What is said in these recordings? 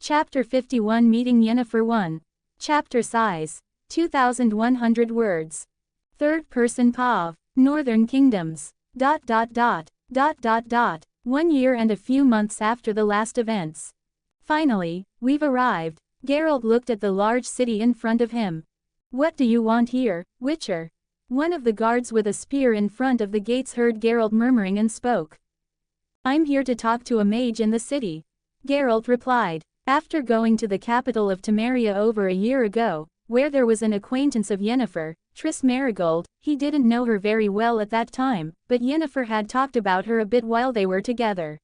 Chapter 51 Meeting Yennefer 1. Chapter Size. 2,100 words. Third person POV. Northern Kingdoms. 1 year and a few months after the last events. Finally, we've arrived. Geralt looked at the large city in front of him. What do you want here, Witcher? One of the guards with a spear in front of the gates heard Geralt murmuring and spoke. I'm here to talk to a mage in the city. Geralt replied. After going to the capital of Temeria over a year ago, where there was an acquaintance of Yennefer, Triss Merigold, he didn't know her very well at that time, but Yennefer had talked about her a bit while they were together.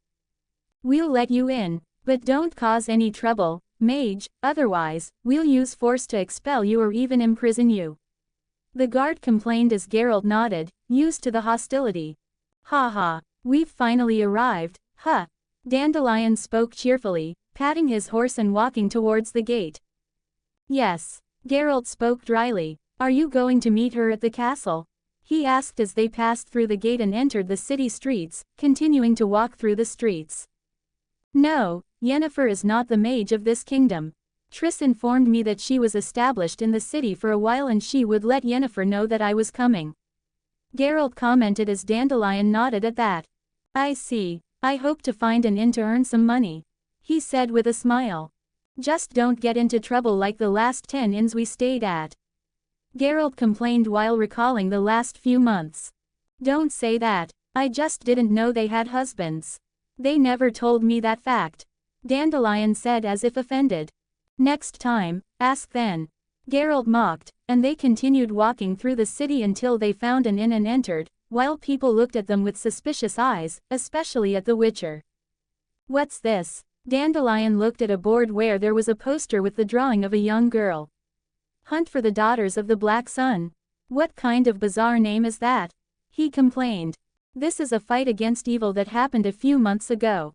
We'll let you in, but don't cause any trouble, mage, otherwise, we'll use force to expel you or even imprison you. The guard complained as Geralt nodded, used to the hostility. Ha ha, we've finally arrived, huh? Dandelion spoke cheerfully, patting his horse and walking towards the gate. Yes. Geralt spoke dryly. Are you going to meet her at the castle? He asked as they passed through the gate and entered the city streets, continuing to walk through the streets. No, Yennefer is not the mage of this kingdom. Triss informed me that she was established in the city for a while and she would let Yennefer know that I was coming. Geralt commented as Dandelion nodded at that. I see. I hope to find an inn to earn some money. He said with a smile. Just don't get into trouble like the last 10 inns we stayed at. Geralt complained while recalling the last few months. Don't say that. I just didn't know they had husbands. They never told me that fact. Dandelion said as if offended. Next time, ask then. Geralt mocked, and they continued walking through the city until they found an inn and entered, while people looked at them with suspicious eyes, especially at the Witcher. What's this? Dandelion looked at a board where there was a poster with the drawing of a young girl. Hunt for the Daughters of the Black Sun. What kind of bizarre name is that? He complained. This is a fight against evil that happened a few months ago.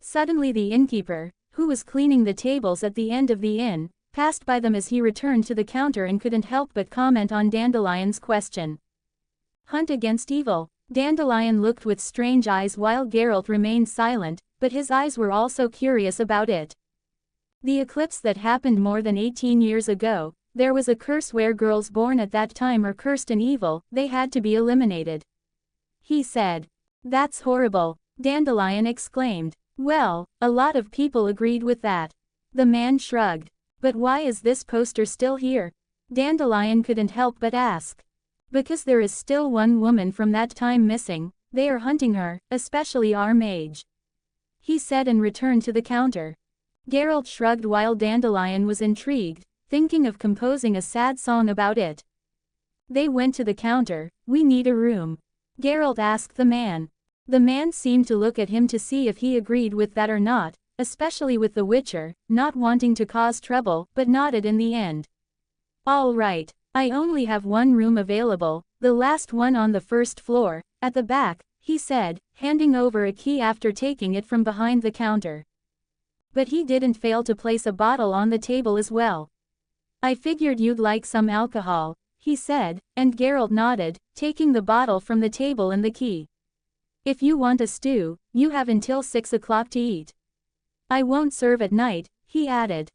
Suddenly the innkeeper, who was cleaning the tables at the end of the inn, passed by them as he returned to the counter and couldn't help but comment on Dandelion's question. Hunt against evil. Dandelion looked with strange eyes while Geralt remained silent, but his eyes were also curious about it. The eclipse that happened more than 18 years ago, there was a curse where girls born at that time are cursed and evil, they had to be eliminated. He said. That's horrible, Dandelion exclaimed. Well, a lot of people agreed with that. The man shrugged. But why is this poster still here? Dandelion couldn't help but ask. Because there is still one woman from that time missing, they are hunting her, especially our mage. He said and returned to the counter. Geralt shrugged while Dandelion was intrigued, thinking of composing a sad song about it. They went to the counter. We need a room. Geralt asked the man. The man seemed to look at him to see if he agreed with that or not, especially with the Witcher, not wanting to cause trouble, but nodded in the end. All right, I only have one room available, the last one on the first floor, at the back, he said, handing over a key after taking it from behind the counter. But he didn't fail to place a bottle on the table as well. I figured you'd like some alcohol, he said, and Geralt nodded, taking the bottle from the table and the key. If you want a stew, you have until 6 o'clock to eat. I won't serve at night, he added.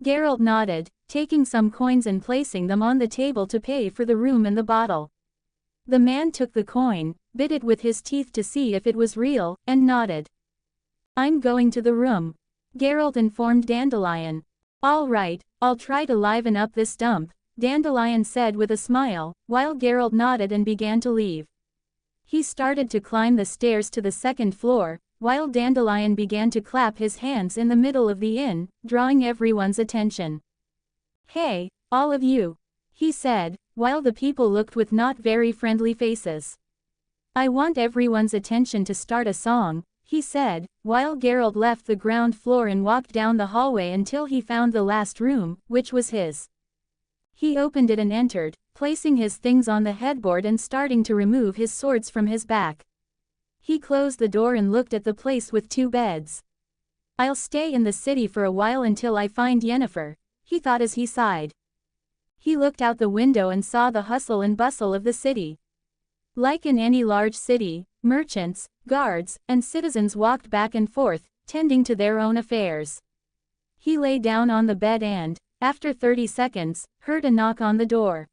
Geralt nodded, taking some coins and placing them on the table to pay for the room and the bottle. The man took the coin, bit it with his teeth to see if it was real, and nodded. I'm going to the room. Geralt informed Dandelion. All right, I'll try to liven up this dump, Dandelion said with a smile, while Geralt nodded and began to leave. He started to climb the stairs to the second floor, while Dandelion began to clap his hands in the middle of the inn, drawing everyone's attention. Hey, all of you, he said, while the people looked with not very friendly faces. I want everyone's attention to start a song, he said, while Geralt left the ground floor and walked down the hallway until he found the last room, which was his. He opened it and entered, placing his things on the headboard and starting to remove his swords from his back. He closed the door and looked at the place with 2 beds. I'll stay in the city for a while until I find Yennefer, he thought as he sighed. He looked out the window and saw the hustle and bustle of the city. Like in any large city, merchants, guards, and citizens walked back and forth, tending to their own affairs. He lay down on the bed and, after 30 seconds, heard a knock on the door.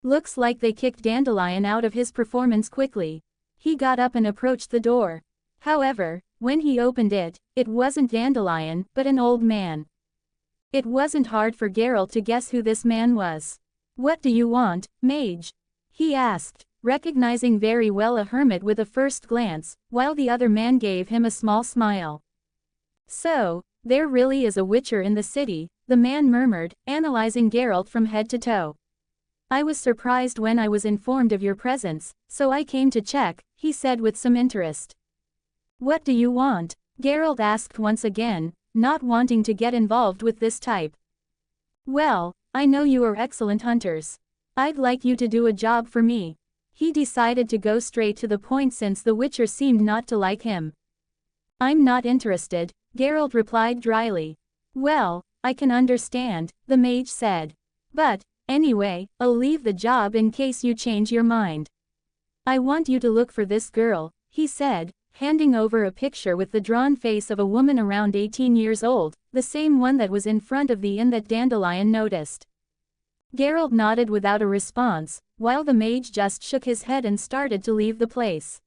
Looks like they kicked Dandelion out of his performance quickly. He got up and approached the door. However, when he opened it, it wasn't Dandelion, but an old man. It wasn't hard for Geralt to guess who this man was. "What do you want, mage?" he asked, recognizing very well a hermit with a first glance, while the other man gave him a small smile. "So, there really is a witcher in the city," the man murmured, analyzing Geralt from head to toe. "I was surprised when I was informed of your presence, so I came to check," he said with some interest. "What do you want?" Geralt asked once again, not wanting to get involved with this type. "Well, I know you are excellent hunters. I'd like you to do a job for me." He decided to go straight to the point since the Witcher seemed not to like him. "I'm not interested," Geralt replied dryly. "Well, I can understand," the mage said. "But, anyway, I'll leave the job in case you change your mind. I want you to look for this girl," he said, handing over a picture with the drawn face of a woman around 18 years old, the same one that was in front of the inn that Dandelion noticed. Geralt nodded without a response, while the mage just shook his head and started to leave the place.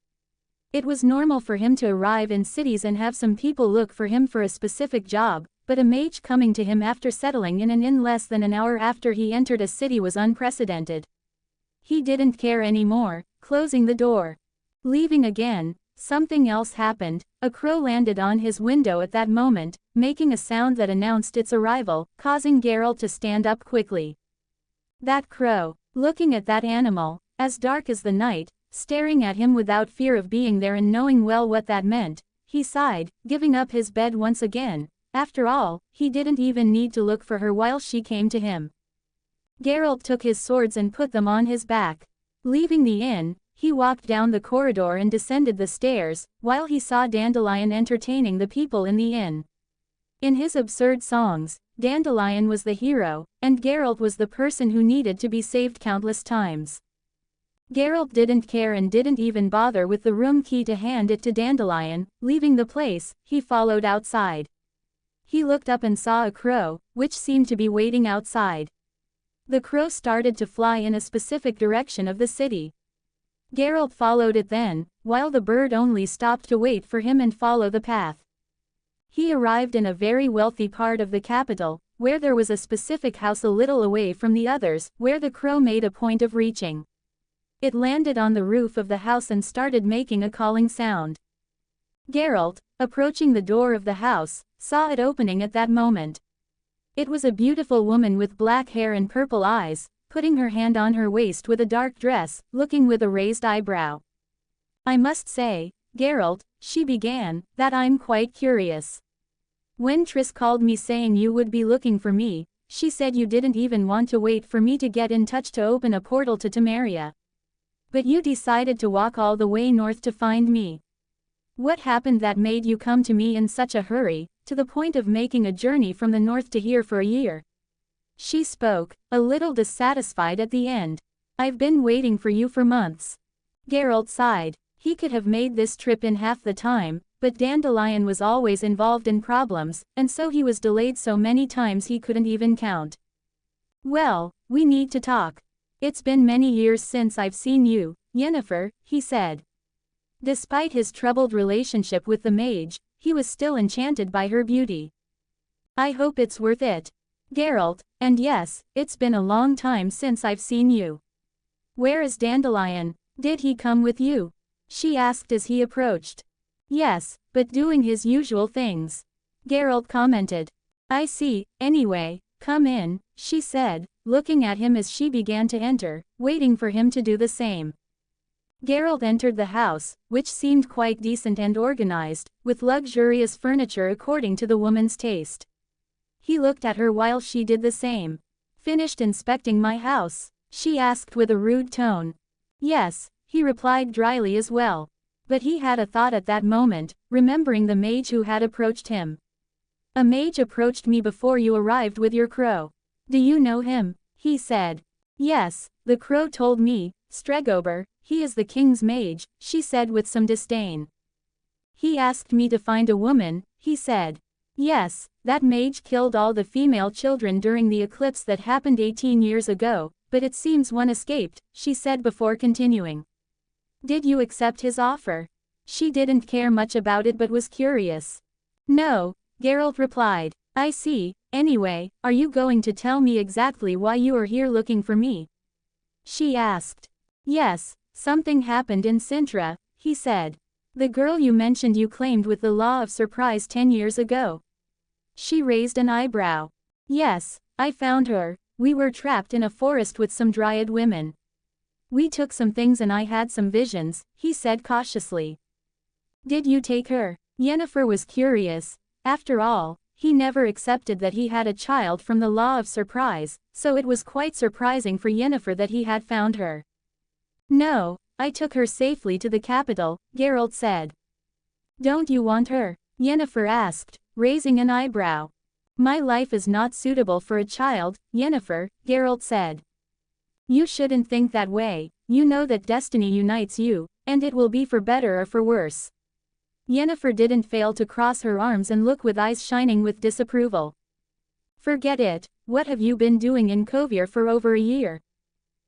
It was normal for him to arrive in cities and have some people look for him for a specific job, but a mage coming to him after settling in an inn less than an hour after he entered a city was unprecedented. He didn't care anymore, closing the door. Leaving again. Something else happened. A crow landed on his window at that moment, making a sound that announced its arrival, causing Geralt to stand up quickly. That crow, looking at that animal, as dark as the night, staring at him without fear of being there and knowing well what that meant, he sighed, giving up his bed once again. After all, he didn't even need to look for her while she came to him. Geralt took his swords and put them on his back. Leaving the inn, he walked down the corridor and descended the stairs, while he saw Dandelion entertaining the people in the inn. In his absurd songs, Dandelion was the hero, and Geralt was the person who needed to be saved countless times. Geralt didn't care and didn't even bother with the room key to hand it to Dandelion. Leaving the place, he followed outside. He looked up and saw a crow, which seemed to be waiting outside. The crow started to fly in a specific direction of the city. Geralt followed it then, while the bird only stopped to wait for him and follow the path. He arrived in a very wealthy part of the capital, where there was a specific house a little away from the others, where the crow made a point of reaching. It landed on the roof of the house and started making a calling sound. Geralt, approaching the door of the house, saw it opening at that moment. It was a beautiful woman with black hair and purple eyes, putting her hand on her waist with a dark dress, looking with a raised eyebrow. "I must say, Geralt," she began, "that I'm quite curious. When Triss called me saying you would be looking for me, she said you didn't even want to wait for me to get in touch to open a portal to Temeria. But you decided to walk all the way north to find me. What happened that made you come to me in such a hurry, to the point of making a journey from the north to here for a year?" She spoke, a little dissatisfied at the end. "I've been waiting for you for months." Geralt sighed. He could have made this trip in half the time, but Dandelion was always involved in problems, and so he was delayed so many times he couldn't even count. "Well, we need to talk. It's been many years since I've seen you, Yennefer," he said. Despite his troubled relationship with the mage, he was still enchanted by her beauty. "I hope it's worth it, Geralt, and yes, it's been a long time since I've seen you. Where is Dandelion? Did he come with you?" she asked as he approached. "Yes, but doing his usual things," Geralt commented. "I see. Anyway, come in," she said, looking at him as she began to enter, waiting for him to do the same. Geralt entered the house, which seemed quite decent and organized, with luxurious furniture according to the woman's taste. He looked at her while she did the same. "Finished inspecting my house?" she asked with a rude tone. "Yes," he replied dryly as well. But he had a thought at that moment, remembering the mage who had approached him. "A mage approached me before you arrived with your crow. Do you know him?" he said. "Yes, the crow told me, Stregober, he is the king's mage," she said with some disdain. "He asked me to find a woman," he said. Yes, that mage killed all the female children during the eclipse that happened 18 years ago, but it seems one escaped, she said before continuing. Did you accept his offer? She didn't care much about it but was curious. No, Geralt replied. I see. Anyway, are you going to tell me exactly why you are here looking for me? She asked. Yes, something happened in Cintra, he said. The girl you mentioned you claimed with the law of surprise 10 years ago. She raised an eyebrow. Yes, I found her. We were trapped in a forest with some dryad women. We took some things and I had some visions, he said cautiously. Did you take her? Yennefer was curious. After all, he never accepted that he had a child from the law of surprise, so it was quite surprising for Yennefer that he had found her. No, I took her safely to the capital, Geralt said. Don't you want her? Yennefer asked, raising an eyebrow. My life is not suitable for a child, Yennefer, Geralt said. You shouldn't think that way, you know that destiny unites you, and it will be for better or for worse. Yennefer didn't fail to cross her arms and look with eyes shining with disapproval. Forget it, what have you been doing in Kovir for over a year?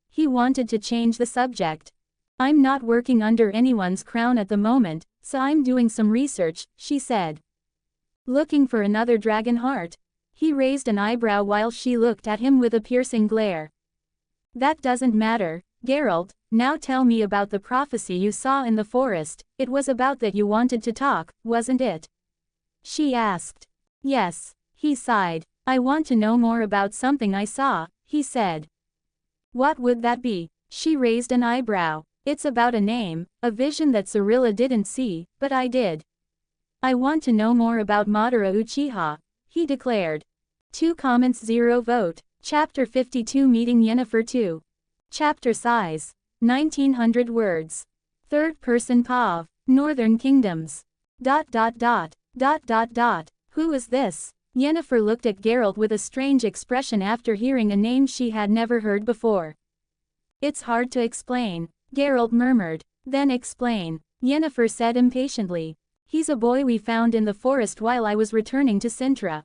He wanted to change the subject. I'm not working under anyone's crown at the moment, so I'm doing some research, she said. Looking for another dragon heart? He raised an eyebrow while she looked at him with a piercing glare. That doesn't matter, Geralt, now tell me about the prophecy you saw in the forest. It was about that you wanted to talk, wasn't it? She asked. Yes, he sighed. I want to know more about something I saw, he said. What would that be? She raised an eyebrow. It's about a name, a vision that Cirilla didn't see, but I did. I want to know more about Madara Uchiha, he declared. 2 comments 0 vote. Chapter 52 Meeting Yennefer 2. Chapter size. 1900 words. Third person POV. Northern Kingdoms. Who is this? Yennefer looked at Geralt with a strange expression after hearing a name she had never heard before. It's hard to explain, Geralt murmured. Then explain, Yennefer said impatiently. He's a boy we found in the forest while I was returning to Cintra.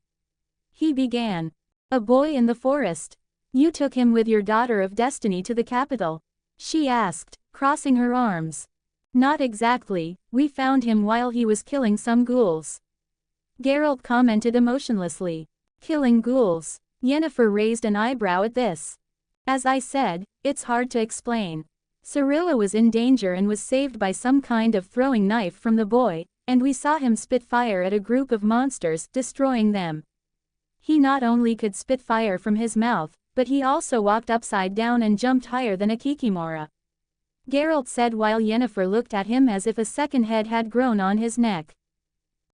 He began. A boy in the forest? You took him with your daughter of destiny to the capital? She asked, crossing her arms. Not exactly, we found him while he was killing some ghouls. Geralt commented emotionlessly. Killing ghouls. Yennefer raised an eyebrow at this. As I said, it's hard to explain. Cirilla was in danger and was saved by some kind of throwing knife from the boy, and we saw him spit fire at a group of monsters, destroying them. He not only could spit fire from his mouth, but he also walked upside down and jumped higher than a kikimora. Geralt said while Yennefer looked at him as if a second head had grown on his neck.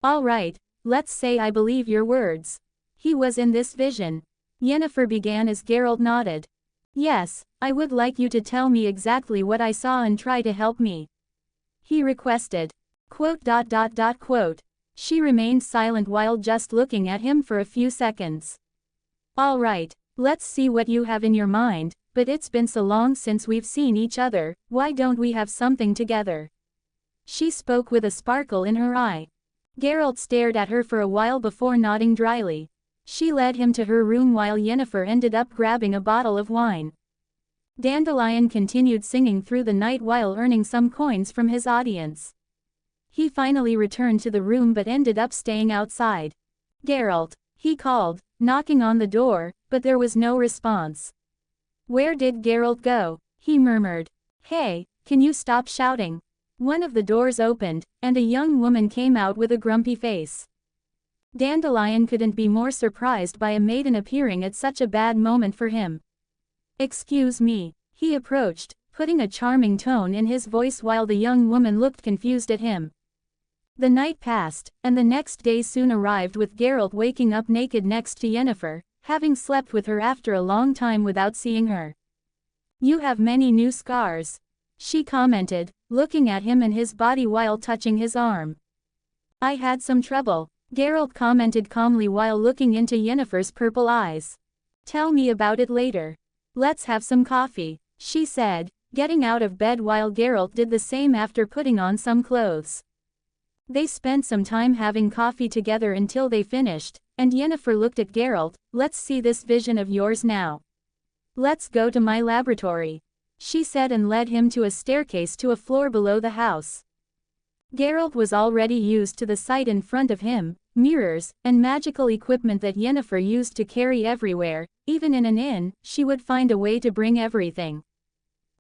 All right, let's say I believe your words. He was in this vision. Yennefer began as Geralt nodded. Yes, I would like you to tell me exactly what I saw and try to help me. He requested. Quote. She remained silent while just looking at him for a few seconds. All right, let's see what you have in your mind, but it's been so long since we've seen each other, why don't we have something together? She spoke with a sparkle in her eye. Geralt stared at her for a while before nodding dryly. She led him to her room while Yennefer ended up grabbing a bottle of wine. Dandelion continued singing through the night while earning some coins from his audience. He finally returned to the room but ended up staying outside. Geralt, he called, knocking on the door, but there was no response. Where did Geralt go? He murmured. Hey, can you stop shouting? One of the doors opened, and a young woman came out with a grumpy face. Dandelion couldn't be more surprised by a maiden appearing at such a bad moment for him. Excuse me, he approached, putting a charming tone in his voice while the young woman looked confused at him. The night passed, and the next day soon arrived with Geralt waking up naked next to Yennefer, having slept with her after a long time without seeing her. You have many new scars, she commented, looking at him and his body while touching his arm. I had some trouble, Geralt commented calmly while looking into Yennefer's purple eyes. Tell me about it later. Let's have some coffee, she said, getting out of bed while Geralt did the same after putting on some clothes. They spent some time having coffee together until they finished, and Yennefer looked at Geralt. Let's see this vision of yours now. Let's go to my laboratory, she said, and led him to a staircase to a floor below the house. Geralt was already used to the sight in front of him, mirrors, and magical equipment that Yennefer used to carry everywhere. Even in an inn, she would find a way to bring everything.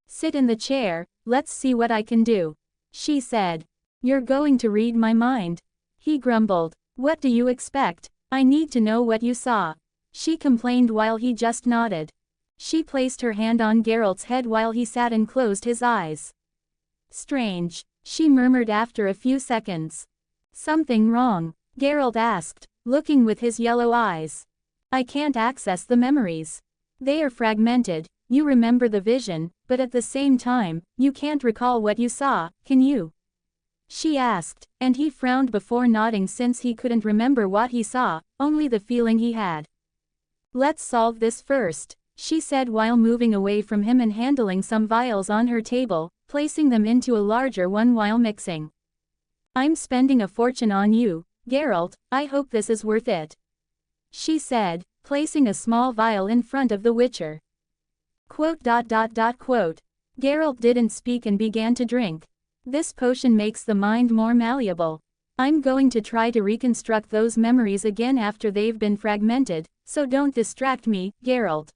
Sit in the chair, let's see what I can do, she said. You're going to read my mind? He grumbled. What do you expect? I need to know what you saw, she complained while he just nodded. She placed her hand on Geralt's head while he sat and closed his eyes. Strange, she murmured after a few seconds. Something wrong? Geralt asked, looking with his yellow eyes. I can't access the memories. They are fragmented. You remember the vision, but at the same time, you can't recall what you saw, can you? She asked, and he frowned before nodding since he couldn't remember what he saw, only the feeling he had. Let's solve this first, she said while moving away from him and handling some vials on her table, placing them into a larger one while mixing. I'm spending a fortune on you, Geralt, I hope this is worth it, she said, placing a small vial in front of the Witcher. Quote. Geralt didn't speak and began to drink. This potion makes the mind more malleable. I'm going to try to reconstruct those memories again after they've been fragmented, so don't distract me, Geralt.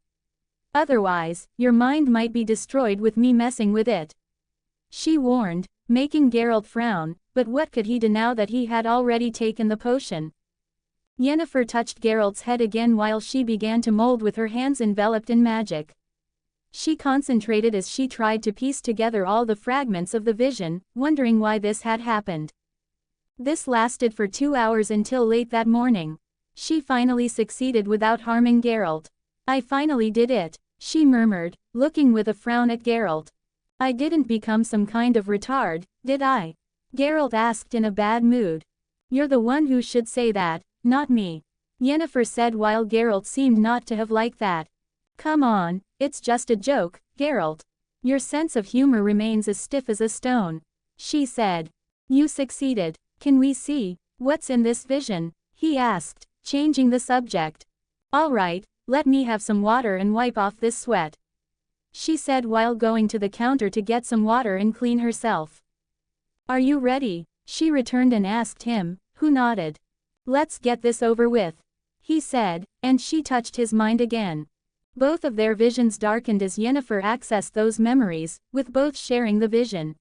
Otherwise, your mind might be destroyed with me messing with it, she warned, making Geralt frown, but what could he do now that he had already taken the potion? Yennefer touched Geralt's head again while she began to mold with her hands enveloped in magic. She concentrated as she tried to piece together all the fragments of the vision, wondering why this had happened. This lasted for 2 hours until late that morning. She finally succeeded without harming Geralt. I finally did it, she murmured, looking with a frown at Geralt. I didn't become some kind of retard, did I? Geralt asked in a bad mood. You're the one who should say that, not me, Yennefer said while Geralt seemed not to have liked that. Come on, it's just a joke, Geralt. Your sense of humor remains as stiff as a stone, she said. You succeeded. Can we see what's in this vision? He asked, changing the subject. All right, let me have some water and wipe off this sweat, she said while going to the counter to get some water and clean herself. Are you ready? She returned and asked him, who nodded. Let's get this over with, he said, and she touched his mind again. Both of their visions darkened as Yennefer accessed those memories, with both sharing the vision.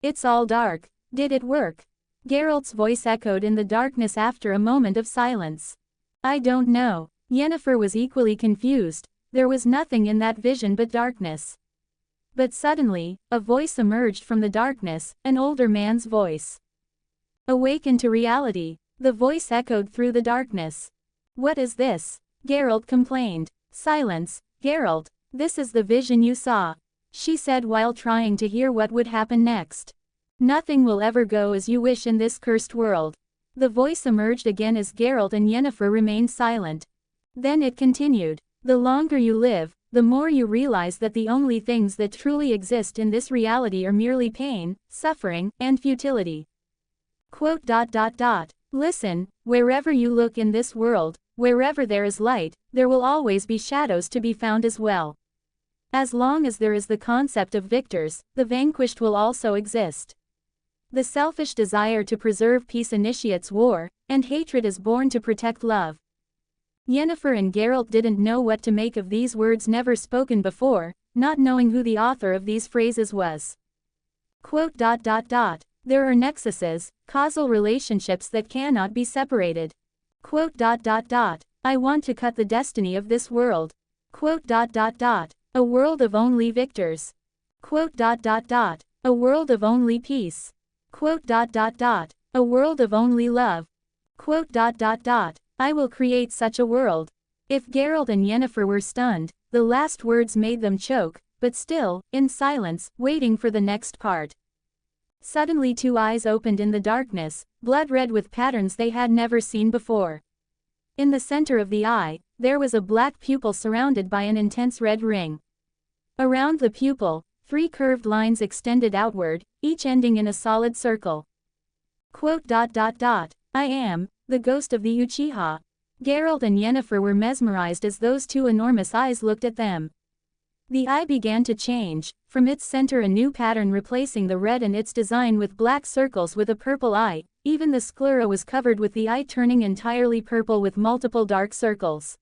It's all dark. Did it work? Geralt's voice echoed in the darkness after a moment of silence. I don't know. Yennefer was equally confused. There was nothing in that vision but darkness. But suddenly, a voice emerged from the darkness, an older man's voice. Awaken to reality. The voice echoed through the darkness. What is this? Geralt complained. Silence, Geralt, this is the vision you saw, she said while trying to hear what would happen next. Nothing will ever go as you wish in this cursed world. The voice emerged again as Geralt and Yennefer remained silent. Then it continued. The longer you live, the more you realize that the only things that truly exist in this reality are merely pain, suffering, and futility. Quote. Listen, wherever you look in this world, wherever there is light, there will always be shadows to be found as well. As long as there is the concept of victors, the vanquished will also exist. The selfish desire to preserve peace initiates war, and hatred is born to protect love. Yennefer and Geralt didn't know what to make of these words never spoken before, not knowing who the author of these phrases was. Quote. There are nexuses, causal relationships that cannot be separated. Quote. I want to cut the destiny of this world. Quote. A world of only victors. Quote. A world of only peace. Quote. A world of only love. Quote. I will create such a world. If Geralt and Yennefer were stunned, the last words made them choke, but still, in silence, waiting for the next part. Suddenly 2 eyes opened in the darkness, blood red with patterns they had never seen before. In the center of the eye, there was a black pupil surrounded by an intense red ring. Around the pupil, 3 curved lines extended outward, each ending in a solid circle. I am the ghost of the Uchiha. Geralt and Yennefer were mesmerized as those two enormous eyes looked at them. The eye began to change, from its center a new pattern replacing the red and its design with black circles with a purple eye, even the sclera was covered with the eye turning entirely purple with multiple dark circles.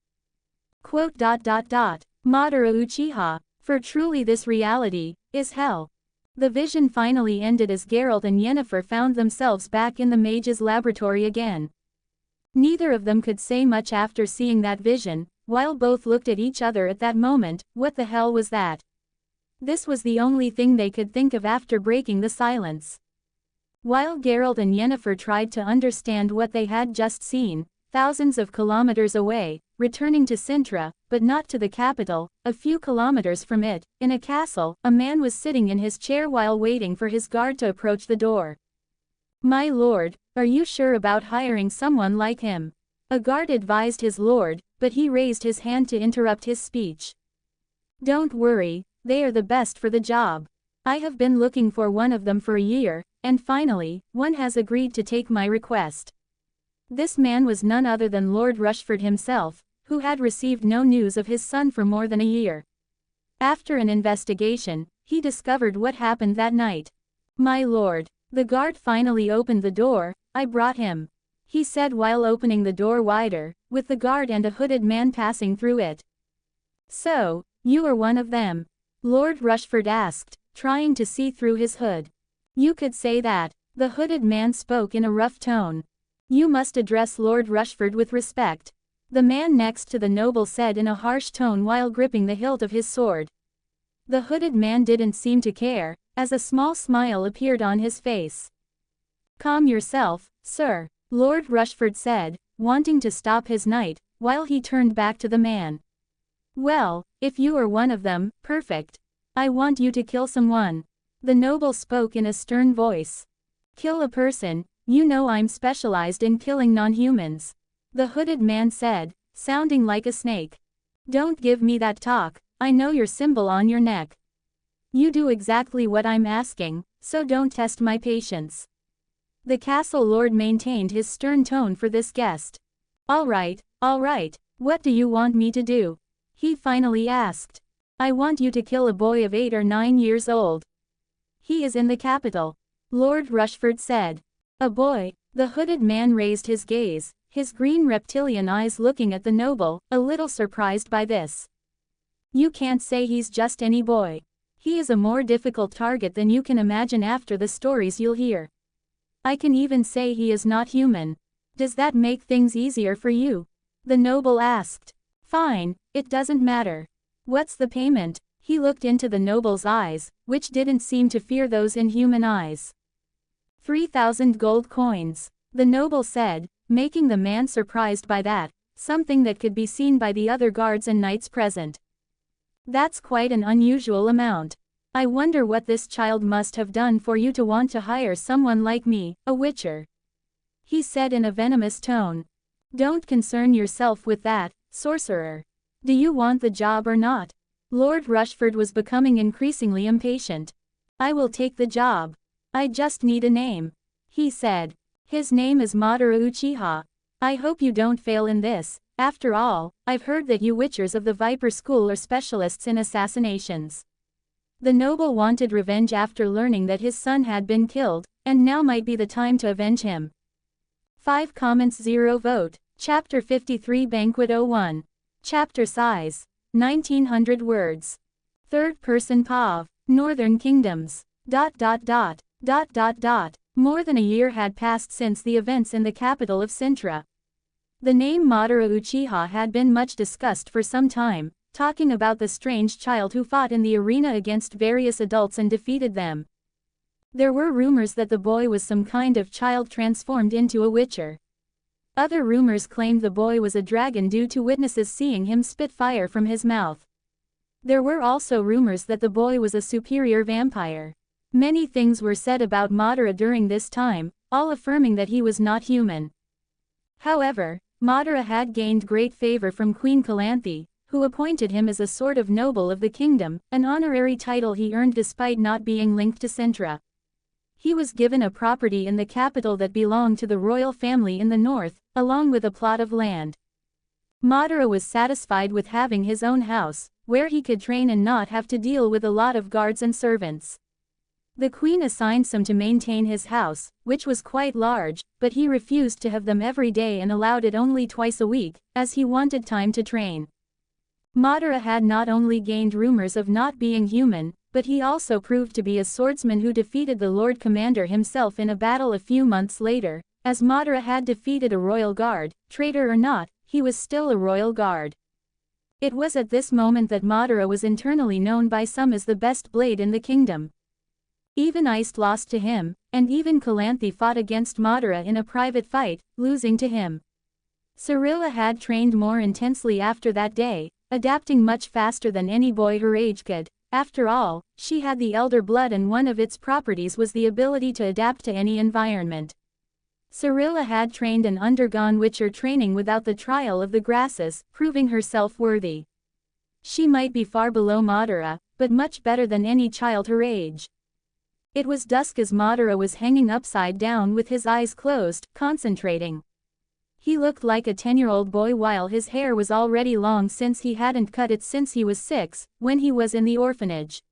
Madara Uchiha, for truly this reality is hell. The vision finally ended as Geralt and Yennefer found themselves back in the mage's laboratory again. Neither of them could say much after seeing that vision, while both looked at each other at that moment. What the hell was that? This was the only thing they could think of after breaking the silence. While Geralt and Yennefer tried to understand what they had just seen, thousands of kilometers away, returning to Cintra, but not to the capital, a few kilometers from it, in a castle, a man was sitting in his chair while waiting for his guard to approach the door. "My lord, are you sure about hiring someone like him?" A guard advised his lord, but he raised his hand to interrupt his speech. "Don't worry, they are the best for the job. I have been looking for one of them for a year, and finally, one has agreed to take my request." This man was none other than Lord Rushford himself, who had received no news of his son for more than a year. After an investigation, he discovered what happened that night. "My lord." The guard finally opened the door. "I brought him," he said while opening the door wider, with the guard and a hooded man passing through it. "So, you are one of them?" Lord Rushford asked, trying to see through his hood. "You could say that." The hooded man spoke in a rough tone. "You must address Lord Rushford with respect," the man next to the noble said in a harsh tone while gripping the hilt of his sword. The hooded man didn't seem to care, as a small smile appeared on his face. "Calm yourself, sir," Lord Rushford said, wanting to stop his knight, while he turned back to the man. "Well, if you are one of them, perfect. I want you to kill someone." The noble spoke in a stern voice. "Kill a person? You know I'm specialized in killing non-humans," the hooded man said, sounding like a snake. "Don't give me that talk, I know your symbol on your neck. You do exactly what I'm asking, so don't test my patience." The castle lord maintained his stern tone for this guest. All right, what do you want me to do?" he finally asked. "I want you to kill a boy of 8 or 9 years old. He is in the capital," Lord Rushford said. "A boy?" The hooded man raised his gaze, his green reptilian eyes looking at the noble, a little surprised by this. "You can't say he's just any boy. He is a more difficult target than you can imagine after the stories you'll hear. I can even say he is not human. Does that make things easier for you?" the noble asked. "Fine, it doesn't matter. What's the payment?" He looked into the noble's eyes, which didn't seem to fear those inhuman eyes. 3,000 gold coins, the noble said, making the man surprised by that, something that could be seen by the other guards and knights present. "That's quite an unusual amount. I wonder what this child must have done for you to want to hire someone like me, a witcher," he said in a venomous tone. "Don't concern yourself with that, sorcerer. Do you want the job or not?" Lord Rushford was becoming increasingly impatient. "I will take the job. I just need a name," he said. "His name is Madara Uchiha. I hope you don't fail in this. After all, I've heard that you witchers of the Viper School are specialists in assassinations." The noble wanted revenge after learning that his son had been killed, and now might be the time to avenge him. 5 comments 0 vote. Chapter 53 Banquet 01. Chapter size 1900 words. Third person POV. Northern Kingdoms. More than a year had passed since the events in the capital of Cintra. The name Madara Uchiha had been much discussed for some time, talking about the strange child who fought in the arena against various adults and defeated them. There were rumors that the boy was some kind of child transformed into a witcher. Other rumors claimed the boy was a dragon due to witnesses seeing him spit fire from his mouth. There were also rumors that the boy was a superior vampire. Many things were said about Madara during this time, all affirming that he was not human. However, Madara had gained great favor from Queen Calanthe, who appointed him as a sort of noble of the kingdom, an honorary title he earned despite not being linked to Cintra. He was given a property in the capital that belonged to the royal family in the north, along with a plot of land. Madara was satisfied with having his own house, where he could train and not have to deal with a lot of guards and servants. The queen assigned some to maintain his house, which was quite large, but he refused to have them every day and allowed it only twice a week, as he wanted time to train. Madara had not only gained rumors of not being human, but he also proved to be a swordsman who defeated the Lord Commander himself in a battle a few months later, as Madara had defeated a royal guard. Traitor or not, he was still a royal guard. It was at this moment that Madara was internally known by some as the best blade in the kingdom. Even Iced lost to him, and even Calanthe fought against Madara in a private fight, losing to him. Cirilla had trained more intensely after that day, adapting much faster than any boy her age could. After all, she had the elder blood and one of its properties was the ability to adapt to any environment. Cirilla had trained and undergone Witcher training without the trial of the grasses, proving herself worthy. She might be far below Madara, but much better than any child her age. It was dusk as Madara was hanging upside down with his eyes closed, concentrating. He looked like a 10-year-old boy while his hair was already long since he hadn't cut it since he was 6, when he was in the orphanage.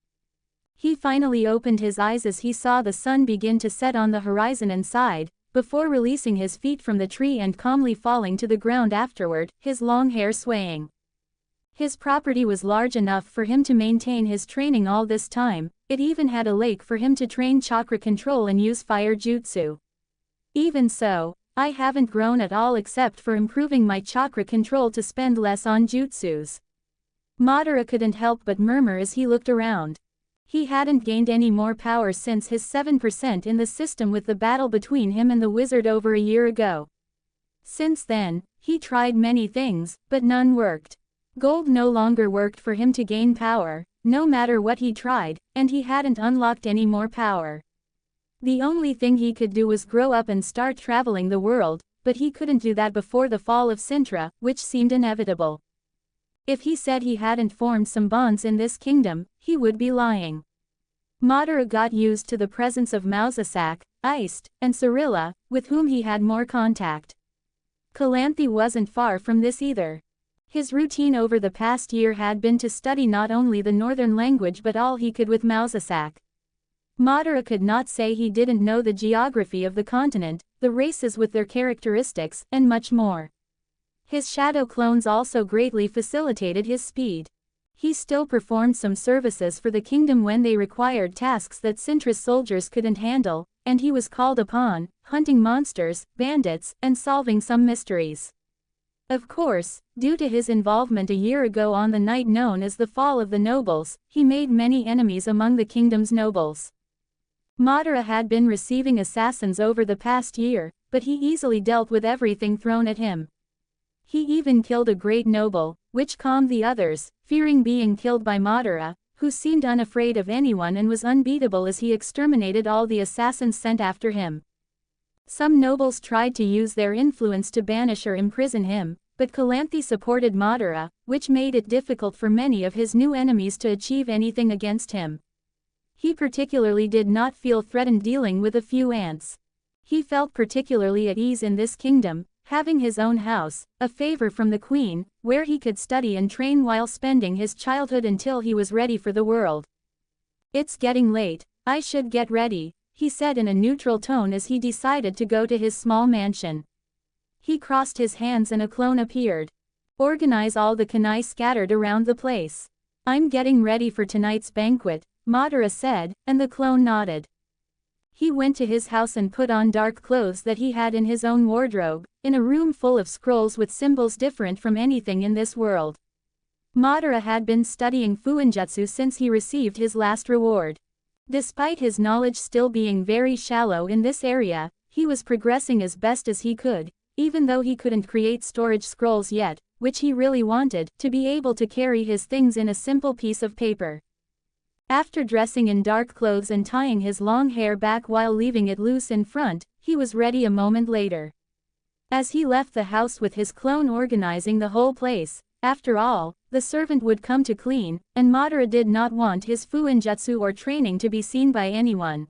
He finally opened his eyes as he saw the sun begin to set on the horizon and sighed, before releasing his feet from the tree and calmly falling to the ground afterward, his long hair swaying. His property was large enough for him to maintain his training all this time. It even had a lake for him to train chakra control and use fire jutsu. Even so, I haven't grown at all except for improving my chakra control to spend less on jutsus. Madara couldn't help but murmur as he looked around. He hadn't gained any more power since his 7% in the system with the battle between him and the wizard over a year ago. Since then, he tried many things, but none worked. Gold no longer worked for him to gain power, no matter what he tried, and he hadn't unlocked any more power. The only thing he could do was grow up and start traveling the world, but he couldn't do that before the fall of Cintra, which seemed inevitable. If he said he hadn't formed some bonds in this kingdom, he would be lying. Madara got used to the presence of Mausasak, Iced, and Cirilla, with whom he had more contact. Calanthe wasn't far from this either. His routine over the past year had been to study not only the northern language but all he could with Mausasak. Madara could not say he didn't know the geography of the continent, the races with their characteristics, and much more. His shadow clones also greatly facilitated his speed. He still performed some services for the kingdom when they required tasks that Cintra's soldiers couldn't handle, and he was called upon, hunting monsters, bandits, and solving some mysteries. Of course, due to his involvement a year ago on the night known as the Fall of the Nobles, he made many enemies among the kingdom's nobles. Madara had been receiving assassins over the past year, but he easily dealt with everything thrown at him. He even killed a great noble, which calmed the others, fearing being killed by Madara, who seemed unafraid of anyone and was unbeatable as he exterminated all the assassins sent after him. Some nobles tried to use their influence to banish or imprison him, but Calanthe supported Madara, which made it difficult for many of his new enemies to achieve anything against him. He particularly did not feel threatened dealing with a few ants. He felt particularly at ease in this kingdom, having his own house, a favor from the queen, where he could study and train while spending his childhood until he was ready for the world. "It's getting late, I should get ready," he said in a neutral tone as he decided to go to his small mansion. He crossed his hands and a clone appeared. "Organize all the kunai scattered around the place. I'm getting ready for tonight's banquet," Madara said, and the clone nodded. He went to his house and put on dark clothes that he had in his own wardrobe, in a room full of scrolls with symbols different from anything in this world. Madara had been studying Fuinjutsu since he received his last reward. Despite his knowledge still being very shallow in this area, he was progressing as best as he could, even though he couldn't create storage scrolls yet, which he really wanted, to be able to carry his things in a simple piece of paper. After dressing in dark clothes and tying his long hair back while leaving it loose in front, he was ready a moment later. As he left the house with his clone organizing the whole place, after all, the servant would come to clean, and Madara did not want his fuinjutsu or training to be seen by anyone.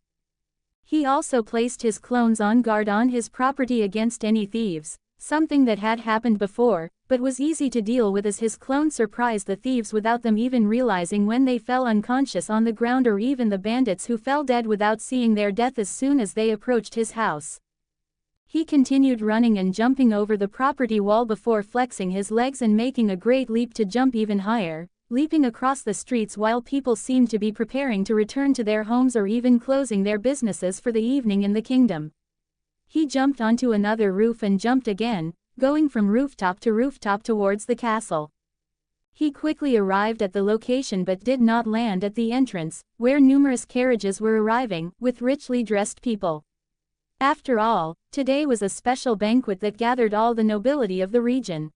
He also placed his clones on guard on his property against any thieves, something that had happened before, but was easy to deal with as his clone surprised the thieves without them even realizing when they fell unconscious on the ground, or even the bandits who fell dead without seeing their death as soon as they approached his house. He continued running and jumping over the property wall before flexing his legs and making a great leap to jump even higher, leaping across the streets while people seemed to be preparing to return to their homes or even closing their businesses for the evening in the kingdom. He jumped onto another roof and jumped again, going from rooftop to rooftop towards the castle. He quickly arrived at the location but did not land at the entrance, where numerous carriages were arriving, with richly dressed people. After all, today was a special banquet that gathered all the nobility of the region.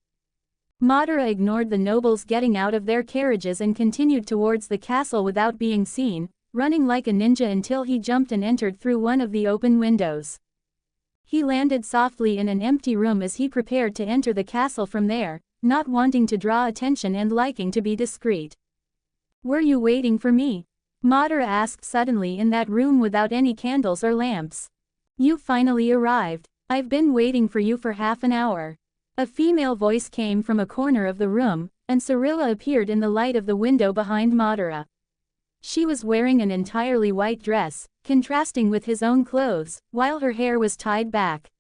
Madara ignored the nobles getting out of their carriages and continued towards the castle without being seen, running like a ninja until he jumped and entered through one of the open windows. He landed softly in an empty room as he prepared to enter the castle from there, not wanting to draw attention and liking to be discreet. "Were you waiting for me?" Madara asked suddenly in that room without any candles or lamps. "You finally arrived. I've been waiting for you for half an hour." A female voice came from a corner of the room, and Cirilla appeared in the light of the window behind Madara. She was wearing an entirely white dress, contrasting with his own clothes, while her hair was tied back.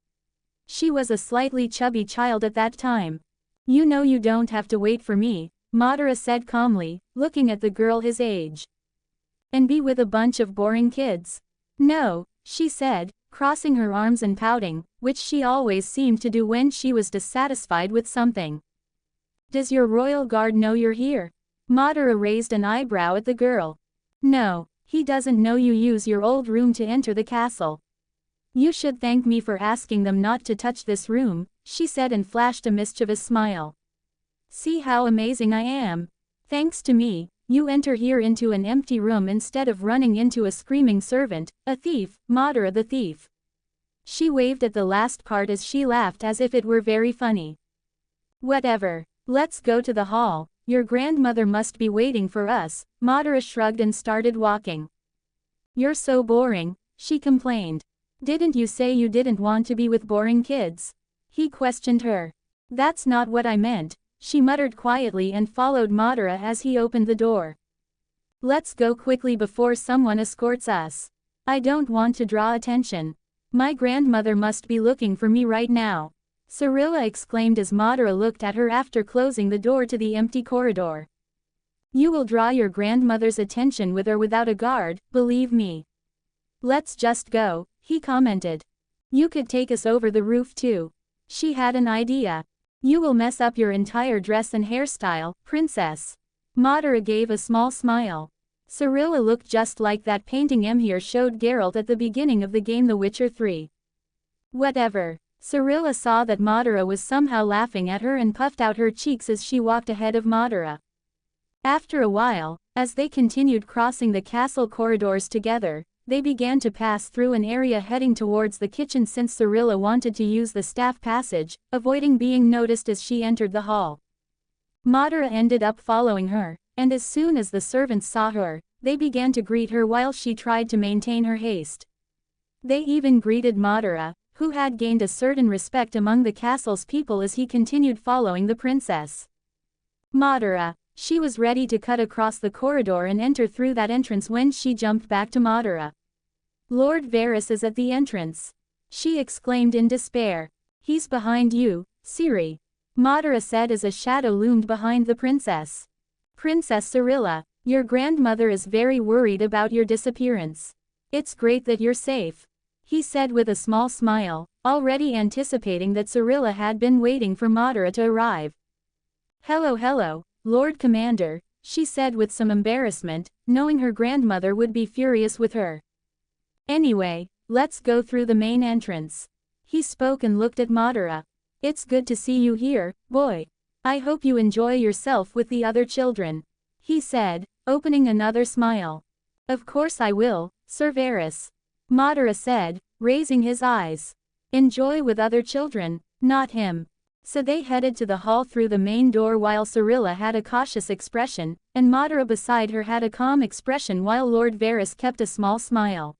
She was a slightly chubby child at that time. "You know you don't have to wait for me," Madara said calmly, looking at the girl his age. "And be with a bunch of boring kids." "No," she said, crossing her arms and pouting, which she always seemed to do when she was dissatisfied with something. "Does your royal guard know you're here?" Madara raised an eyebrow at the girl. "No, he doesn't know you use your old room to enter the castle." "You should thank me for asking them not to touch this room," she said and flashed a mischievous smile. "See how amazing I am. Thanks to me, you enter here into an empty room instead of running into a screaming servant, a thief, Madara the thief." She waved at the last part as she laughed as if it were very funny. "Whatever. Let's go to the hall. Your grandmother must be waiting for us." Madara shrugged and started walking. "You're so boring," she complained. "Didn't you say you didn't want to be with boring kids?" He questioned her. "That's not what I meant," she muttered quietly and followed Madara as he opened the door. "Let's go quickly before someone escorts us. I don't want to draw attention. My grandmother must be looking for me right now," Cirilla exclaimed as Madara looked at her after closing the door to the empty corridor. "You will draw your grandmother's attention with or without a guard, believe me." "Let's just go," he commented. "You could take us over the roof too." She had an idea. "You will mess up your entire dress and hairstyle, princess." Madara gave a small smile. Cirilla looked just like that painting Emhyr showed Geralt at the beginning of the game The Witcher 3. "Whatever." Cirilla saw that Madara was somehow laughing at her and puffed out her cheeks as she walked ahead of Madara. After a while, as they continued crossing the castle corridors together, they began to pass through an area heading towards the kitchen since Cirilla wanted to use the staff passage, avoiding being noticed as she entered the hall. Madara ended up following her, and as soon as the servants saw her, they began to greet her while she tried to maintain her haste. They even greeted Madara, who had gained a certain respect among the castle's people as he continued following the princess. Madara. She was ready to cut across the corridor and enter through that entrance when she jumped back to Madara. "Lord Varys is at the entrance," she exclaimed in despair. "He's behind you, Ciri," Madara said as a shadow loomed behind the princess. "Princess Cirilla, your grandmother is very worried about your disappearance. It's great that you're safe," he said with a small smile, already anticipating that Cirilla had been waiting for Madara to arrive. Hello, Lord Commander," she said with some embarrassment, knowing her grandmother would be furious with her. "Anyway, let's go through the main entrance." He spoke and looked at Madara. "It's good to see you here, boy. I hope you enjoy yourself with the other children," he said, opening another smile. "Of course I will, Sir Varys," Madara said, raising his eyes. "Enjoy with other children, not him." So they headed to the hall through the main door while Cirilla had a cautious expression, and Madara beside her had a calm expression while Lord Varys kept a small smile.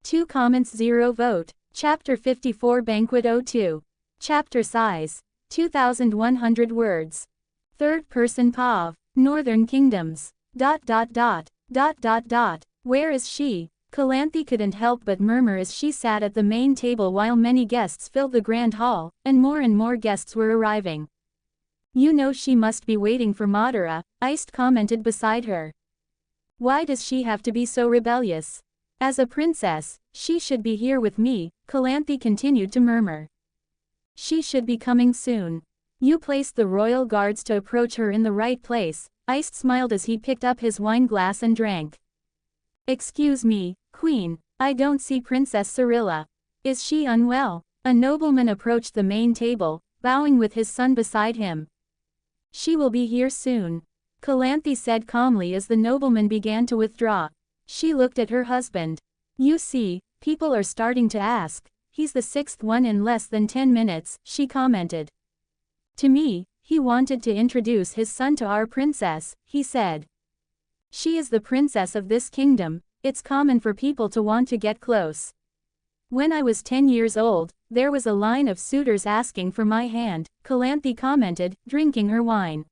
2 comments 0 vote. Chapter 54 Banquet 02. Chapter size, 2,100 words. Third person POV. Northern Kingdoms. ... Where is she? Calanthe couldn't help but murmur as she sat at the main table while many guests filled the grand hall, and more guests were arriving. You know she must be waiting for Madara, Iced commented beside her. Why does she have to be so rebellious? As a princess, she should be here with me, Calanthe continued to murmur. She should be coming soon. You placed the royal guards to approach her in the right place, Iced smiled as he picked up his wine glass and drank. Excuse me, Queen, I don't see Princess Cirilla. Is she unwell? A nobleman approached the main table, bowing with his son beside him. She will be here soon, Calanthe said calmly as the nobleman began to withdraw. She looked at her husband. You see, people are starting to ask, he's the sixth one in less than 10 minutes, she commented. To me, he wanted to introduce his son to our princess, he said. She is the princess of this kingdom, it's common for people to want to get close. When I was 10 years old, there was a line of suitors asking for my hand, Calanthe commented, drinking her wine.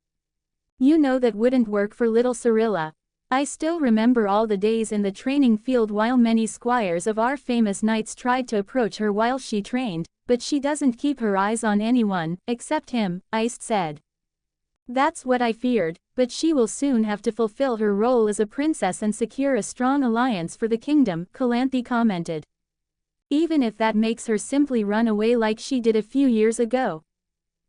You know that wouldn't work for little Cirilla. I still remember all the days in the training field while many squires of our famous knights tried to approach her while she trained, but she doesn't keep her eyes on anyone, except him, Iced said. That's what I feared, but she will soon have to fulfill her role as a princess and secure a strong alliance for the kingdom, Calanthe commented. Even if that makes her simply run away like she did a few years ago.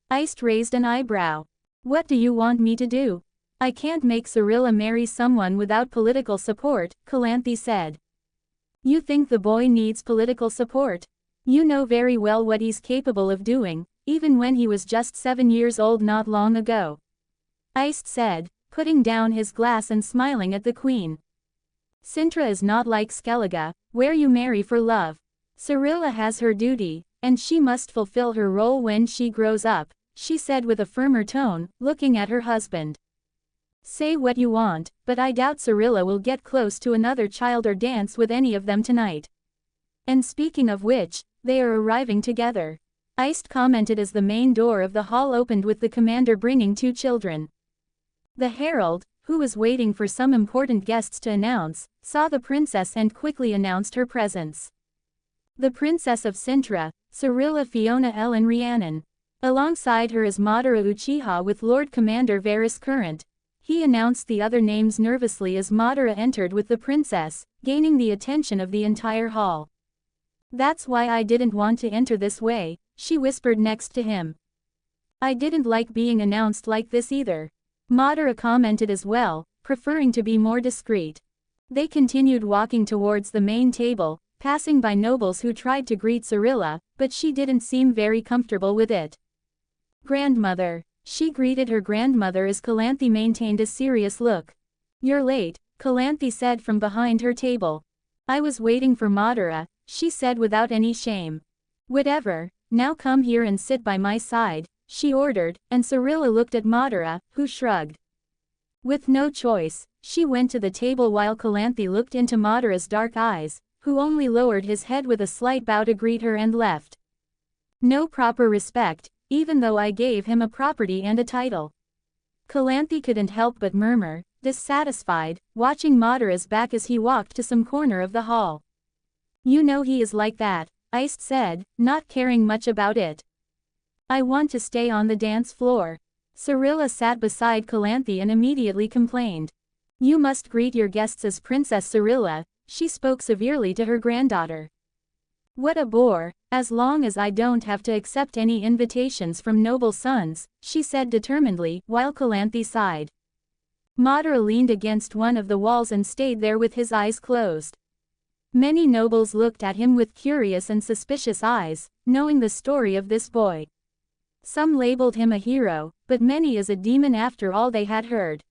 Iced raised an eyebrow. What do you want me to do? I can't make Cirilla marry someone without political support, Calanthe said. You think the boy needs political support? You know very well what he's capable of doing, even when he was just 7 years old not long ago. Iced said, putting down his glass and smiling at the queen. Cintra is not like Skellige, where you marry for love. Cirilla has her duty, and she must fulfill her role when she grows up, she said with a firmer tone, looking at her husband. Say what you want, but I doubt Cirilla will get close to another child or dance with any of them tonight. And speaking of which, they are arriving together, Iced commented as the main door of the hall opened with the commander bringing 2 children. The herald, who was waiting for some important guests to announce, saw the princess and quickly announced her presence. The princess of Cintra, Cirilla Fiona Ellen Rhiannon. Alongside her is Madara Uchiha with Lord Commander Varys Current. He announced the other names nervously as Madara entered with the princess, gaining the attention of the entire hall. That's why I didn't want to enter this way, she whispered next to him. I didn't like being announced like this either. Madara commented as well, preferring to be more discreet. They continued walking towards the main table, passing by nobles who tried to greet Cirilla, but she didn't seem very comfortable with it. Grandmother. She greeted her grandmother as Calanthe maintained a serious look. You're late, Calanthe said from behind her table. I was waiting for Madara, she said without any shame. Whatever, now come here and sit by my side, she ordered, and Cirilla looked at Madara, who shrugged. With no choice, she went to the table while Calanthe looked into Madara's dark eyes, who only lowered his head with a slight bow to greet her and left. No proper respect, even though I gave him a property and a title. Calanthe couldn't help but murmur, dissatisfied, watching Madara's back as he walked to some corner of the hall. You know he is like that, Iced said, not caring much about it. I want to stay on the dance floor. Cirilla sat beside Calanthe and immediately complained. You must greet your guests as Princess Cirilla, she spoke severely to her granddaughter. What a bore, as long as I don't have to accept any invitations from noble sons, she said determinedly, while Calanthe sighed. Madara leaned against one of the walls and stayed there with his eyes closed. Many nobles looked at him with curious and suspicious eyes, knowing the story of this boy. Some labeled him a hero, but many as a demon after all they had heard.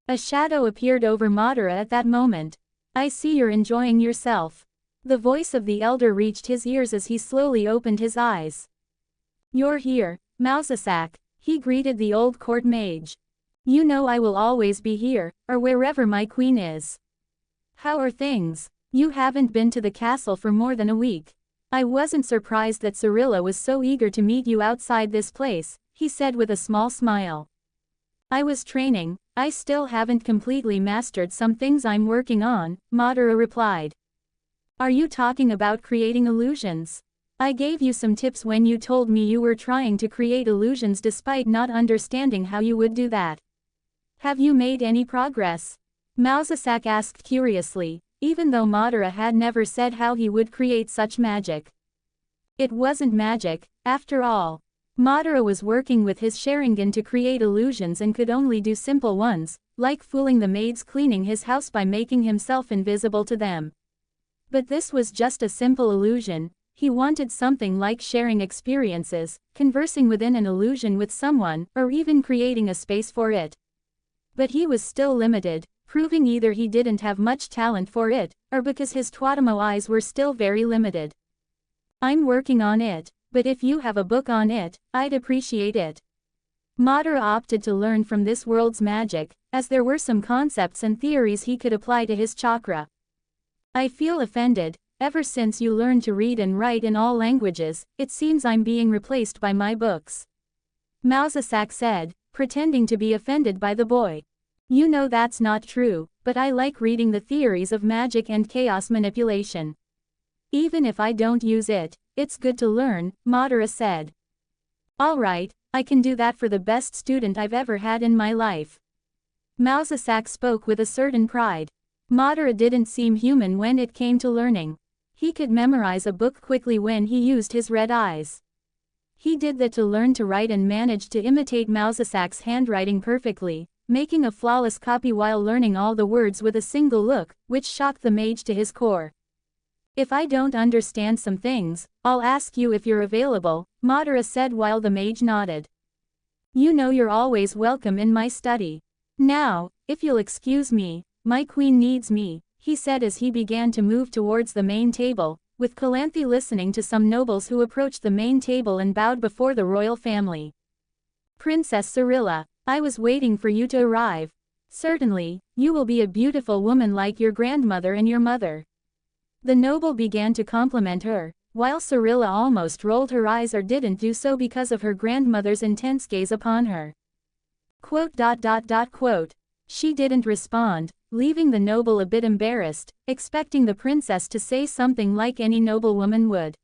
A shadow appeared over Madara at that moment. I see you're enjoying yourself. The voice of the elder reached his ears as he slowly opened his eyes. You're here, Mousesack, he greeted the old court mage. You know I will always be here, or wherever my queen is. How are things? You haven't been to the castle for more than a week. I wasn't surprised that Cirilla was so eager to meet you outside this place, he said with a small smile. I was training, I still haven't completely mastered some things I'm working on, Madara replied. Are you talking about creating illusions? I gave you some tips when you told me you were trying to create illusions despite not understanding how you would do that. Have you made any progress? Mausasak asked curiously, even though Madara had never said how he would create such magic. It wasn't magic, after all. Madara was working with his Sharingan to create illusions and could only do simple ones, like fooling the maids cleaning his house by making himself invisible to them. But this was just a simple illusion. He wanted something like sharing experiences, conversing within an illusion with someone, or even creating a space for it. But he was still limited, proving either he didn't have much talent for it, or because his Tuatamo eyes were still very limited. I'm working on it, but if you have a book on it, I'd appreciate it. Madara opted to learn from this world's magic, as there were some concepts and theories he could apply to his chakra. I feel offended. Ever since you learned to read and write in all languages, it seems I'm being replaced by my books. Mausasak said, pretending to be offended by the boy. You know that's not true, but I like reading the theories of magic and chaos manipulation. Even if I don't use it, it's good to learn, Madara said. Alright, I can do that for the best student I've ever had in my life. Mausasak spoke with a certain pride. Madara didn't seem human when it came to learning. He could memorize a book quickly when he used his red eyes. He did that to learn to write and managed to imitate Mausasak's handwriting perfectly, making a flawless copy while learning all the words with a single look, which shocked the mage to his core. If I don't understand some things, I'll ask you if you're available, Madara said while the mage nodded. You know you're always welcome in my study. Now, if you'll excuse me, my queen needs me, he said as he began to move towards the main table, with Calanthe listening to some nobles who approached the main table and bowed before the royal family. Princess Cirilla, I was waiting for you to arrive. Certainly, you will be a beautiful woman like your grandmother and your mother. The noble began to compliment her, while Cirilla almost rolled her eyes or didn't do so because of her grandmother's intense gaze upon her. Quote. She didn't respond, leaving the noble a bit embarrassed, expecting the princess to say something like any noblewoman would.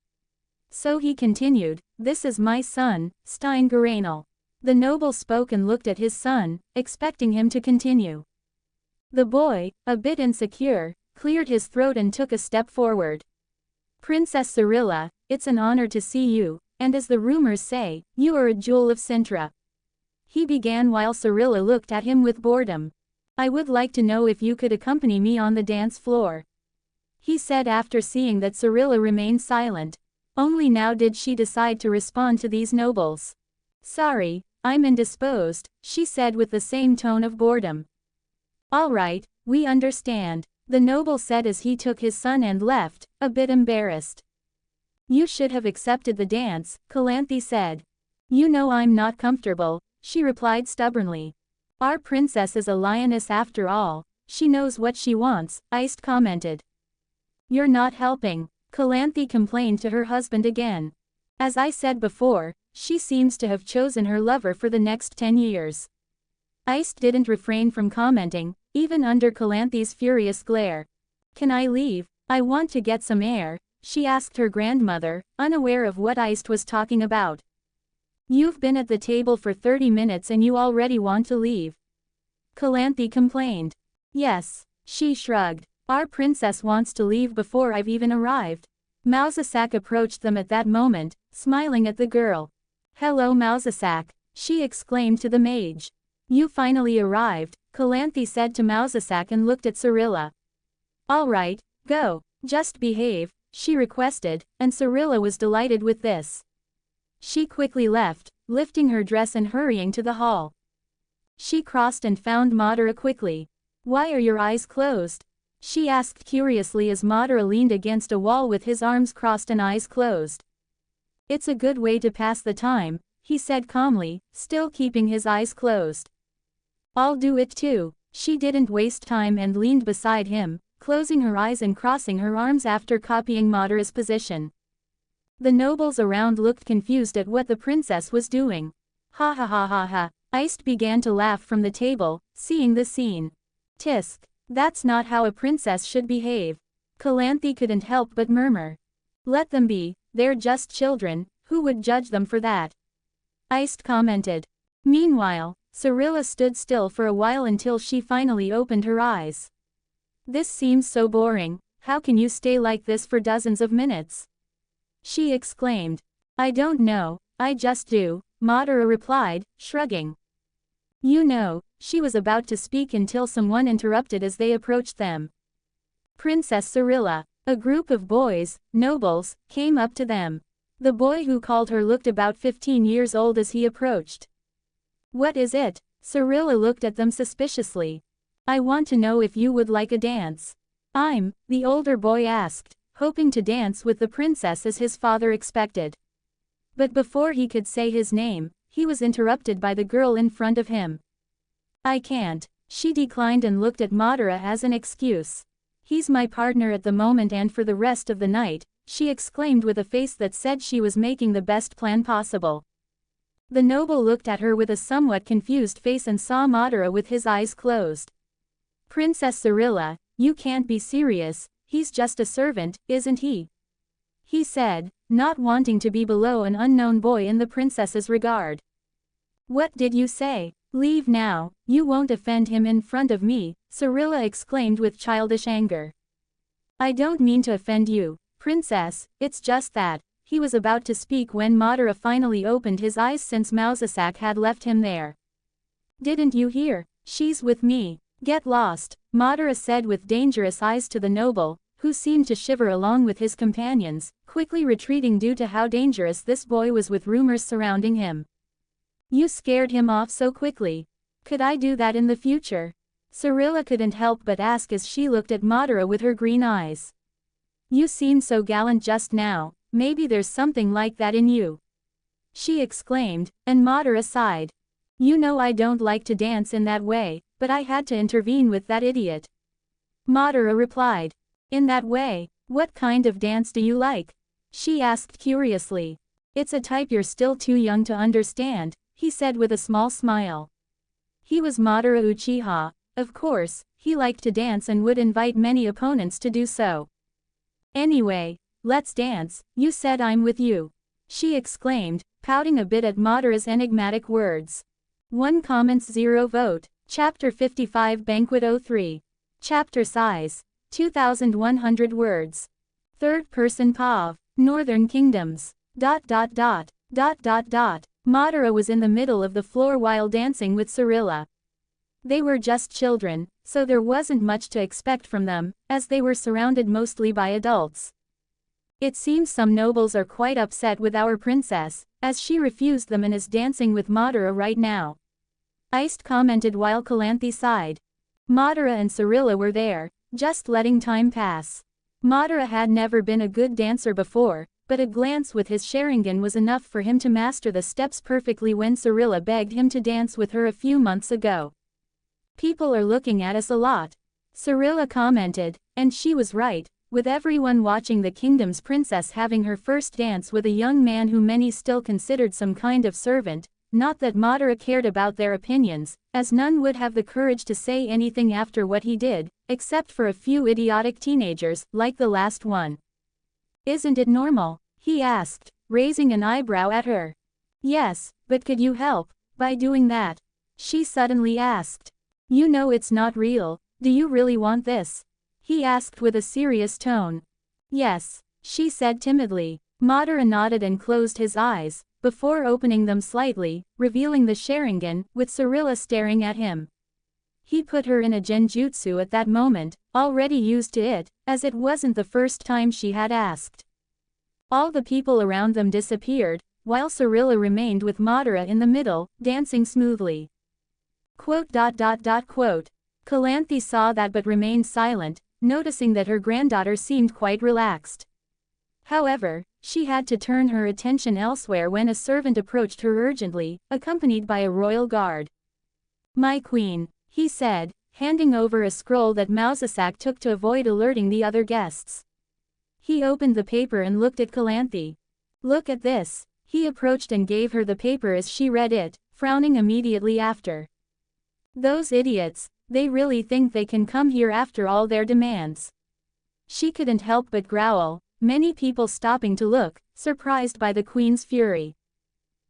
So he continued, this is my son, Stein Garanel. The noble spoke and looked at his son, expecting him to continue. The boy, a bit insecure, cleared his throat and took a step forward. Princess Cirilla, it's an honor to see you, and as the rumors say, you are a jewel of Cintra. He began while Cirilla looked at him with boredom. I would like to know if you could accompany me on the dance floor. He said after seeing that Cirilla remained silent. Only now did she decide to respond to these nobles. Sorry, I'm indisposed, she said with the same tone of boredom. Alright, we understand, the noble said as he took his son and left, a bit embarrassed. You should have accepted the dance, Calanthe said. You know I'm not comfortable, she replied stubbornly. Our princess is a lioness after all, she knows what she wants, Iced commented. You're not helping, Calanthe complained to her husband again. As I said before, she seems to have chosen her lover for the next 10 years. Iced didn't refrain from commenting, even under Calanthe's furious glare. Can I leave? I want to get some air, she asked her grandmother, unaware of what Iced was talking about. You've been at the table for 30 minutes and you already want to leave. Calanthe complained. Yes, she shrugged. Our princess wants to leave before I've even arrived. Mausasak approached them at that moment, smiling at the girl. Hello Mausasak, she exclaimed to the mage. You finally arrived, Calanthe said to Mausasak and looked at Cirilla. Alright, go, just behave, she requested, and Cirilla was delighted with this. She quickly left, lifting her dress and hurrying to the hall. She crossed and found Madara quickly. Why are your eyes closed? She asked curiously as Madara leaned against a wall with his arms crossed and eyes closed. It's a good way to pass the time, he said calmly, still keeping his eyes closed. I'll do it too. She didn't waste time and leaned beside him, closing her eyes and crossing her arms after copying Madara's position. The nobles around looked confused at what the princess was doing. Ha ha ha ha ha. Iced began to laugh from the table, seeing the scene. Tisk. That's not how a princess should behave. Calanthe couldn't help but murmur. Let them be, they're just children, who would judge them for that? Iced commented. Meanwhile, Cirilla stood still for a while until she finally opened her eyes. This seems so boring, how can you stay like this for dozens of minutes? She exclaimed. I don't know, I just do, Madara replied, shrugging. You know, she was about to speak until someone interrupted as they approached them. Princess Cirilla. A group of boys, nobles, came up to them. The boy who called her looked about 15 years old as he approached. What is it? Cirilla looked at them suspiciously. I want to know if you would like a dance. The older boy asked, hoping to dance with the princess as his father expected. But before he could say his name, he was interrupted by the girl in front of him. I can't. She declined and looked at Madara as an excuse. He's my partner at the moment and for the rest of the night, she exclaimed with a face that said she was making the best plan possible. The noble looked at her with a somewhat confused face and saw Madara with his eyes closed. Princess Cirilla, you can't be serious, he's just a servant, isn't he? He said, not wanting to be below an unknown boy in the princess's regard. What did you say? Leave now, you won't offend him in front of me, Cirilla exclaimed with childish anger. I don't mean to offend you, princess, it's just that. He was about to speak when Madara finally opened his eyes since Mausasak had left him there. Didn't you hear? She's with me. Get lost, Madara said with dangerous eyes to the noble, who seemed to shiver along with his companions, quickly retreating due to how dangerous this boy was with rumors surrounding him. You scared him off so quickly. Could I do that in the future? Cirilla couldn't help but ask as she looked at Madara with her green eyes. You seemed so gallant just now, maybe there's something like that in you. She exclaimed, and Madara sighed. You know I don't like to dance in that way, but I had to intervene with that idiot. Madara replied. In that way, what kind of dance do you like? She asked curiously. It's a type you're still too young to understand, he said with a small smile. He was Madara Uchiha, of course, he liked to dance and would invite many opponents to do so. Anyway, let's dance, you said I'm with you. She exclaimed, pouting a bit at Madara's enigmatic words. 1 comments 0 vote. Chapter 55 Banquet 03. Chapter size. 2,100 words. Third person POV. Northern Kingdoms. ... Madara was in the middle of the floor while dancing with Cirilla. They were just children, so there wasn't much to expect from them, as they were surrounded mostly by adults. It seems some nobles are quite upset with our princess, as she refused them and is dancing with Madara right now. Iced commented while Calanthe sighed. Madara and Cirilla were there, just letting time pass. Madara had never been a good dancer before, but a glance with his Sharingan was enough for him to master the steps perfectly when Cirilla begged him to dance with her a few months ago. People are looking at us a lot. Cirilla commented, and she was right, with everyone watching the kingdom's princess having her first dance with a young man who many still considered some kind of servant, not that Madara cared about their opinions, as none would have the courage to say anything after what he did, except for a few idiotic teenagers, like the last one. Isn't it normal? He asked, raising an eyebrow at her. Yes, but could you help by doing that? She suddenly asked. You know it's not real, do you really want this? He asked with a serious tone. Yes, she said timidly. Madara nodded and closed his eyes, before opening them slightly, revealing the Sharingan, with Cirilla staring at him. He put her in a genjutsu at that moment, already used to it, as it wasn't the first time she had asked. All the people around them disappeared, while Cirilla remained with Madara in the middle, dancing smoothly. Calanthe saw that but remained silent, noticing that her granddaughter seemed quite relaxed. However, she had to turn her attention elsewhere when a servant approached her urgently, accompanied by a royal guard. My queen, he said, handing over a scroll that Mousesack took to avoid alerting the other guests. He opened the paper and looked at Calanthe. "Look at this." He approached and gave her the paper as she read it, frowning immediately after. "Those idiots, they really think they can come here after all their demands." She couldn't help but growl, many people stopping to look, surprised by the queen's fury.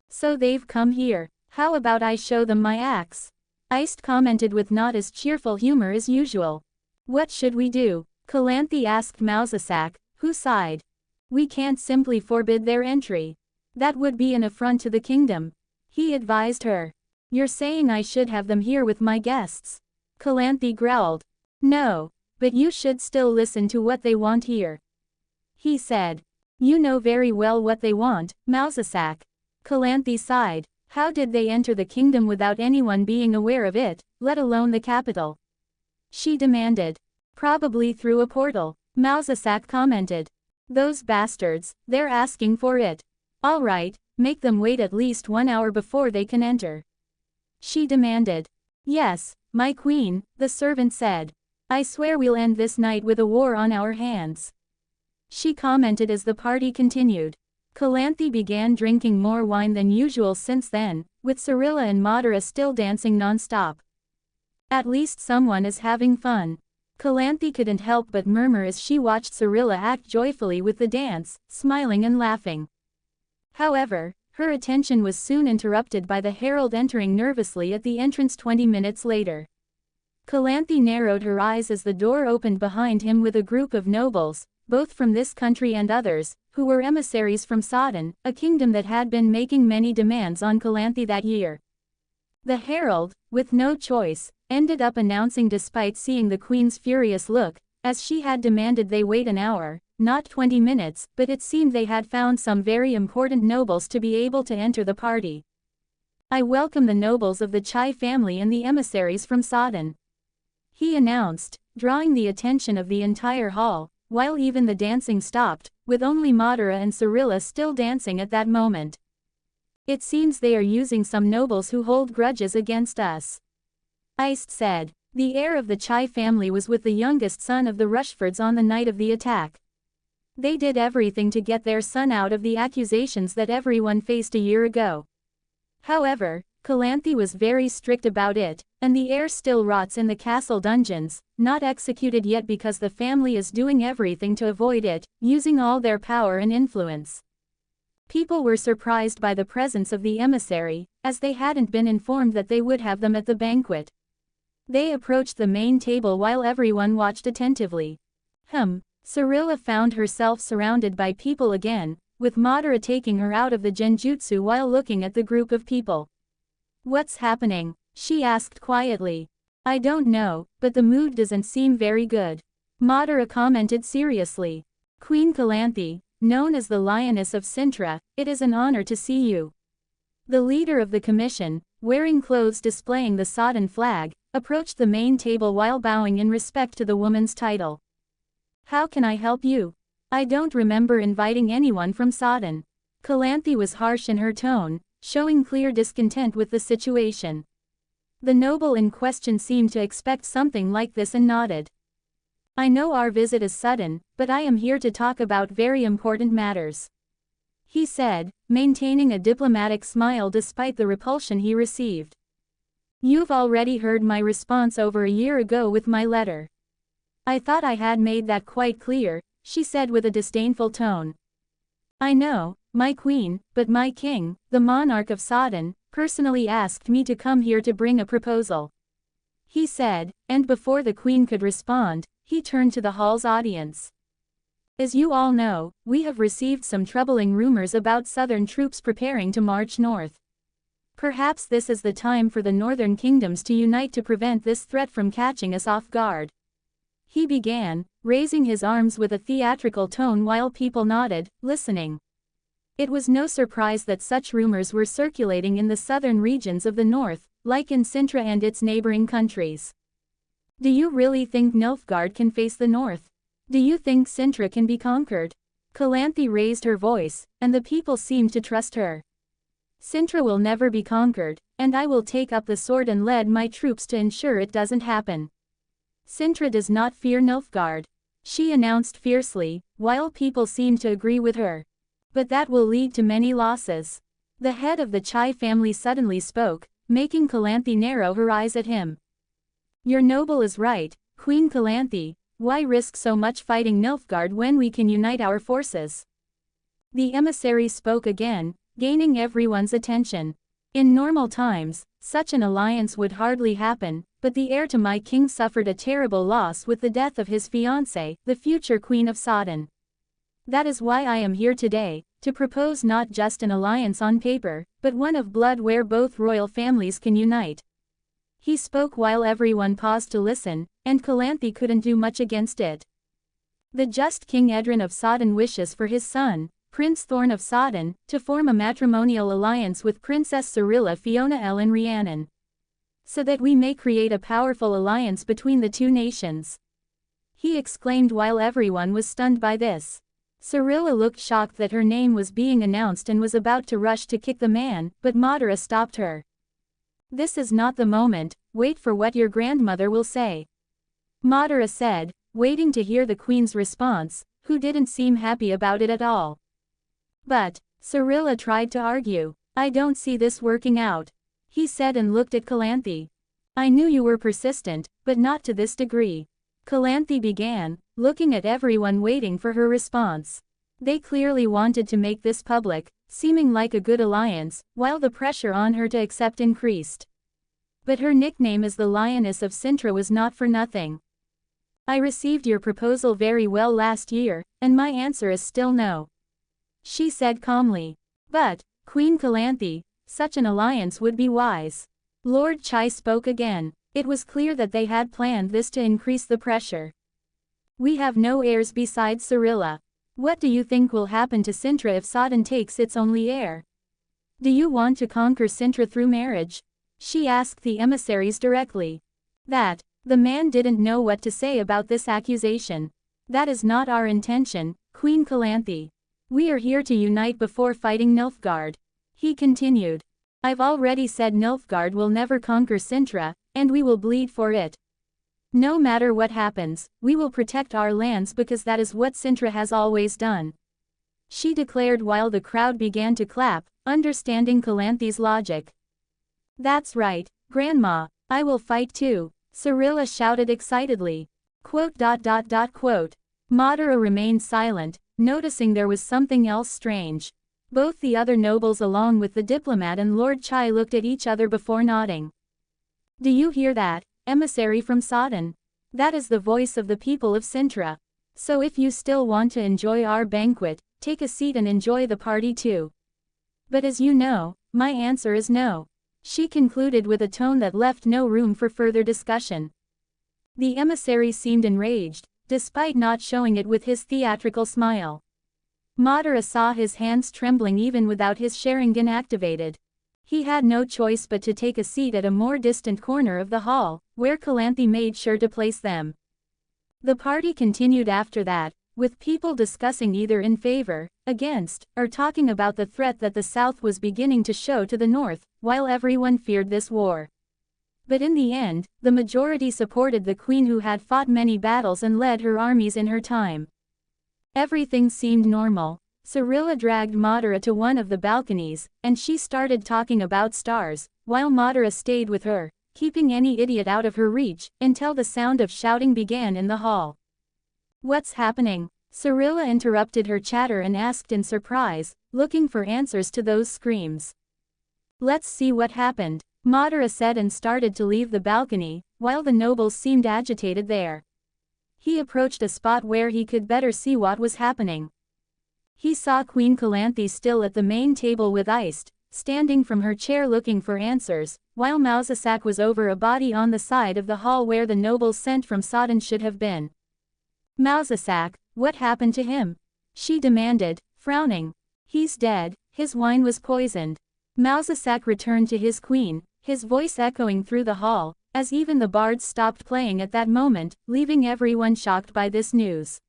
"So they've come here. How about I show them my axe?" Iced commented with not as cheerful humor as usual. "What should we do?" Calanthe asked Mousesack, who sighed. "We can't simply forbid their entry. That would be an affront to the kingdom," he advised her. "You're saying I should have them here with my guests?" Calanthe growled. "No, but you should still listen to what they want here," he said. "You know very well what they want, Mousesack." Calanthe sighed. How did they enter the kingdom without anyone being aware of it, let alone the capital? She demanded. "Probably through a portal," Mousesack commented. "Those bastards, they're asking for it." "All right, make them wait at least 1 hour before they can enter," she demanded. "Yes, my queen," the servant said. "I swear we'll end this night with a war on our hands," she commented as the party continued. Calanthe began drinking more wine than usual since then, with Cyrilla and Madara still dancing non-stop. "At least someone is having fun," Calanthe couldn't help but murmur as she watched Cyrilla act joyfully with the dance, smiling and laughing. However, her attention was soon interrupted by the herald entering nervously at the entrance 20 minutes later. Calanthe narrowed her eyes as the door opened behind him with a group of nobles, both from this country and others, who were emissaries from Sodden, a kingdom that had been making many demands on Calanthe that year. The herald, with no choice, ended up announcing despite seeing the queen's furious look, as she had demanded they wait an hour, not 20 minutes, but it seemed they had found some very important nobles to be able to enter the party. "I welcome the nobles of the Chai family and the emissaries from Sodden," he announced, drawing the attention of the entire hall, while even the dancing stopped, with only Madara and Cyrilla still dancing at that moment. "It seems they are using some nobles who hold grudges against us," Iced said. The heir of the Chai family was with the youngest son of the Rushfords on the night of the attack. They did everything to get their son out of the accusations that everyone faced a year ago. However, Calanthe was very strict about it, and the heir still rots in the castle dungeons, not executed yet because the family is doing everything to avoid it, using all their power and influence. People were surprised by the presence of the emissary, as they hadn't been informed that they would have them at the banquet. They approached the main table while everyone watched attentively. Cyrilla found herself surrounded by people again, with Madara taking her out of the genjutsu while looking at the group of people. "What's happening?" she asked quietly. "I don't know, but the mood doesn't seem very good," Madara commented seriously. "Queen Calanthe, known as the Lioness of Cintra, it is an honor to see you." The leader of the commission, wearing clothes displaying the Sodden flag, approached the main table while bowing in respect to the woman's title. "How can I help you? I don't remember inviting anyone from Sodden." Calanthe was harsh in her tone, showing clear discontent with the situation. The noble in question seemed to expect something like this and nodded. "I know our visit is sudden, but I am here to talk about very important matters," he said, maintaining a diplomatic smile despite the repulsion he received. "You've already heard my response over a year ago with my letter." "I thought I had made that quite clear," she said with a disdainful tone. "I know, my queen, but my king, the monarch of Sodden, personally asked me to come here to bring a proposal," he said, and before the queen could respond, he turned to the hall's audience. "As you all know, we have received some troubling rumors about southern troops preparing to march north. Perhaps this is the time for the northern kingdoms to unite to prevent this threat from catching us off guard," he began, raising his arms with a theatrical tone while people nodded, listening. It was no surprise that such rumors were circulating in the southern regions of the north, like in Cintra and its neighboring countries. "Do you really think Nilfgaard can face the north? Do you think Cintra can be conquered?" Calanthe raised her voice, and the people seemed to trust her. "Cintra will never be conquered, and I will take up the sword and lead my troops to ensure it doesn't happen," Cintra does not fear Nilfgaard, she announced fiercely, while people seemed to agree with her. But that will lead to many losses. The head of the Chai family suddenly spoke, making Calanthe narrow her eyes at him. Your noble is right, Queen Calanthe, why risk so much fighting Nilfgaard when we can unite our forces? The emissary spoke again, gaining everyone's attention. In normal times, such an alliance would hardly happen, but the heir to my king suffered a terrible loss with the death of his fiancée, the future Queen of Sodden. That is why I am here today, to propose not just an alliance on paper, but one of blood where both royal families can unite. He spoke while everyone paused to listen, and Calanthe couldn't do much against it. The just King Edrin of Sodden wishes for his son, Prince Thorn of Sodden, to form a matrimonial alliance with Princess Cyrilla Fiona Ellen Rhiannon, so that we may create a powerful alliance between the two nations. He exclaimed while everyone was stunned by this. Cyrilla looked shocked that her name was being announced and was about to rush to kick the man, but Madara stopped her. This is not the moment, wait for what your grandmother will say. Madara said, waiting to hear the queen's response, who didn't seem happy about it at all. But, Cyrilla tried to argue, I don't see this working out, he said and looked at Calanthe. I knew you were persistent, but not to this degree. Calanthe began, looking at everyone waiting for her response. They clearly wanted to make this public, seeming like a good alliance, while the pressure on her to accept increased. But her nickname as the Lioness of Cintra was not for nothing. I received your proposal very well last year, and my answer is still no, she said calmly. But, Queen Calanthe, such an alliance would be wise. Lord Chai spoke again. It was clear that they had planned this to increase the pressure. We have no heirs besides Cyrilla. What do you think will happen to Cintra if Sodden takes its only heir? Do you want to conquer Cintra through marriage? She asked the emissaries directly. The man didn't know what to say about this accusation. That is not our intention, Queen Calanthe. We are here to unite before fighting Nilfgaard. He continued. I've already said Nilfgaard will never conquer Cintra, and we will bleed for it. No matter what happens, we will protect our lands because that is what Cintra has always done, she declared while the crowd began to clap, understanding Calanthe's logic. That's right, Grandma, I will fight too, Cyrilla shouted excitedly. Madara remained silent, noticing there was something else strange. Both the other nobles along with the diplomat and Lord Chai looked at each other before nodding. Do you hear that, emissary from Sodden? That is the voice of the people of Cintra. So if you still want to enjoy our banquet, take a seat and enjoy the party too. But as you know, my answer is no, she concluded with a tone that left no room for further discussion. The emissary seemed enraged, despite not showing it with his theatrical smile. Madara saw his hands trembling even without his Sharingan activated. He had no choice but to take a seat at a more distant corner of the hall, where Calanthe made sure to place them. The party continued after that, with people discussing either in favor, against, or talking about the threat that the south was beginning to show to the north, while everyone feared this war. But in the end, the majority supported the queen who had fought many battles and led her armies in her time. Everything seemed normal. Cyrilla dragged Madara to one of the balconies, and she started talking about stars, while Madara stayed with her, keeping any idiot out of her reach, until the sound of shouting began in the hall. What's happening? Cyrilla interrupted her chatter and asked in surprise, looking for answers to those screams. Let's see what happened, Madara said and started to leave the balcony, while the nobles seemed agitated there. He approached a spot where he could better see what was happening. He saw Queen Calanthe still at the main table with Iced, standing from her chair looking for answers, while Mausasak was over a body on the side of the hall where the nobles sent from Sodden should have been. Mausasak, what happened to him? She demanded, frowning. He's dead, his wine was poisoned. Mausasak returned to his queen, his voice echoing through the hall, as even the bards stopped playing at that moment, leaving everyone shocked by this news.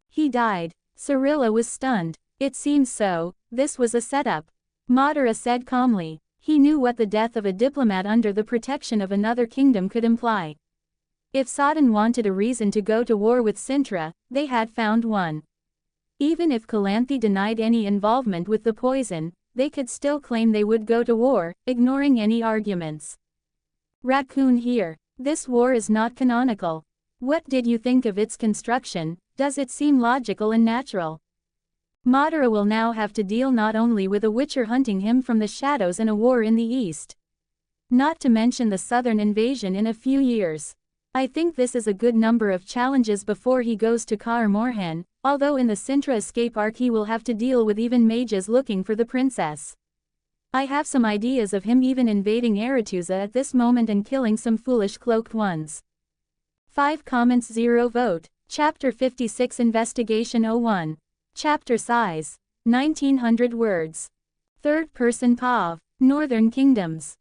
He died. Cyrilla was stunned. It seems so, this was a setup, Madara said calmly. He knew what the death of a diplomat under the protection of another kingdom could imply. If Sodden wanted a reason to go to war with Cintra, they had found one. Even if Calanthe denied any involvement with the poison, they could still claim they would go to war, ignoring any arguments. Raccoon here. This war is not canonical. What did you think of its construction? Does it seem logical and natural? Madara will now have to deal not only with a witcher hunting him from the shadows and a war in the east. Not to mention the southern invasion in a few years. I think this is a good number of challenges before he goes to Kaer Morhen, although in the Cintra escape arc he will have to deal with even mages looking for the princess. I have some ideas of him even invading Aretusa at this moment and killing some foolish cloaked ones. 5 comments 0 vote. Chapter 56 Investigation 01. Chapter size. 1900 words. Third person POV. Northern Kingdoms. ...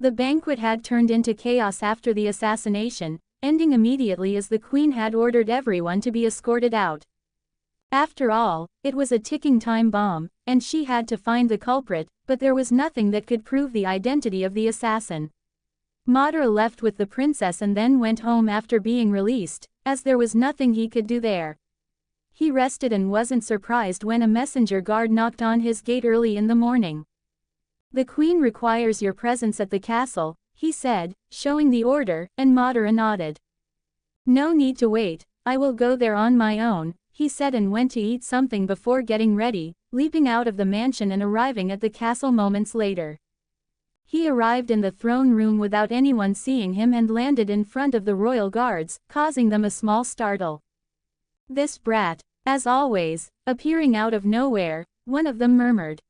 The banquet had turned into chaos after the assassination, ending immediately as the queen had ordered everyone to be escorted out. After all, it was a ticking time bomb, and she had to find the culprit, but there was nothing that could prove the identity of the assassin. Madara left with the princess and then went home after being released, as there was nothing he could do there. He rested and wasn't surprised when a messenger guard knocked on his gate early in the morning. "The queen requires your presence at the castle," he said, showing the order, and Madara nodded. "No need to wait, I will go there on my own," he said and went to eat something before getting ready, leaping out of the mansion and arriving at the castle moments later. He arrived in the throne room without anyone seeing him and landed in front of the royal guards, causing them a small startle. "This brat, as always, appearing out of nowhere," one of them murmured.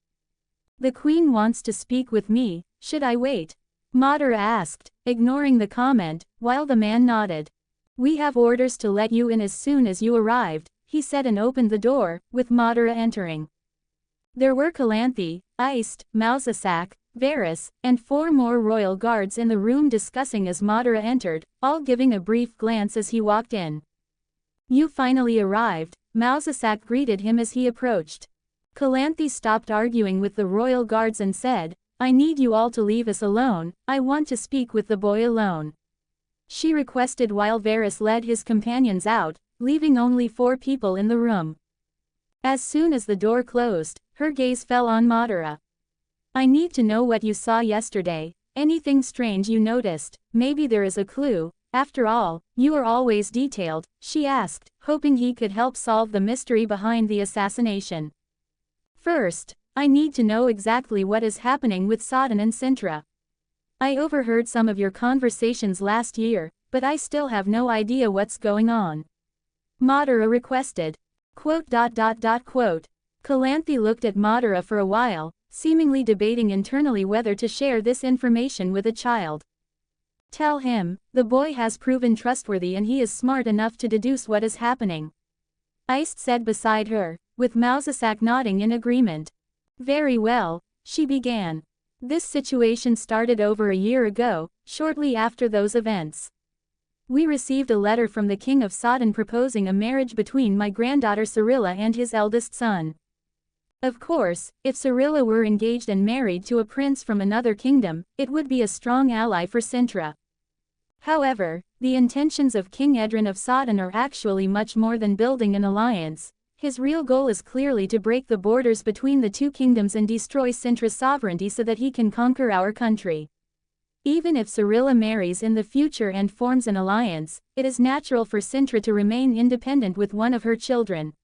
"The queen wants to speak with me, should I wait?" Madara asked, ignoring the comment, while the man nodded. "We have orders to let you in as soon as you arrived," he said and opened the door, with Madara entering. There were Calanthe, Iced, Mousesack, Varys, and 4 more royal guards in the room discussing as Madara entered, all giving a brief glance as he walked in. "You finally arrived," Mousesack greeted him as he approached. Calanthe stopped arguing with the royal guards and said, "I need you all to leave us alone, I want to speak with the boy alone." She requested while Varys led his companions out, leaving only 4 people in the room. As soon as the door closed, her gaze fell on Madara. "I need to know what you saw yesterday, anything strange you noticed, maybe there is a clue, after all, you are always detailed," she asked, hoping he could help solve the mystery behind the assassination. "First, I need to know exactly what is happening with Sodden and Cintra. I overheard some of your conversations last year, but I still have no idea what's going on," Madara requested. Calanthe looked at Madara for a while, seemingly debating internally whether to share this information with a child. "Tell him, the boy has proven trustworthy and he is smart enough to deduce what is happening," Iced said beside her, with Mousesack nodding in agreement. "Very well," she began. "This situation started over a year ago, shortly after those events. We received a letter from the king of Sodden proposing a marriage between my granddaughter Cirilla and his eldest son. Of course, if Cirilla were engaged and married to a prince from another kingdom, it would be a strong ally for Cintra. However, the intentions of King Edrin of Sodden are actually much more than building an alliance. His real goal is clearly to break the borders between the 2 kingdoms and destroy Cintra's sovereignty so that he can conquer our country. Even if Cirilla marries in the future and forms an alliance, it is natural for Cintra to remain independent with one of her children."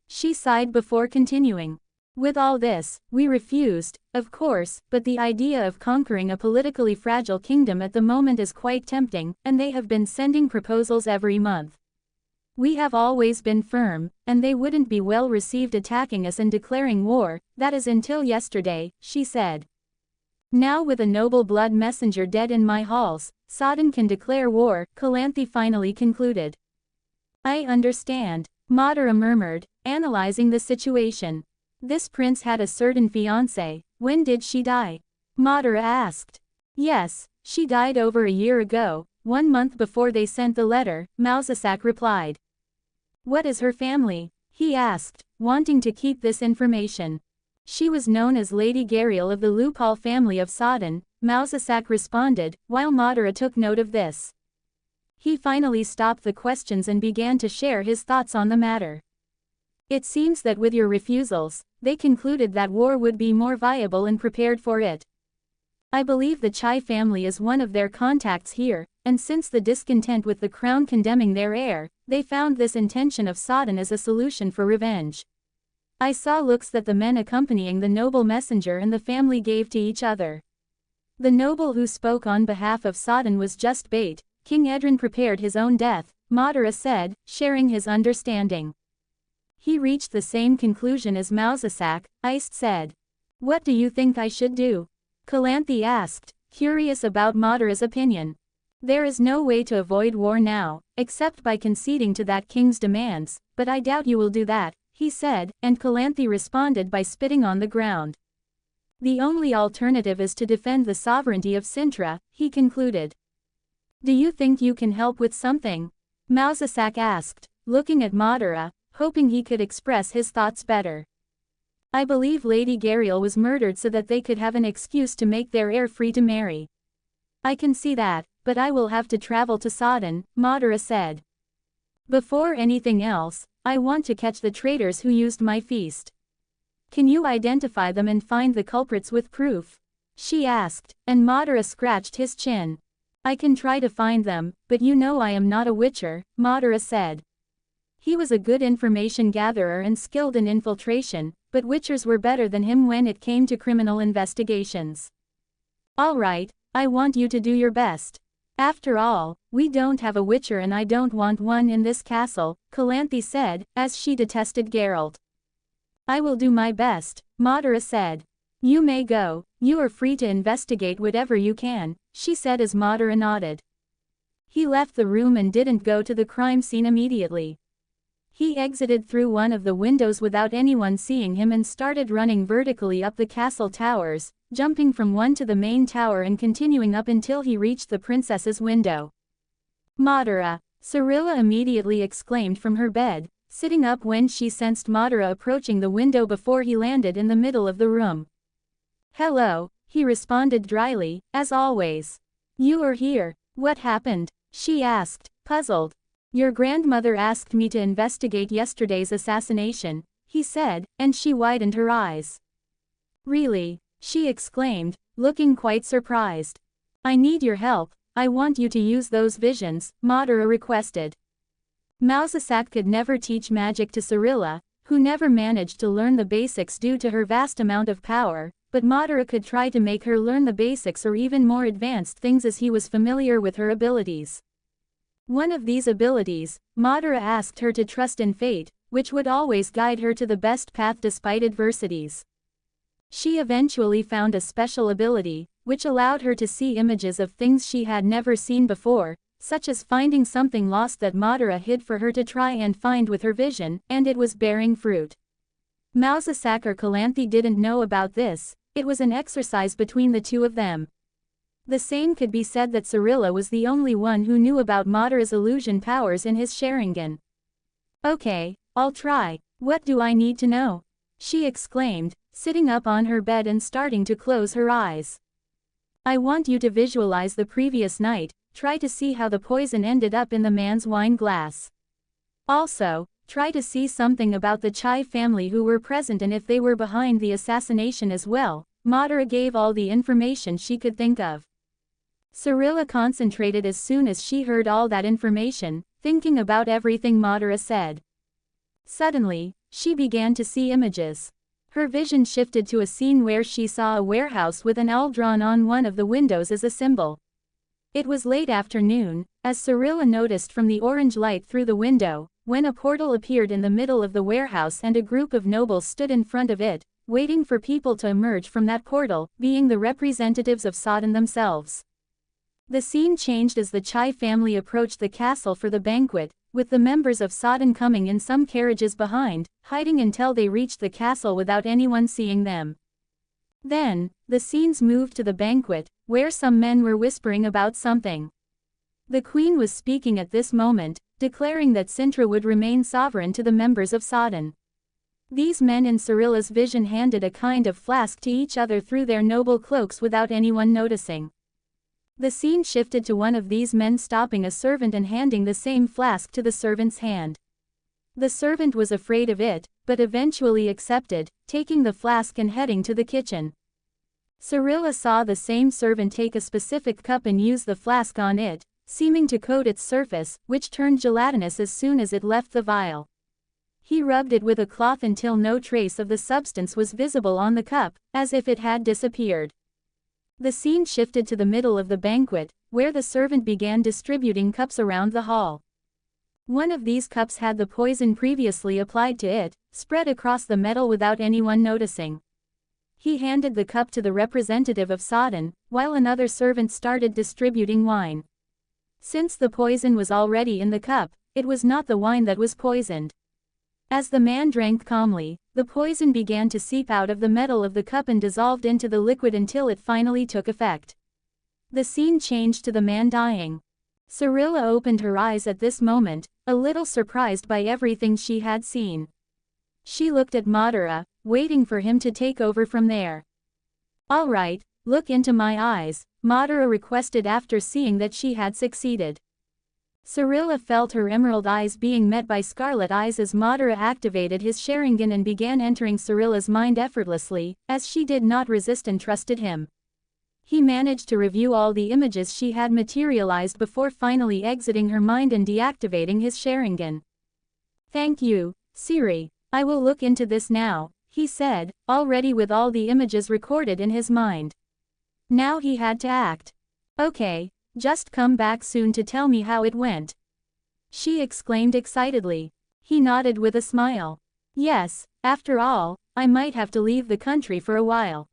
She sighed before continuing. "With all this, we refused, of course, but the idea of conquering a politically fragile kingdom at the moment is quite tempting, and they have been sending proposals every month. We have always been firm, and they wouldn't be well received attacking us and declaring war, that is until yesterday," she said. "Now with a noble blood messenger dead in my halls, Sodden can declare war," Calanthe finally concluded. "I understand," Madara murmured, analyzing the situation. "This prince had a certain fiancée, when did she die?" Madara asked. "Yes, she died over a year ago, 1 month before they sent the letter," Mousesack replied. "What is her family?" he asked, wanting to keep this information. "She was known as Lady Gariel of the Lupal family of Sodden, Mausasak responded, while Madara took note of this. He finally stopped the questions and began to share his thoughts on the matter. It seems that with your refusals, they concluded that war would be more viable and prepared for it. I believe the Chai family is one of their contacts here, and since the discontent with the crown condemning their heir, they found this intention of Sodden as a solution for revenge. I saw looks that the men accompanying the noble messenger and the family gave to each other. The noble who spoke on behalf of Sodden was just bait. King Edrin prepared his own death, Madara said, sharing his understanding. He reached the same conclusion as Mausasak, Iced said. What do you think I should do? Calanthe asked, curious about Madara's opinion. There is no way to avoid war now, except by conceding to that king's demands, but I doubt you will do that, he said, and Calanthe responded by spitting on the ground. The only alternative is to defend the sovereignty of Cintra, he concluded. Do you think you can help with something? Mausasak asked, looking at Madara, hoping he could express his thoughts better. I believe Lady Gariel was murdered so that they could have an excuse to make their heir free to marry. I can see that, but I will have to travel to Sodden, Madara said. Before anything else, I want to catch the traitors who used my feast. Can you identify them and find the culprits with proof? She asked, and Madara scratched his chin. I can try to find them, but you know I am not a witcher, Madara said. He was a good information gatherer and skilled in infiltration, but witchers were better than him when it came to criminal investigations. All right, I want you to do your best. After all, we don't have a witcher and I don't want one in this castle, Calanthe said, as she detested Geralt. I will do my best, Madara said. You may go, you are free to investigate whatever you can, she said as Madara nodded. He left the room and didn't go to the crime scene immediately. He exited through one of the windows without anyone seeing him and started running vertically up the castle towers, jumping from one to the main tower and continuing up until he reached the princess's window. Madara! Cirilla immediately exclaimed from her bed, sitting up when she sensed Madara approaching the window before he landed in the middle of the room. Hello, he responded dryly, as always. You are here. What happened? She asked, puzzled. Your grandmother asked me to investigate yesterday's assassination, he said, and she widened her eyes. Really? She exclaimed, looking quite surprised. I need your help, I want you to use those visions, Madara requested. Mausasak could never teach magic to Cirilla, who never managed to learn the basics due to her vast amount of power, but Madara could try to make her learn the basics or even more advanced things as he was familiar with her abilities. One of these abilities, Madara asked her to trust in fate, which would always guide her to the best path despite adversities. She eventually found a special ability, which allowed her to see images of things she had never seen before, such as finding something lost that Madara hid for her to try and find with her vision, and it was bearing fruit. Mausasak or Calanthe didn't know about this, it was an exercise between the two of them. The same could be said that Cirilla was the only one who knew about Madara's illusion powers in his Sharingan. Okay, I'll try, what do I need to know? She exclaimed, sitting up on her bed and starting to close her eyes. I want you to visualize the previous night, try to see how the poison ended up in the man's wine glass. Also, try to see something about the Chai family who were present and if they were behind the assassination as well. Madara gave all the information she could think of. Cirilla concentrated as soon as she heard all that information, thinking about everything Madara said. Suddenly, she began to see images. Her vision shifted to a scene where she saw a warehouse with an owl drawn on one of the windows as a symbol. It was late afternoon, as Cirilla noticed from the orange light through the window, when a portal appeared in the middle of the warehouse and a group of nobles stood in front of it, waiting for people to emerge from that portal, being the representatives of Sodden themselves. The scene changed as the Chai family approached the castle for the banquet, with the members of Sodden coming in some carriages behind, hiding until they reached the castle without anyone seeing them. Then, the scenes moved to the banquet, where some men were whispering about something. The queen was speaking at this moment, declaring that Cintra would remain sovereign to the members of Sodden. These men in Cyrilla's vision handed a kind of flask to each other through their noble cloaks without anyone noticing. The scene shifted to one of these men stopping a servant and handing the same flask to the servant's hand. The servant was afraid of it, but eventually accepted, taking the flask and heading to the kitchen. Cyrilla saw the same servant take a specific cup and use the flask on it, seeming to coat its surface, which turned gelatinous as soon as it left the vial. He rubbed it with a cloth until no trace of the substance was visible on the cup, as if it had disappeared. The scene shifted to the middle of the banquet, where the servant began distributing cups around the hall. One of these cups had the poison previously applied to it, spread across the metal without anyone noticing. He handed the cup to the representative of Sodden, while another servant started distributing wine. Since the poison was already in the cup, it was not the wine that was poisoned. As the man drank calmly, the poison began to seep out of the metal of the cup and dissolved into the liquid until it finally took effect. The scene changed to the man dying. Cyrilla opened her eyes at this moment, a little surprised by everything she had seen. She looked at Madara, waiting for him to take over from there. "All right, look into my eyes," Madara requested after seeing that she had succeeded. Cyrilla felt her emerald eyes being met by scarlet eyes as Madara activated his Sharingan and began entering Cyrilla's mind effortlessly, as she did not resist and trusted him. He managed to review all the images she had materialized before finally exiting her mind and deactivating his Sharingan. "Thank you, Siri. I will look into this now," he said, already with all the images recorded in his mind. Now he had to act. "Okay. Just come back soon to tell me how it went," she exclaimed excitedly. He nodded with a smile. "Yes, after all, I might have to leave the country for a while."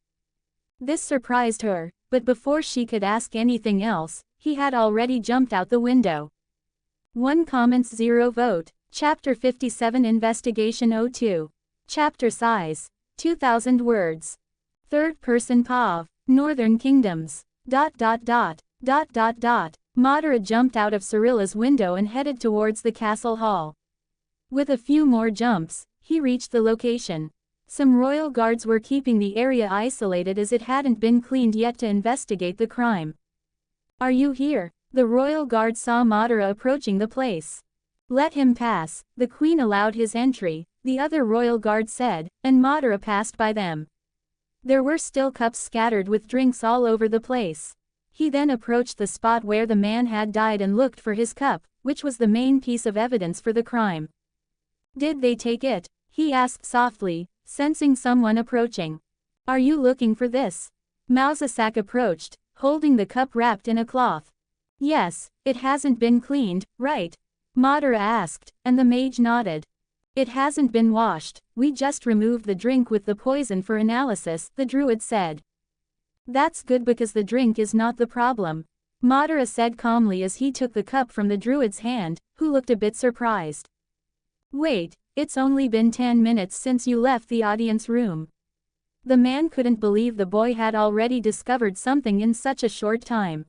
This surprised her, but before she could ask anything else, he had already jumped out the window. 1 comments 0 vote. Chapter 57 Investigation 02. Chapter size 2000 words. Third person POV. Northern Kingdoms. ... Madara jumped out of Cyrilla's window and headed towards the castle hall. With a few more jumps, he reached the location. Some royal guards were keeping the area isolated as it hadn't been cleaned yet to investigate the crime. "Are you here?" The royal guard saw Madara approaching the place. "Let him pass." The queen allowed his entry, the other royal guard said, and Madara passed by them. There were still cups scattered with drinks all over the place. He then approached the spot where the man had died and looked for his cup, which was the main piece of evidence for the crime. "Did they take it?" he asked softly, sensing someone approaching. "Are you looking for this?" Mausasak approached, holding the cup wrapped in a cloth. "Yes, it hasn't been cleaned, right?" Madara asked, and the mage nodded. "It hasn't been washed, we just removed the drink with the poison for analysis," the druid said. "That's good because the drink is not the problem," Madara said calmly as he took the cup from the druid's hand, who looked a bit surprised. "Wait, it's only been 10 minutes since you left the audience room." The man couldn't believe the boy had already discovered something in such a short time.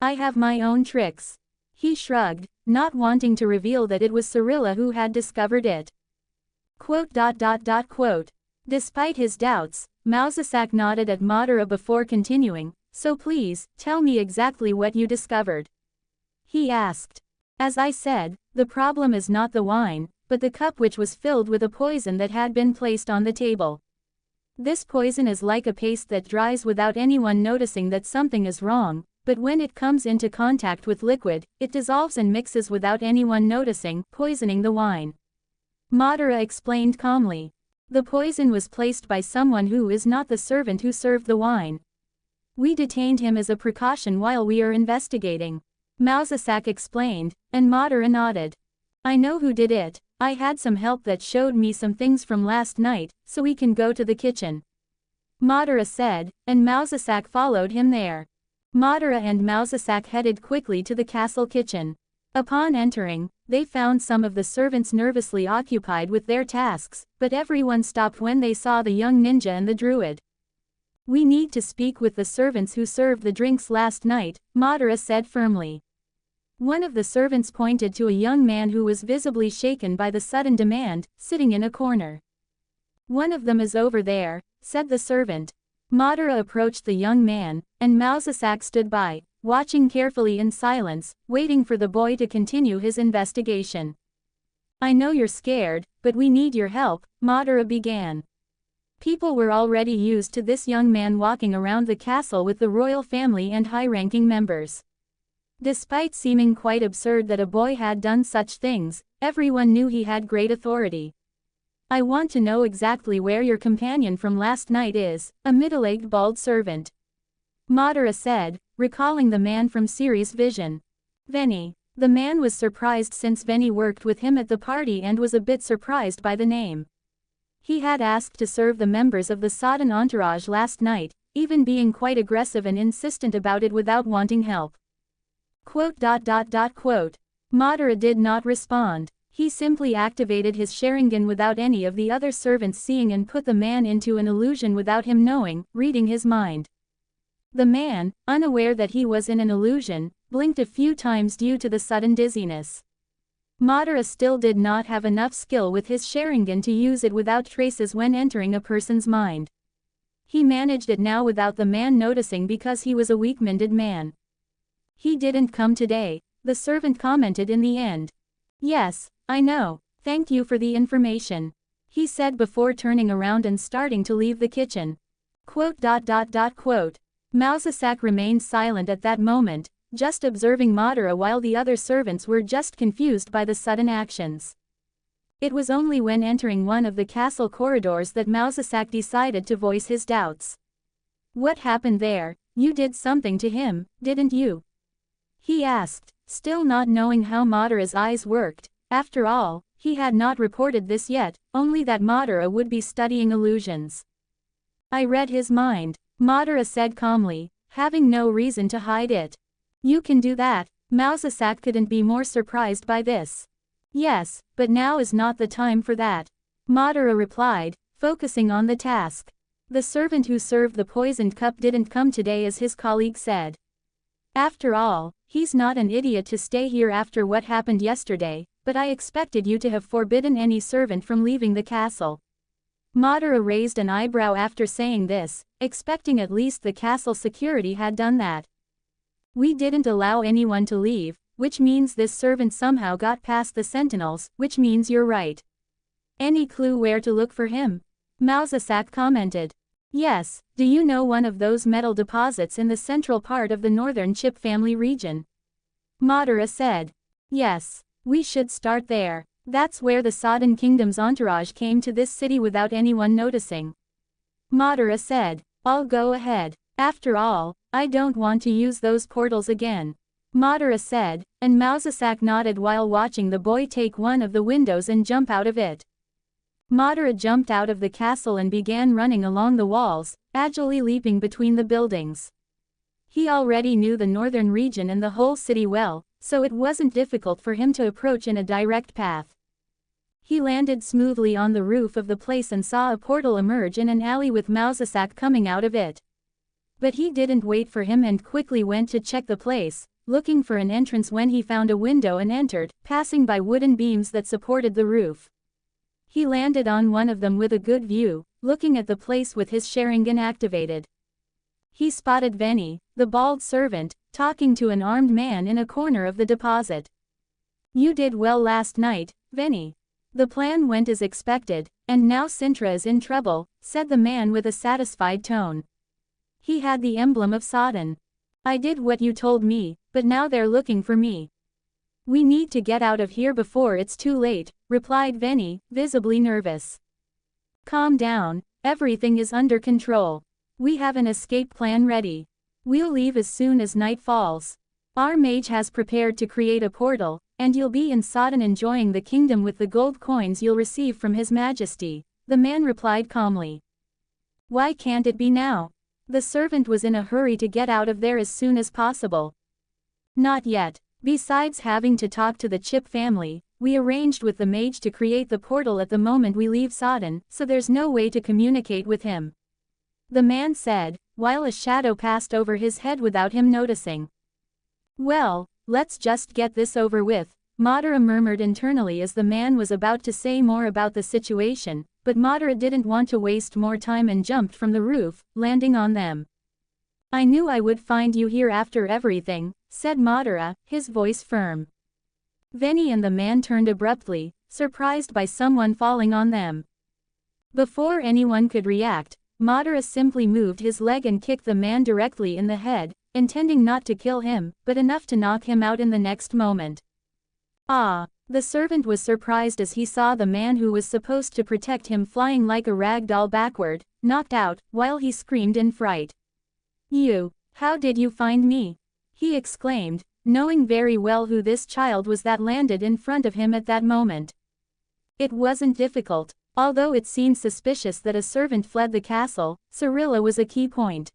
"I have my own tricks." He shrugged, not wanting to reveal that it was Cyrilla who had discovered it. Quote. Despite his doubts, Mausasak nodded at Madara before continuing, "So please, tell me exactly what you discovered," he asked. "As I said, the problem is not the wine, but the cup which was filled with a poison that had been placed on the table. This poison is like a paste that dries without anyone noticing that something is wrong, but when it comes into contact with liquid, it dissolves and mixes without anyone noticing, poisoning the wine," Madara explained calmly. "The poison was placed by someone who is not the servant who served the wine. We detained him as a precaution while we are investigating," Mausasak explained, and Madara nodded. "I know who did it. I had some help that showed me some things from last night, so we can go to the kitchen," Madara said, and Mausasak followed him there. Madara and Mausasak headed quickly to the castle kitchen. Upon entering, they found some of the servants nervously occupied with their tasks, but everyone stopped when they saw the young ninja and the druid. "We need to speak with the servants who served the drinks last night," Madara said firmly. One of the servants pointed to a young man who was visibly shaken by the sudden demand, sitting in a corner. One of them is over there, said the servant. Madara approached the young man, and Mausasak stood by, watching carefully in silence, waiting for the boy to continue his investigation. I know you're scared, but we need your help, Madara began. People were already used to this young man walking around the castle with the royal family and high-ranking members. Despite seeming quite absurd that a boy had done such things, everyone knew he had great authority. I want to know exactly where your companion from last night is, a middle-aged bald servant. Madara said, recalling the man from Siri's vision. Veni. The man was surprised since Veni worked with him at the party and was a bit surprised by the name. He had asked to serve the members of the Sodden entourage last night, even being quite aggressive and insistent about it without wanting help. Madara did not respond. He simply activated his Sharingan without any of the other servants seeing and put the man into an illusion without him knowing, reading his mind. The man, unaware that he was in an illusion, blinked a few times due to the sudden dizziness. Madara still did not have enough skill with his Sharingan to use it without traces when entering a person's mind. He managed it now without the man noticing because he was a weak-minded man. He didn't come today, the servant commented in the end. Yes, I know, thank you for the information, he said before turning around and starting to leave the kitchen. Mausasak remained silent at that moment, just observing Madara while the other servants were just confused by the sudden actions. It was only when entering one of the castle corridors that Mausasak decided to voice his doubts. What happened there? You did something to him, didn't you? He asked, still not knowing how Madara's eyes worked. After all, he had not reported this yet, only that Madara would be studying illusions. I read his mind, Madara said calmly, having no reason to hide it. You can do that, Mausasak couldn't be more surprised by this. Yes, but now is not the time for that, Madara replied, focusing on the task. The servant who served the poisoned cup didn't come today as his colleague said. After all, he's not an idiot to stay here after what happened yesterday, but I expected you to have forbidden any servant from leaving the castle. Madara raised an eyebrow after saying this, expecting at least the castle security had done that. We didn't allow anyone to leave, which means this servant somehow got past the sentinels, which means you're right. Any clue where to look for him? Mausasak commented. Yes, do you know one of those metal deposits in the central part of the northern Chip family region? Madara said. Yes, we should start there. That's where the Sodden Kingdom's entourage came to this city without anyone noticing. Madara said. I'll go ahead. After all, I don't want to use those portals again. Madara said, and Mausasak nodded while watching the boy take one of the windows and jump out of it. Madara jumped out of the castle and began running along the walls, agilely leaping between the buildings. He already knew the northern region and the whole city well, so it wasn't difficult for him to approach in a direct path. He landed smoothly on the roof of the place and saw a portal emerge in an alley with Mausasak coming out of it. But he didn't wait for him and quickly went to check the place, looking for an entrance when he found a window and entered, passing by wooden beams that supported the roof. He landed on one of them with a good view, looking at the place with his Sharingan activated. He spotted Veni, the bald servant, talking to an armed man in a corner of the deposit. You did well last night, Veni. The plan went as expected, and now Cintra is in trouble, said the man with a satisfied tone. He had the emblem of Sodden. I did what you told me, but now they're looking for me. We need to get out of here before it's too late, replied Veni, visibly nervous. Calm down, everything is under control. We have an escape plan ready. We'll leave as soon as night falls. Our mage has prepared to create a portal, and you'll be in Sodden enjoying the kingdom with the gold coins you'll receive from His Majesty, the man replied calmly. Why can't it be now? The servant was in a hurry to get out of there as soon as possible. Not yet. Besides having to talk to the Chip family, we arranged with the mage to create the portal at the moment we leave Sodden, so there's no way to communicate with him. The man said, while a shadow passed over his head without him noticing. Well, let's just get this over with, Madara murmured internally as the man was about to say more about the situation, but Madara didn't want to waste more time and jumped from the roof, landing on them. "I knew I would find you here after everything," said Madara, his voice firm. Veni and the man turned abruptly, surprised by someone falling on them. Before anyone could react, Madara simply moved his leg and kicked the man directly in the head, intending not to kill him, but enough to knock him out in the next moment. Ah! The servant was surprised as he saw the man who was supposed to protect him flying like a rag doll backward, knocked out, while he screamed in fright. How did you find me?" he exclaimed, knowing very well who this child was that landed in front of him at that moment. It wasn't difficult. Although it seemed suspicious that a servant fled the castle, Cirilla was a key point.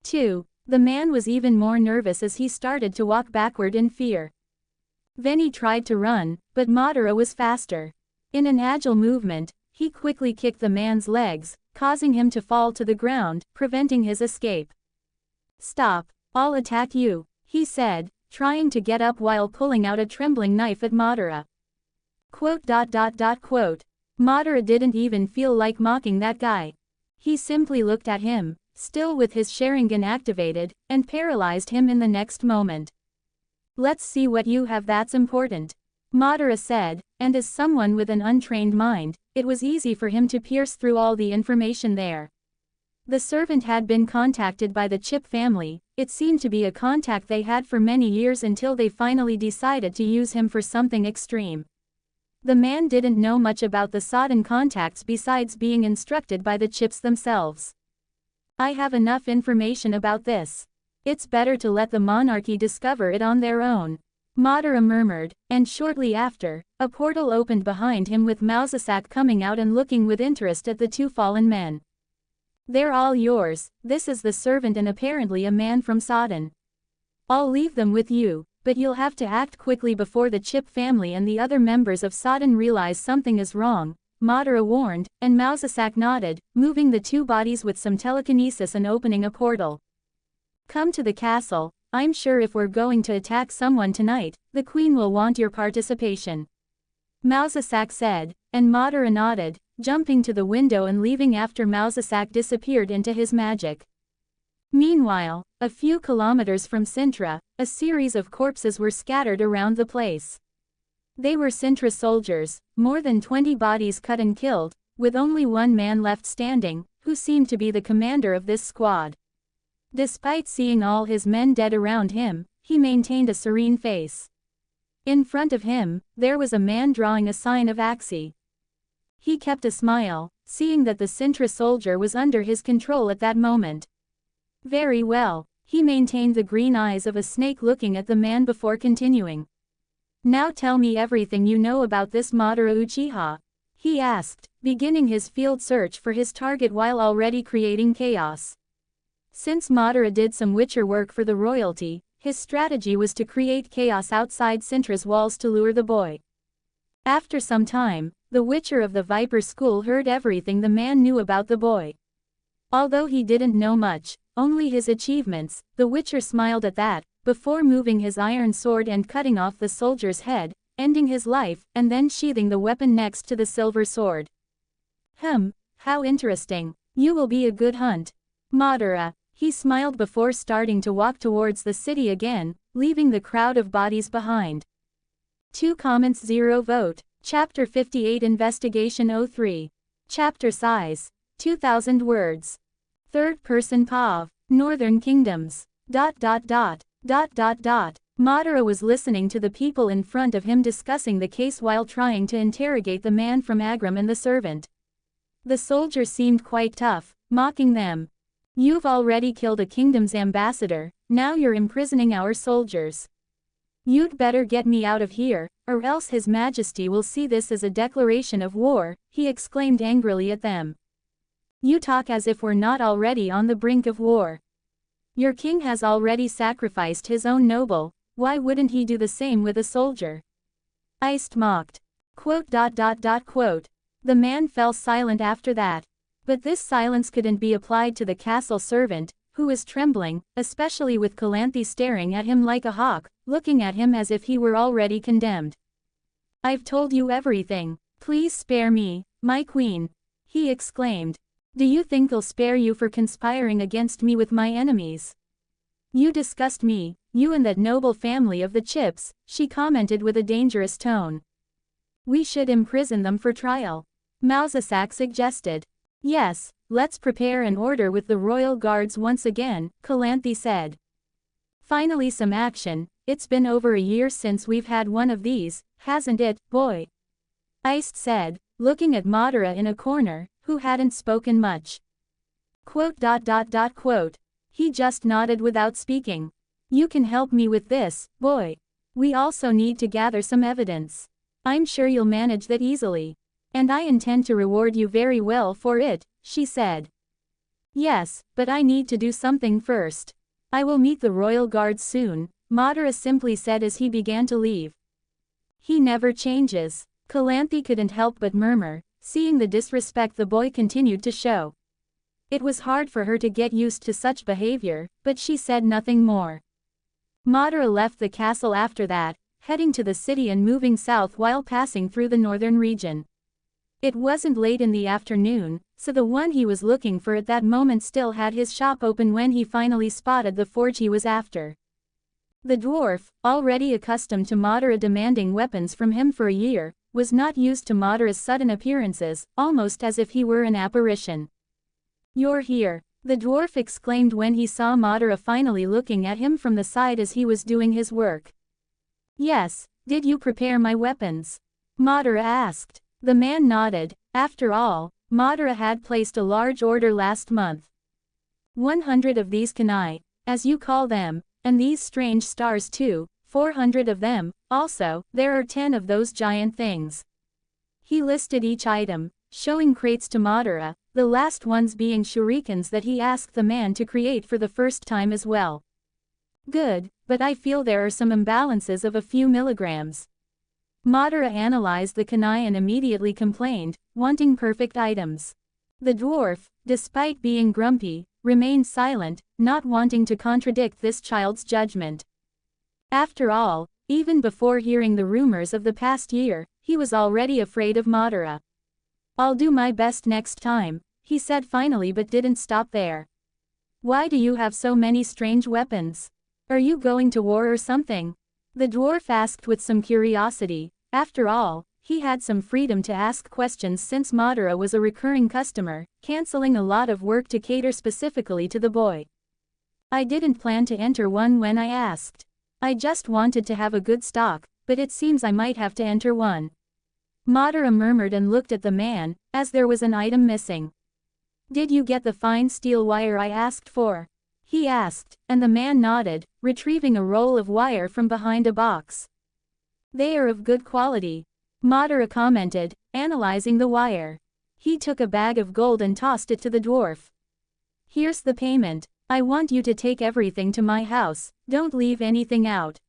2. The man was even more nervous as he started to walk backward in fear. Veni tried to run, but Madara was faster. In an agile movement, he quickly kicked the man's legs, causing him to fall to the ground, preventing his escape. "Stop, I'll attack you," he said, trying to get up while pulling out a trembling knife at Madara. Madara didn't even feel like mocking that guy. He simply looked at him, still with his Sharingan activated, and paralyzed him in the next moment. "Let's see what you have that's important," Madara said, and as someone with an untrained mind, it was easy for him to pierce through all the information there. The servant had been contacted by the Chip family. It seemed to be a contact they had for many years until they finally decided to use him for something extreme. The man didn't know much about the sudden contacts besides being instructed by the Chips themselves. "I have enough information about this. It's better to let the monarchy discover it on their own," Madara murmured, and shortly after, a portal opened behind him with Mausasak coming out and looking with interest at the two fallen men. "They're all yours. This is the servant and apparently a man from Sodden. I'll leave them with you, but you'll have to act quickly before the Chip family and the other members of Sodden realize something is wrong," Madara warned, and Mausasak nodded, moving the two bodies with some telekinesis and opening a portal. "Come to the castle. I'm sure if we're going to attack someone tonight, the queen will want your participation," Mausasak said, and Madara nodded, jumping to the window and leaving after Mausasak disappeared into his magic. Meanwhile, a few kilometers from Cintra, a series of corpses were scattered around the place. They were Cintra soldiers, more than 20 bodies cut and killed, with only one man left standing, who seemed to be the commander of this squad. Despite seeing all his men dead around him, he maintained a serene face. In front of him, there was a man drawing a sign of Axie. He kept a smile, seeing that the Cintra soldier was under his control at that moment. "Very well," he maintained the green eyes of a snake looking at the man before continuing. "Now tell me everything you know about this Madara Uchiha," he asked, beginning his field search for his target while already creating chaos. Since Madara did some Witcher work for the royalty, his strategy was to create chaos outside Cintra's walls to lure the boy. After some time, the Witcher of the Viper School heard everything the man knew about the boy. Although he didn't know much, only his achievements, the Witcher smiled at that, before moving his iron sword and cutting off the soldier's head, ending his life, and then sheathing the weapon next to the silver sword. How interesting. You will be a good hunt, Madara. He smiled before starting to walk towards the city again, leaving the crowd of bodies behind. 2 comments 0 vote. Chapter 58 Investigation 03. Chapter size. 2000 words. Third person POV. Northern Kingdoms. ... Madara was listening to the people in front of him discussing the case while trying to interrogate the man from Agram and the servant. The soldier seemed quite tough, mocking them. "You've already killed a kingdom's ambassador, now you're imprisoning our soldiers. You'd better get me out of here, or else His Majesty will see this as a declaration of war," he exclaimed angrily at them. "You talk as if we're not already on the brink of war. Your king has already sacrificed his own noble, why wouldn't he do the same with a soldier?" Iced mocked. ... The man fell silent after that. But this silence couldn't be applied to the castle servant, who was trembling, especially with Calanthe staring at him like a hawk, looking at him as if he were already condemned. "I've told you everything. Please spare me, my queen," he exclaimed. Do you think I'll spare you for conspiring against me with my enemies? You disgust me, you and that noble family of the Chips, she commented with a dangerous tone. We should imprison them for trial, Mausasak suggested. Yes, let's prepare an order with the royal guards once again, Calanthe said. Finally some action, it's been over a year since we've had one of these, hasn't it, boy? Iced said, looking at Madara in a corner, who hadn't spoken much. Quote. He just nodded without speaking. You can help me with this, boy. We also need to gather some evidence. I'm sure you'll manage that easily. And I intend to reward you very well for it, she said. Yes, but I need to do something first. I will meet the royal guards soon, Madara simply said as he began to leave. He never changes. Calanthe couldn't help but murmur, seeing the disrespect the boy continued to show. It was hard for her to get used to such behavior, but she said nothing more. Madara left the castle after that, heading to the city and moving south while passing through the northern region. It wasn't late in the afternoon, so the one he was looking for at that moment still had his shop open when he finally spotted the forge he was after. The dwarf, already accustomed to Madara demanding weapons from him for a year, was not used to Madara's sudden appearances, almost as if he were an apparition. You're here, the dwarf exclaimed when he saw Madara finally looking at him from the side as he was doing his work. Yes, did you prepare my weapons? Madara asked. The man nodded. After all, Madara had placed a large order last month. 100 of these kunai, as you call them, and these strange stars too, 400 of them, also, there are 10 of those giant things. He listed each item, showing crates to Madara, the last ones being shurikens that he asked the man to create for the first time as well. Good, but I feel there are some imbalances of a few milligrams. Madara analyzed the kunai and immediately complained, wanting perfect items. The dwarf, despite being grumpy, remained silent, not wanting to contradict this child's judgment. After all, even before hearing the rumors of the past year, he was already afraid of Madara. I'll do my best next time, he said finally, but didn't stop there. Why do you have so many strange weapons? Are you going to war or something? The dwarf asked with some curiosity. After all, he had some freedom to ask questions since Madara was a recurring customer, canceling a lot of work to cater specifically to the boy. I didn't plan to enter one when I asked. I just wanted to have a good stock, but it seems I might have to enter one. Madara murmured and looked at the man, as there was an item missing. Did you get the fine steel wire I asked for? He asked, and the man nodded, retrieving a roll of wire from behind a box. They are of good quality, Madara commented, analyzing the wire. He took a bag of gold and tossed it to the dwarf. Here's the payment. I want you to take everything to my house, don't leave anything out.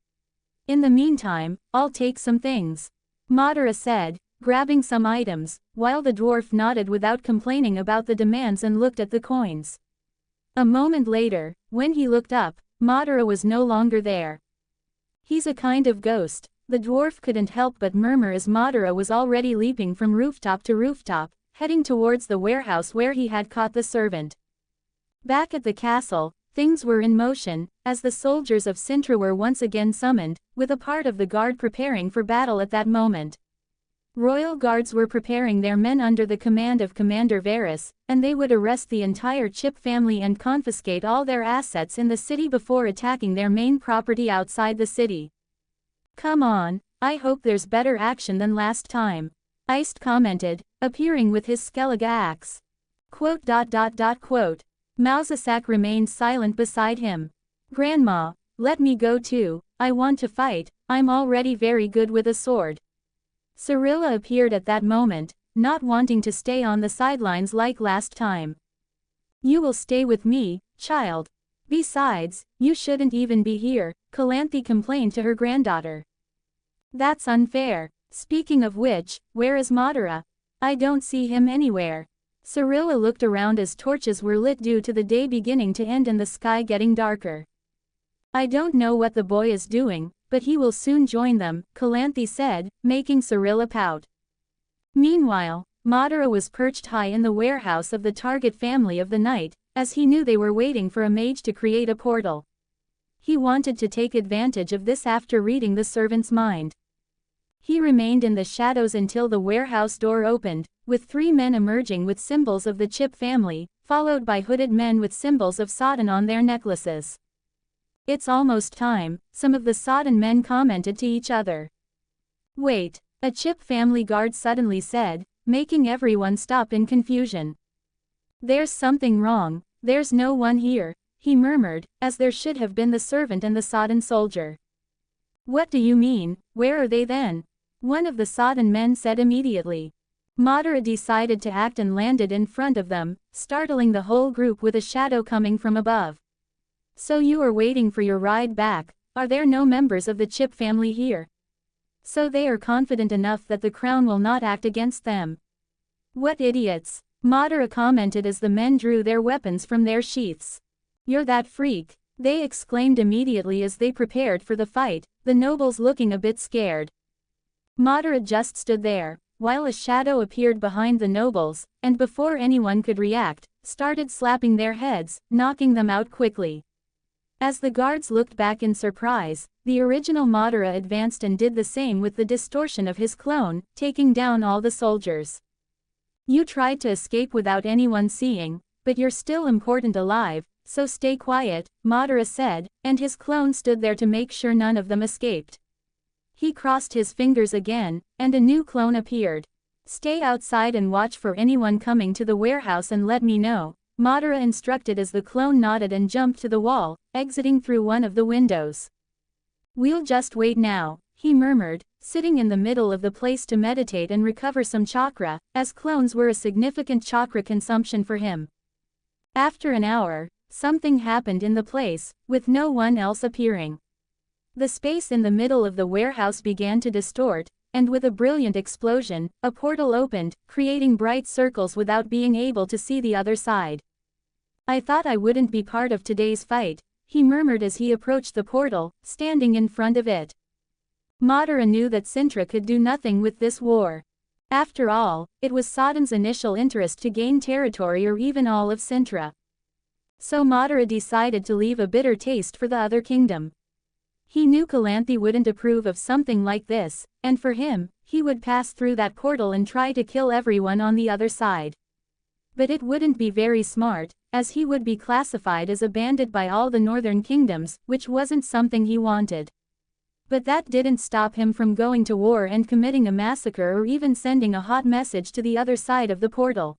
In the meantime, I'll take some things, Madara said, grabbing some items, while the dwarf nodded without complaining about the demands and looked at the coins. A moment later, when he looked up, Madara was no longer there. He's a kind of ghost, the dwarf couldn't help but murmur as Madara was already leaping from rooftop to rooftop, heading towards the warehouse where he had caught the servant. Back at the castle, things were in motion, as the soldiers of Cintra were once again summoned, with a part of the guard preparing for battle at that moment. Royal guards were preparing their men under the command of Commander Varus, and they would arrest the entire Chip family and confiscate all their assets in the city before attacking their main property outside the city. Come on, I hope there's better action than last time, Iced commented, appearing with his Skellige axe. Quote. Mausasak remained silent beside him. Grandma, let me go too, I want to fight, I'm already very good with a sword. Cirilla appeared at that moment, not wanting to stay on the sidelines like last time. You will stay with me, child. Besides, you shouldn't even be here, Calanthe complained to her granddaughter. That's unfair. Speaking of which, where is Madara? I don't see him anywhere. Cirilla looked around as torches were lit due to the day beginning to end and the sky getting darker. I don't know what the boy is doing, but he will soon join them, Calanthe said, making Cirilla pout. Meanwhile, Madara was perched high in the warehouse of the target family of the night, as he knew they were waiting for a mage to create a portal. He wanted to take advantage of this after reading the servant's mind. He remained in the shadows until the warehouse door opened, with 3 men emerging with symbols of the Chip family, followed by hooded men with symbols of Sodden on their necklaces. "It's almost time," some of the Sodden men commented to each other. "Wait," a Chip family guard suddenly said, making everyone stop in confusion. "There's something wrong, there's no one here," he murmured, as there should have been the servant and the Sodden soldier. "What do you mean, where are they then?" one of the Sodden men said immediately. Madara decided to act and landed in front of them, startling the whole group with a shadow coming from above. "So you are waiting for your ride back, are there no members of the Chip family here? So they are confident enough that the crown will not act against them. What idiots," Madara commented as the men drew their weapons from their sheaths. "You're that freak," they exclaimed immediately as they prepared for the fight, the nobles looking a bit scared. Madara just stood there, while a shadow appeared behind the nobles, and before anyone could react, started slapping their heads, knocking them out quickly. As the guards looked back in surprise, the original Madara advanced and did the same with the distortion of his clone, taking down all the soldiers. "You tried to escape without anyone seeing, but you're still important alive, so stay quiet," Madara said, and his clone stood there to make sure none of them escaped. He crossed his fingers again, and a new clone appeared. "Stay outside and watch for anyone coming to the warehouse and let me know," Madara instructed as the clone nodded and jumped to the wall, exiting through one of the windows. "We'll just wait now," he murmured, sitting in the middle of the place to meditate and recover some chakra, as clones were a significant chakra consumption for him. After an hour, something happened in the place, with no one else appearing. The space in the middle of the warehouse began to distort, and with a brilliant explosion, a portal opened, creating bright circles without being able to see the other side. "I thought I wouldn't be part of today's fight," he murmured as he approached the portal, standing in front of it. Madara knew that Cintra could do nothing with this war. After all, it was Sodden's initial interest to gain territory or even all of Cintra. So Madara decided to leave a bitter taste for the other kingdom. He knew Calanthe wouldn't approve of something like this, and for him, he would pass through that portal and try to kill everyone on the other side. But it wouldn't be very smart, as he would be classified as a bandit by all the northern kingdoms, which wasn't something he wanted. But that didn't stop him from going to war and committing a massacre or even sending a hot message to the other side of the portal.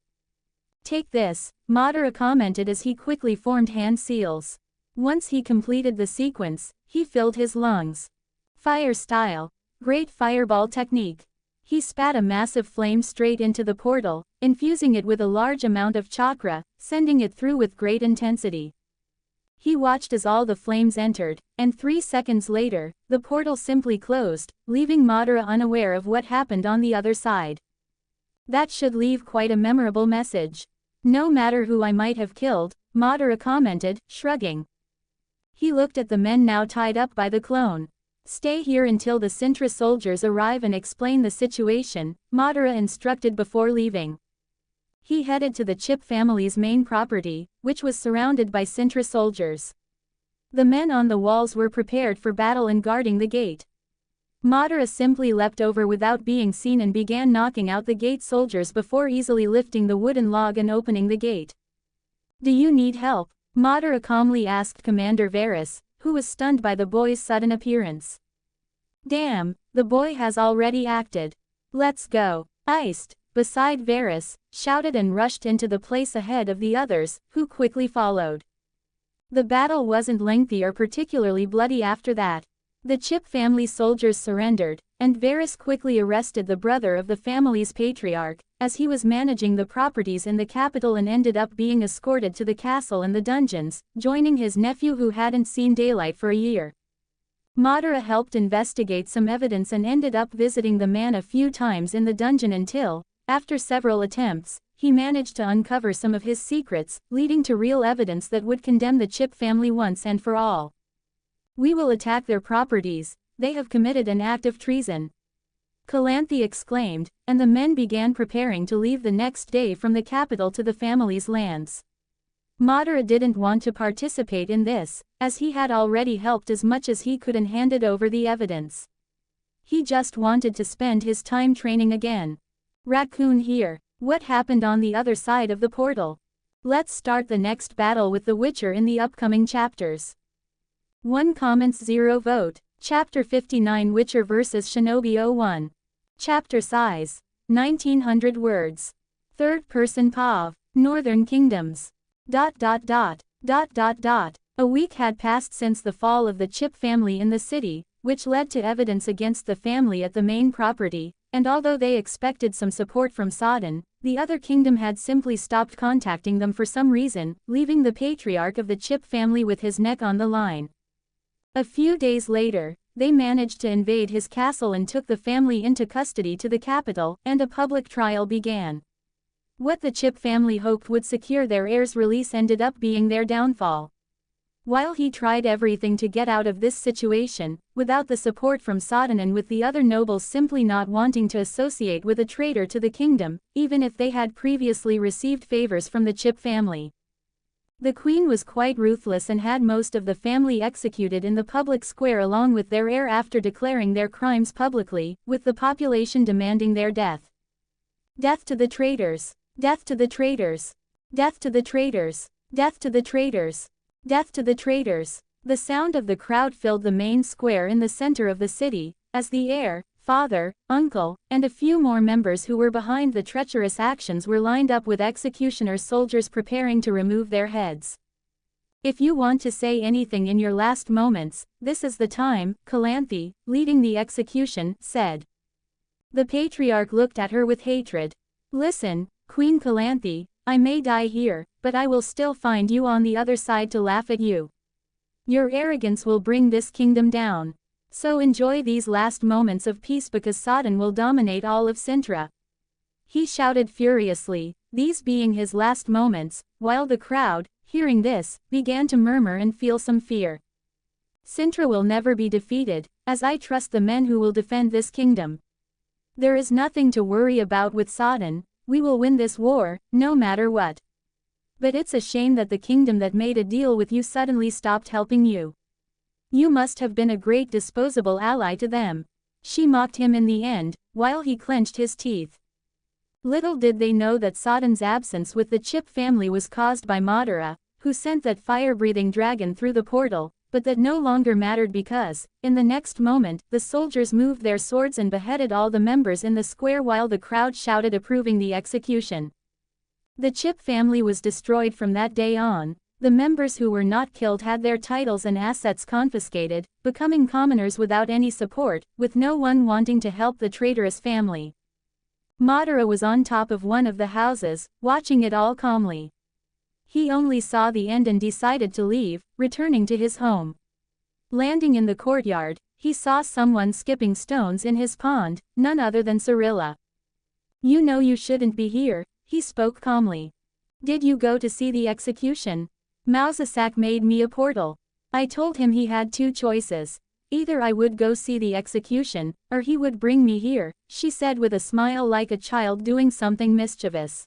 "Take this," Madara commented as he quickly formed hand seals. Once he completed the sequence, he filled his lungs. Fire style. Great fireball technique. He spat a massive flame straight into the portal, infusing it with a large amount of chakra, sending it through with great intensity. He watched as all the flames entered, and 3 seconds later, the portal simply closed, leaving Madara unaware of what happened on the other side. "That should leave quite a memorable message. No matter who I might have killed," Madara commented, shrugging. He looked at the men now tied up by the clone. "Stay here until the Cintra soldiers arrive and explain the situation," Madara instructed before leaving. He headed to the Chip family's main property, which was surrounded by Cintra soldiers. The men on the walls were prepared for battle and guarding the gate. Madara simply leapt over without being seen and began knocking out the gate soldiers before easily lifting the wooden log and opening the gate. "Do you need help?" Madara calmly asked Commander Varus, who was stunned by the boy's sudden appearance. "Damn, the boy has already acted. Let's go." Iced, beside Varus, shouted and rushed into the place ahead of the others, who quickly followed. The battle wasn't lengthy or particularly bloody after that. The Chip family soldiers surrendered, and Varus quickly arrested the brother of the family's patriarch, as he was managing the properties in the capital and ended up being escorted to the castle and the dungeons, joining his nephew who hadn't seen daylight for a year. Madara helped investigate some evidence and ended up visiting the man a few times in the dungeon until, after several attempts, he managed to uncover some of his secrets, leading to real evidence that would condemn the Chip family once and for all. "We will attack their properties, they have committed an act of treason." Calanthe exclaimed, and the men began preparing to leave the next day from the capital to the family's lands. Madara didn't want to participate in this, as he had already helped as much as he could and handed over the evidence. He just wanted to spend his time training again. Raccoon here. What happened on the other side of the portal? Let's start the next battle with the Witcher in the upcoming chapters. 1 comments 0 vote. Chapter 59 Witcher vs Shinobi 01. Chapter size 1900 words. Third person POV. Northern Kingdoms. A week had passed since the fall of the Chip family in the city, which led to evidence against the family at the main property, and although they expected some support from Sodden, the other kingdom had simply stopped contacting them for some reason, leaving the patriarch of the Chip family with his neck on the line. A few days later, they managed to invade his castle and took the family into custody to the capital, and a public trial began. What the Chip family hoped would secure their heir's release ended up being their downfall. While he tried everything to get out of this situation, without the support from Sodden and with the other nobles simply not wanting to associate with a traitor to the kingdom, even if they had previously received favors from the Chip family. The queen was quite ruthless and had most of the family executed in the public square along with their heir after declaring their crimes publicly, with the population demanding their death. Death to the traitors! Death to the traitors! Death to the traitors! Death to the traitors! Death to the traitors! The sound of the crowd filled the main square in the center of the city, as the heir, father, uncle, and a few more members who were behind the treacherous actions were lined up with executioner soldiers preparing to remove their heads. If you want to say anything in your last moments, this is the time, Calanthe, leading the execution, said. The patriarch looked at her with hatred. Listen, Queen Calanthe, I may die here, but I will still find you on the other side to laugh at you. Your arrogance will bring this kingdom down. So enjoy these last moments of peace because Sodden will dominate all of Cintra. He shouted furiously, these being his last moments, while the crowd, hearing this, began to murmur and feel some fear. Cintra will never be defeated, as I trust the men who will defend this kingdom. There is nothing to worry about with Sodden. We will win this war, no matter what. But it's a shame that the kingdom that made a deal with you suddenly stopped helping you. You must have been a great disposable ally to them. She mocked him in the end, while he clenched his teeth. Little did they know that Sodden's absence with the Chip family was caused by Madara, who sent that fire-breathing dragon through the portal, but that no longer mattered because, in the next moment, the soldiers moved their swords and beheaded all the members in the square while the crowd shouted approving the execution. The Chip family was destroyed from that day on. The members who were not killed had their titles and assets confiscated, becoming commoners without any support, with no one wanting to help the traitorous family. Madara was on top of one of the houses, watching it all calmly. He only saw the end and decided to leave, returning to his home. Landing in the courtyard, he saw someone skipping stones in his pond, none other than Cirilla. You know you shouldn't be here, he spoke calmly. Did you go to see the execution? Mausasak made me a portal. I told him he had two choices. Either I would go see the execution, or he would bring me here, she said with a smile like a child doing something mischievous.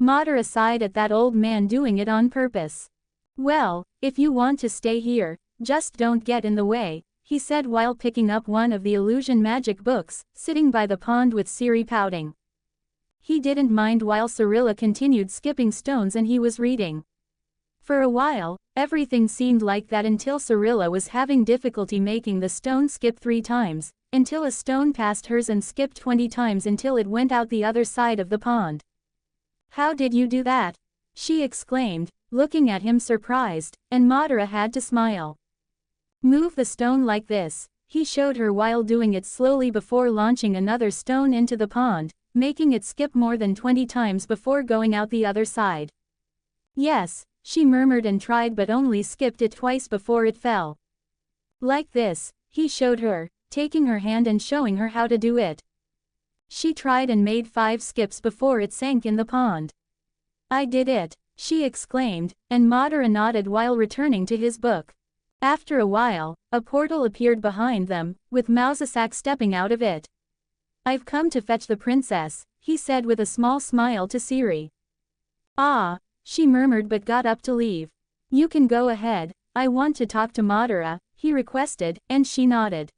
Madara sighed at that old man doing it on purpose. Well, if you want to stay here, just don't get in the way, he said while picking up one of the illusion magic books, sitting by the pond with Siri pouting. He didn't mind while Cirilla continued skipping stones and he was reading. For a while, everything seemed like that until Cirilla was having difficulty making the stone skip 3 times, until a stone passed hers and skipped 20 times until it went out the other side of the pond. How did you do that? She exclaimed, looking at him surprised, and Madara had to smile. Move the stone like this, he showed her while doing it slowly before launching another stone into the pond, making it skip more than 20 times before going out the other side. Yes, she murmured and tried but only skipped it twice before it fell. Like this, he showed her, taking her hand and showing her how to do it. She tried and made 5 skips before it sank in the pond. I did it, she exclaimed, and Madara nodded while returning to his book. After a while, a portal appeared behind them, with Mausasak stepping out of it. "I've come to fetch the princess," he said with a small smile to Siri. "Ah," she murmured but got up to leave. "You can go ahead, I want to talk to Madara," he requested, and she nodded.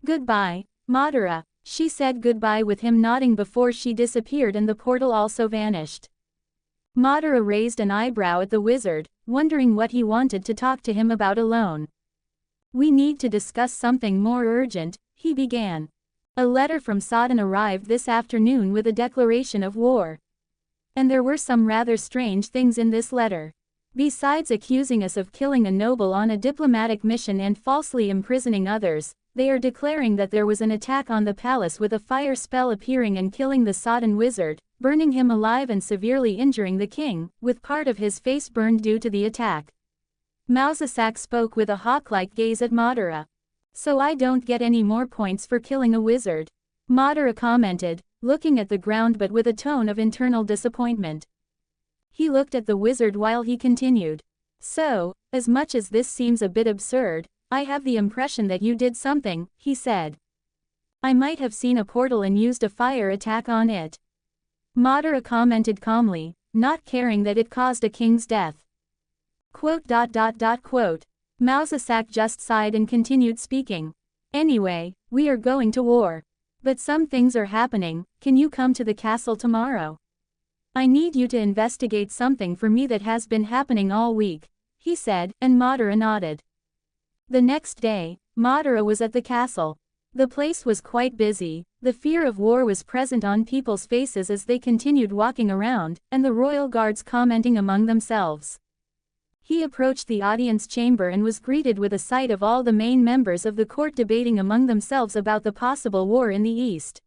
"Goodbye, Madara," she said goodbye with him nodding before she disappeared and the portal also vanished. Madara raised an eyebrow at the wizard, wondering what he wanted to talk to him about alone. "We need to discuss something more urgent," he began. "A letter from Sodden arrived this afternoon with a declaration of war. And there were some rather strange things in this letter. Besides accusing us of killing a noble on a diplomatic mission and falsely imprisoning others, they are declaring that there was an attack on the palace with a fire spell appearing and killing the Sodden wizard, burning him alive and severely injuring the king, with part of his face burned due to the attack." Mausasak spoke with a hawk-like gaze at Madara. "So I don't get any more points for killing a wizard," Madara commented, looking at the ground but with a tone of internal disappointment. He looked at the wizard while he continued. "So, as much as this seems a bit absurd, I have the impression that you did something," he said. "I might have seen a portal and used a fire attack on it," Madara commented calmly, not caring that it caused a king's death. Mausasak just sighed and continued speaking. "Anyway, we are going to war. But some things are happening, can you come to the castle tomorrow? I need you to investigate something for me that has been happening all week," he said, and Madara nodded. The next day, Madara was at the castle. The place was quite busy, the fear of war was present on people's faces as they continued walking around, and the royal guards commenting among themselves. He approached the audience chamber and was greeted with a sight of all the main members of the court debating among themselves about the possible war in the east.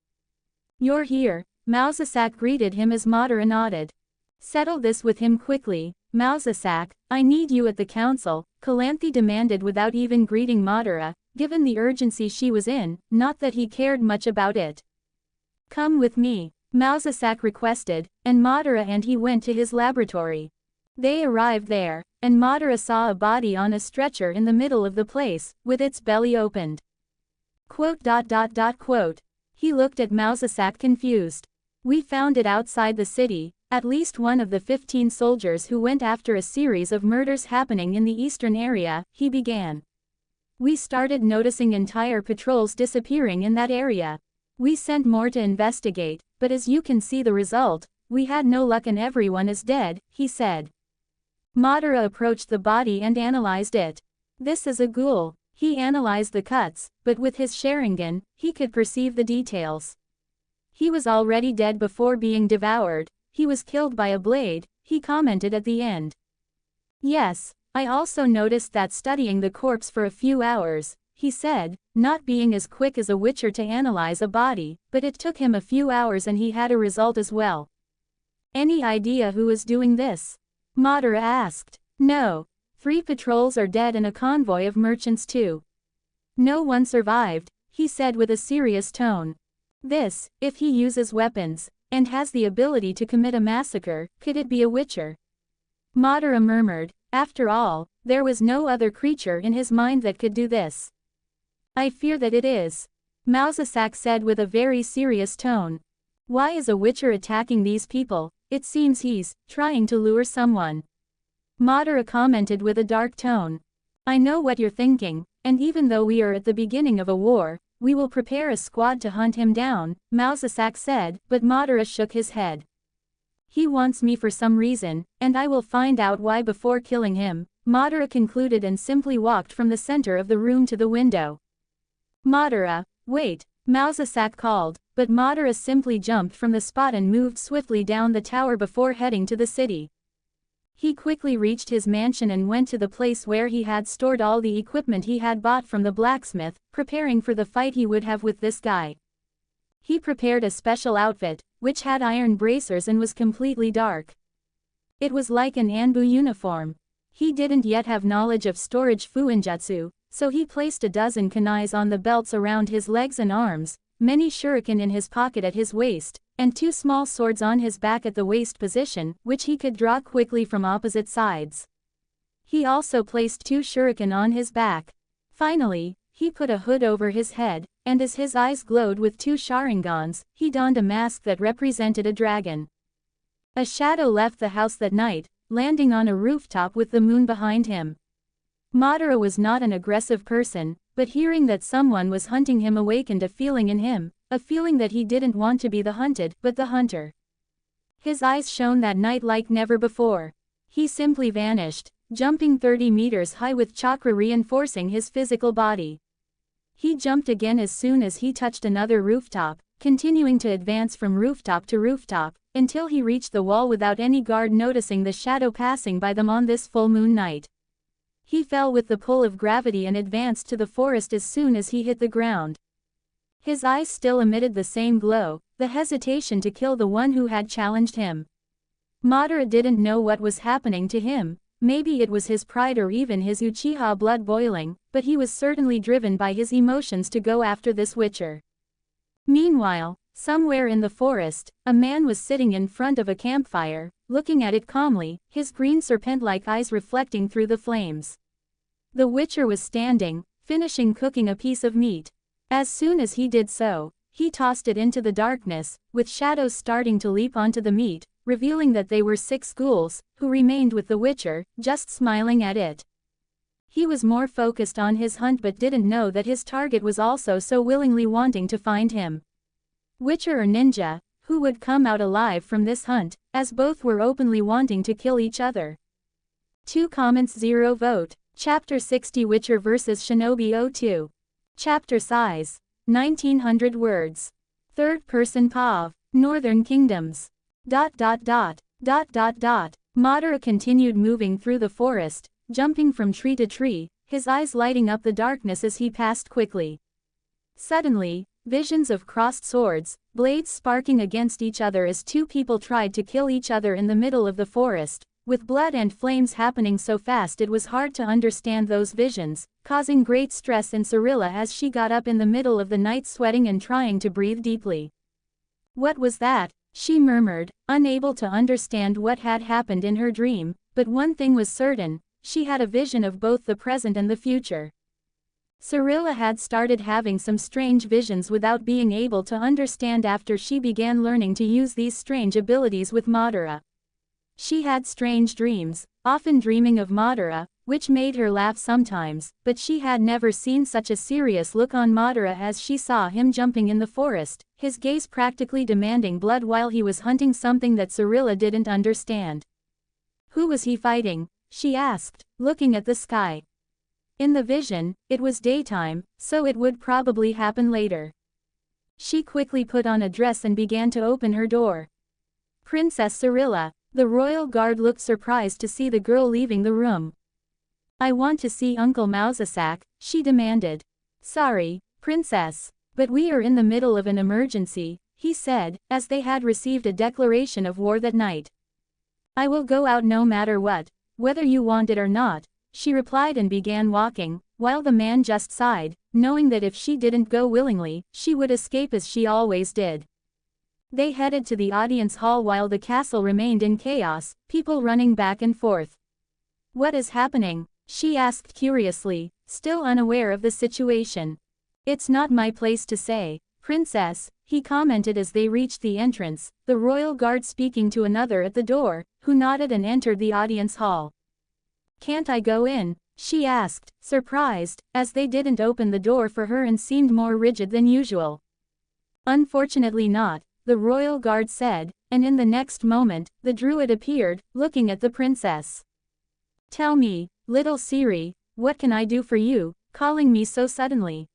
"You're here," Mausasak greeted him as Madara nodded. "Settle this with him quickly, Mausasak, I need you at the council," Calanthe demanded without even greeting Madara, given the urgency she was in, not that he cared much about it. "Come with me," Mausasak requested, and Madara and he went to his laboratory. They arrived there, and Madara saw a body on a stretcher in the middle of the place, with its belly opened. He looked at Mausasak confused. "We found it outside the city, at least one of the 15 soldiers who went after a series of murders happening in the eastern area," he began. "We started noticing entire patrols disappearing in that area. We sent more to investigate, but as you can see the result, we had no luck and everyone is dead," he said. Madara approached the body and analyzed it. "This is a ghoul." He analyzed the cuts, but with his Sharingan, he could perceive the details. "He was already dead before being devoured, he was killed by a blade," he commented at the end. "Yes, I also noticed that studying the corpse for a few hours," he said, not being as quick as a witcher to analyze a body, but it took him a few hours and he had a result as well. "Any idea who is doing this?" Madara asked. "No. 3 patrols are dead and a convoy of merchants too. No one survived," he said with a serious tone. "This, if he uses weapons, and has the ability to commit a massacre, could it be a witcher?" Madara murmured, after all, there was no other creature in his mind that could do this. "I fear that it is," Mausasak said with a very serious tone. "Why is a witcher attacking these people? It seems he's trying to lure someone." Madara commented with a dark tone. "I know what you're thinking, and even though we are at the beginning of a war, we will prepare a squad to hunt him down," Mausasak said, but Madara shook his head. "He wants me for some reason, and I will find out why before killing him," Madara concluded and simply walked from the center of the room to the window. "Madara, wait," Mausasak called, but Madara simply jumped from the spot and moved swiftly down the tower before heading to the city. He quickly reached his mansion and went to the place where he had stored all the equipment he had bought from the blacksmith, preparing for the fight he would have with this guy. He prepared a special outfit, which had iron bracers and was completely dark. It was like an Anbu uniform. He didn't yet have knowledge of storage fuinjutsu, so he placed a dozen kunais on the belts around his legs and arms, many shuriken in his pocket at his waist, and 2 small swords on his back at the waist position, which he could draw quickly from opposite sides. He also placed 2 shuriken on his back. Finally, he put a hood over his head, and as his eyes glowed with 2 sharingans, he donned a mask that represented a dragon. A shadow left the house that night, landing on a rooftop with the moon behind him. Madara was not an aggressive person, but hearing that someone was hunting him awakened a feeling in him, a feeling that he didn't want to be the hunted, but the hunter. His eyes shone that night like never before. He simply vanished, jumping 30 meters high with chakra reinforcing his physical body. He jumped again as soon as he touched another rooftop, continuing to advance from rooftop to rooftop, until he reached the wall without any guard noticing the shadow passing by them on this full moon night. He fell with the pull of gravity and advanced to the forest as soon as he hit the ground. His eyes still emitted the same glow, the hesitation to kill the one who had challenged him. Madara didn't know what was happening to him, maybe it was his pride or even his Uchiha blood boiling, but he was certainly driven by his emotions to go after this witcher. Meanwhile, somewhere in the forest, a man was sitting in front of a campfire, looking at it calmly, his green serpent-like eyes reflecting through the flames. The witcher was standing, finishing cooking a piece of meat. As soon as he did so, he tossed it into the darkness, with shadows starting to leap onto the meat, revealing that they were 6 ghouls, who remained with the witcher, just smiling at it. He was more focused on his hunt but didn't know that his target was also so willingly wanting to find him. Witcher or ninja, who would come out alive from this hunt, as both were openly wanting to kill each other. 2 comments 0 vote. Chapter 60 Witcher vs Shinobi 02. Chapter size, 1900 words. Third person POV. Northern Kingdoms. ... Madara continued moving through the forest, jumping from tree to tree, his eyes lighting up the darkness as he passed quickly. Suddenly, visions of crossed swords, blades sparking against each other as 2 people tried to kill each other in the middle of the forest, with blood and flames happening so fast it was hard to understand those visions, causing great stress in Cirilla as she got up in the middle of the night sweating and trying to breathe deeply. What was that? She murmured, unable to understand what had happened in her dream, but one thing was certain, she had a vision of both the present and the future. Cirilla had started having some strange visions without being able to understand after she began learning to use these strange abilities with Madara. She had strange dreams, often dreaming of Madara, which made her laugh sometimes, but she had never seen such a serious look on Madara as she saw him jumping in the forest, his gaze practically demanding blood while he was hunting something that Cirilla didn't understand. Who was he fighting? She asked, looking at the sky. In the vision, it was daytime, so it would probably happen later. She quickly put on a dress and began to open her door. Princess Cirilla. The royal guard looked surprised to see the girl leaving the room. I want to see Uncle Mausasak, she demanded. Sorry, princess, but we are in the middle of an emergency, he said, as they had received a declaration of war that night. I will go out no matter what, whether you want it or not, she replied and began walking, while the man just sighed, knowing that if she didn't go willingly, she would escape as she always did. They headed to the audience hall while the castle remained in chaos, people running back and forth. What is happening? She asked curiously, still unaware of the situation. It's not my place to say, princess, he commented as they reached the entrance, the royal guard speaking to another at the door, who nodded and entered the audience hall. Can't I go in? She asked, surprised, as they didn't open the door for her and seemed more rigid than usual. Unfortunately not, the royal guard said, and in the next moment, the druid appeared, looking at the princess. Tell me, little Siri, what can I do for you, calling me so suddenly?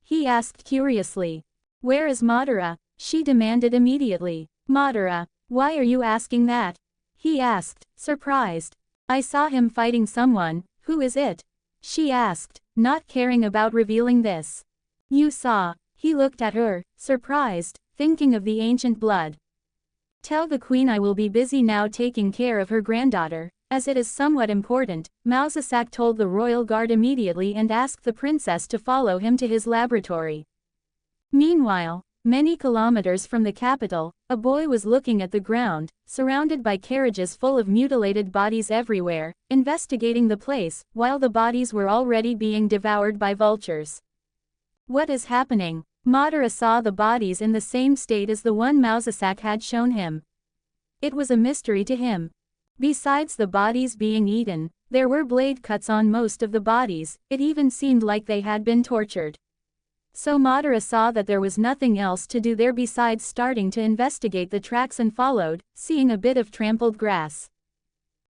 He asked curiously. Where is Madara? She demanded immediately. Madara, why are you asking that? He asked, surprised. I saw him fighting someone, who is it? She asked, not caring about revealing this. You saw. He looked at her, surprised, thinking of the ancient blood. Tell the queen I will be busy now taking care of her granddaughter, as it is somewhat important, Mausasak told the royal guard immediately and asked the princess to follow him to his laboratory. Meanwhile, Many kilometers from the capital, a boy was looking at the ground, surrounded by carriages full of mutilated bodies everywhere, investigating the place, while the bodies were already being devoured by vultures. What is happening? Madara saw the bodies in the same state as the one Mousesack had shown him. It was a mystery to him. Besides the bodies being eaten, there were blade cuts on most of the bodies, it even seemed like they had been tortured. So Madara saw that there was nothing else to do there besides starting to investigate the tracks and followed, seeing a bit of trampled grass.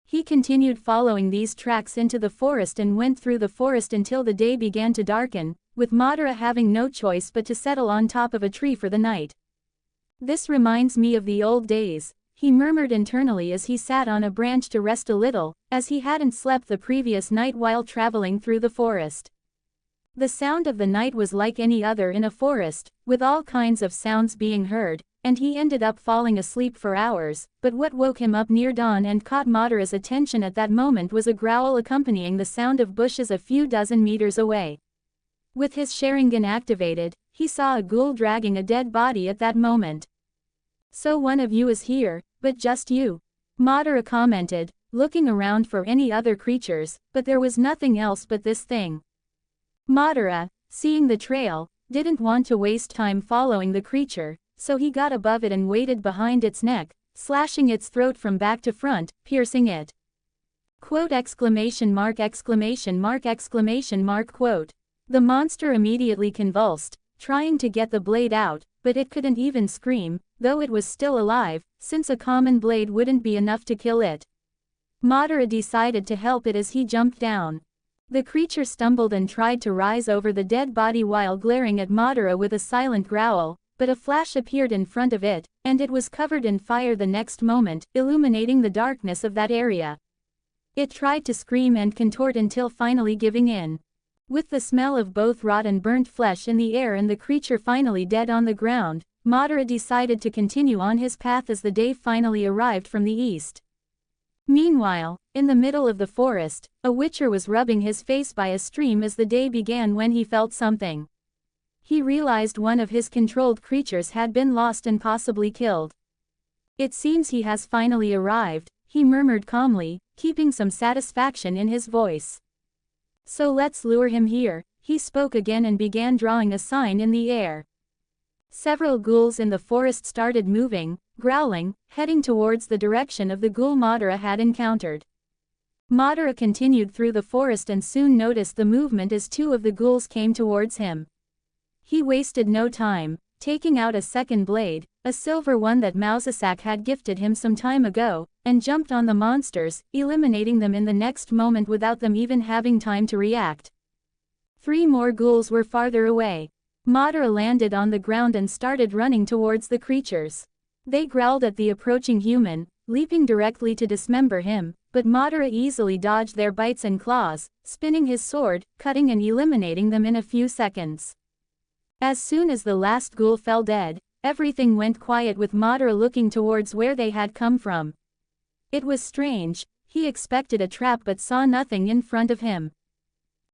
He continued following these tracks into the forest and went through the forest until the day began to darken, with Madara having no choice but to settle on top of a tree for the night. This reminds me of the old days, he murmured internally as he sat on a branch to rest a little, as he hadn't slept the previous night while traveling through the forest. The sound of the night was like any other in a forest, with all kinds of sounds being heard, and he ended up falling asleep for hours, but what woke him up near dawn and caught Madara's attention at that moment was a growl accompanying the sound of bushes a few dozen meters away. With his Sharingan activated, he saw a ghoul dragging a dead body at that moment. "So one of you is here, but just you," Madara commented, looking around for any other creatures, but there was nothing else but this thing. Madara, seeing the trail, didn't want to waste time following the creature, so he got above it and waited behind its neck, slashing its throat from back to front, piercing it. Quote exclamation mark exclamation mark exclamation mark quote. The monster immediately convulsed, trying to get the blade out, but it couldn't even scream, though it was still alive, since a common blade wouldn't be enough to kill it. Madara decided to help it as he jumped down. The creature stumbled and tried to rise over the dead body while glaring at Madara with a silent growl, but a flash appeared in front of it, and it was covered in fire the next moment, illuminating the darkness of that area. It tried to scream and contort until finally giving in. With the smell of both rot and burnt flesh in the air and the creature finally dead on the ground, Madara decided to continue on his path as the day finally arrived from the east. Meanwhile, in the middle of the forest, a witcher was rubbing his face by a stream as the day began when he felt something. He realized one of his controlled creatures had been lost and possibly killed. "It seems he has finally arrived," he murmured calmly, keeping some satisfaction in his voice. "So let's lure him here," he spoke again and began drawing a sign in the air. Several ghouls in the forest started moving, growling, heading towards the direction of the ghoul Madara had encountered. Madara continued through the forest and soon noticed the movement as two of the ghouls came towards him. He wasted no time, taking out a second blade, a silver one that Mousesack had gifted him some time ago, and jumped on the monsters, eliminating them in the next moment without them even having time to react. 3 more ghouls were farther away. Madara landed on the ground and started running towards the creatures. They growled at the approaching human, leaping directly to dismember him, but Madara easily dodged their bites and claws, spinning his sword, cutting and eliminating them in a few seconds. As soon as the last ghoul fell dead, everything went quiet with Madara looking towards where they had come from. It was strange, he expected a trap but saw nothing in front of him.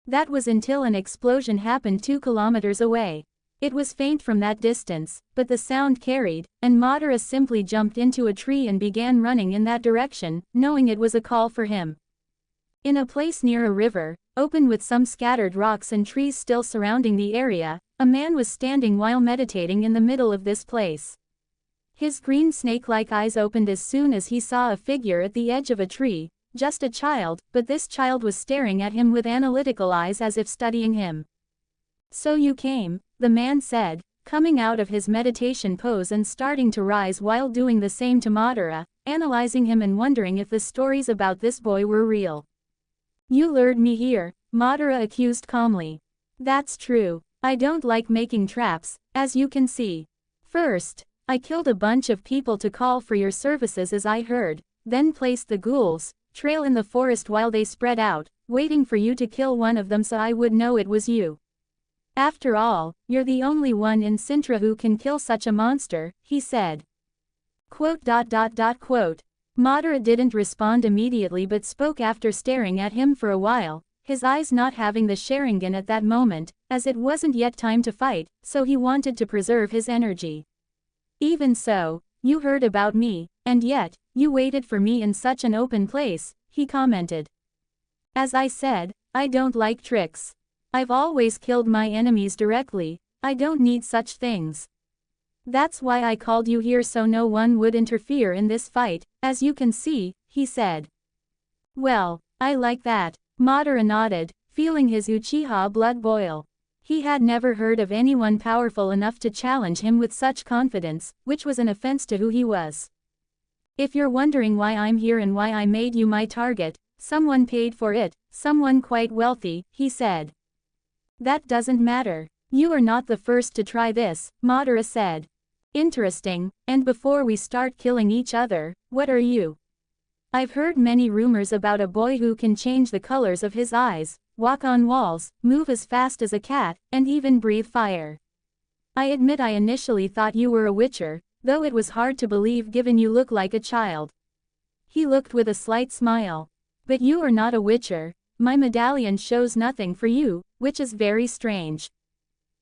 That was until an explosion happened 2 kilometers away. It was faint from that distance, but the sound carried, and Madara simply jumped into a tree and began running in that direction, knowing it was a call for him. In a place near a river, open with some scattered rocks and trees still surrounding the area, a man was standing while meditating in the middle of this place. His green snake-like eyes opened as soon as he saw a figure at the edge of a tree, just a child, but this child was staring at him with analytical eyes as if studying him. "So you came," the man said, coming out of his meditation pose and starting to rise while doing the same to Madara, analyzing him and wondering if the stories about this boy were real. "You lured me here," Madara accused calmly. "That's true. I don't like making traps, as you can see. First, I killed a bunch of people to call for your services as I heard, then placed the ghouls' trail in the forest while they spread out, waiting for you to kill one of them so I would know it was you. After all, you're the only one in Cintra who can kill such a monster," he said. Quote. Madara didn't respond immediately but spoke after staring at him for a while. his eyes not having the Sharingan at that moment, as it wasn't yet time to fight, so he wanted to preserve his energy. Even so, you heard about me, and yet, you waited for me in such an open place, he commented. As I said, I don't like tricks. I've always killed my enemies directly, I don't need such things. That's why I called you here so no one would interfere in this fight, as you can see, he said. Well, I like that, Madara nodded, feeling his Uchiha blood boil. He had never heard of anyone powerful enough to challenge him with such confidence, which was an offense to who he was. If you're wondering why I'm here and why I made you my target, someone paid for it, someone quite wealthy, he said. That doesn't matter. You are not the first to try this, Madara said. Interesting, and before we start killing each other, what are you? I've heard many rumors about a boy who can change the colors of his eyes, walk on walls, move as fast as a cat, and even breathe fire. I admit I initially thought you were a witcher, though it was hard to believe given you look like a child. He looked with a slight smile. But you are not a witcher, my medallion shows nothing for you, which is very strange.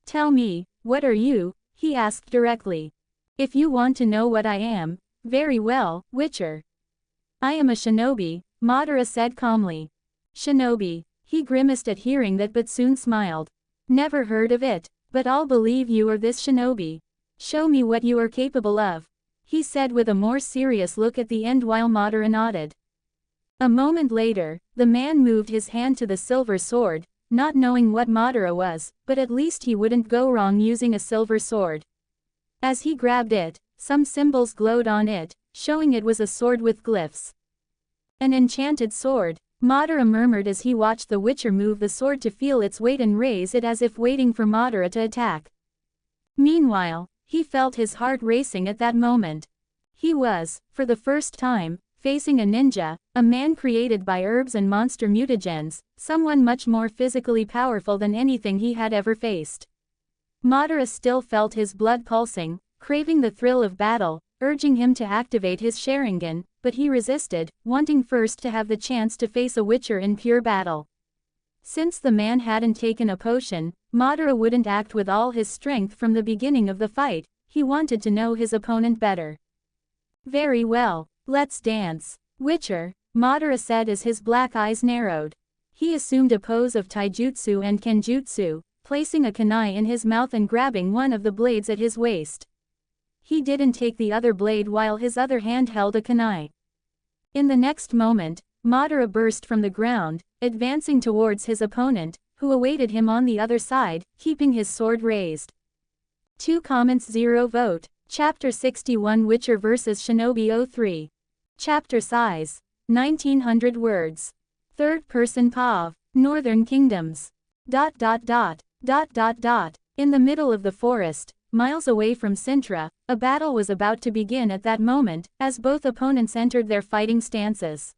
Tell me, what are you? He asked directly. If you want to know what I am, very well, witcher. I am a shinobi, Madara said calmly. Shinobi. He grimaced at hearing that but soon smiled. Never heard of it, but I'll believe you are this shinobi. Show me what you are capable of, he said with a more serious look at the end while Madara nodded. A moment later, the man moved his hand to the silver sword, not knowing what Madara was, but at least he wouldn't go wrong using a silver sword. As he grabbed it, some symbols glowed on it, showing it was a sword with glyphs. An enchanted sword, Madara murmured as he watched the Witcher move the sword to feel its weight and raise it as if waiting for Madara to attack. Meanwhile, he felt his heart racing at that moment. He was, for the first time, facing a ninja, a man created by herbs and monster mutagens, someone much more physically powerful than anything he had ever faced. Madara still felt his blood pulsing, craving the thrill of battle, urging him to activate his Sharingan, but he resisted, wanting first to have the chance to face a Witcher in pure battle. Since the man hadn't taken a potion, Madara wouldn't act with all his strength from the beginning of the fight, he wanted to know his opponent better. Very well, let's dance. Witcher, Madara said as his black eyes narrowed. He assumed a pose of taijutsu and kenjutsu, placing a kunai in his mouth and grabbing one of the blades at his waist. He didn't take the other blade while his other hand held a kunai. In the next moment, Madara burst from the ground, advancing towards his opponent, who awaited him on the other side, keeping his sword raised. 2 comments 0 vote. Chapter 61 Witcher vs Shinobi 03. Chapter size 1900 words. Third person POV. Northern Kingdoms. In the middle of the forest, miles away from Cintra, a battle was about to begin at that moment, as both opponents entered their fighting stances.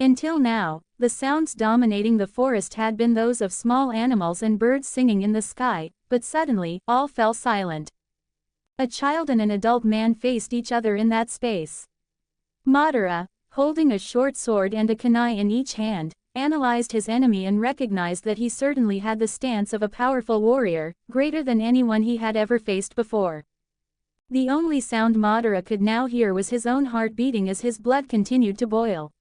Until now, the sounds dominating the forest had been those of small animals and birds singing in the sky, but suddenly, all fell silent. A child and an adult man faced each other in that space. Madara, holding a short sword and a kunai in each hand, analyzed his enemy and recognized that he certainly had the stance of a powerful warrior, greater than anyone he had ever faced before. The only sound Madara could now hear was his own heart beating as his blood continued to boil.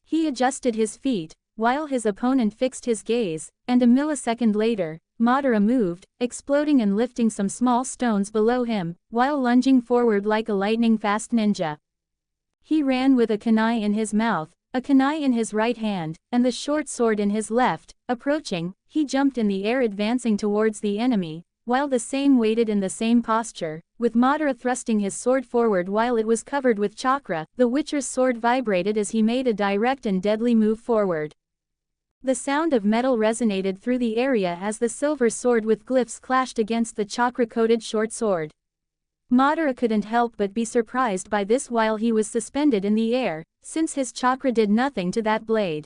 He adjusted his feet, while his opponent fixed his gaze, and a millisecond later, Madara moved, exploding and lifting some small stones below him, while lunging forward like a lightning-fast ninja. He ran with a kunai in his mouth, a kunai in his right hand, and the short sword in his left. Approaching, he jumped in the air advancing towards the enemy, while the same waited in the same posture, with Madara thrusting his sword forward while it was covered with chakra. The Witcher's sword vibrated as he made a direct and deadly move forward. The sound of metal resonated through the area as the silver sword with glyphs clashed against the chakra-coated short sword. Madara couldn't help but be surprised by this while he was suspended in the air, since his chakra did nothing to that blade.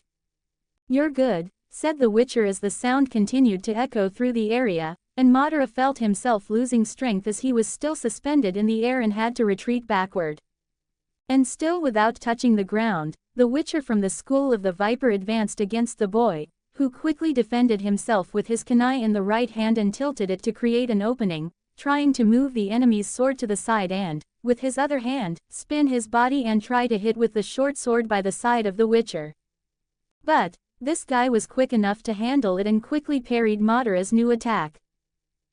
"You're good," said the Witcher as the sound continued to echo through the area, and Madara felt himself losing strength as he was still suspended in the air and had to retreat backward. And still without touching the ground, the Witcher from the School of the Viper advanced against the boy, who quickly defended himself with his kunai in the right hand and tilted it to create an opening, trying to move the enemy's sword to the side and, with his other hand, spin his body and try to hit with the short sword by the side of the Witcher. But, this guy was quick enough to handle it and quickly parried Madara's new attack.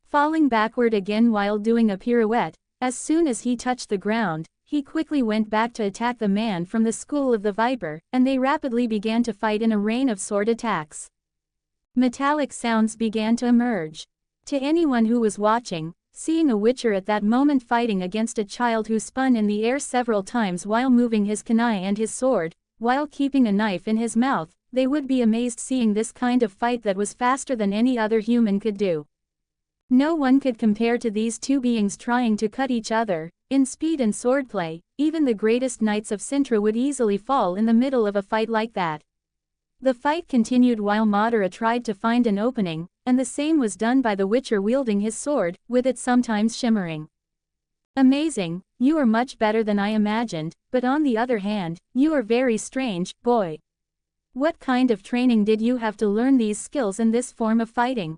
Falling backward again while doing a pirouette, as soon as he touched the ground, he quickly went back to attack the man from the School of the Viper, and they rapidly began to fight in a rain of sword attacks. Metallic sounds began to emerge. To anyone who was watching, seeing a Witcher at that moment fighting against a child who spun in the air several times while moving his kunai and his sword, while keeping a knife in his mouth, they would be amazed seeing this kind of fight that was faster than any other human could do. No one could compare to these two beings trying to cut each other. In speed and swordplay, even the greatest knights of Cintra would easily fall in the middle of a fight like that. The fight continued while Madara tried to find an opening, and the same was done by the Witcher wielding his sword, with it sometimes shimmering. Amazing, you are much better than I imagined, but on the other hand, you are very strange, boy. What kind of training did you have to learn these skills in this form of fighting?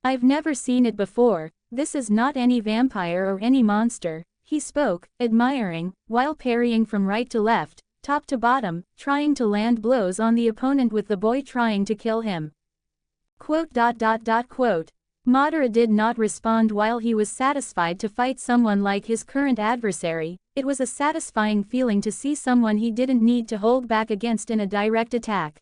I've never seen it before. This is not any vampire or any monster, he spoke, admiring, while parrying from right to left, top to bottom, trying to land blows on the opponent with the boy trying to kill him. Madara did not respond while he was satisfied to fight someone like his current adversary. It was a satisfying feeling to see someone he didn't need to hold back against in a direct attack.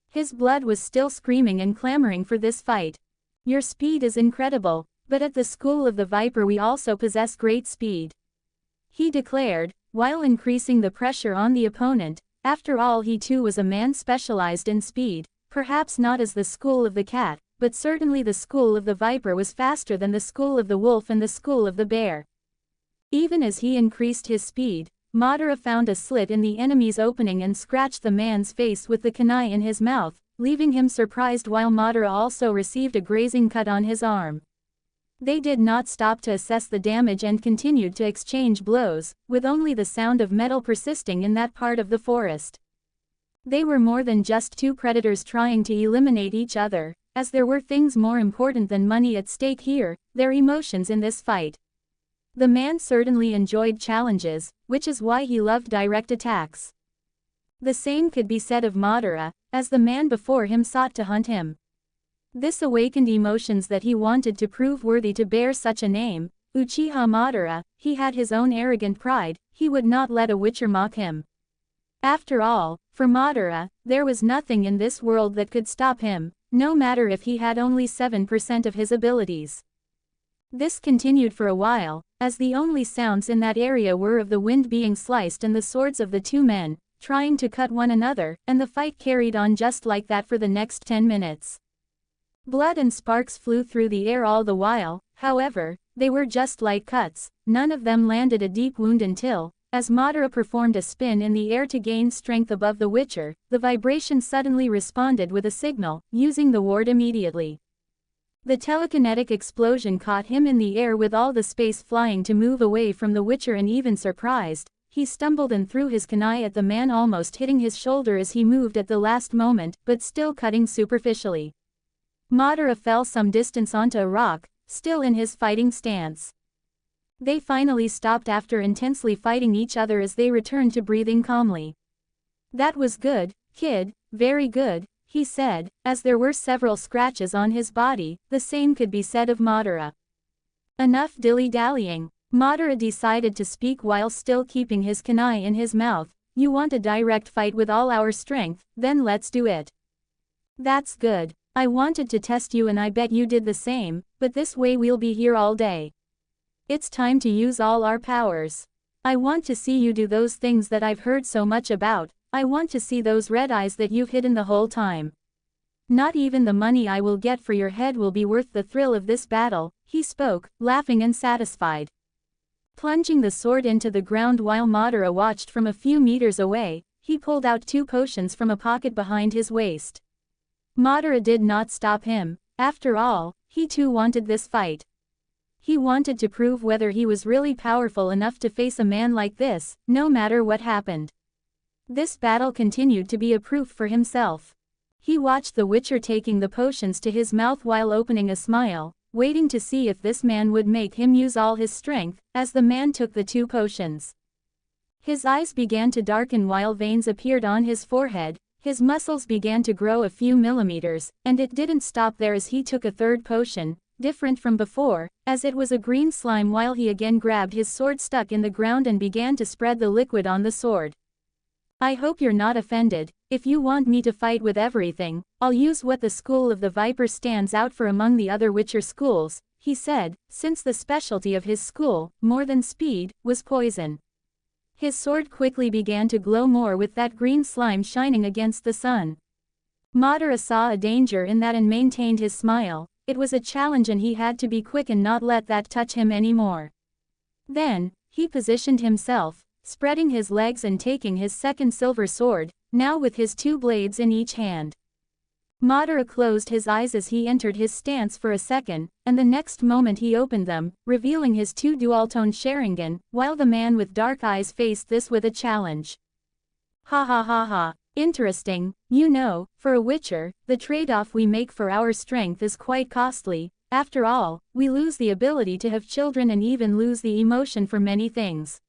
His blood was still screaming and clamoring for this fight. Your speed is incredible, but at the School of the Viper we also possess great speed, he declared, while increasing the pressure on the opponent. After all, he too was a man specialized in speed, perhaps not as the School of the Cat, but certainly the School of the Viper was faster than the School of the Wolf and the School of the Bear. Even as he increased his speed, Madara found a slit in the enemy's opening and scratched the man's face with the kunai in his mouth, leaving him surprised while Madara also received a grazing cut on his arm. They did not stop to assess the damage and continued to exchange blows, with only the sound of metal persisting in that part of the forest. They were more than just two predators trying to eliminate each other, as there were things more important than money at stake here, their emotions in this fight. The man certainly enjoyed challenges, which is why he loved direct attacks. The same could be said of Madara, as the man before him sought to hunt him. This awakened emotions that he wanted to prove worthy to bear such a name, Uchiha Madara. He had his own arrogant pride, he would not let a Witcher mock him. After all, for Madara, there was nothing in this world that could stop him, no matter if he had only 7% of his abilities. This continued for a while, as the only sounds in that area were of the wind being sliced and the swords of the two men, trying to cut one another, and the fight carried on just like that for the next 10 minutes. Blood and sparks flew through the air all the while. However, they were just light cuts, none of them landed a deep wound until, as Madara performed a spin in the air to gain strength above the Witcher, the vibration suddenly responded with a signal, using the ward immediately. The telekinetic explosion caught him in the air with all the space flying to move away from the Witcher, and even surprised, he stumbled and threw his kunai at the man, almost hitting his shoulder as he moved at the last moment, but still cutting superficially. Madara fell some distance onto a rock, still in his fighting stance. They finally stopped after intensely fighting each other as they returned to breathing calmly. That was good, kid, very good, he said, as there were several scratches on his body. The same could be said of Madara. Enough dilly-dallying. Madara decided to speak while still keeping his kunai in his mouth. You want a direct fight with all our strength, then let's do it. That's good. I wanted to test you and I bet you did the same, but this way we'll be here all day. It's time to use all our powers. I want to see you do those things that I've heard so much about. I want to see those red eyes that you've hidden the whole time. Not even the money I will get for your head will be worth the thrill of this battle, he spoke, laughing and satisfied. Plunging the sword into the ground while Madara watched from a few meters away, he pulled out 2 potions from a pocket behind his waist. Madara did not stop him. After all, he too wanted this fight. He wanted to prove whether he was really powerful enough to face a man like this, no matter what happened. This battle continued to be a proof for himself. He watched the Witcher taking the potions to his mouth while opening a smile, waiting to see if this man would make him use all his strength, as the man took the 2 potions. His eyes began to darken while veins appeared on his forehead, his muscles began to grow a few millimeters, and it didn't stop there as he took a 3rd potion, different from before, as it was a green slime while he again grabbed his sword stuck in the ground and began to spread the liquid on the sword. I hope you're not offended. If you want me to fight with everything, I'll use what the School of the Viper stands out for among the other Witcher schools, he said, since the specialty of his school, more than speed, was poison. His sword quickly began to glow more with that green slime shining against the sun. Madara saw a danger in that and maintained his smile. It was a challenge and he had to be quick and not let that touch him anymore. Then, he positioned himself, spreading his legs and taking his 2nd silver sword, now with his 2 blades in each hand. Madara closed his eyes as he entered his stance for a second, and the next moment he opened them, revealing his 2 dual-tone Sharingan, while the man with dark eyes faced this with a challenge. Ha ha ha ha. Interesting, you know, for a Witcher, the trade-off we make for our strength is quite costly. After all, we lose the ability to have children and even lose the emotion for many things.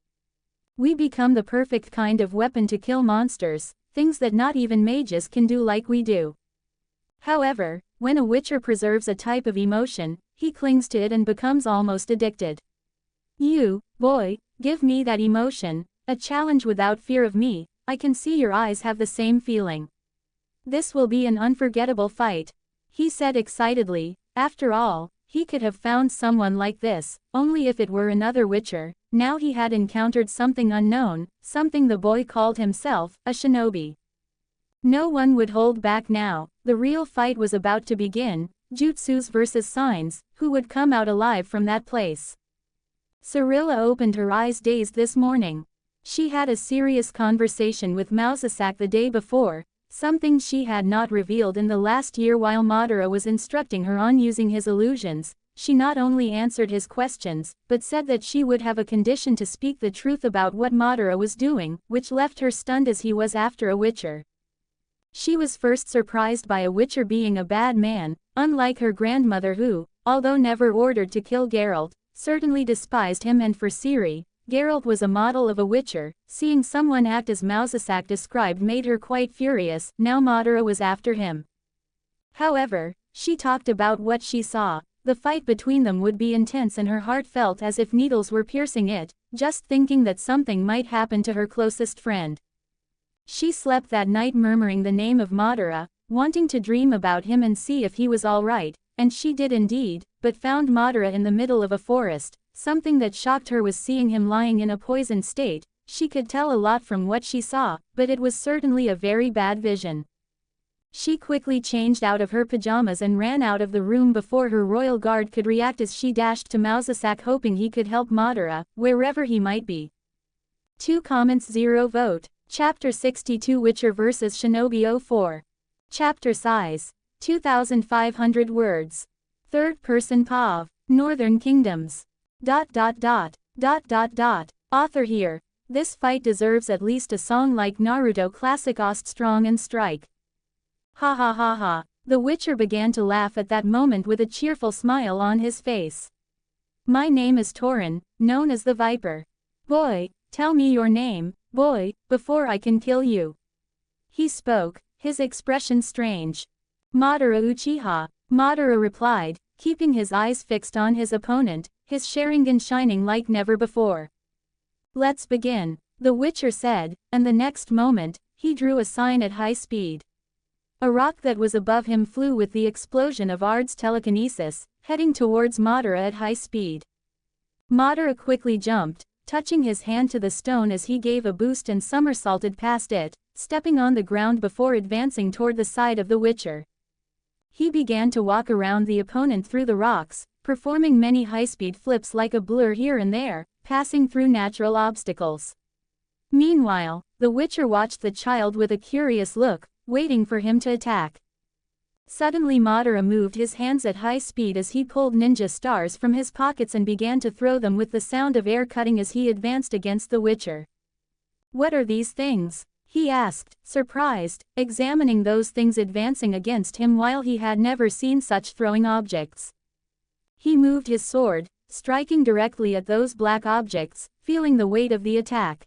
We become the perfect kind of weapon to kill monsters, things that not even mages can do like we do. However, when a Witcher preserves a type of emotion, he clings to it and becomes almost addicted. You, boy, give me that emotion, a challenge without fear of me. I can see your eyes have the same feeling. This will be an unforgettable fight, he said excitedly. After all, he could have found someone like this, only if it were another Witcher. Now he had encountered something unknown, something the boy called himself, a shinobi. No one would hold back now. The real fight was about to begin, jutsus versus signs, who would come out alive from that place. Cirilla opened her eyes dazed this morning. She had a serious conversation with Mousesack the day before, something she had not revealed in the last year while Madara was instructing her on using his illusions. She not only answered his questions, but said that she would have a condition to speak the truth about what Madara was doing, which left her stunned as he was after a Witcher. She was first surprised by a Witcher being a bad man, unlike her grandmother who, although never ordered to kill Geralt, certainly despised him, and for Ciri, Geralt was a model of a Witcher. Seeing someone act as Mousesack described made her quite furious. Now Madara was after him. However, she talked about what she saw. The fight between them would be intense and her heart felt as if needles were piercing it, just thinking that something might happen to her closest friend. She slept that night murmuring the name of Madara, wanting to dream about him and see if he was alright, and she did indeed, but found Madara in the middle of a forest. Something that shocked her was seeing him lying in a poisoned state. She could tell a lot from what she saw, but it was certainly a very bad vision. She quickly changed out of her pajamas and ran out of the room before her royal guard could react as she dashed to Mousesack hoping he could help Madara, wherever he might be. 2 comments 0 vote. Chapter 62 Witcher vs Shinobi 04. Chapter size. 2,500 words. Third person POV. Northern Kingdoms. ... Author here. This fight deserves at least a song like Naruto classic Ost Strong and Strike. Ha ha ha ha. The Witcher began to laugh at that moment with a cheerful smile on his face. My name is Torin, known as the Viper. Boy, tell me your name, boy, before I can kill you. He spoke, his expression strange. Madara Uchiha. Madara replied, keeping his eyes fixed on his opponent, his Sharingan shining like never before. Let's begin, the Witcher said, and the next moment, he drew a sign at high speed. A rock that was above him flew with the explosion of Ard's telekinesis, heading towards Madara at high speed. Madara quickly jumped, touching his hand to the stone as he gave a boost and somersaulted past it, stepping on the ground before advancing toward the side of the Witcher. He began to walk around the opponent through the rocks, performing many high-speed flips like a blur here and there, passing through natural obstacles. Meanwhile, the Witcher watched the child with a curious look, waiting for him to attack. Suddenly Madara moved his hands at high speed as he pulled ninja stars from his pockets and began to throw them with the sound of air cutting as he advanced against the Witcher. What are these things? he asked, surprised, examining those things advancing against him while he had never seen such throwing objects. He moved his sword, striking directly at those black objects, feeling the weight of the attack.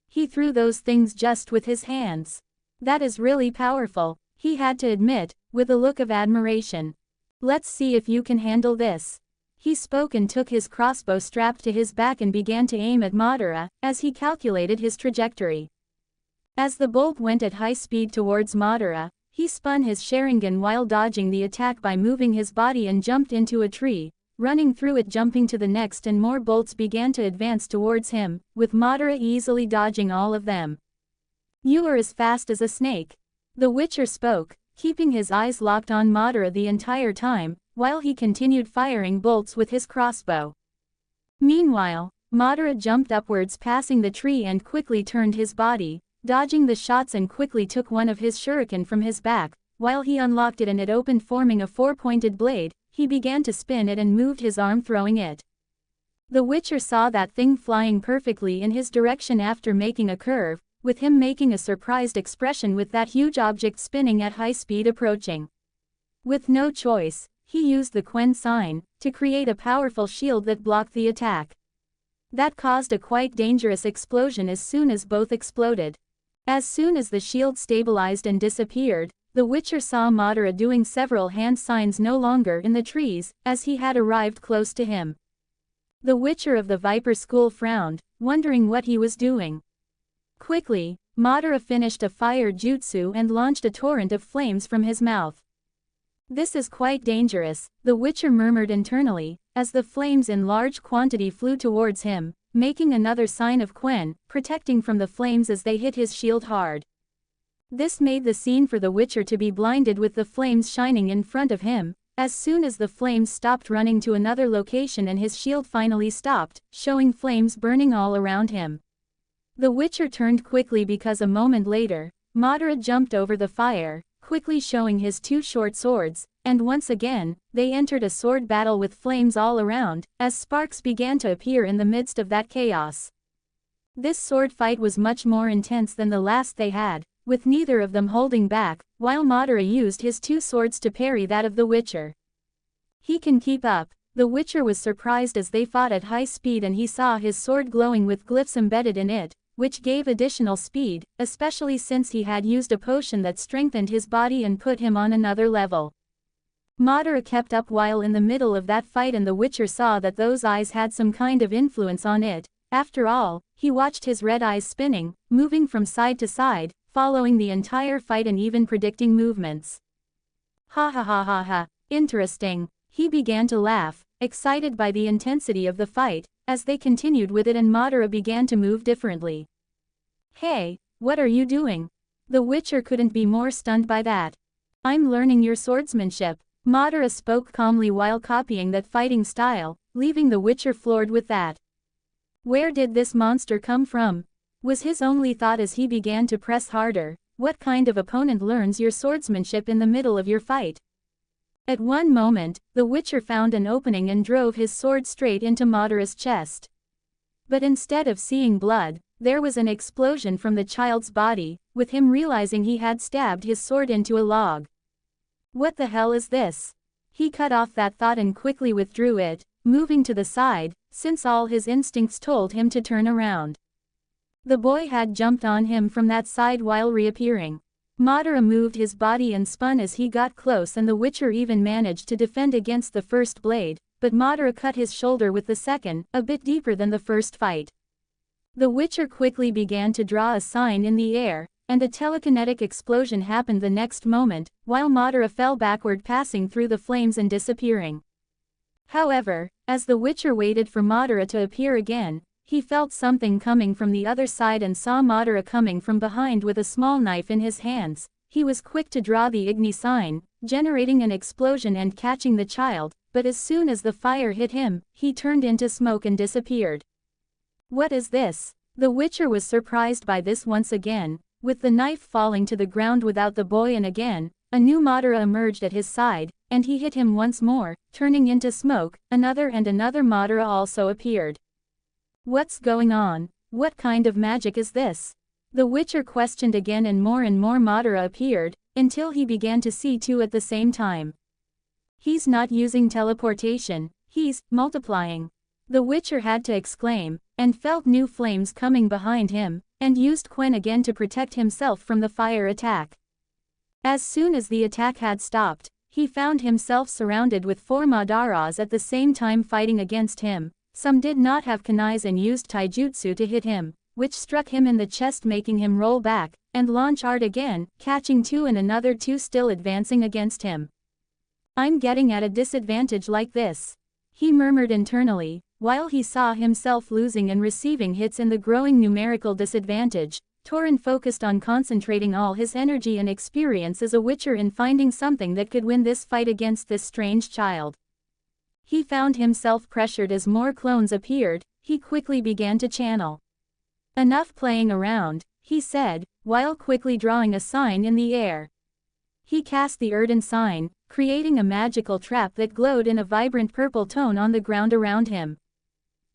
He threw those things just with his hands. That is really powerful, he had to admit, with a look of admiration. Let's see if you can handle this. He spoke and took his crossbow strapped to his back and began to aim at Madara, as he calculated his trajectory. As the bolt went at high speed towards Madara, he spun his Sharingan while dodging the attack by moving his body and jumped into a tree, running through it, jumping to the next, and more bolts began to advance towards him, with Madara easily dodging all of them. You are as fast as a snake. The Witcher spoke, keeping his eyes locked on Madara the entire time, while he continued firing bolts with his crossbow. Meanwhile, Madara jumped upwards passing the tree and quickly turned his body, dodging the shots, and quickly took one of his shuriken from his back. While he unlocked it and it opened, forming a four-pointed blade, he began to spin it and moved his arm throwing it. The Witcher saw that thing flying perfectly in his direction after making a curve, with him making a surprised expression with that huge object spinning at high speed approaching. With no choice, he used the Quen sign to create a powerful shield that blocked the attack. That caused a quite dangerous explosion as soon as both exploded. As soon as the shield stabilized and disappeared, the Witcher saw Madara doing several hand signs no longer in the trees, as he had arrived close to him. The Witcher of the Viper School frowned, wondering what he was doing. Quickly, Madara finished a fire jutsu and launched a torrent of flames from his mouth. This is quite dangerous, the Witcher murmured internally, as the flames in large quantity flew towards him, making another sign of Quen, protecting from the flames as they hit his shield hard. This made the scene for the Witcher to be blinded with the flames shining in front of him. As soon as the flames stopped running to another location and his shield finally stopped, showing flames burning all around him. The Witcher turned quickly because a moment later, Madara jumped over the fire, quickly showing his two short swords, and once again, they entered a sword battle with flames all around, as sparks began to appear in the midst of that chaos. This sword fight was much more intense than the last they had, with neither of them holding back, while Madara used his two swords to parry that of the Witcher. He can keep up. The Witcher was surprised as they fought at high speed and he saw his sword glowing with glyphs embedded in it, which gave additional speed, especially since he had used a potion that strengthened his body and put him on another level. Madara kept up while in the middle of that fight, and the Witcher saw that those eyes had some kind of influence on it. After all, he watched his red eyes spinning, moving from side to side, following the entire fight and even predicting movements. Ha ha ha ha ha, interesting. He began to laugh, excited by the intensity of the fight, as they continued with it and Madara began to move differently. Hey, what are you doing? The Witcher couldn't be more stunned by that. I'm learning your swordsmanship. Madara spoke calmly while copying that fighting style, leaving the Witcher floored with that. Where did this monster come from? Was his only thought as he began to press harder. What kind of opponent learns your swordsmanship in the middle of your fight? At one moment, the Witcher found an opening and drove his sword straight into Madara's chest. But instead of seeing blood, there was an explosion from the child's body, with him realizing he had stabbed his sword into a log. What the hell is this? He cut off that thought and quickly withdrew it, moving to the side, since all his instincts told him to turn around. The boy had jumped on him from that side while reappearing. Madara moved his body and spun as he got close, and the Witcher even managed to defend against the first blade, but Madara cut his shoulder with the second, a bit deeper than the first fight. The Witcher quickly began to draw a sign in the air, and a telekinetic explosion happened the next moment, while Madara fell backward, passing through the flames and disappearing. However, as the Witcher waited for Madara to appear again, he felt something coming from the other side and saw Madara coming from behind with a small knife in his hands. He was quick to draw the Igni sign, generating an explosion and catching the child, but as soon as the fire hit him, he turned into smoke and disappeared. What is this? The Witcher was surprised by this once again, with the knife falling to the ground without the boy, and again, a new Madara emerged at his side, and he hit him once more, turning into smoke. Another and another Madara also appeared. What's going on? What kind of magic is this? The Witcher questioned again and more Madara appeared, until he began to see two at the same time. He's not using teleportation, he's multiplying. The Witcher had to exclaim, and felt new flames coming behind him, and used Quen again to protect himself from the fire attack. As soon as the attack had stopped, he found himself surrounded with 4 Madaras at the same time fighting against him. Some did not have kunais and used taijutsu to hit him, which struck him in the chest making him roll back, and launch art again, catching 2 and another 2 still advancing against him. I'm getting at a disadvantage like this, he murmured internally, while he saw himself losing and receiving hits in the growing numerical disadvantage. Torin focused on concentrating all his energy and experience as a Witcher in finding something that could win this fight against this strange child. He found himself pressured as more clones appeared. He quickly began to channel. Enough playing around, he said, while quickly drawing a sign in the air. He cast the Erden sign, creating a magical trap that glowed in a vibrant purple tone on the ground around him.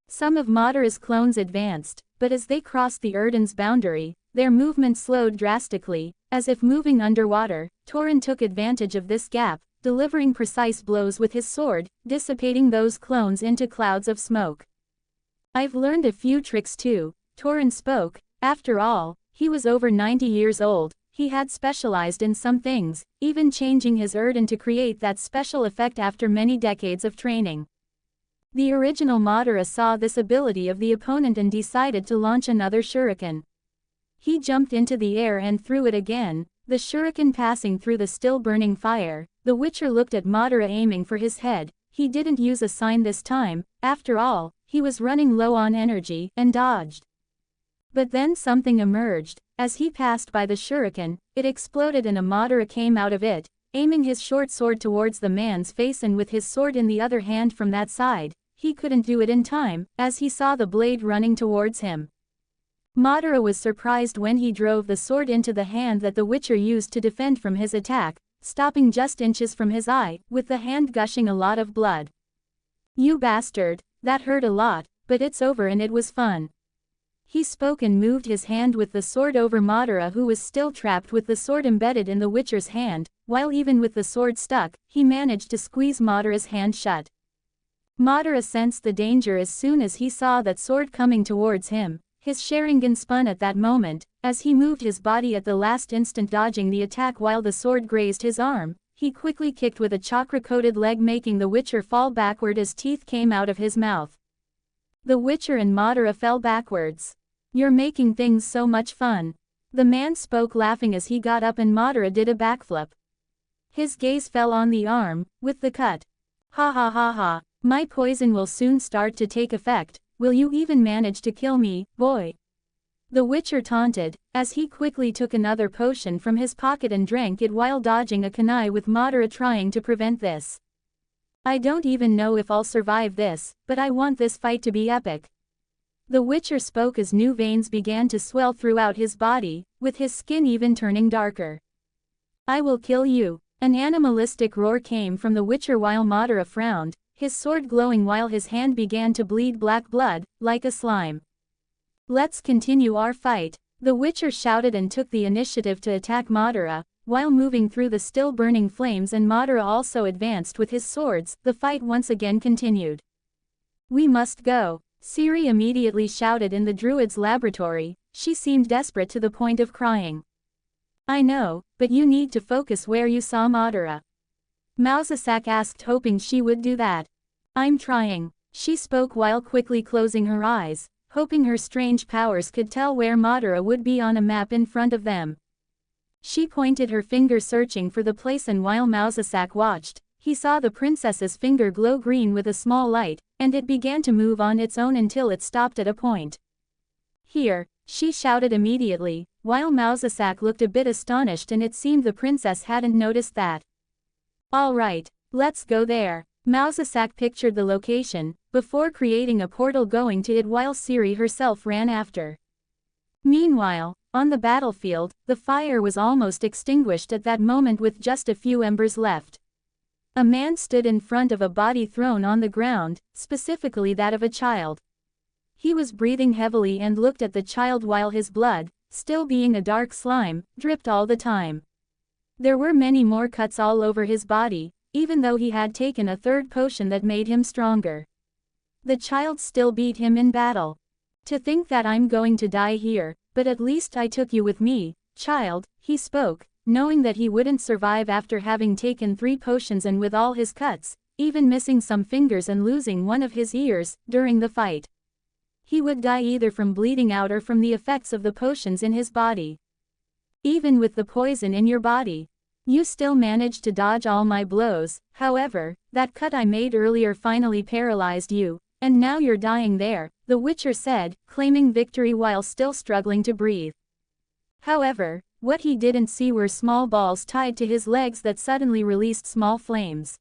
Some of Madara's clones advanced, but as they crossed the Erden's boundary, their movement slowed drastically, as if moving underwater. Torin took advantage of this gap, delivering precise blows with his sword, dissipating those clones into clouds of smoke. I've learned a few tricks too, Torin spoke. After all, he was over 90 years old, he had specialized in some things, even changing his Erden to create that special effect after many decades of training. The original Madara saw this ability of the opponent and decided to launch another shuriken. He jumped into the air and threw it again, the shuriken passing through the still burning fire. The Witcher looked at Madara aiming for his head. He didn't use a sign this time, after all, he was running low on energy, and dodged. But then something emerged. As he passed by the shuriken, it exploded and a Madara came out of it, aiming his short sword towards the man's face and with his sword in the other hand from that side. He couldn't do it in time, as he saw the blade running towards him. Madara was surprised when he drove the sword into the hand that the Witcher used to defend from his attack, stopping just inches from his eye, with the hand gushing a lot of blood. You bastard, that hurt a lot, but it's over and it was fun. He spoke and moved his hand with the sword over Madara, who was still trapped with the sword embedded in the Witcher's hand. While even with the sword stuck, he managed to squeeze Madara's hand shut. Madara sensed the danger as soon as he saw that sword coming towards him. His Sharingan spun at that moment, as he moved his body at the last instant dodging the attack while the sword grazed his arm. He quickly kicked with a chakra-coated leg making the Witcher fall backward as teeth came out of his mouth. The Witcher and Madara fell backwards. You're making things so much fun. The man spoke laughing as he got up and Madara did a backflip. His gaze fell on the arm, with the cut. Ha ha ha ha, my poison will soon start to take effect. Will you even manage to kill me, boy? The Witcher taunted, as he quickly took another potion from his pocket and drank it while dodging a kunai with Madara trying to prevent this. I don't even know if I'll survive this, but I want this fight to be epic. The Witcher spoke as new veins began to swell throughout his body, with his skin even turning darker. I will kill you. An animalistic roar came from the Witcher while Madara frowned, his sword glowing while his hand began to bleed black blood, like a slime. Let's continue our fight, the Witcher shouted and took the initiative to attack Madara, while moving through the still burning flames and Madara also advanced with his swords. The fight once again continued. We must go, Ciri immediately shouted in the druid's laboratory. She seemed desperate to the point of crying. I know, but you need to focus where you saw Madara. Mausasak asked, hoping she would do that. I'm trying, she spoke while quickly closing her eyes, hoping her strange powers could tell where Madara would be on a map in front of them. She pointed her finger searching for the place, and while Mausasak watched, he saw the princess's finger glow green with a small light, and it began to move on its own until it stopped at a point. Here, she shouted immediately, while Mausasak looked a bit astonished and it seemed the princess hadn't noticed that. All right, let's go there. Mausasak pictured the location, before creating a portal going to it while Ciri herself ran after. Meanwhile, on the battlefield, the fire was almost extinguished at that moment with just a few embers left. A man stood in front of a body thrown on the ground, specifically that of a child. He was breathing heavily and looked at the child while his blood, still being a dark slime, dripped all the time. There were many more cuts all over his body, even though he had taken a third potion that made him stronger. The child still beat him in battle. To think that I'm going to die here, but at least I took you with me, child, he spoke, knowing that he wouldn't survive after having taken 3 potions and with all his cuts, even missing some fingers and losing one of his ears, during the fight. He would die either from bleeding out or from the effects of the potions in his body. Even with the poison in your body, you still managed to dodge all my blows. However, that cut I made earlier finally paralyzed you, and now you're dying there, the Witcher said, claiming victory while still struggling to breathe. However, what he didn't see were small balls tied to his legs that suddenly released small flames.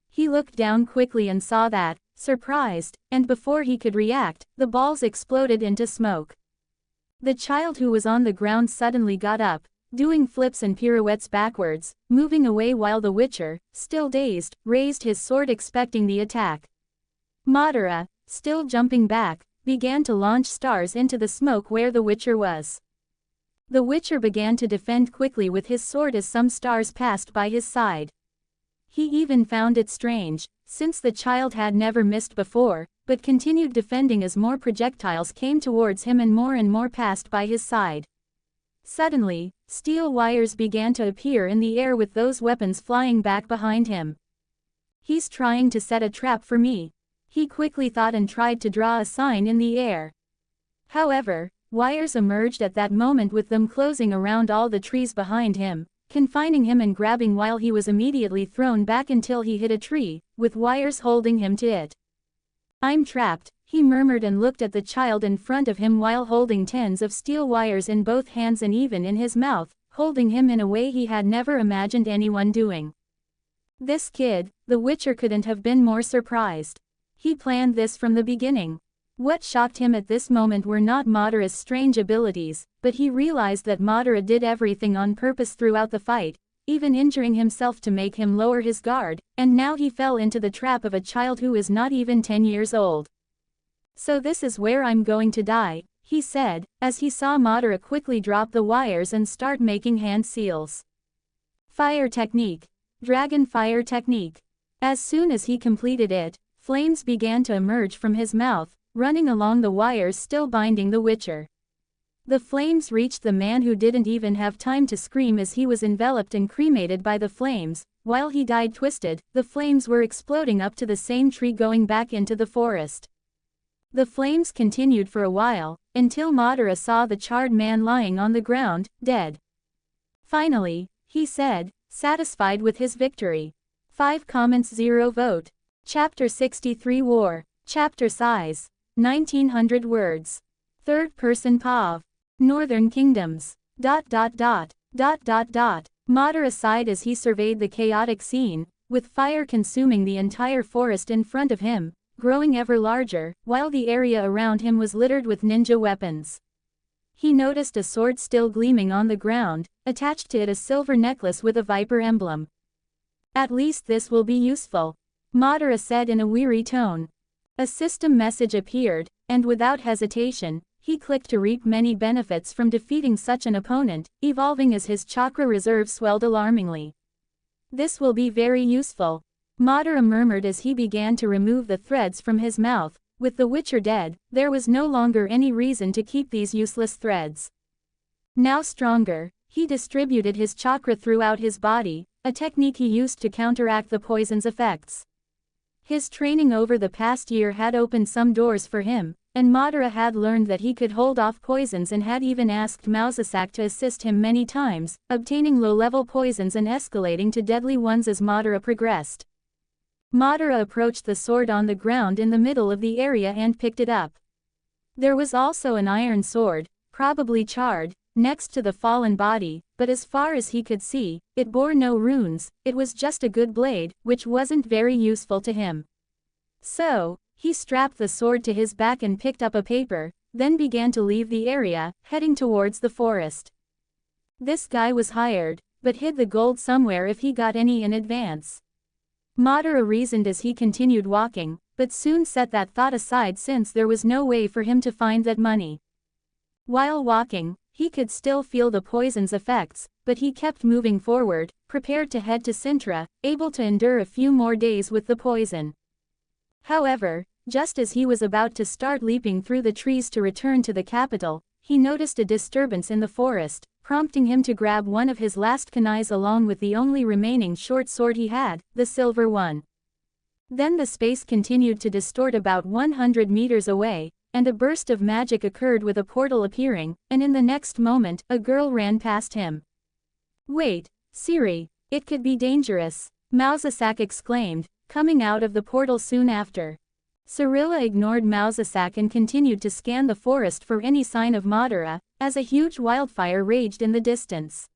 He looked down quickly and saw that, surprised, and before he could react, the balls exploded into smoke. The child who was on the ground suddenly got up, doing flips and pirouettes backwards, moving away while the Witcher, still dazed, raised his sword expecting the attack. Madara, still jumping back, began to launch stars into the smoke where the Witcher was. The Witcher began to defend quickly with his sword as some stars passed by his side. He even found it strange, since the child had never missed before, but continued defending as more projectiles came towards him and more passed by his side. Suddenly, steel wires began to appear in the air with those weapons flying back behind him. He's trying to set a trap for me, he quickly thought and tried to draw a sign in the air. However, wires emerged at that moment with them closing around all the trees behind him, confining him and grabbing while he was immediately thrown back until he hit a tree, with wires holding him to it. I'm trapped, he murmured and looked at the child in front of him while holding tens of steel wires in both hands and even in his mouth, holding him in a way he had never imagined anyone doing. This kid, the Witcher couldn't have been more surprised. He planned this from the beginning. What shocked him at this moment were not Madara's strange abilities, but he realized that Madara did everything on purpose throughout the fight, even injuring himself to make him lower his guard, and now he fell into the trap of a child who is not even 10 years old. So this is where I'm going to die, he said, as he saw Madara quickly drop the wires and start making hand seals. Fire technique. Dragon fire technique. As soon as he completed it, flames began to emerge from his mouth, running along the wires still binding the Witcher. The flames reached the man who didn't even have time to scream as he was enveloped and cremated by the flames. While he died twisted, the flames were exploding up to the same tree going back into the forest. The flames continued for a while, until Madara saw the charred man lying on the ground, dead. Finally, he said, satisfied with his victory. 5 comments 0 vote. Chapter 63 War. Chapter size. 1900 words. Third person POV. Northern Kingdoms. ... Madara sighed as he surveyed the chaotic scene, with fire consuming the entire forest in front of him, growing ever larger, while the area around him was littered with ninja weapons. He noticed a sword still gleaming on the ground, attached to it a silver necklace with a viper emblem. At least this will be useful, Madara said in a weary tone. A system message appeared, and without hesitation, he clicked to reap many benefits from defeating such an opponent, evolving as his chakra reserve swelled alarmingly. This will be very useful, Madara murmured as he began to remove the threads from his mouth. With the Witcher dead, there was no longer any reason to keep these useless threads. Now stronger, he distributed his chakra throughout his body, a technique he used to counteract the poison's effects. His training over the past year had opened some doors for him, and Madara had learned that he could hold off poisons and had even asked Mausasak to assist him many times, obtaining low-level poisons and escalating to deadly ones as Madara progressed. Madara approached the sword on the ground in the middle of the area and picked it up. There was also an iron sword, probably charred, next to the fallen body, but as far as he could see, it bore no runes. It was just a good blade, which wasn't very useful to him. So, he strapped the sword to his back and picked up a paper, then began to leave the area, heading towards the forest. This guy was hired, but hid the gold somewhere if he got any in advance. Madara reasoned as he continued walking, but soon set that thought aside since there was no way for him to find that money. While walking, He could still feel the poison's effects, but he kept moving forward, prepared to head to Cintra, able to endure a few more days with the poison. However, just as he was about to start leaping through the trees to return to the capital, he noticed a disturbance in the forest, prompting him to grab one of his last kunais along with the only remaining short sword he had, the silver one. Then the space continued to distort about 100 meters away, and a burst of magic occurred with a portal appearing, and in the next moment, a girl ran past him. "Wait, Siri, it could be dangerous," Mausasak exclaimed, coming out of the portal soon after. Cirilla ignored Mausasak and continued to scan the forest for any sign of Madara, as a huge wildfire raged in the distance.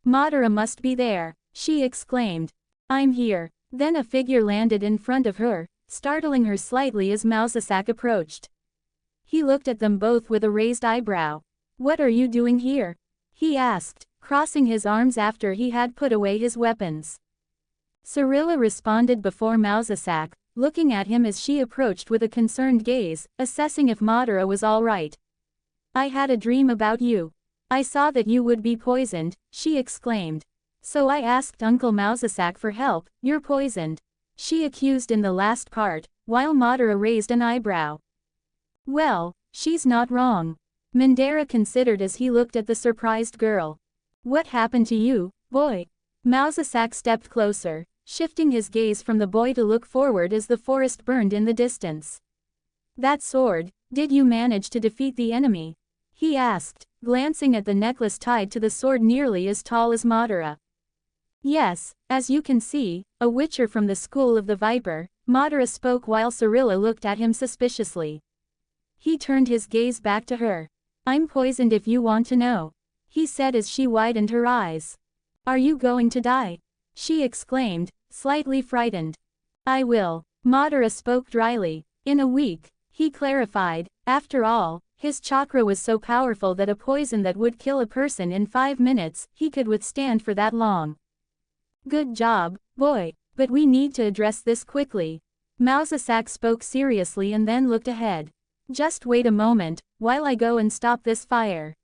"Madara must be there," she exclaimed. "I'm here." Then a figure landed in front of her, startling her slightly as Mausasak approached. He looked at them both with a raised eyebrow. "What are you doing here?" he asked, crossing his arms after he had put away his weapons. Cirilla responded before Mausasak, looking at him as she approached with a concerned gaze, assessing if Madara was all right. "I had a dream about you. I saw that you would be poisoned," she exclaimed. "So I asked Uncle Mausasak for help. You're poisoned," she accused in the last part, while Madara raised an eyebrow. "Well, she's not wrong," Madara considered as he looked at the surprised girl. "What happened to you, boy?" Mausasak stepped closer, shifting his gaze from the boy to look forward as the forest burned in the distance. "That sword, did you manage to defeat the enemy?" he asked, glancing at the necklace tied to the sword nearly as tall as Madara. "Yes, as you can see, a witcher from the school of the Viper," Madara spoke while Cirilla looked at him suspiciously. He turned his gaze back to her. "I'm poisoned if you want to know," he said as she widened her eyes. "Are you going to die?" she exclaimed, slightly frightened. "I will," Madara spoke dryly. "In a week," he clarified. After all, his chakra was so powerful that a poison that would kill a person in 5 minutes, he could withstand for that long. "Good job, boy, but we need to address this quickly." Mausasak spoke seriously and then looked ahead. "Just wait a moment, while I go and stop this fire,"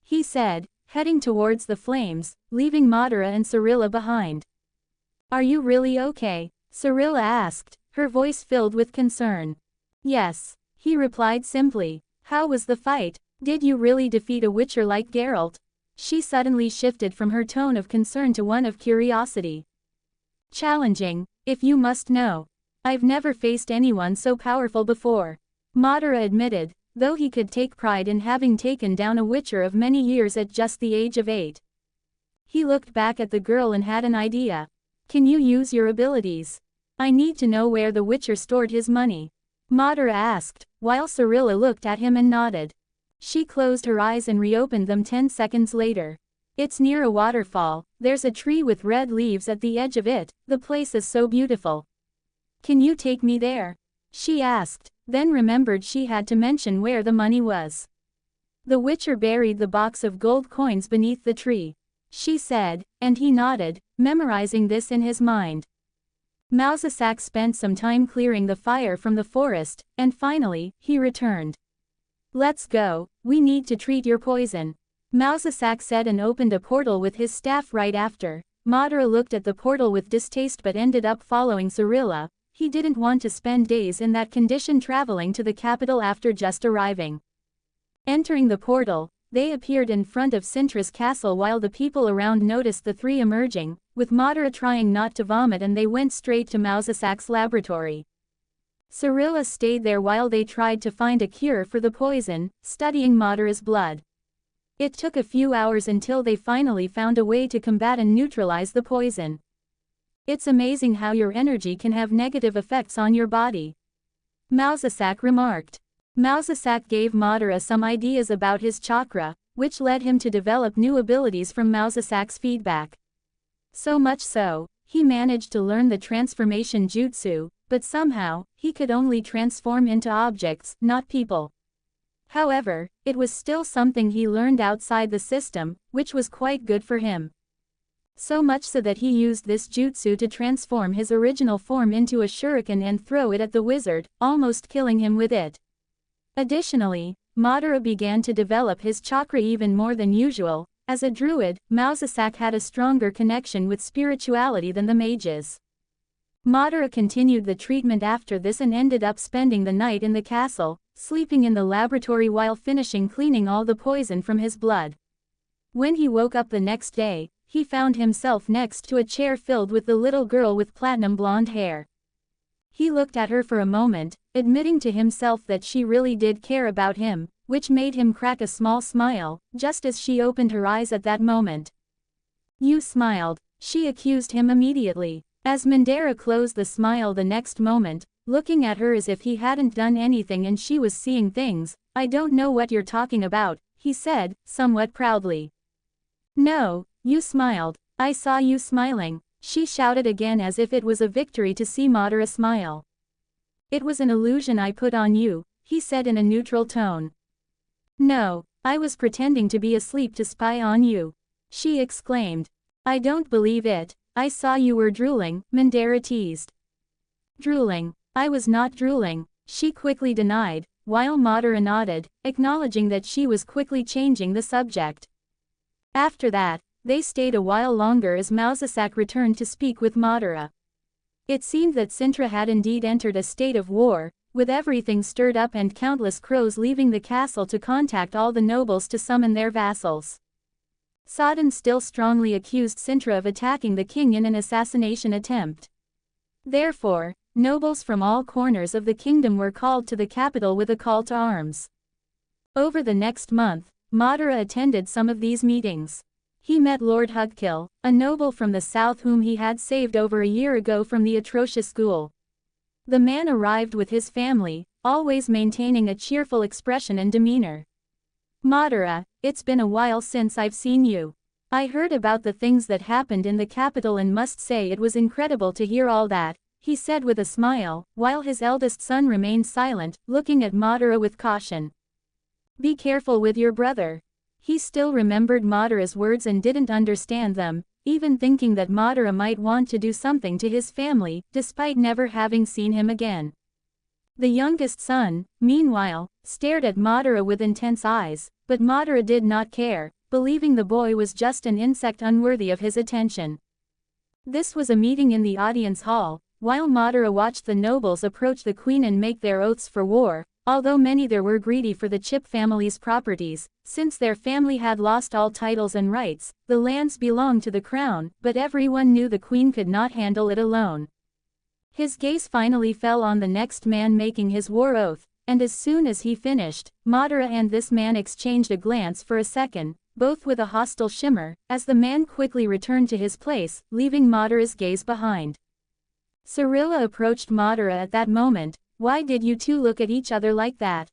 he said, heading towards the flames, leaving Madara and Cirilla behind. "Are you really okay?" Cirilla asked, her voice filled with concern. "Yes," he replied simply. "How was the fight? Did you really defeat a witcher like Geralt?" She suddenly shifted from her tone of concern to one of curiosity. "Challenging, if you must know. I've never faced anyone so powerful before," Madara admitted, though he could take pride in having taken down a witcher of many years at just the age of 8. He looked back at the girl and had an idea. "Can you use your abilities? I need to know where the witcher stored his money," Madara asked, while Cirilla looked at him and nodded. She closed her eyes and reopened them 10 seconds later. "It's near a waterfall, there's a tree with red leaves at the edge of it, the place is so beautiful. Can you take me there?" she asked, then remembered she had to mention where the money was. "The witcher buried the box of gold coins beneath the tree," she said, and he nodded, memorizing this in his mind. Mausasak spent some time clearing the fire from the forest, and finally, he returned. "Let's go, we need to treat your poison," Mausasak said and opened a portal with his staff right after. Madara looked at the portal with distaste but ended up following Cirilla. He didn't want to spend days in that condition traveling to the capital after just arriving. Entering the portal, they appeared in front of Cintra's castle while the people around noticed the three emerging, with Madara trying not to vomit, and they went straight to Mausasak's laboratory. Cirilla stayed there while they tried to find a cure for the poison, studying Madara's blood. It took a few hours until they finally found a way to combat and neutralize the poison. "It's amazing how your energy can have negative effects on your body," Mausasak remarked. Mausasak gave Madara some ideas about his chakra, which led him to develop new abilities from Mausasak's feedback. So much so, he managed to learn the transformation jutsu, but somehow, he could only transform into objects, not people. However, it was still something he learned outside the system, which was quite good for him. So much so that he used this jutsu to transform his original form into a shuriken and throw it at the wizard, almost killing him with it. Additionally, Madara began to develop his chakra even more than usual. As a druid, Mausasak had a stronger connection with spirituality than the mages. Madara continued the treatment after this and ended up spending the night in the castle, sleeping in the laboratory while finishing cleaning all the poison from his blood. When he woke up the next day, he found himself next to a chair filled with the little girl with platinum blonde hair. He looked at her for a moment, admitting to himself that she really did care about him, which made him crack a small smile, just as she opened her eyes at that moment. "You smiled," she accused him immediately. As Madara closed the smile the next moment, looking at her as if he hadn't done anything and she was seeing things. "I don't know what you're talking about," he said, somewhat proudly. "No, you smiled. I saw you smiling," she shouted again as if it was a victory to see Madara smile. "It was an illusion I put on you," he said in a neutral tone. "No, I was pretending to be asleep to spy on you," she exclaimed. "I don't believe it. I saw you were drooling," Madara teased. "Drooling? I was not drooling," she quickly denied, while Madara nodded, acknowledging that she was quickly changing the subject. After that, they stayed a while longer as Mausasak returned to speak with Madara. It seemed that Cintra had indeed entered a state of war, with everything stirred up and countless crows leaving the castle to contact all the nobles to summon their vassals. Sodden still strongly accused Cintra of attacking the king in an assassination attempt. Therefore, nobles from all corners of the kingdom were called to the capital with a call to arms. Over the next month, Madara attended some of these meetings. He met Lord Hugkill, a noble from the south whom he had saved over a year ago from the atrocious school. The man arrived with his family, always maintaining a cheerful expression and demeanor. "Madara, it's been a while since I've seen you. I heard about the things that happened in the capital and must say it was incredible to hear all that," he said with a smile, while his eldest son remained silent, looking at Madara with caution. "Be careful with your brother." He still remembered Madara's words and didn't understand them, even thinking that Madara might want to do something to his family, despite never having seen him again. The youngest son, meanwhile, stared at Madara with intense eyes, but Madara did not care, believing the boy was just an insect unworthy of his attention. This was a meeting in the audience hall, while Madara watched the nobles approach the queen and make their oaths for war. Although many there were greedy for the Chip family's properties, since their family had lost all titles and rights, the lands belonged to the crown, but everyone knew the queen could not handle it alone. His gaze finally fell on the next man making his war oath, and as soon as he finished, Madara and this man exchanged a glance for a second, both with a hostile shimmer, as the man quickly returned to his place, leaving Madara's gaze behind. Cirilla approached Madara at that moment. "Why did you two look at each other like that?"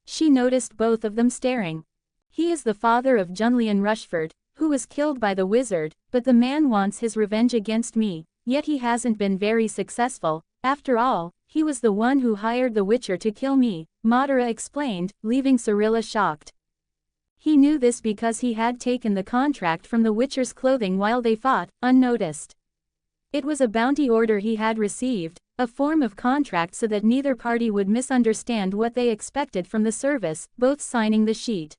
She noticed both of them staring. "He is the father of Junlian Rushford, who was killed by the wizard, but the man wants his revenge against me, yet he hasn't been very successful. After all, he was the one who hired the Witcher to kill me," Madara explained, leaving Cirilla shocked. He knew this because he had taken the contract from the Witcher's clothing while they fought, unnoticed. It was a bounty order he had received, a form of contract so that neither party would misunderstand what they expected from the service, both signing the sheet.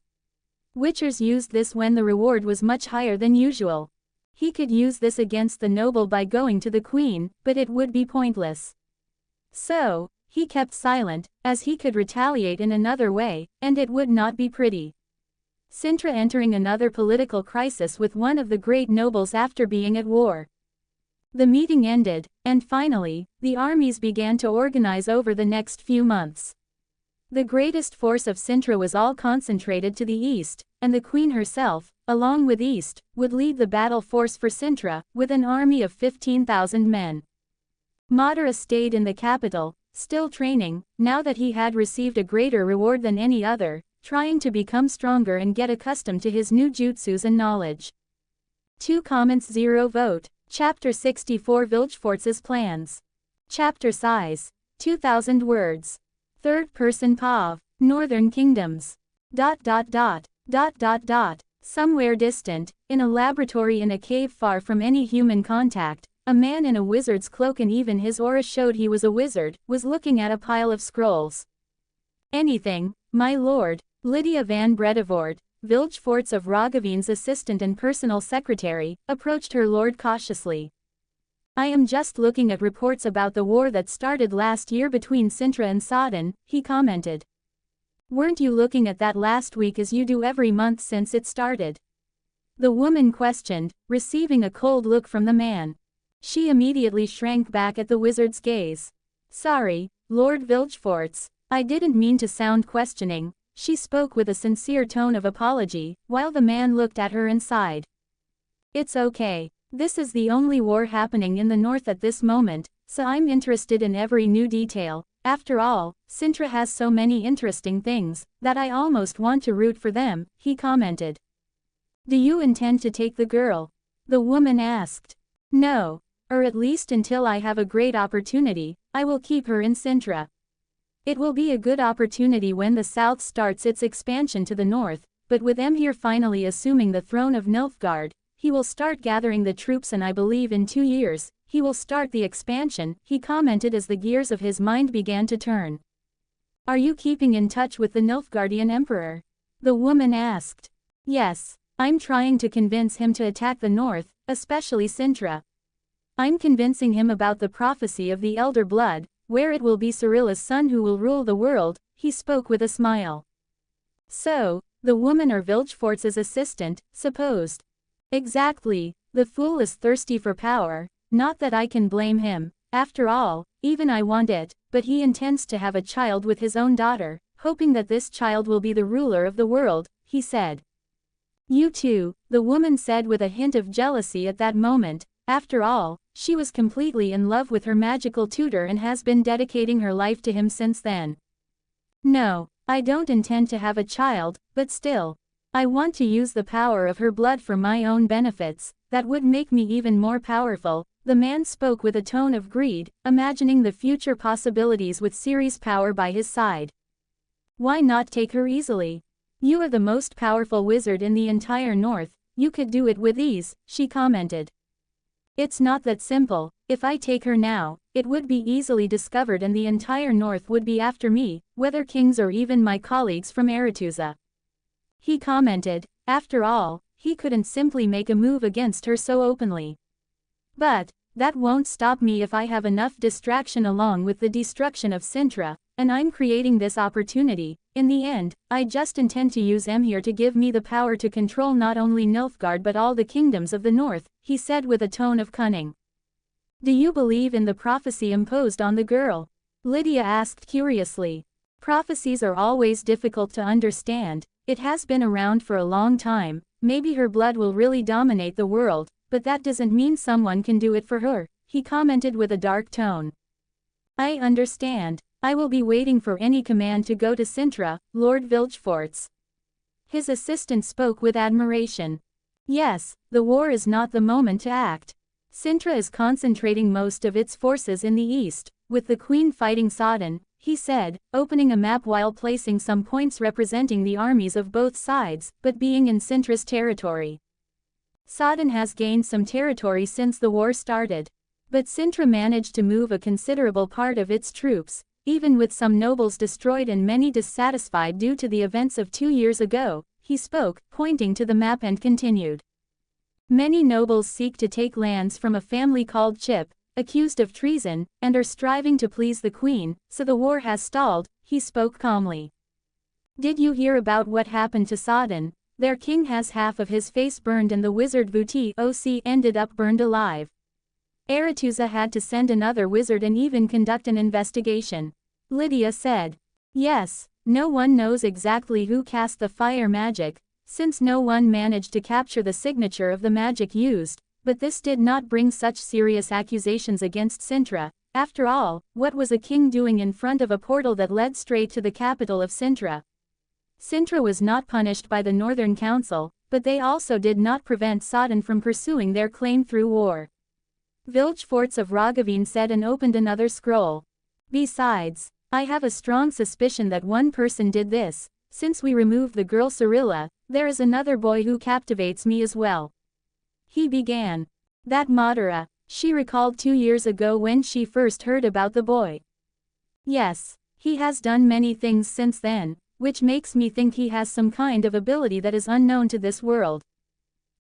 Witchers used this when the reward was much higher than usual. He could use this against the noble by going to the queen, but it would be pointless. So, he kept silent, as he could retaliate in another way, and it would not be pretty. Cintra entering another political crisis with one of the great nobles after being at war. The meeting ended, and finally, the armies began to organize over the next few months. The greatest force of Cintra was all concentrated to the east, and the queen herself, along with East, would lead the battle force for Cintra, with an army of 15,000 men. Madara stayed in the capital, still training, now that he had received a greater reward than any other, trying to become stronger and get accustomed to his new jutsus and knowledge. 2 comments 0 vote. Chapter 64 Vilgefortz's plans. Chapter size. 2,000 words. Third person POV. Northern Kingdoms. ... Somewhere distant, in a laboratory in a cave far from any human contact, a man in a wizard's cloak, and even his aura showed he was a wizard, was looking at a pile of scrolls. "Anything, my lord," Lydia van Bredevoort, Vilgefortz of Roggeveen's assistant and personal secretary, approached her lord cautiously. I am just looking at reports about the war that started last year between Cintra and Sodden, he commented. Weren't you looking at that last week as you do every month since it started? The woman questioned, receiving a cold look from the man. She immediately shrank back at the wizard's gaze. Sorry, Lord Vilgefortz, I didn't mean to sound questioning, she spoke with a sincere tone of apology, while the man looked at her and sighed. It's okay. This is the only war happening in the north at this moment, so I'm interested in every new detail. After all, Cintra has so many interesting things, that I almost want to root for them, he commented. Do you intend to take the girl? The woman asked. No. Or at least until I have a great opportunity, I will keep her in Cintra. It will be a good opportunity when the south starts its expansion to the north, but with Emhyr finally assuming the throne of Nilfgaard, he will start gathering the troops and I believe in 2 years, he will start the expansion, he commented as the gears of his mind began to turn. Are you keeping in touch with the Nilfgaardian Emperor? The woman asked. Yes, I'm trying to convince him to attack the north, especially Cintra. I'm convincing him about the prophecy of the Elder Blood, where it will be Cyrilla's son who will rule the world, he spoke with a smile. So, the woman or Vilgefortz's assistant, supposed. Exactly, the fool is thirsty for power, not that I can blame him, after all, even I want it, but he intends to have a child with his own daughter, hoping that this child will be the ruler of the world, he said. You too, the woman said with a hint of jealousy at that moment. After all, she was completely in love with her magical tutor and has been dedicating her life to him since then. No, I don't intend to have a child, but still. I want to use the power of her blood for my own benefits, that would make me even more powerful, the man spoke with a tone of greed, imagining the future possibilities with Ciri's power by his side. Why not take her easily? You are the most powerful wizard in the entire north, you could do it with ease, she commented. It's not that simple, if I take her now, it would be easily discovered and the entire north would be after me, whether kings or even my colleagues from Aretuza. He commented, after all, he couldn't simply make a move against her so openly. But, that won't stop me if I have enough distraction along with the destruction of Cintra, and I'm creating this opportunity. In the end, I just intend to use Emhyr to give me the power to control not only Nilfgaard but all the kingdoms of the north, he said with a tone of cunning. Do you believe in the prophecy imposed on the girl? Lydia asked curiously. Prophecies are always difficult to understand, it has been around for a long time, maybe her blood will really dominate the world, but that doesn't mean someone can do it for her, he commented with a dark tone. I understand. I will be waiting for any command to go to Cintra, Lord Vilgefortz. His assistant spoke with admiration. Yes, the war is not the moment to act. Cintra is concentrating most of its forces in the east, with the Queen fighting Sodden, he said, opening a map while placing some points representing the armies of both sides, but being in Cintra's territory. Sodden has gained some territory since the war started. But Cintra managed to move a considerable part of its troops, even with some nobles destroyed and many dissatisfied due to the events of 2 years ago, he spoke, pointing to the map and continued. Many nobles seek to take lands from a family called Chip, accused of treason, and are striving to please the queen, so the war has stalled, he spoke calmly. Did you hear about what happened to Sodden? Their king has half of his face burned and the wizard Vuti ended up burned alive. Aretuza had to send another wizard and even conduct an investigation. Lydia said. Yes, no one knows exactly who cast the fire magic, since no one managed to capture the signature of the magic used, but this did not bring such serious accusations against Cintra. After all, what was a king doing in front of a portal that led straight to the capital of Cintra? Cintra was not punished by the Northern Council, but they also did not prevent Sodden from pursuing their claim through war. Vilgefortz of Roggeveen said and opened another scroll. Besides, I have a strong suspicion that one person did this. Since we removed the girl Cyrilla, there is another boy who captivates me as well. He began. That Madara, she recalled 2 years ago when she first heard about the boy. Yes, he has done many things since then, which makes me think he has some kind of ability that is unknown to this world.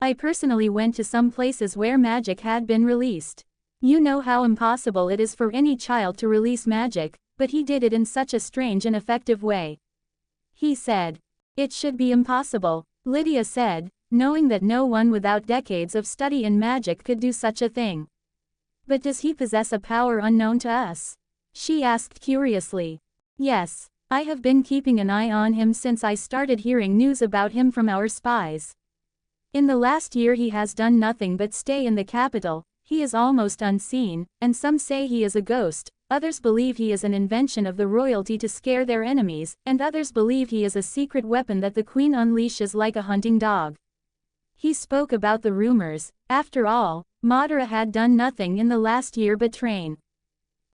I personally went to some places where magic had been released. You know how impossible it is for any child to release magic, but he did it in such a strange and effective way. He said. It should be impossible, Lydia said, knowing that no one without decades of study in magic could do such a thing. But does he possess a power unknown to us? She asked curiously. Yes, I have been keeping an eye on him since I started hearing news about him from our spies. In the last year he has done nothing but stay in the capital. He is almost unseen, and some say he is a ghost, others believe he is an invention of the royalty to scare their enemies, and others believe he is a secret weapon that the queen unleashes like a hunting dog. He spoke about the rumors. After all, Madara had done nothing in the last year but train.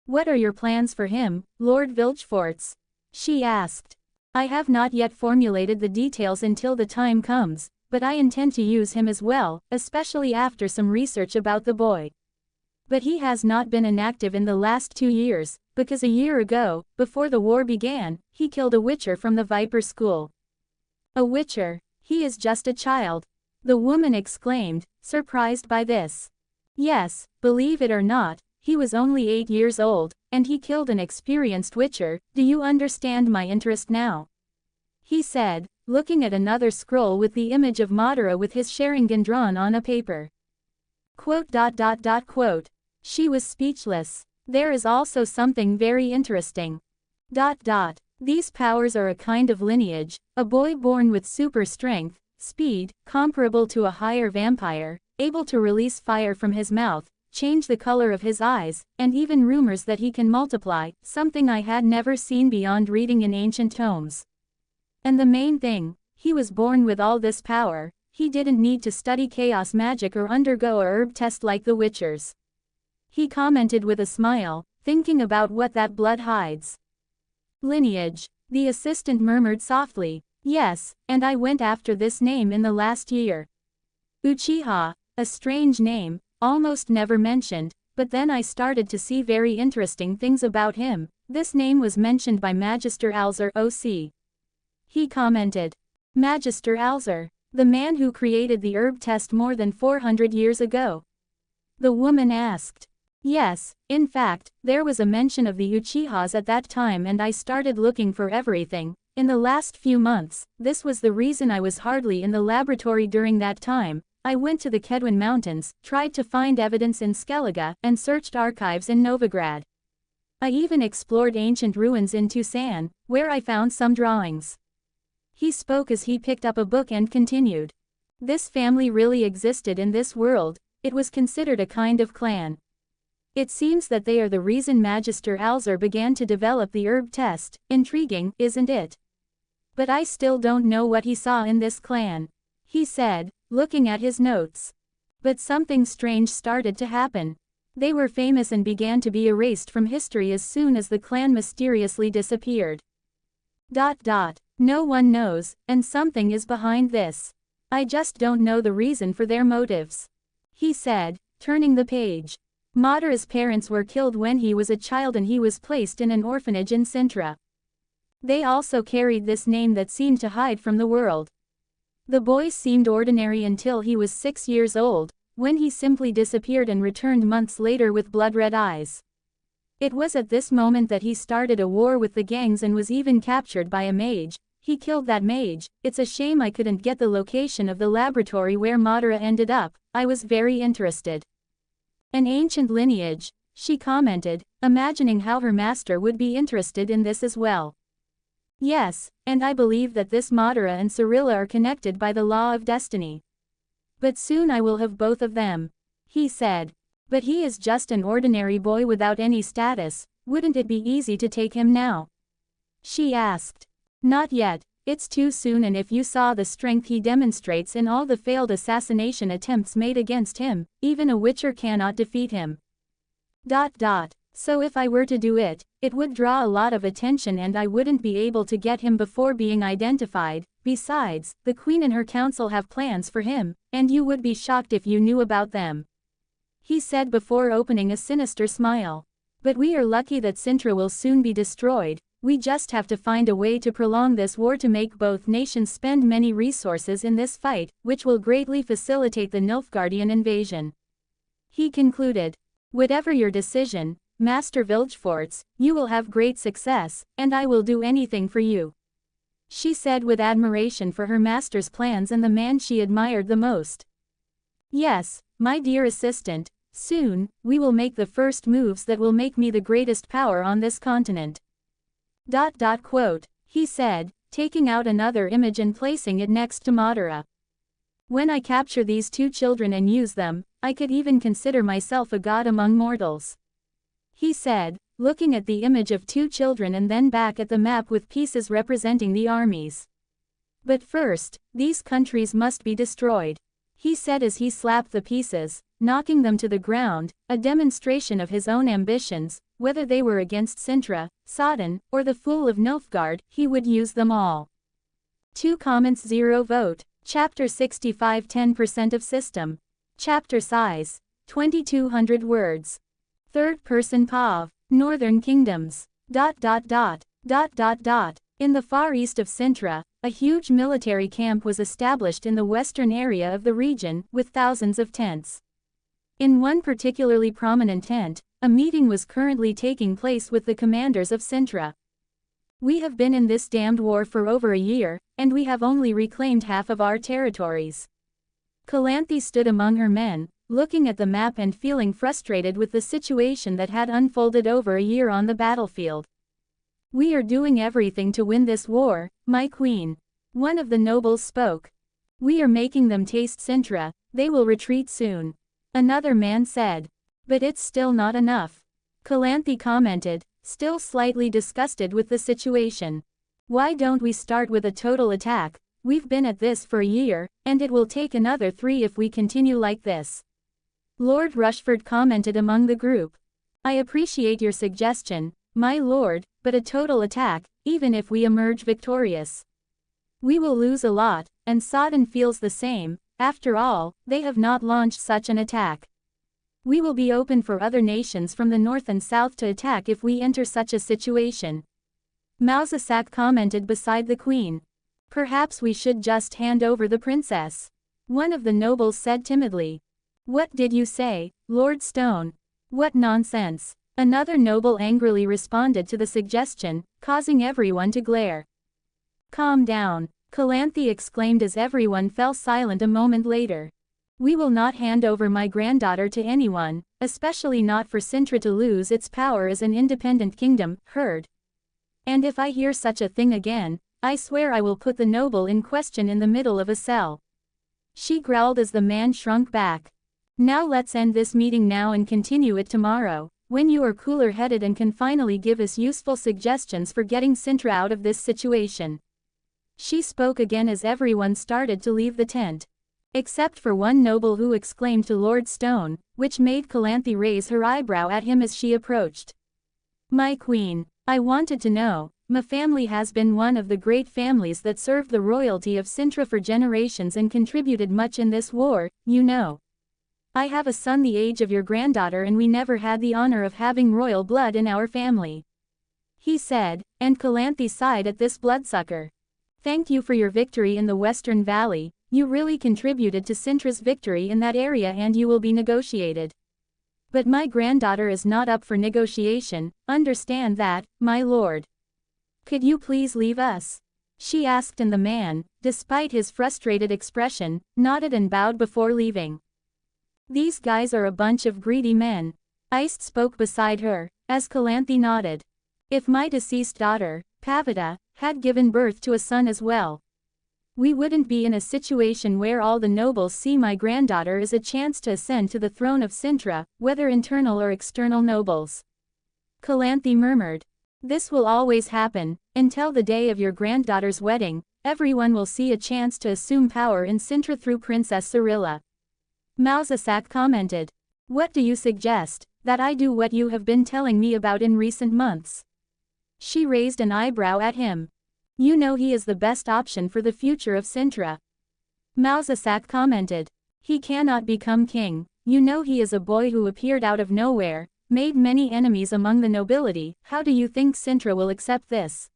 What are your plans for him, Lord Vilgefortz? She asked. I have not yet formulated the details until the time comes, but I intend to use him as well, especially after some research about the boy. But he has not been inactive in the last 2 years, because a year ago, before the war began, he killed a witcher from the Viper School. A witcher? He is just a child. The woman exclaimed, surprised by this. Yes, believe it or not, he was only 8 years old, and he killed an experienced witcher. Do you understand my interest now? He said, looking at another scroll with the image of Madara with his Sharingan drawn on a paper. Quote. She was speechless. There is also something very interesting. These powers are a kind of lineage, a boy born with super strength, speed, comparable to a higher vampire, able to release fire from his mouth, change the color of his eyes, and even rumors that he can multiply, something I had never seen beyond reading in ancient tomes. And the main thing, he was born with all this power. He didn't need to study chaos magic or undergo a herb test like the witchers. He commented with a smile, thinking about what that blood hides. Lineage, the assistant murmured softly. Yes, and I went after this name in the last year. Uchiha, a strange name, almost never mentioned, but then I started to see very interesting things about him. This name was mentioned by Magister Alzar OC. He commented. Magister Alzar, the man who created the herb test more than 400 years ago. The woman asked. Yes, in fact, there was a mention of the Uchihas at that time and I started looking for everything. In the last few months, this was the reason I was hardly in the laboratory during that time. I went to the Kedwin Mountains, tried to find evidence in Skellige, and searched archives in Novigrad. I even explored ancient ruins in Tucson, where I found some drawings. He spoke as he picked up a book and continued. This family really existed in this world. It was considered a kind of clan. It seems that they are the reason Magister Alzar began to develop the herb test. Intriguing, isn't it? But I still don't know what he saw in this clan. He said, looking at his notes. But something strange started to happen. They were famous and began to be erased from history as soon as the clan mysteriously disappeared. No one knows, and something is behind this. I just don't know the reason for their motives. He said, turning the page. Madara's parents were killed when he was a child and he was placed in an orphanage in Cintra. They also carried this name that seemed to hide from the world. The boy seemed ordinary until he was 6 years old, when he simply disappeared and returned months later with blood-red eyes. It was at this moment that he started a war with the gangs and was even captured by a mage. He killed that mage. It's a shame I couldn't get the location of the laboratory where Madara ended up. I was very interested. An ancient lineage, she commented, imagining how her master would be interested in this as well. Yes, and I believe that this Madara and Cirilla are connected by the law of destiny. But soon I will have both of them. He said. But he is just an ordinary boy without any status. Wouldn't it be easy to take him now? She asked. Not yet, it's too soon, and if you saw the strength he demonstrates in all the failed assassination attempts made against him, even a witcher cannot defeat him. So if I were to do it, it would draw a lot of attention and I wouldn't be able to get him before being identified. Besides, the queen and her council have plans for him, and you would be shocked if you knew about them. He said before opening a sinister smile. But we are lucky that Cintra will soon be destroyed. we just have to find a way to prolong this war to make both nations spend many resources in this fight, which will greatly facilitate the Nilfgaardian invasion. He concluded. Whatever your decision, Master Vilgefortz, you will have great success, and I will do anything for you. She said with admiration for her master's plans and the man she admired the most. Yes, my dear assistant, soon, we will make the first moves that will make me the greatest power on this continent. Quote, he said, taking out another image and placing it next to Madara. When I capture these two children and use them, I could even consider myself a god among mortals. He said, looking at the image of two children and then back at the map with pieces representing the armies. But first, these countries must be destroyed. He said as he slapped the pieces, knocking them to the ground, a demonstration of his own ambitions, whether they were against Cintra, Sodden, or the Fool of Nilfgaard, he would use them all. 2 comments 0 vote. Chapter 65 10% of system. Chapter size, 2200 words. Third person POV. Northern Kingdoms. In the far east of Cintra, a huge military camp was established in the western area of the region, with thousands of tents. In one particularly prominent tent, a meeting was currently taking place with the commanders of Cintra. We have been in this damned war for over a year, and we have only reclaimed half of our territories. Calanthe stood among her men, looking at the map and feeling frustrated with the situation that had unfolded over a year on the battlefield. We are doing everything to win this war, my queen. One of the nobles spoke. We are making them taste Cintra, they will retreat soon. Another man said. But it's still not enough. Calanthe commented, still slightly disgusted with the situation. Why don't we start with a total attack? We've been at this for a year, and it will take another 3 if we continue like this. Lord Rushford commented among the group. I appreciate your suggestion, my lord, but a total attack, even if we emerge victorious. We will lose a lot, and Sodden feels the same. After all, they have not launched such an attack. We will be open for other nations from the north and south to attack if we enter such a situation. Mausasak commented beside the queen. Perhaps we should just hand over the princess. One of the nobles said timidly. What did you say, Lord Stone? What nonsense. Another noble angrily responded to the suggestion, causing everyone to glare. Calm down, Calanthe exclaimed as everyone fell silent a moment later. We will not hand over my granddaughter to anyone, especially not for Cintra to lose its power as an independent kingdom, heard. And if I hear such a thing again, I swear I will put the noble in question in the middle of a cell. She growled as the man shrunk back. Now let's end this meeting now and continue it tomorrow, when you are cooler-headed and can finally give us useful suggestions for getting Cintra out of this situation. She spoke again as everyone started to leave the tent. Except for one noble who exclaimed to Lord Stone, which made Calanthe raise her eyebrow at him as she approached. My queen, I wanted to know, my family has been one of the great families that served the royalty of Cintra for generations and contributed much in this war, you know. I have a son the age of your granddaughter and we never had the honor of having royal blood in our family. He said, and Calanthe sighed at this bloodsucker. Thank you for your victory in the Western Valley. You really contributed to Cintra's victory in that area and you will be negotiated. But my granddaughter is not up for negotiation, understand that, my lord. Could you please leave us? She asked and the man, despite his frustrated expression, nodded and bowed before leaving. These guys are a bunch of greedy men. Iced spoke beside her, as Calanthe nodded. If my deceased daughter, Pavita, had given birth to a son as well, we wouldn't be in a situation where all the nobles see my granddaughter as a chance to ascend to the throne of Cintra, whether internal or external nobles. Calanthe murmured. This will always happen, until the day of your granddaughter's wedding, everyone will see a chance to assume power in Cintra through Princess Cyrilla. Mausasak commented. What do you suggest, that I do what you have been telling me about in recent months? She raised an eyebrow at him. You know he is the best option for the future of Cintra. Mausasak commented. He cannot become king, you know he is a boy who appeared out of nowhere, made many enemies among the nobility. How do you think Cintra will accept this?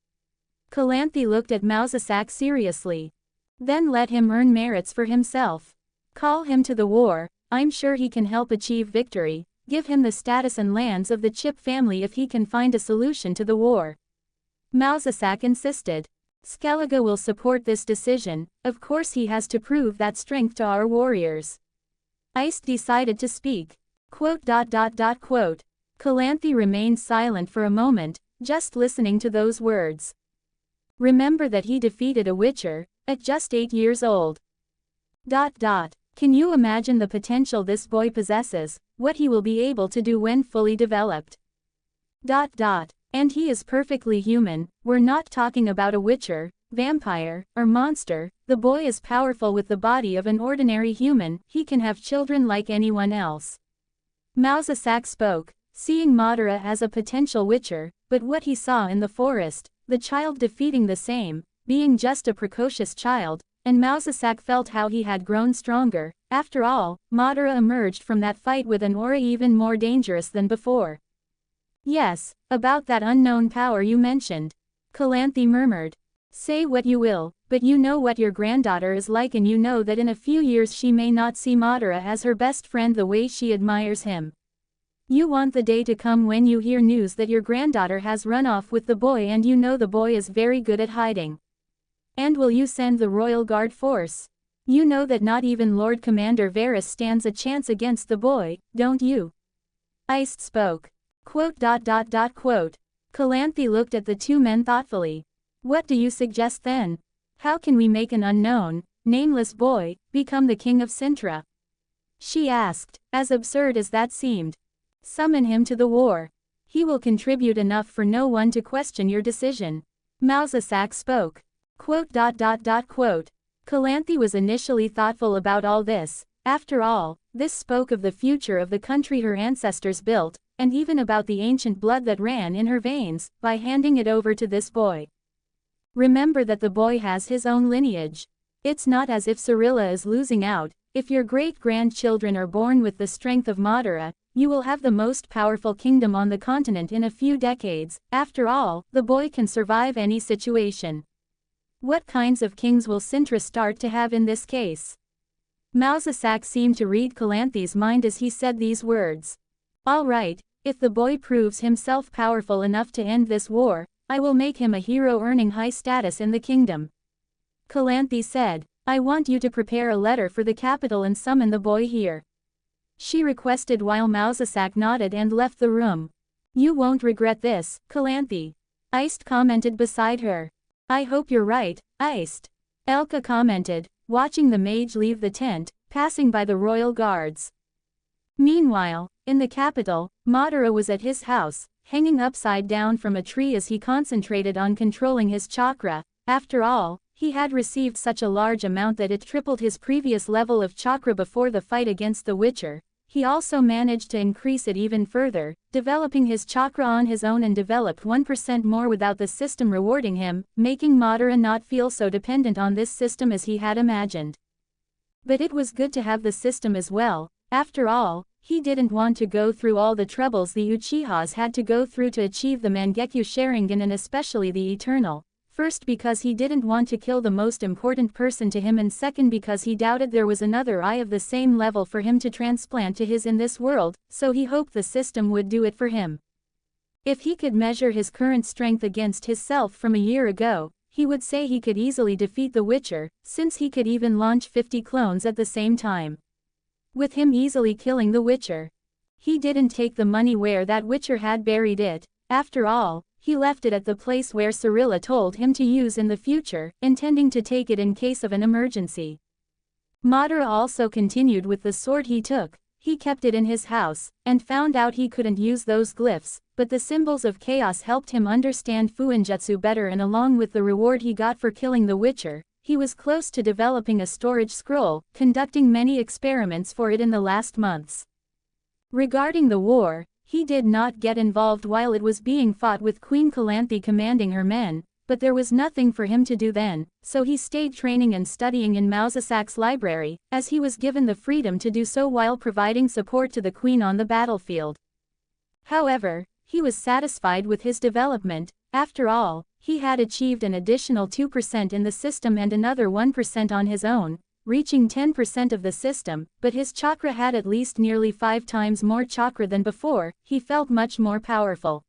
Calanthe looked at Mousesack seriously. Then let him earn merits for himself. Call him to the war, I'm sure he can help achieve victory. Give him the status and lands of the Chip family if he can find a solution to the war. Mousesack insisted. Skellige will support this decision, of course he has to prove that strength to our warriors. Iced decided to speak. Calanthe remained silent for a moment, just listening to those words. Remember that he defeated a Witcher, at just 8 years old. Can you imagine the potential this boy possesses, what he will be able to do when fully developed? And he is perfectly human, we're not talking about a witcher, vampire, or monster, the boy is powerful with the body of an ordinary human, he can have children like anyone else. Mousesack spoke, seeing Madara as a potential witcher, but what he saw in the forest, the child defeating the same, being just a precocious child, and Mousesack felt how he had grown stronger. After all, Madara emerged from that fight with an aura even more dangerous than before. Yes, about that unknown power you mentioned. Calanthe murmured. Say what you will, but you know what your granddaughter is like and you know that in a few years she may not see Madara as her best friend the way she admires him. You want the day to come when you hear news that your granddaughter has run off with the boy and you know the boy is very good at hiding. And will you send the Royal Guard force? You know that not even Lord Commander Varys stands a chance against the boy, don't you? Iced spoke. Calanthe looked at the two men thoughtfully. What do you suggest then? How can we make an unknown, nameless boy, become the king of Cintra? She asked, as absurd as that seemed. Summon him to the war. He will contribute enough for no one to question your decision. Mousesack spoke. Calanthe was initially thoughtful about all this. After all, this spoke of the future of the country her ancestors built, and even about the ancient blood that ran in her veins, by handing it over to this boy. Remember that the boy has his own lineage. It's not as if Cirilla is losing out. If your great-grandchildren are born with the strength of Madara, you will have the most powerful kingdom on the continent in a few decades. After all, the boy can survive any situation. What kinds of kings will Cintra start to have in this case? Mousesack seemed to read Calanthe's mind as he said these words. All right, if the boy proves himself powerful enough to end this war, I will make him a hero earning high status in the kingdom. Calanthe said, I want you to prepare a letter for the capital and summon the boy here. She requested while Mousesack nodded and left the room. You won't regret this, Calanthe. Iced commented beside her. I hope you're right, Iced. Elka commented, watching the mage leave the tent, passing by the royal guards. Meanwhile, in the capital, Madara was at his house, hanging upside down from a tree as he concentrated on controlling his chakra. After all, he had received such a large amount that it tripled his previous level of chakra before the fight against the Witcher. He also managed to increase it even further, developing his chakra on his own and developed 1% more without the system rewarding him, making Madara not feel so dependent on this system as he had imagined. But it was good to have the system as well. After all, he didn't want to go through all the troubles the Uchihas had to go through to achieve the Mangekyo Sharingan and especially the Eternal. First because he didn't want to kill the most important person to him and second because he doubted there was another eye of the same level for him to transplant to his in this world, so he hoped the system would do it for him. If he could measure his current strength against his self from a year ago, he would say he could easily defeat the Witcher, since he could even launch 50 clones at the same time. With him easily killing the Witcher. He didn't take the money where that Witcher had buried it. After all, he left it at the place where Cirilla told him to use in the future, intending to take it in case of an emergency. Madara also continued with the sword he took. He kept it in his house, and found out he couldn't use those glyphs, but the symbols of chaos helped him understand Fuinjutsu better, and along with the reward he got for killing the Witcher, he was close to developing a storage scroll, conducting many experiments for it in the last months. Regarding the war, he did not get involved while it was being fought with Queen Calanthe commanding her men, but there was nothing for him to do then, so he stayed training and studying in Mousesack's library, as he was given the freedom to do so while providing support to the queen on the battlefield. However, he was satisfied with his development. After all, he had achieved an additional 2% in the system and another 1% on his own, reaching 10% of the system, but his chakra had at least nearly 5 times more chakra than before. He felt much more powerful.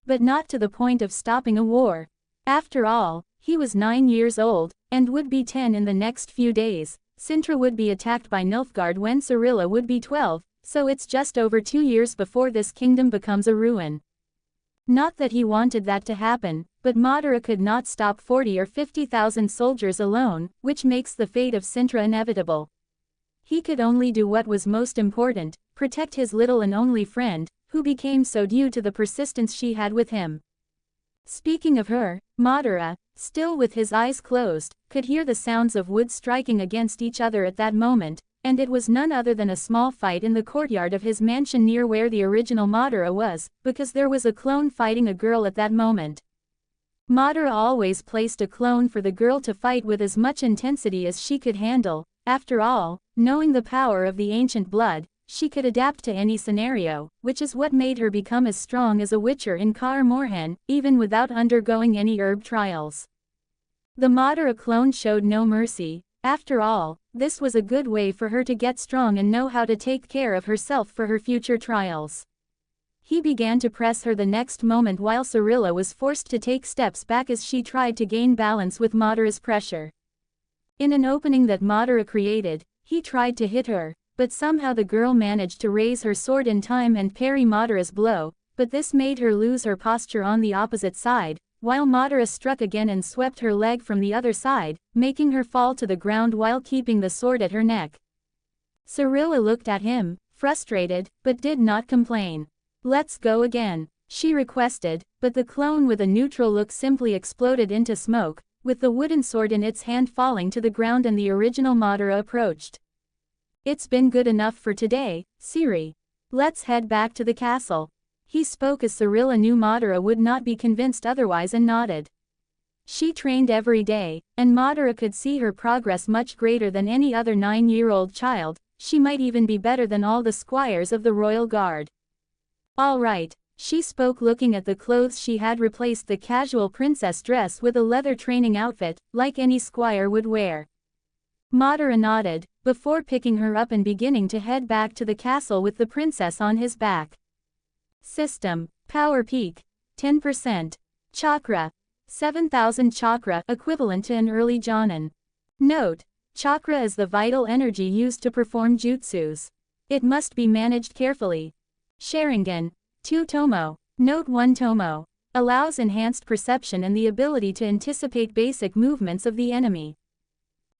But not to the point of stopping a war. After all, he was 9 years old, and would be 10 in the next few days. Cintra would be attacked by Nilfgaard when Cirilla would be 12, so it's just over 2 years before this kingdom becomes a ruin. Not that he wanted that to happen, but Madara could not stop 40 or 50,000 soldiers alone, which makes the fate of Cintra inevitable. He could only do what was most important, protect his little and only friend, who became so due to the persistence she had with him. Speaking of her, Madara, still with his eyes closed, could hear the sounds of wood striking against each other at that moment, and it was none other than a small fight in the courtyard of his mansion near where the original Madara was, because there was a clone fighting a girl at that moment. Madara always placed a clone for the girl to fight with as much intensity as she could handle. After all, knowing the power of the ancient blood, she could adapt to any scenario, which is what made her become as strong as a witcher in Kaer Morhen, even without undergoing any herb trials. The Madara clone showed no mercy. After all, this was a good way for her to get strong and know how to take care of herself for her future trials. He began to press her the next moment while Cirilla was forced to take steps back as she tried to gain balance with Madara's pressure. In an opening that Madara created, he tried to hit her, but somehow the girl managed to raise her sword in time and parry Madara's blow, but this made her lose her posture on the opposite side, while Madara struck again and swept her leg from the other side, making her fall to the ground while keeping the sword at her neck. Cirilla looked at him, frustrated, but did not complain. "Let's go again," she requested, but the clone with a neutral look simply exploded into smoke, with the wooden sword in its hand falling to the ground and the original Madara approached. "It's been good enough for today, Siri. Let's head back to the castle." He spoke as Cirilla knew Madara would not be convinced otherwise and nodded. She trained every day, and Madara could see her progress much greater than any other 9-year-old child. She might even be better than all the squires of the royal guard. "All right," she spoke, looking at the clothes she had replaced the casual princess dress with a leather training outfit, like any squire would wear. Madara nodded, before picking her up and beginning to head back to the castle with the princess on his back. System, Power Peak, 10%. Chakra, 7,000 chakra, equivalent to an early Jonin. Note, chakra is the vital energy used to perform jutsus. It must be managed carefully. Sharingan, 2 Tomo. Note 1 Tomo. Allows enhanced perception and the ability to anticipate basic movements of the enemy.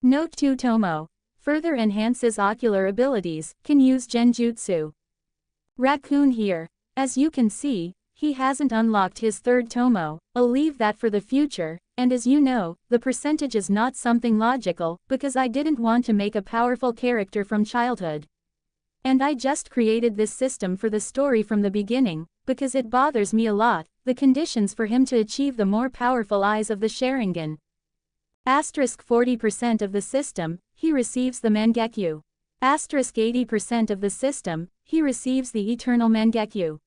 Note 2 Tomo. Further enhances ocular abilities, can use genjutsu. Raccoon here. As you can see, he hasn't unlocked his 3rd Tomo. I'll leave that for the future, and as you know, the percentage is not something logical, because I didn't want to make a powerful character from childhood. And I just created this system for the story from the beginning, because it bothers me a lot, the conditions for him to achieve the more powerful eyes of the Sharingan. Asterisk 40% of the system, he receives the Mangekyo. Asterisk 80% of the system, he receives the Eternal Mangekyo.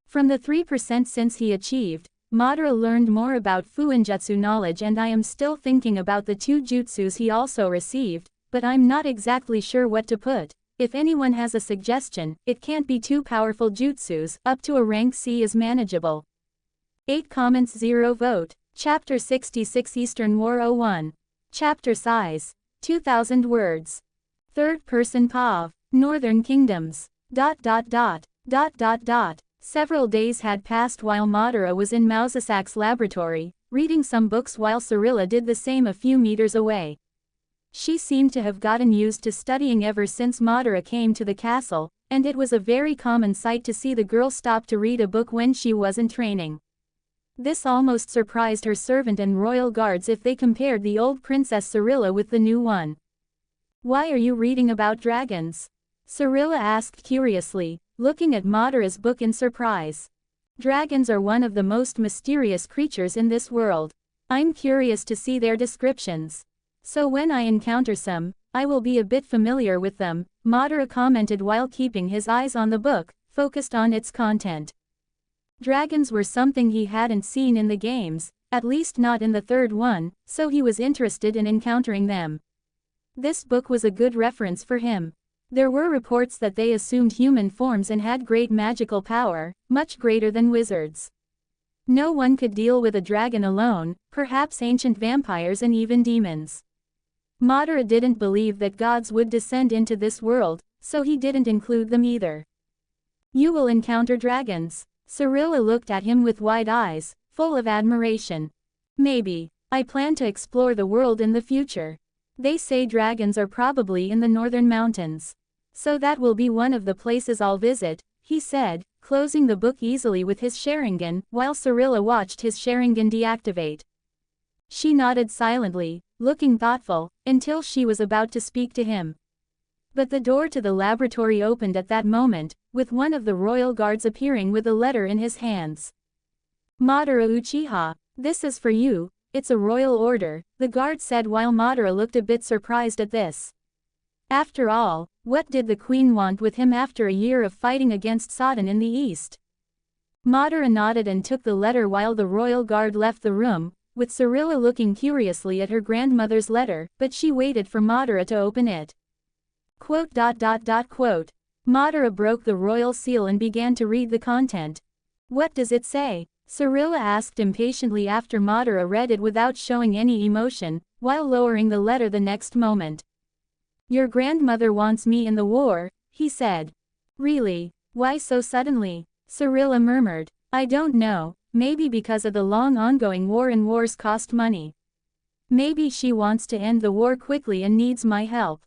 From the 3% since he achieved, Madara learned more about Fuinjutsu knowledge, and I am still thinking about the 2 jutsus he also received, but I'm not exactly sure what to put. If anyone has a suggestion, it can't be 2 powerful jutsus, up to a rank C is manageable. 8 comments 0 vote. Chapter 66 Eastern War 01. Chapter size, 2,000 words. Third person POV, Northern Kingdoms. ... Several days had passed while Madara was in Mausasak's laboratory, reading some books while Cirilla did the same a few meters away. She seemed to have gotten used to studying ever since Madara came to the castle, and it was a very common sight to see the girl stop to read a book when she wasn't training. This almost surprised her servant and royal guards if they compared the old Princess Cirilla with the new one. "Why are you reading about dragons?" Cirilla asked curiously, looking at Madara's book in surprise. "Dragons are one of the most mysterious creatures in this world. I'm curious to see their descriptions. So when I encounter some, I will be a bit familiar with them," Madara commented while keeping his eyes on the book, focused on its content. Dragons were something he hadn't seen in the games, at least not in the third one, so he was interested in encountering them. This book was a good reference for him. There were reports that they assumed human forms and had great magical power, much greater than wizards. No one could deal with a dragon alone, perhaps ancient vampires and even demons. Madara didn't believe that gods would descend into this world, so he didn't include them either. You will encounter dragons. Cirilla looked at him with wide eyes, full of admiration. Maybe. I plan to explore the world in the future. They say dragons are probably in the northern mountains. So that will be one of the places I'll visit, he said, closing the book easily with his Sharingan, while Cirilla watched his Sharingan deactivate. She nodded silently, looking thoughtful, until she was about to speak to him. But the door to the laboratory opened at that moment, with one of the royal guards appearing with a letter in his hands. Madara Uchiha, this is for you, it's a royal order, the guard said while Madara looked a bit surprised at this. After all, what did the queen want with him after a year of fighting against Sodden in the east? Madara nodded and took the letter while the royal guard left the room, with Cirilla looking curiously at her grandmother's letter, but she waited for Madara to open it. Madara broke the royal seal and began to read the content. What does it say? Cirilla asked impatiently after Madara read it without showing any emotion, while lowering the letter the next moment. Your grandmother wants me in the war, he said. Really? Why so suddenly? Cirilla murmured. I don't know, maybe because of the long ongoing war and wars cost money. Maybe she wants to end the war quickly and needs my help.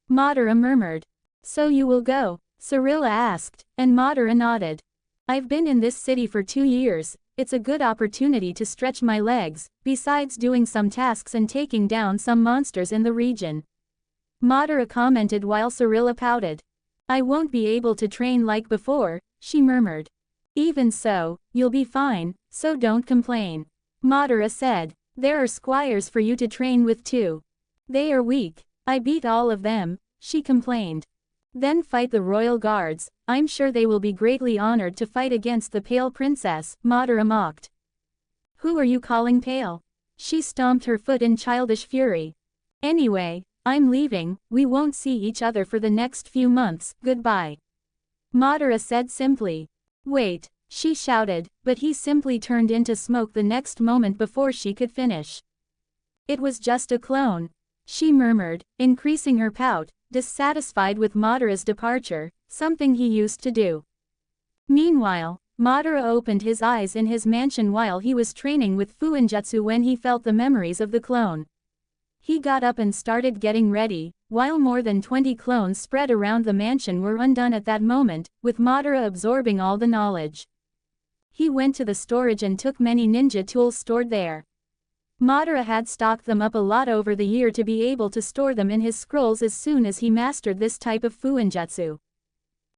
Madara murmured. So you will go? Cirilla asked, and Madara nodded. I've been in this city for 2 years, it's a good opportunity to stretch my legs, besides doing some tasks and taking down some monsters in the region. Madara commented while Cirilla pouted. I won't be able to train like before, she murmured. Even so, you'll be fine, so don't complain. Madara said. There are squires for you to train with too. They are weak. I beat all of them, she complained. Then fight the royal guards, I'm sure they will be greatly honored to fight against the Pale Princess, Madara mocked. Who are you calling pale? She stomped her foot in childish fury. Anyway, I'm leaving, we won't see each other for the next few months, goodbye. Madara said simply. Wait, she shouted, but he simply turned into smoke the next moment before she could finish. It was just a clone, she murmured, increasing her pout, dissatisfied with Madara's departure, something he used to do. Meanwhile, Madara opened his eyes in his mansion while he was training with Fuinjutsu when he felt the memories of the clone. He got up and started getting ready, while more than 20 clones spread around the mansion were undone at that moment, with Madara absorbing all the knowledge. He went to the storage and took many ninja tools stored there. Madara had stocked them up a lot over the year to be able to store them in his scrolls as soon as he mastered this type of Fuinjutsu.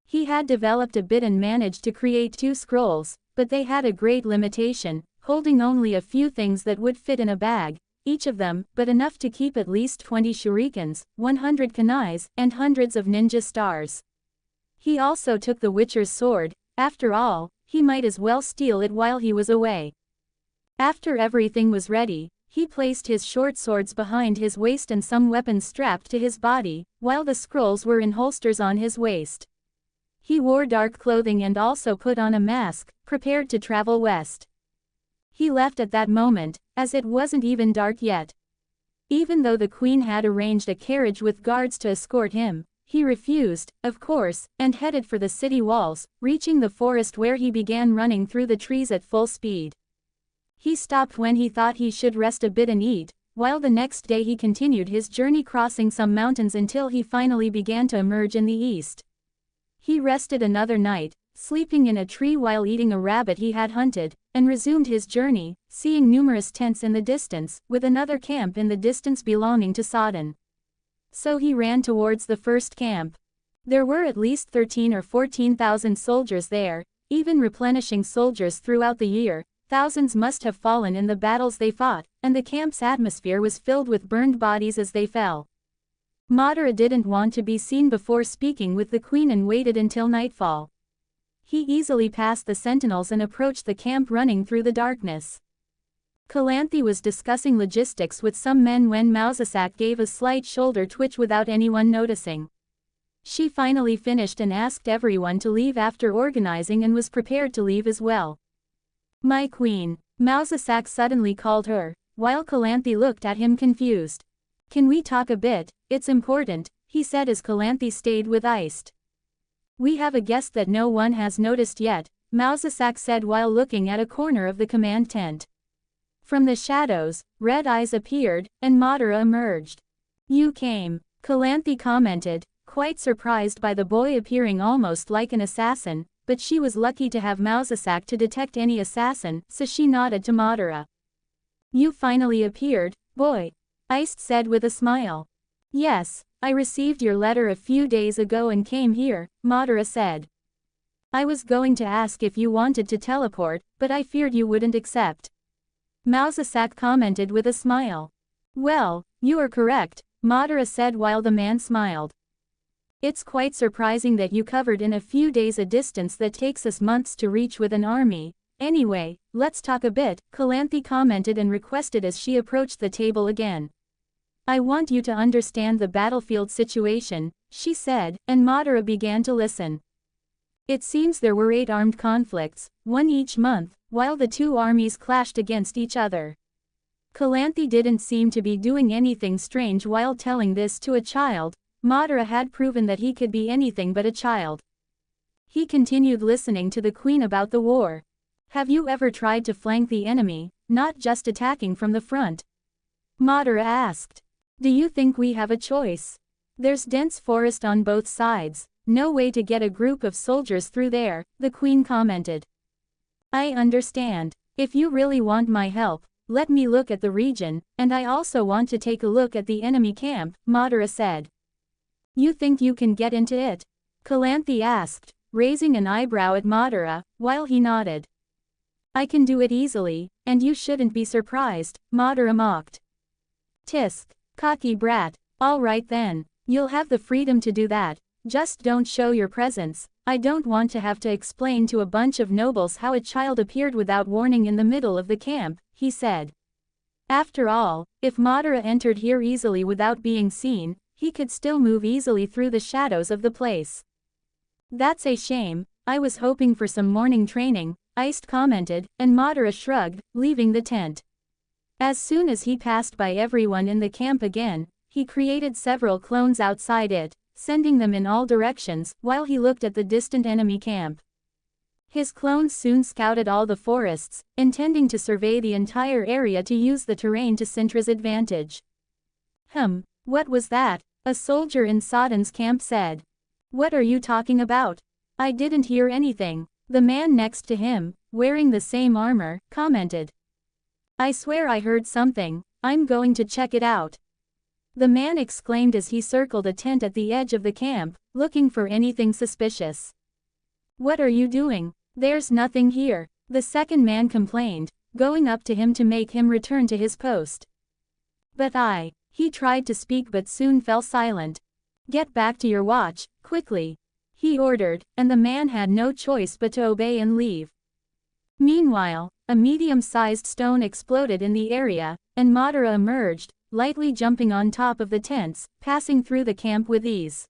He had developed a bit and managed to create 2 scrolls, but they had a great limitation, holding only a few things that would fit in a bag, each of them, but enough to keep at least 20 shurikens, 100 kunais, and hundreds of ninja stars. He also took the Witcher's sword, after all, he might as well steal it while he was away. After everything was ready, he placed his short swords behind his waist and some weapons strapped to his body, while the scrolls were in holsters on his waist. He wore dark clothing and also put on a mask, prepared to travel west. He left at that moment, as it wasn't even dark yet. Even though the queen had arranged a carriage with guards to escort him, he refused, of course, and headed for the city walls, reaching the forest where he began running through the trees at full speed. He stopped when he thought he should rest a bit and eat, while the next day he continued his journey crossing some mountains until he finally began to emerge in the east. He rested another night, sleeping in a tree while eating a rabbit he had hunted, and resumed his journey, seeing numerous tents in the distance, with another camp in the distance belonging to Sodden. So he ran towards the first camp. There were at least 13 or 14,000 soldiers there, even replenishing soldiers throughout the year. Thousands must have fallen in the battles they fought, and the camp's atmosphere was filled with burned bodies as they fell. Madara didn't want to be seen before speaking with the queen and waited until nightfall. He easily passed the sentinels and approached the camp running through the darkness. Calanthe was discussing logistics with some men when Mousesack gave a slight shoulder twitch without anyone noticing. She finally finished and asked everyone to leave after organizing and was prepared to leave as well. "My queen," Mousesack suddenly called her, while Calanthe looked at him confused. "Can we talk a bit? It's important," he said as Calanthe stayed with Iced. "We have a guest that no one has noticed yet," Mousesack said while looking at a corner of the command tent. From the shadows, red eyes appeared, and Madara emerged. "You came," Calanthe commented, quite surprised by the boy appearing almost like an assassin, but she was lucky to have Mousesack to detect any assassin, so she nodded to Madara. "You finally appeared, boy," Iced said with a smile. "Yes, I received your letter a few days ago and came here," Madara said. "I was going to ask if you wanted to teleport, but I feared you wouldn't accept." Mousesack commented with a smile. "Well, you are correct," Madara said while the man smiled. "It's quite surprising that you covered in a few days a distance that takes us months to reach with an army. Anyway, let's talk a bit," Calanthe commented and requested as she approached the table again. "I want you to understand the battlefield situation," she said, and Madara began to listen. It seems there were 8 armed conflicts, one each month, while the two armies clashed against each other. Calanthe didn't seem to be doing anything strange while telling this to a child. Madara had proven that he could be anything but a child. He continued listening to the queen about the war. "Have you ever tried to flank the enemy, not just attacking from the front?" Madara asked. "Do you think we have a choice? There's dense forest on both sides, no way to get a group of soldiers through there," the queen commented. "I understand. If you really want my help, let me look at the region, and I also want to take a look at the enemy camp," Madara said. "You think you can get into it?" Calanthe asked, raising an eyebrow at Madara, while he nodded. "I can do it easily, and you shouldn't be surprised," Madara mocked. "Tisk, cocky brat, all right then, you'll have the freedom to do that, just don't show your presence. I don't want to have to explain to a bunch of nobles how a child appeared without warning in the middle of the camp," he said. After all, if Madara entered here easily without being seen, he could still move easily through the shadows of the place. "That's a shame, I was hoping for some morning training," Iced commented, and Madara shrugged, leaving the tent. As soon as he passed by everyone in the camp again, he created several clones outside it, sending them in all directions, while he looked at the distant enemy camp. His clones soon scouted all the forests, intending to survey the entire area to use the terrain to Cintra's advantage. What was that?" a soldier in Sodden's camp said. "What are you talking about? I didn't hear anything," the man next to him, wearing the same armor, commented. "I swear I heard something, I'm going to check it out," the man exclaimed as he circled a tent at the edge of the camp, looking for anything suspicious. "What are you doing? There's nothing here," the second man complained, going up to him to make him return to his post. "But he tried to speak but soon fell silent. "Get back to your watch, quickly," he ordered, and the man had no choice but to obey and leave. Meanwhile, a medium-sized stone exploded in the area, and Madara emerged, lightly jumping on top of the tents, passing through the camp with ease.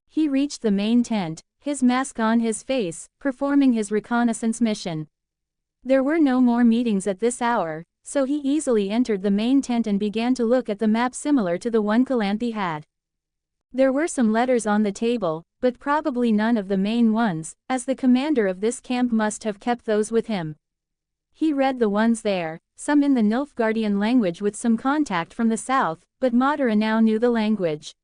He reached the main tent, his mask on his face, performing his reconnaissance mission. There were no more meetings at this hour, so he easily entered the main tent and began to look at the map similar to the one Calanthe had. There were some letters on the table, but probably none of the main ones, as the commander of this camp must have kept those with him. He read the ones there, some in the Nilfgaardian language with some contact from the south, but Madara now knew the language.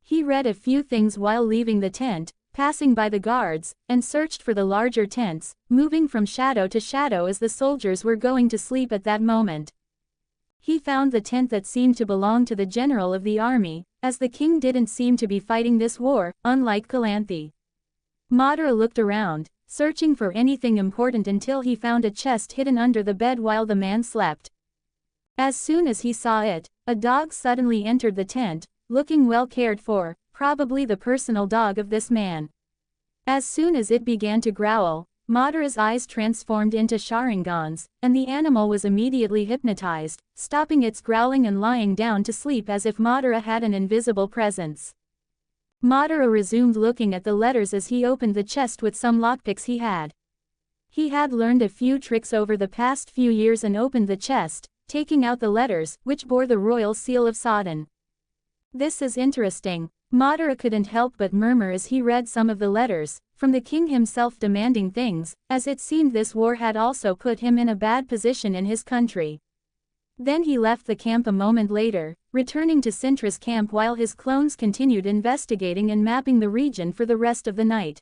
He read a few things while leaving the tent, passing by the guards, and searched for the larger tents, moving from shadow to shadow as the soldiers were going to sleep at that moment. He found the tent that seemed to belong to the general of the army, as the king didn't seem to be fighting this war, unlike Calanthe. Madara looked around, searching for anything important until he found a chest hidden under the bed while the man slept. As soon as he saw it, a dog suddenly entered the tent, looking well cared for, probably the personal dog of this man. As soon as it began to growl, Madara's eyes transformed into Sharingans, and the animal was immediately hypnotized, stopping its growling and lying down to sleep as if Madara had an invisible presence. Madara resumed looking at the letters as he opened the chest with some lockpicks he had. He had learned a few tricks over the past few years and opened the chest, taking out the letters, which bore the royal seal of Sodden. This is interesting. Madara couldn't help but murmur as he read some of the letters, from the king himself demanding things, as it seemed this war had also put him in a bad position in his country. Then he left the camp a moment later, returning to Cintra's camp while his clones continued investigating and mapping the region for the rest of the night.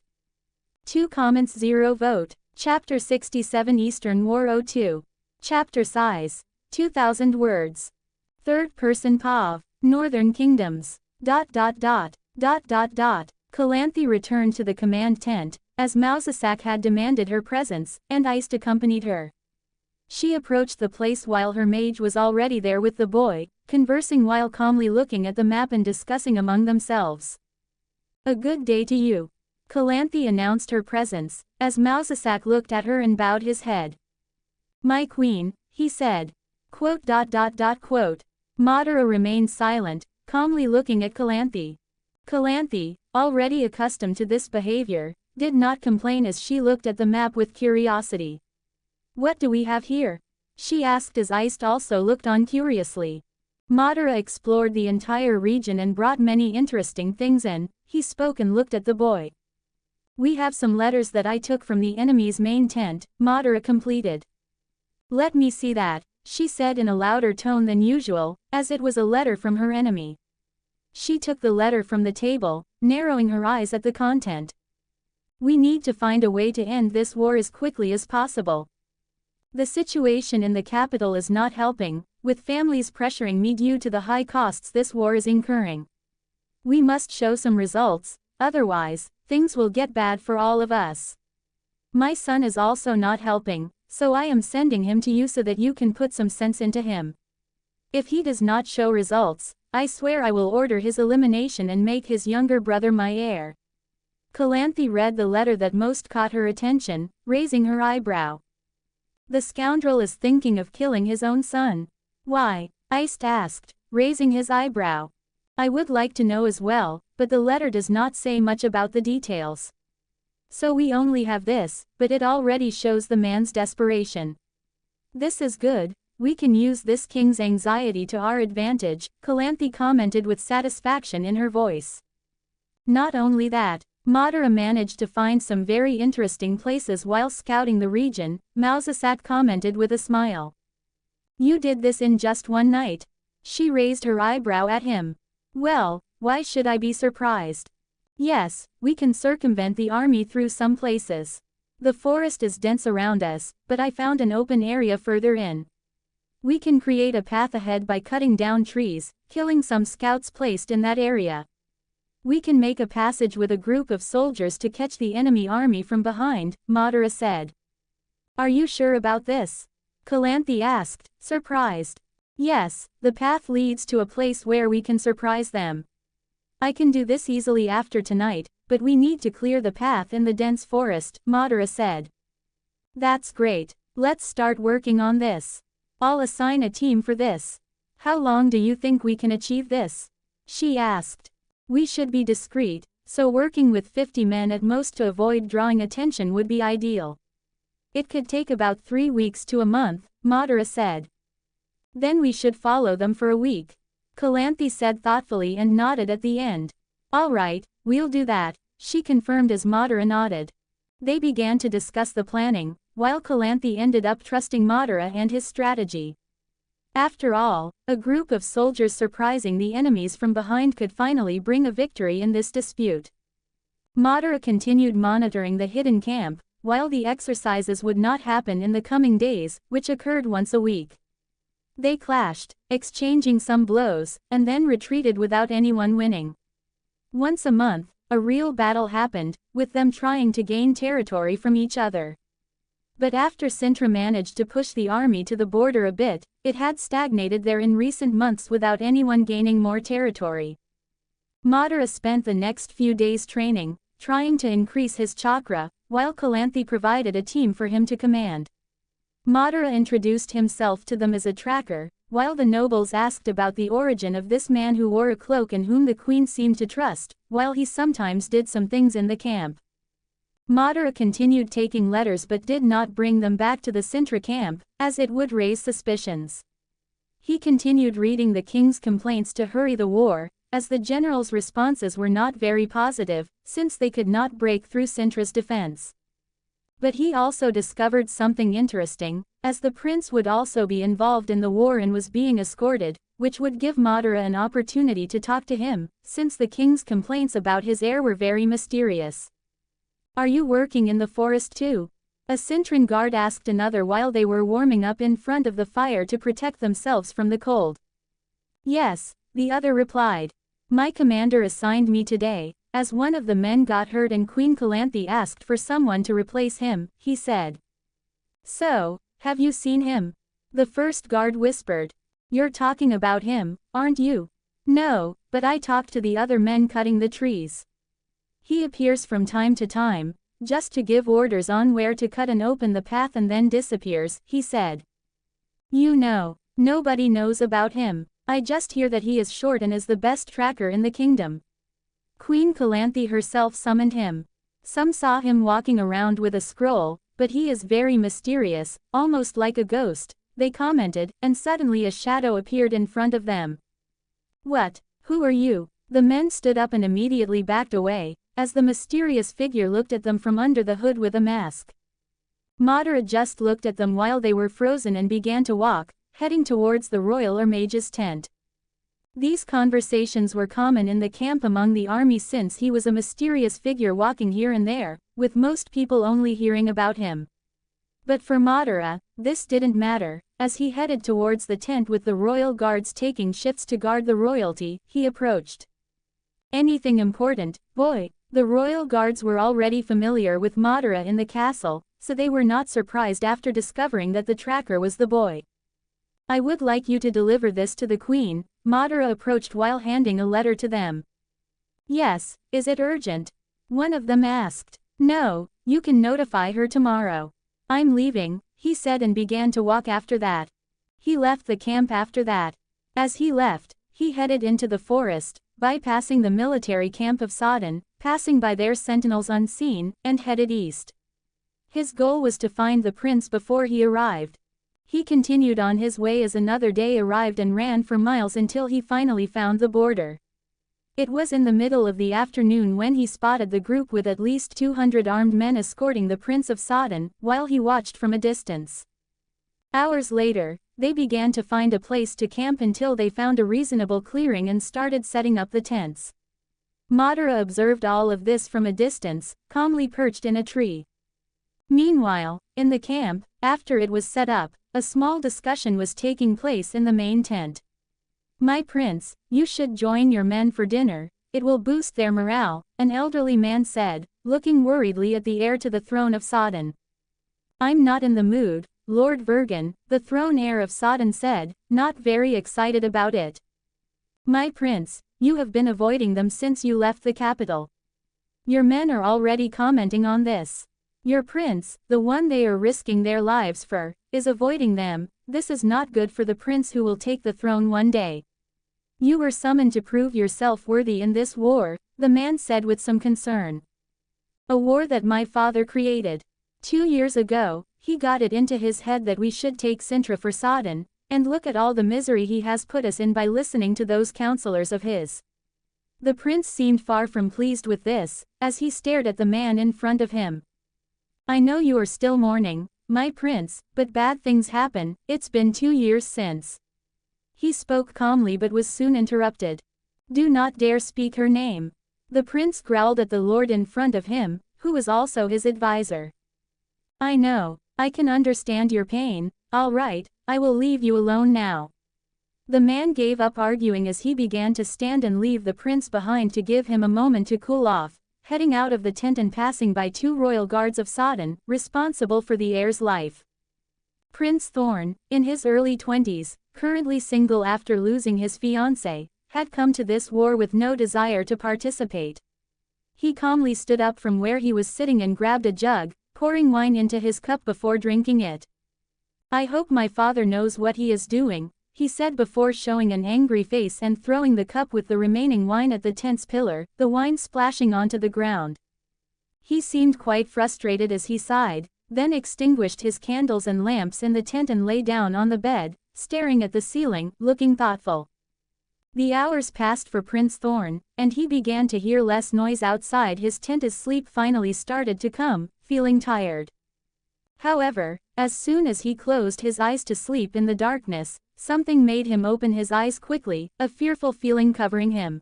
2 comments 0 vote. Chapter 67 Eastern War 02. Chapter size. 2,000 words. Third person POV. Northern Kingdoms. ... Calanthe returned to the command tent, as Mausasak had demanded her presence, and Iced accompanied her. She approached the place while her mage was already there with the boy, conversing while calmly looking at the map and discussing among themselves. A good day to you. Calanthe announced her presence, as Mausasak looked at her and bowed his head. My queen, he said. ... Madara remained silent, calmly looking at Calanthe. Calanthe, already accustomed to this behavior, did not complain as she looked at the map with curiosity. What do we have here? She asked as Iced also looked on curiously. Madara explored the entire region and brought many interesting things in. He spoke and looked at the boy. We have some letters that I took from the enemy's main tent, Madara completed. Let me see that, she said in a louder tone than usual, as it was a letter from her enemy. She took the letter from the table, narrowing her eyes at the content. We need to find a way to end this war as quickly as possible. The situation in the capital is not helping, with families pressuring me due to the high costs this war is incurring. We must show some results, otherwise, things will get bad for all of us. My son is also not helping, so I am sending him to you so that you can put some sense into him. If he does not show results, I swear I will order his elimination and make his younger brother my heir. Calanthe read the letter that most caught her attention, raising her eyebrow. The scoundrel is thinking of killing his own son. Why? Iced asked, raising his eyebrow. I would like to know as well, but the letter does not say much about the details. So we only have this, but it already shows the man's desperation. This is good, we can use this king's anxiety to our advantage, Calanthe commented with satisfaction in her voice. Not only that, Madara managed to find some very interesting places while scouting the region, Mausasak commented with a smile. You did this in just one night. She raised her eyebrow at him. Well, why should I be surprised? Yes, we can circumvent the army through some places. The forest is dense around us, but I found an open area further in. We can create a path ahead by cutting down trees, killing some scouts placed in that area. We can make a passage with a group of soldiers to catch the enemy army from behind, Madara said. Are you sure about this? Calanthe asked, surprised. Yes, the path leads to a place where we can surprise them. I can do this easily after tonight, but we need to clear the path in the dense forest, Madara said. That's great, let's start working on this. I'll assign a team for this. How long do you think we can achieve this? She asked. We should be discreet, so working with 50 men at most to avoid drawing attention would be ideal. It could take about 3 weeks to a month, Madara said. Then we should follow them for a week. Calanthe said thoughtfully and nodded at the end. All right, we'll do that, she confirmed as Madara nodded. They began to discuss the planning, while Calanthe ended up trusting Madara and his strategy. After all, a group of soldiers surprising the enemies from behind could finally bring a victory in this dispute. Madara continued monitoring the hidden camp, while the exercises would not happen in the coming days, which occurred once a week. They clashed, exchanging some blows, and then retreated without anyone winning. Once a month, a real battle happened, with them trying to gain territory from each other. But after Cintra managed to push the army to the border a bit, it had stagnated there in recent months without anyone gaining more territory. Madara spent the next few days training, trying to increase his chakra, while Calanthe provided a team for him to command. Madara introduced himself to them as a tracker, while the nobles asked about the origin of this man who wore a cloak and whom the queen seemed to trust, while he sometimes did some things in the camp. Madara continued taking letters but did not bring them back to the Cintra camp, as it would raise suspicions. He continued reading the king's complaints to hurry the war, as the general's responses were not very positive, since they could not break through Cintra's defense. But he also discovered something interesting, as the prince would also be involved in the war and was being escorted, which would give Madara an opportunity to talk to him, since the king's complaints about his heir were very mysterious. "Are you working in the forest too?" a Cintran guard asked another while they were warming up in front of the fire to protect themselves from the cold. "Yes," the other replied. "My commander assigned me today, as one of the men got hurt and Queen Calanthe asked for someone to replace him," he said. "So, have you seen him?" the first guard whispered. "You're talking about him, aren't you?" "No, but I talked to the other men cutting the trees. He appears from time to time, just to give orders on where to cut and open the path and then disappears," he said. "You know, nobody knows about him. I just hear that he is short and is the best tracker in the kingdom. Queen Calanthe herself summoned him. Some saw him walking around with a scroll, but he is very mysterious, almost like a ghost," they commented, and suddenly a shadow appeared in front of them. "What? Who are you?" The men stood up and immediately backed away, as the mysterious figure looked at them from under the hood with a mask. Madara just looked at them while they were frozen and began to walk, heading towards the royal or mage's tent. These conversations were common in the camp among the army since he was a mysterious figure walking here and there, with most people only hearing about him. But for Madara, this didn't matter, as he headed towards the tent with the royal guards taking shifts to guard the royalty. He approached. "Anything important, boy?" The royal guards were already familiar with Madara in the castle, so they were not surprised after discovering that the tracker was the boy. "I would like you to deliver this to the queen," Madara approached while handing a letter to them. "Yes, is it urgent?" one of them asked. "No, you can notify her tomorrow. I'm leaving," he said and began to walk after that. He left the camp after that. As he left, he headed into the forest, bypassing the military camp of Sodden, passing by their sentinels unseen, and headed east. His goal was to find the prince before he arrived. He continued on his way as another day arrived and ran for miles until he finally found the border. It was in the middle of the afternoon when he spotted the group with at least 200 armed men escorting the Prince of Sodden, while he watched from a distance. Hours later, they began to find a place to camp until they found a reasonable clearing and started setting up the tents. Madara observed all of this from a distance, calmly perched in a tree. Meanwhile, in the camp, after it was set up, a small discussion was taking place in the main tent. "My prince, you should join your men for dinner, it will boost their morale," an elderly man said, looking worriedly at the heir to the throne of Sodden. "I'm not in the mood," Lord Vergen, the throne heir of Sodden said, not very excited about it. "My prince, you have been avoiding them since you left the capital. Your men are already commenting on this. Your prince, the one they are risking their lives for, is avoiding them. This is not good for the prince who will take the throne one day. You were summoned to prove yourself worthy in this war," the man said with some concern. "A war that my father created. 2 years ago, he got it into his head that we should take Cintra for Sodden, and look at all the misery he has put us in by listening to those counselors of his." The prince seemed far from pleased with this, as he stared at the man in front of him. "I know you are still mourning, my prince, but bad things happen, it's been 2 years since." He spoke calmly but was soon interrupted. "Do not dare speak her name." The prince growled at the lord in front of him, who was also his advisor. "I know, I can understand your pain, all right, I will leave you alone now." The man gave up arguing as he began to stand and leave the prince behind to give him a moment to cool off, heading out of the tent and passing by 2 royal guards of Sodden, responsible for the heir's life. Prince Thorn, in his early 20s, currently single after losing his fiancée, had come to this war with no desire to participate. He calmly stood up from where he was sitting and grabbed a jug, pouring wine into his cup before drinking it. "I hope my father knows what he is doing," he said before showing an angry face and throwing the cup with the remaining wine at the tent's pillar, the wine splashing onto the ground. He seemed quite frustrated as he sighed, then extinguished his candles and lamps in the tent and lay down on the bed, staring at the ceiling, looking thoughtful. The hours passed for Prince Thorn, and he began to hear less noise outside his tent as sleep finally started to come, feeling tired. However, as soon as he closed his eyes to sleep in the darkness, something made him open his eyes quickly, a fearful feeling covering him.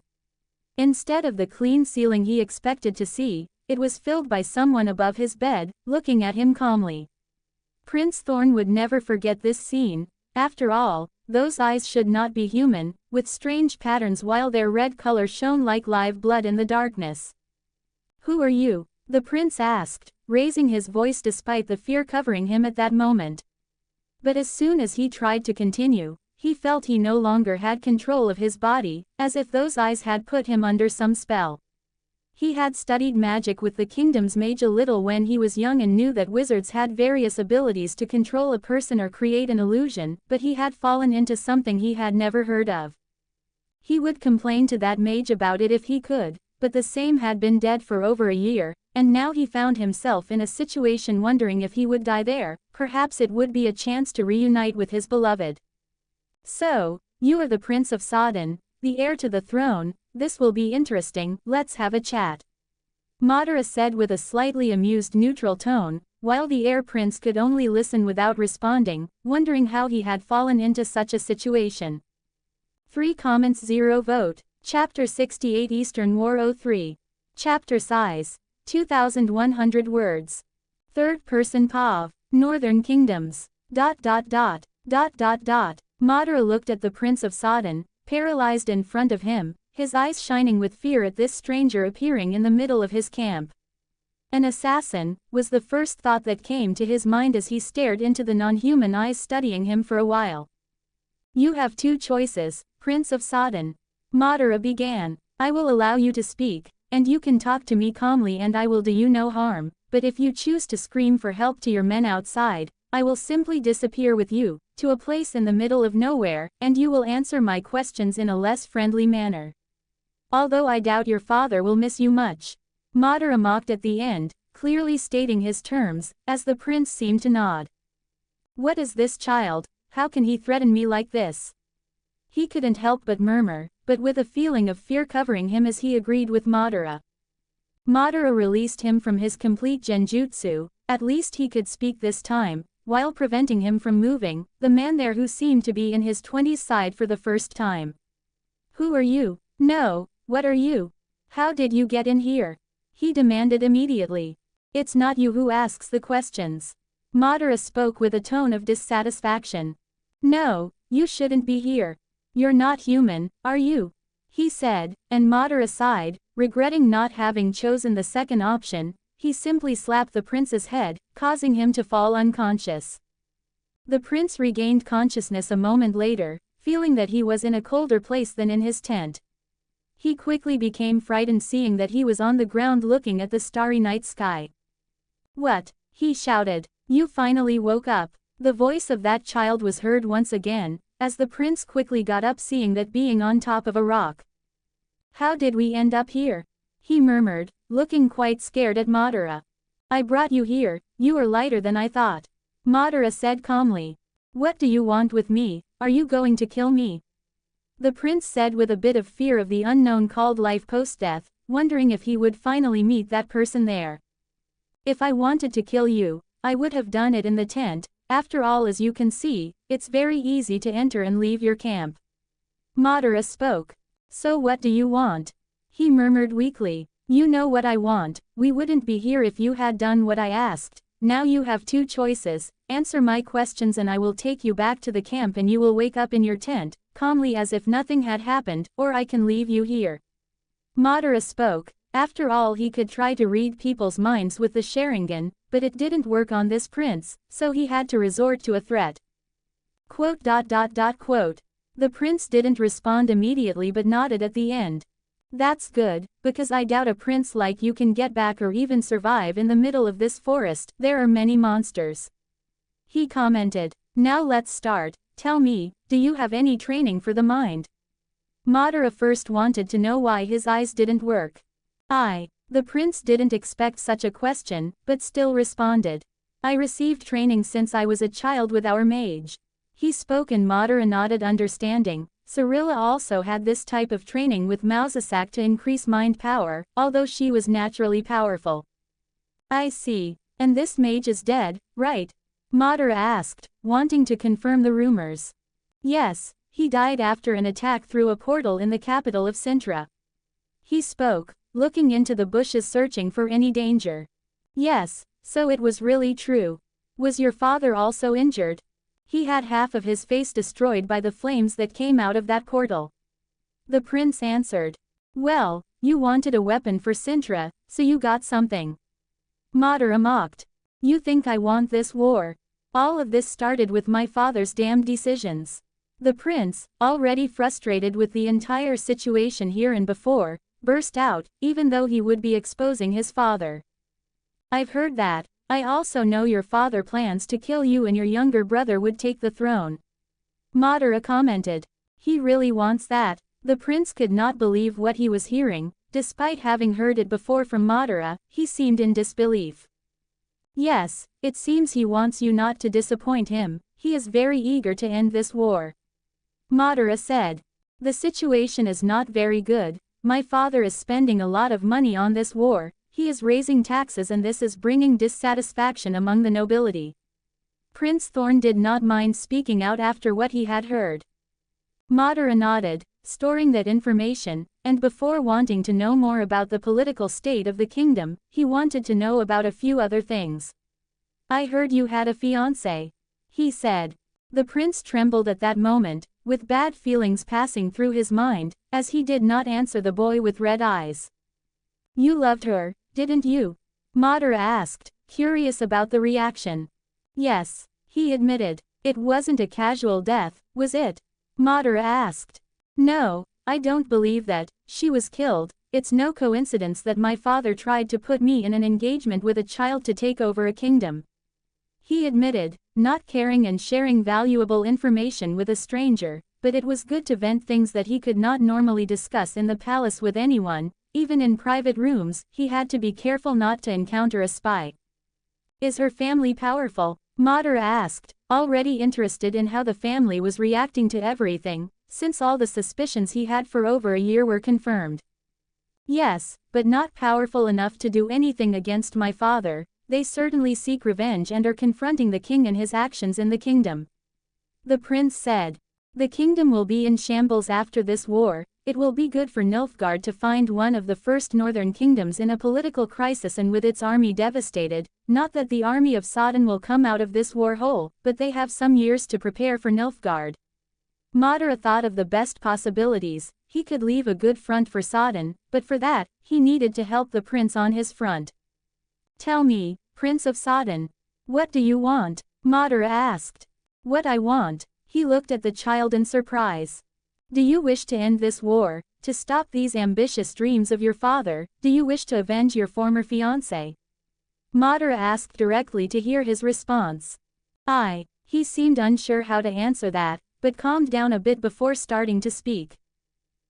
Instead of the clean ceiling he expected to see, it was filled by someone above his bed, looking at him calmly. Prince Thorn would never forget this scene. After all, those eyes should not be human, with strange patterns while their red color shone like live blood in the darkness. "Who are you?" the prince asked, raising his voice despite the fear covering him at that moment. But as soon as he tried to continue, he felt he no longer had control of his body, as if those eyes had put him under some spell. He had studied magic with the kingdom's mage a little when he was young and knew that wizards had various abilities to control a person or create an illusion, but he had fallen into something he had never heard of. He would complain to that mage about it if he could, but the same had been dead for over a year, and now he found himself in a situation wondering if he would die there, perhaps it would be a chance to reunite with his beloved. "So, you are the Prince of Sodden, the heir to the throne. This will be interesting, let's have a chat," Madara said with a slightly amused neutral tone, while the heir prince could only listen without responding, wondering how he had fallen into such a situation. 3 comments 0 vote. Chapter 68 Eastern War 03. Chapter size 2,100 words. Third person POV. Northern Kingdoms. ... Madara looked at the Prince of Sodden, paralyzed in front of him, his eyes shining with fear at this stranger appearing in the middle of his camp. An assassin, was the first thought that came to his mind as he stared into the non-human eyes studying him for a while. "You have two choices, Prince of Sodden," Madara began. "I will allow you to speak, and you can talk to me calmly and I will do you no harm, but if you choose to scream for help to your men outside, I will simply disappear with you, to a place in the middle of nowhere, and you will answer my questions in a less friendly manner. Although I doubt your father will miss you much." Madara mocked at the end, clearly stating his terms, as the prince seemed to nod. "What is this child? How can he threaten me like this?" He couldn't help but murmur, but with a feeling of fear covering him as he agreed with Madara. Madara released him from his complete genjutsu, at least he could speak this time, while preventing him from moving, the man there who seemed to be in his 20s sighed for the first time. "Who are you? No, what are you? How did you get in here?" he demanded immediately. "It's not you who asks the questions." Madara spoke with a tone of dissatisfaction. "No, you shouldn't be here. You're not human, are you?" he said, and Madara sighed, regretting not having chosen the second option. He simply slapped the prince's head, causing him to fall unconscious. The prince regained consciousness a moment later, feeling that he was in a colder place than in his tent. He quickly became frightened seeing that he was on the ground looking at the starry night sky. "What?" he shouted. "You finally woke up." The voice of that child was heard once again, as the prince quickly got up seeing that being on top of a rock. "How did we end up here?" he murmured, looking quite scared at Madara. "I brought you here, you are lighter than I thought," Madara said calmly. "What do you want with me? Are you going to kill me?" the prince said with a bit of fear of the unknown called life post-death, wondering if he would finally meet that person there. "If I wanted to kill you, I would have done it in the tent. After all, as you can see, it's very easy to enter and leave your camp." Madara spoke. "So what do you want?" he murmured weakly. "You know what I want. We wouldn't be here if you had done what I asked. Now you have two choices, answer my questions and I will take you back to the camp and you will wake up in your tent, calmly as if nothing had happened, or I can leave you here." Madara spoke. After all, he could try to read people's minds with the Sharingan, but it didn't work on this prince, so he had to resort to a threat. "Quote. The prince didn't respond immediately but nodded at the end. That's good, because I doubt a prince like you can get back or even survive in the middle of this forest, there are many monsters. He commented. Now let's start, tell me, do you have any training for the mind? Madara first wanted to know why his eyes didn't work. The prince didn't expect such a question, but still responded. I received training since I was a child with our mage. He spoke and Madara nodded understanding. Cirilla also had this type of training with Mausasak to increase mind power, although she was naturally powerful. I see. And this mage is dead, right? Madara asked, wanting to confirm the rumors. Yes, he died after an attack through a portal in the capital of Cintra. He spoke, looking into the bushes searching for any danger. Yes, so it was really true. Was your father also injured? He had half of his face destroyed by the flames that came out of that portal. The prince answered. Well, you wanted a weapon for Cintra, so you got something. Madara mocked. You think I want this war? All of this started with my father's damned decisions. The prince, already frustrated with the entire situation here and before, burst out, even though he would be exposing his father. I've heard that. I also know your father plans to kill you and your younger brother would take the throne. Madara commented. He really wants that. The prince could not believe what he was hearing. Despite having heard it before from Madara, he seemed in disbelief. Yes, it seems he wants you not to disappoint him. He is very eager to end this war. Madara said. The situation is not very good. My father is spending a lot of money on this war. He is raising taxes and this is bringing dissatisfaction among the nobility. Prince Thorn did not mind speaking out after what he had heard. Madara nodded, storing that information, and before wanting to know more about the political state of the kingdom, he wanted to know about a few other things. I heard you had a fiancé, he said. The prince trembled at that moment, with bad feelings passing through his mind, as he did not answer the boy with red eyes. You loved her, didn't you? Madara asked, curious about the reaction. Yes, he admitted. It wasn't a casual death, was it? Madara asked. No, I don't believe that. She was killed. It's no coincidence that my father tried to put me in an engagement with a child to take over a kingdom. He admitted, not caring and sharing valuable information with a stranger, but it was good to vent things that he could not normally discuss in the palace with anyone. Even in private rooms, he had to be careful not to encounter a spy. Is her family powerful? Madara asked, already interested in how the family was reacting to everything, since all the suspicions he had for over a year were confirmed. Yes, but not powerful enough to do anything against my father. They certainly seek revenge and are confronting the king and his actions in the kingdom. The prince said. The kingdom will be in shambles after this war. It will be good for Nilfgaard to find one of the first northern kingdoms in a political crisis and with its army devastated. Not that the army of Sodden will come out of this war whole, but they have some years to prepare for Nilfgaard. Madara thought of the best possibilities. He could leave a good front for Sodden, but for that, he needed to help the prince on his front. Tell me, Prince of Sodden. What do you want? Madara asked. What I want? He looked at the child in surprise. Do you wish to end this war, to stop these ambitious dreams of your father? Do you wish to avenge your former fiancé? Madara asked directly to hear his response. He seemed unsure how to answer that, but calmed down a bit before starting to speak.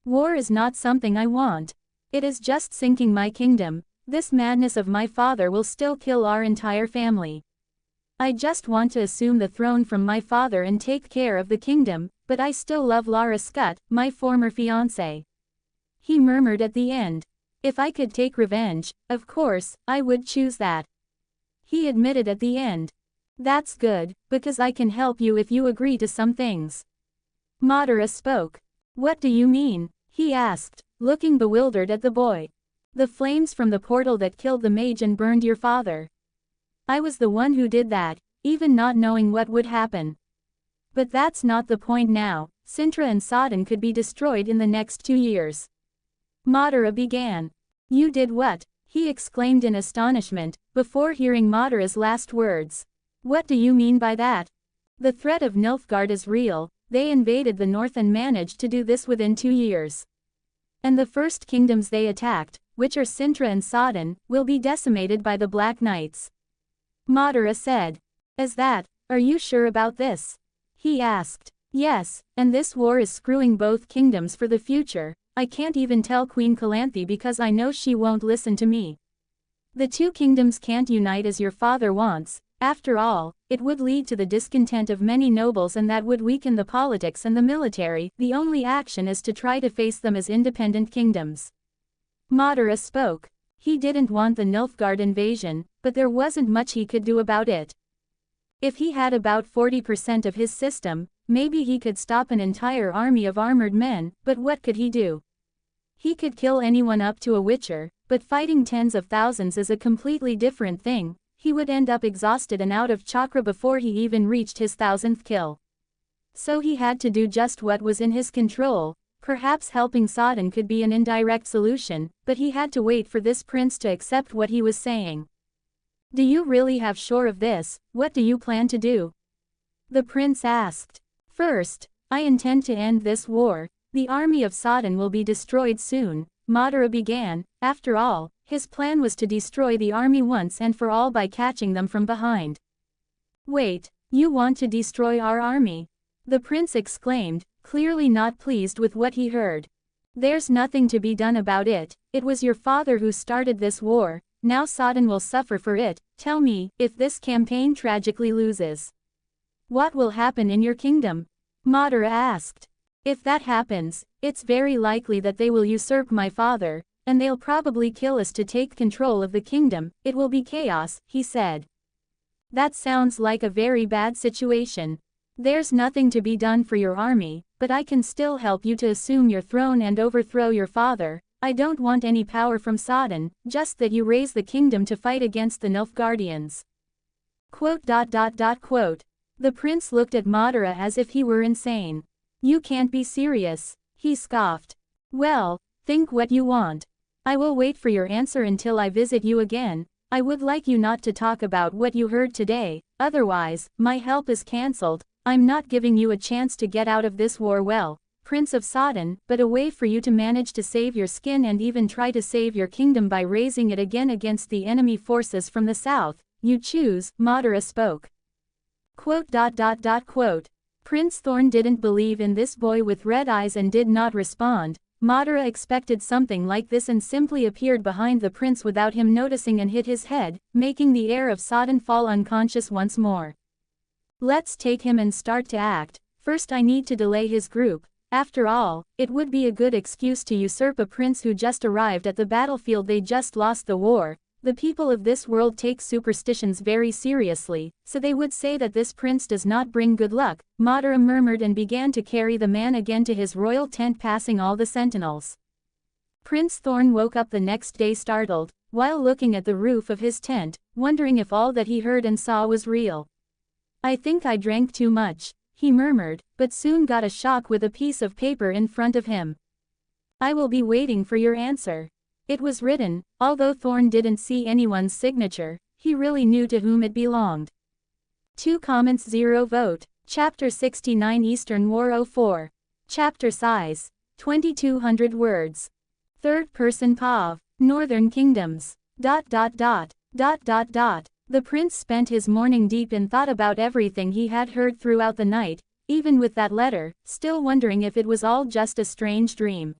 War is not something I want. It is just sinking my kingdom. This madness of my father will still kill our entire family. I just want to assume the throne from my father and take care of the kingdom, but I still love Lara Scut, my former fiancé. He murmured at the end. If I could take revenge, of course, I would choose that. He admitted at the end. That's good, because I can help you if you agree to some things. Madara spoke. What do you mean? He asked, looking bewildered at the boy. The flames from the portal that killed the mage and burned your father. I was the one who did that, even not knowing what would happen. But that's not the point now. Cintra and Sodden could be destroyed in the next 2 years. Madara began. You did what? He exclaimed in astonishment, before hearing Madara's last words. What do you mean by that? The threat of Nilfgaard is real. They invaded the north and managed to do this within 2 years. And the first kingdoms they attacked, which are Cintra and Sodden, will be decimated by the Black Knights. Madara said. Is that, are you sure about this? He asked. Yes, and this war is screwing both kingdoms for the future. I can't even tell Queen Calanthe because I know she won't listen to me. The two kingdoms can't unite as your father wants. After all, it would lead to the discontent of many nobles and that would weaken the politics and the military. The only action is to try to face them as independent kingdoms. Madara spoke. He didn't want the Nilfgaard invasion, but there wasn't much he could do about it. If he had about 40% of his system, maybe he could stop an entire army of armored men, but what could he do? He could kill anyone up to a witcher, but fighting tens of thousands is a completely different thing. He would end up exhausted and out of chakra before he even reached his 1000th kill. So he had to do just what was in his control. Perhaps helping Sodden could be an indirect solution, but he had to wait for this prince to accept what he was saying. Do you really have sure of this? What do you plan to do? The prince asked. First, I intend to end this war. The army of Sodden will be destroyed soon, Madara began. After all, his plan was to destroy the army once and for all by catching them from behind. Wait, you want to destroy our army? The prince exclaimed, clearly not pleased with what he heard. There's nothing to be done about it. It was your father who started this war. Now Sodden will suffer for it. Tell me, if this campaign tragically loses, what will happen in your kingdom? Madara asked. If that happens, it's very likely that they will usurp my father, and they'll probably kill us to take control of the kingdom. It will be chaos, he said. That sounds like a very bad situation. There's nothing to be done for your army, but I can still help you to assume your throne and overthrow your father. I don't want any power from Sodden, just that you raise the kingdom to fight against the Nilfgaardians. Quote. The prince looked at Madara as if he were insane. You can't be serious, he scoffed. Well, think what you want. I will wait for your answer until I visit you again. I would like you not to talk about what you heard today, otherwise, my help is cancelled. I'm not giving you a chance to get out of this war well, Prince of Sodden, but a way for you to manage to save your skin and even try to save your kingdom by raising it again against the enemy forces from the south. You choose, Madara spoke. Quote. Prince Thorn didn't believe in this boy with red eyes and did not respond. Madara expected something like this and simply appeared behind the prince without him noticing and hit his head, making the heir of Sodden fall unconscious once more. Let's take him and start to act. First I need to delay his group. After all, it would be a good excuse to usurp a prince who just arrived at the battlefield. They just lost the war. The people of this world take superstitions very seriously, so they would say that this prince does not bring good luck. Madara murmured and began to carry the man again to his royal tent, passing all the sentinels. Prince Thorn woke up the next day startled, while looking at the roof of his tent, wondering if all that he heard and saw was real. I think I drank too much, he murmured, but soon got a shock with a piece of paper in front of him. I will be waiting for your answer. It was written, although Thorn didn't see anyone's signature, he really knew to whom it belonged. 2 comments 0 vote. Chapter 69 Eastern War 04. Chapter size, 2200 words. Third person POV. Northern Kingdoms. ... The prince spent his morning deep in thought about everything he had heard throughout the night, even with that letter, still wondering if it was all just a strange dream.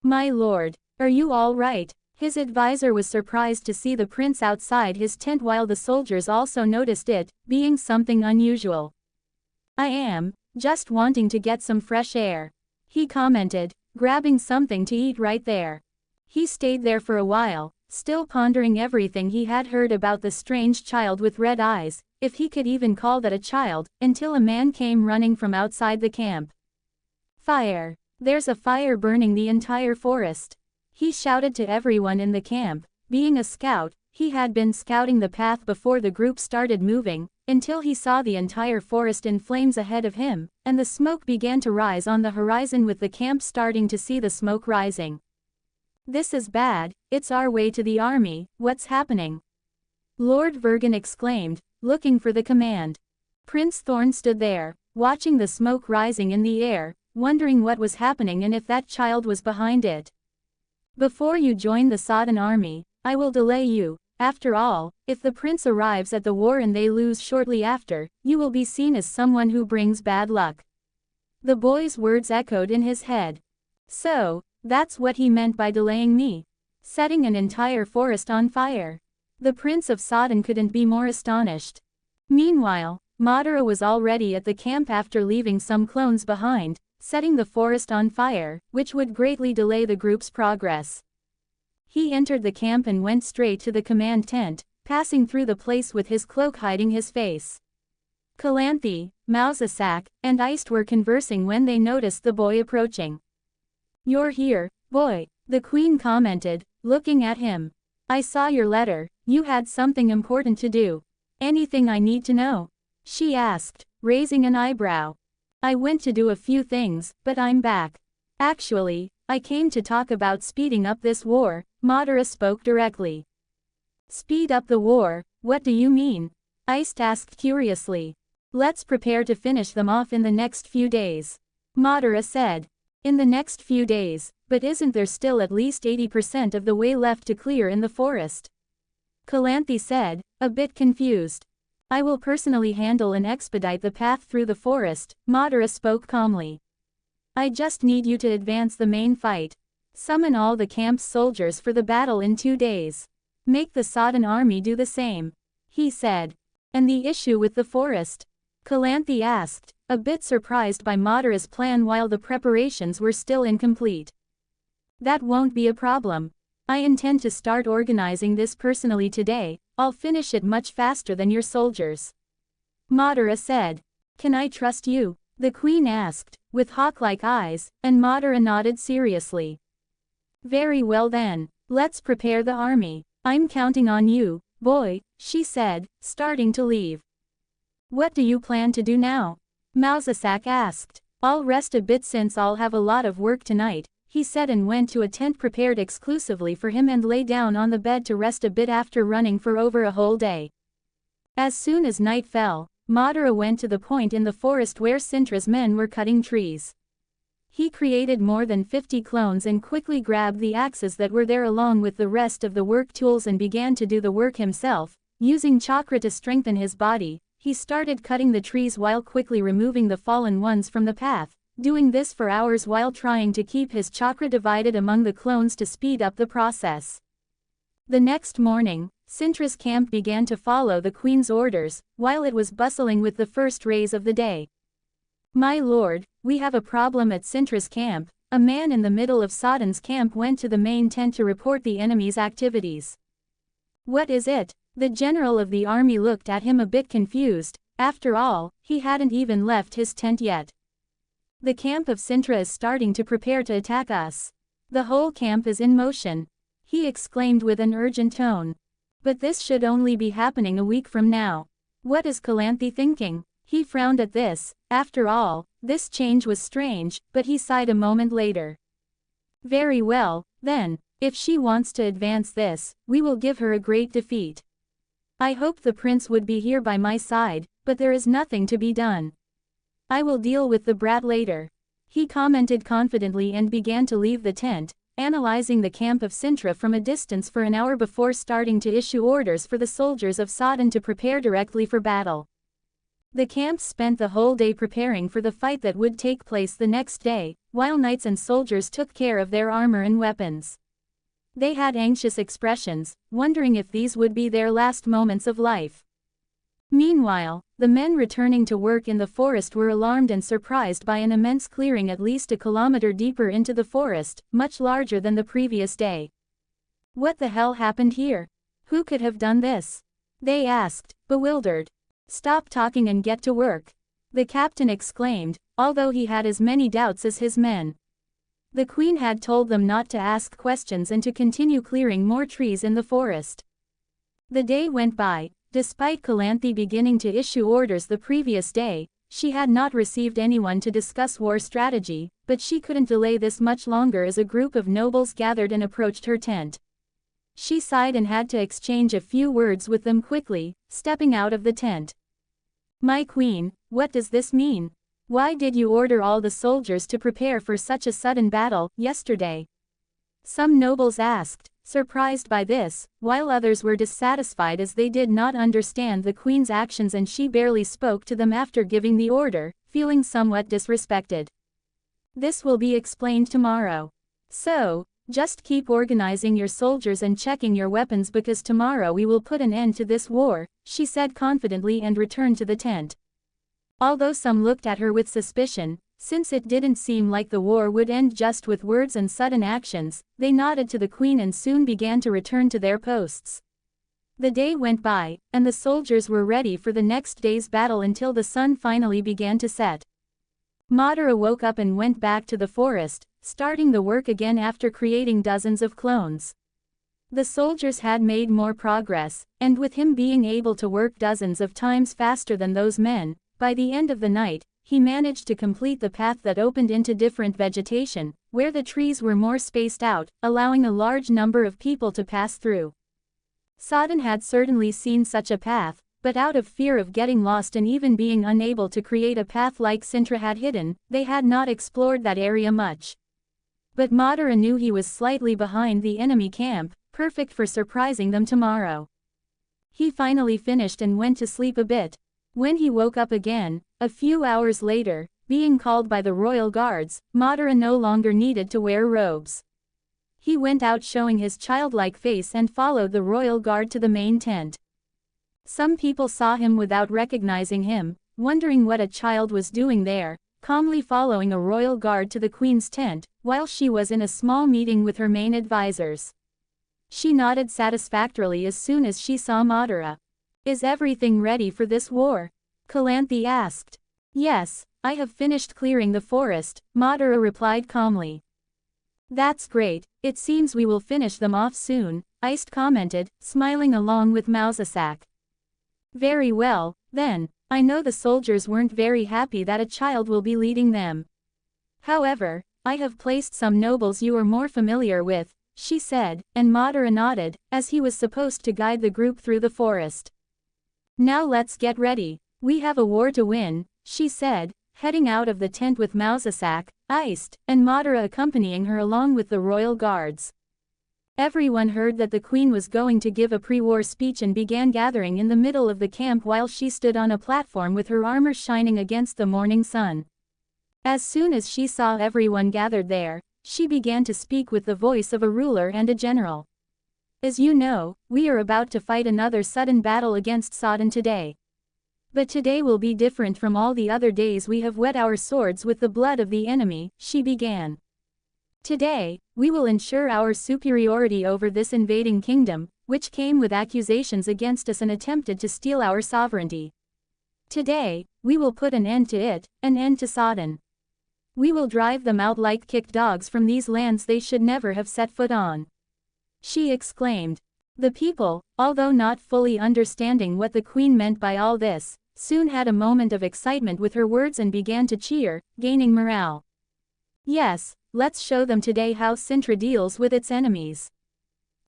My lord, are you all right? His advisor was surprised to see the prince outside his tent while the soldiers also noticed it, being something unusual. I am, just wanting to get some fresh air, he commented, grabbing something to eat right there. He stayed there for a while, still pondering everything he had heard about the strange child with red eyes, if he could even call that a child, until a man came running from outside the camp. Fire! There's a fire burning the entire forest. He shouted to everyone in the camp. Being a scout, he had been scouting the path before the group started moving, until he saw the entire forest in flames ahead of him, and the smoke began to rise on the horizon with the camp starting to see the smoke rising. This is bad, it's our way to the army, what's happening? Lord Vergen exclaimed, looking for the command. Prince Thorn stood there, watching the smoke rising in the air, wondering what was happening and if that child was behind it. Before you join the Sodden army, I will delay you. After all, if the prince arrives at the war and they lose shortly after, you will be seen as someone who brings bad luck." The boy's words echoed in his head. So, that's what he meant by delaying me. Setting an entire forest on fire. The Prince of Sodden couldn't be more astonished. Meanwhile, Madara was already at the camp after leaving some clones behind, setting the forest on fire, which would greatly delay the group's progress. He entered the camp and went straight to the command tent, passing through the place with his cloak hiding his face. Calanthe, Mousesack, and Iced were conversing when they noticed the boy approaching. "You're here, boy," the queen commented, looking at him. "I saw your letter, you had something important to do. Anything I need to know?" she asked, raising an eyebrow. "I went to do a few things, but I'm back. Actually, I came to talk about speeding up this war," Madara spoke directly. "Speed up the war, what do you mean?" Iced asked curiously. "Let's prepare to finish them off in the next few days," Madara said. "In the next few days, but isn't there still at least 80% of the way left to clear in the forest?" Calanthe said, a bit confused. "I will personally handle and expedite the path through the forest," Madara spoke calmly. "I just need you to advance the main fight. Summon all the camp's soldiers for the battle in 2 days. Make the Sodden army do the same," he said. "And the issue with the forest?" Calanthe asked, a bit surprised by Madara's plan while the preparations were still incomplete. "That won't be a problem. I intend to start organizing this personally today. I'll finish it much faster than your soldiers," Madara said. "Can I trust you?" the queen asked, with hawk-like eyes, and Madara nodded seriously. "Very well then, let's prepare the army. I'm counting on you, boy," she said, starting to leave. "What do you plan to do now?" Mousesack asked. "I'll rest a bit since I'll have a lot of work tonight," he said, and went to a tent prepared exclusively for him and lay down on the bed to rest a bit after running for over a whole day. As soon as night fell, Madara went to the point in the forest where Cintra's men were cutting trees. He created more than 50 clones and quickly grabbed the axes that were there along with the rest of the work tools and began to do the work himself. Using chakra to strengthen his body, he started cutting the trees while quickly removing the fallen ones from the path, doing this for hours while trying to keep his chakra divided among the clones to speed up the process. The next morning, Cintra's camp began to follow the queen's orders, while it was bustling with the first rays of the day. "My lord, we have a problem at Cintra's camp." A man in the middle of Sodden's camp went to the main tent to report the enemy's activities. "What is it?" The general of the army looked at him a bit confused. After all, he hadn't even left his tent yet. "The camp of Cintra is starting to prepare to attack us. The whole camp is in motion," he exclaimed with an urgent tone. "But this should only be happening a week from now. What is Calanthe thinking?" He frowned at this. After all, this change was strange, but he sighed a moment later. "Very well, then, if she wants to advance this, we will give her a great defeat. I hoped the prince would be here by my side, but there is nothing to be done. I will deal with the brat later," he commented confidently and began to leave the tent, analyzing the camp of Cintra from a distance for an hour before starting to issue orders for the soldiers of Sodden to prepare directly for battle. The camp spent the whole day preparing for the fight that would take place the next day, while knights and soldiers took care of their armor and weapons. They had anxious expressions, wondering if these would be their last moments of life. Meanwhile, the men returning to work in the forest were alarmed and surprised by an immense clearing at least a kilometer deeper into the forest, much larger than the previous day. "What the hell happened here? Who could have done this?" they asked, bewildered. "Stop talking and get to work," the captain exclaimed, although he had as many doubts as his men. The queen had told them not to ask questions and to continue clearing more trees in the forest. The day went by. Despite Calanthe beginning to issue orders the previous day, she had not received anyone to discuss war strategy, but she couldn't delay this much longer as a group of nobles gathered and approached her tent. She sighed and had to exchange a few words with them quickly, stepping out of the tent. "My queen, what does this mean? Why did you order all the soldiers to prepare for such a sudden battle yesterday?" Some nobles asked, surprised by this, while others were dissatisfied as they did not understand the queen's actions and she barely spoke to them after giving the order, feeling somewhat disrespected. This will be explained tomorrow. So, just keep organizing your soldiers and checking your weapons because tomorrow we will put an end to this war, she said confidently and returned to the tent. Although some looked at her with suspicion, since it didn't seem like the war would end just with words and sudden actions, they nodded to the queen and soon began to return to their posts. The day went by, and the soldiers were ready for the next day's battle until the sun finally began to set. Madara woke up and went back to the forest, starting the work again after creating dozens of clones. The soldiers had made more progress, and with him being able to work dozens of times faster than those men, by the end of the night, he managed to complete the path that opened into different vegetation, where the trees were more spaced out, allowing a large number of people to pass through. Sodden had certainly seen such a path, but out of fear of getting lost and even being unable to create a path like Cintra had hidden, they had not explored that area much. But Madara knew he was slightly behind the enemy camp, perfect for surprising them tomorrow. He finally finished and went to sleep a bit. When he woke up again, a few hours later, being called by the royal guards, Madara no longer needed to wear robes. He went out showing his childlike face and followed the royal guard to the main tent. Some people saw him without recognizing him, wondering what a child was doing there, calmly following a royal guard to the queen's tent, while she was in a small meeting with her main advisors. She nodded satisfactorily as soon as she saw Madara. "Is everything ready for this war?" Calanthe asked. "Yes, I have finished clearing the forest," Madara replied calmly. "That's great, it seems we will finish them off soon," Iced commented, smiling along with Mausasak. "Very well, then. I know the soldiers weren't very happy that a child will be leading them. However, I have placed some nobles you are more familiar with," she said, and Madara nodded, as he was supposed to guide the group through the forest. "Now let's get ready, we have a war to win," she said, heading out of the tent with Mausasak, Iced, and Madara accompanying her along with the royal guards. Everyone heard that the queen was going to give a pre-war speech and began gathering in the middle of the camp while she stood on a platform with her armor shining against the morning sun. As soon as she saw everyone gathered there, she began to speak with the voice of a ruler and a general. "As you know, we are about to fight another sudden battle against Sodden today. But today will be different from all the other days we have wet our swords with the blood of the enemy," she began. "Today, we will ensure our superiority over this invading kingdom, which came with accusations against us and attempted to steal our sovereignty. Today, we will put an end to it, an end to Sodden. We will drive them out like kicked dogs from these lands they should never have set foot on," she exclaimed. The people, although not fully understanding what the queen meant by all this, soon had a moment of excitement with her words and began to cheer, gaining morale. "Yes, let's show them today how Cintra deals with its enemies.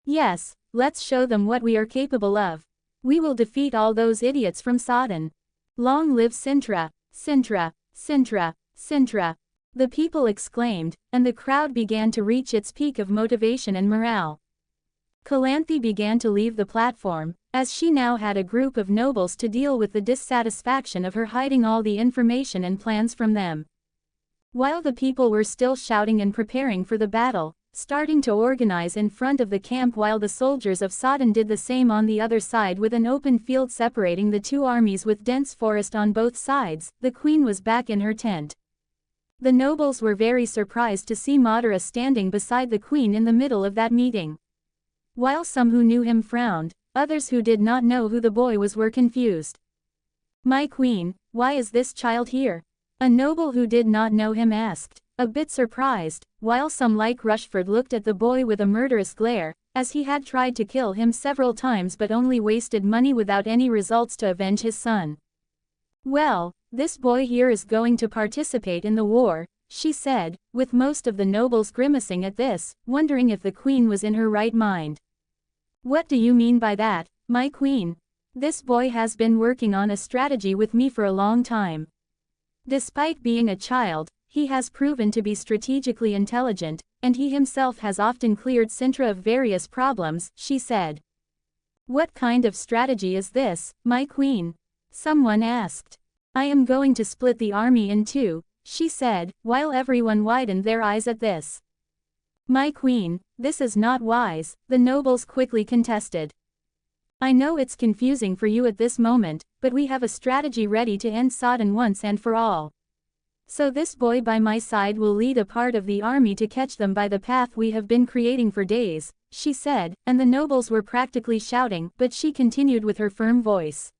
Yes, let's show them what we are capable of. We will defeat all those idiots from Sodden. Long live Cintra, Cintra, Cintra, Cintra," the people exclaimed, and the crowd began to reach its peak of motivation and morale. Calanthe began to leave the platform, as she now had a group of nobles to deal with the dissatisfaction of her hiding all the information and plans from them. While the people were still shouting and preparing for the battle, starting to organize in front of the camp while the soldiers of Sodden did the same on the other side with an open field separating the two armies with dense forest on both sides, the queen was back in her tent. The nobles were very surprised to see Madara standing beside the queen in the middle of that meeting. While some who knew him frowned, others who did not know who the boy was were confused. "My queen, why is this child here?" a noble who did not know him asked, a bit surprised, while some like Rushford looked at the boy with a murderous glare, as he had tried to kill him several times but only wasted money without any results to avenge his son. "Well, this boy here is going to participate in the war," she said, with most of the nobles grimacing at this, wondering if the queen was in her right mind. "What do you mean by that, my queen? This boy has been working on a strategy with me for a long time. Despite being a child, He has proven to be strategically intelligent, and he himself has often cleared Cintra of various problems, she said. What kind of strategy is this, my queen? Someone asked. I am going to split the army in two, she said, while everyone widened their eyes at this. My queen, this is not wise, the nobles quickly contested. I know it's confusing for you at this moment, but we have a strategy ready to end Sodden once and for all. So this boy by my side will lead a part of the army to catch them by the path we have been creating for days, she said, and the nobles were practically shouting, but she continued with her firm voice.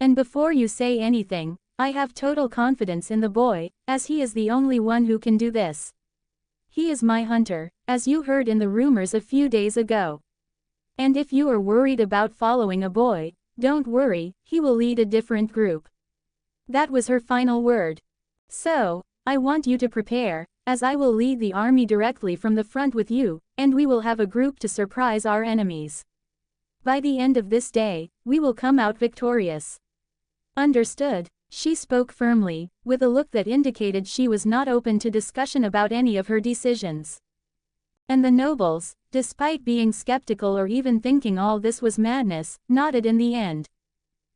And before you say anything, I have total confidence in the boy, as he is the only one who can do this. He is my hunter, as you heard in the rumors a few days ago. And if you are worried about following a boy, don't worry, he will lead a different group. That was her final word. So, I want you to prepare, as I will lead the army directly from the front with you, and we will have a group to surprise our enemies. By the end of this day, we will come out victorious. Understood, she spoke firmly, with a look that indicated she was not open to discussion about any of her decisions. And the nobles, despite being skeptical or even thinking all this was madness, nodded in the end.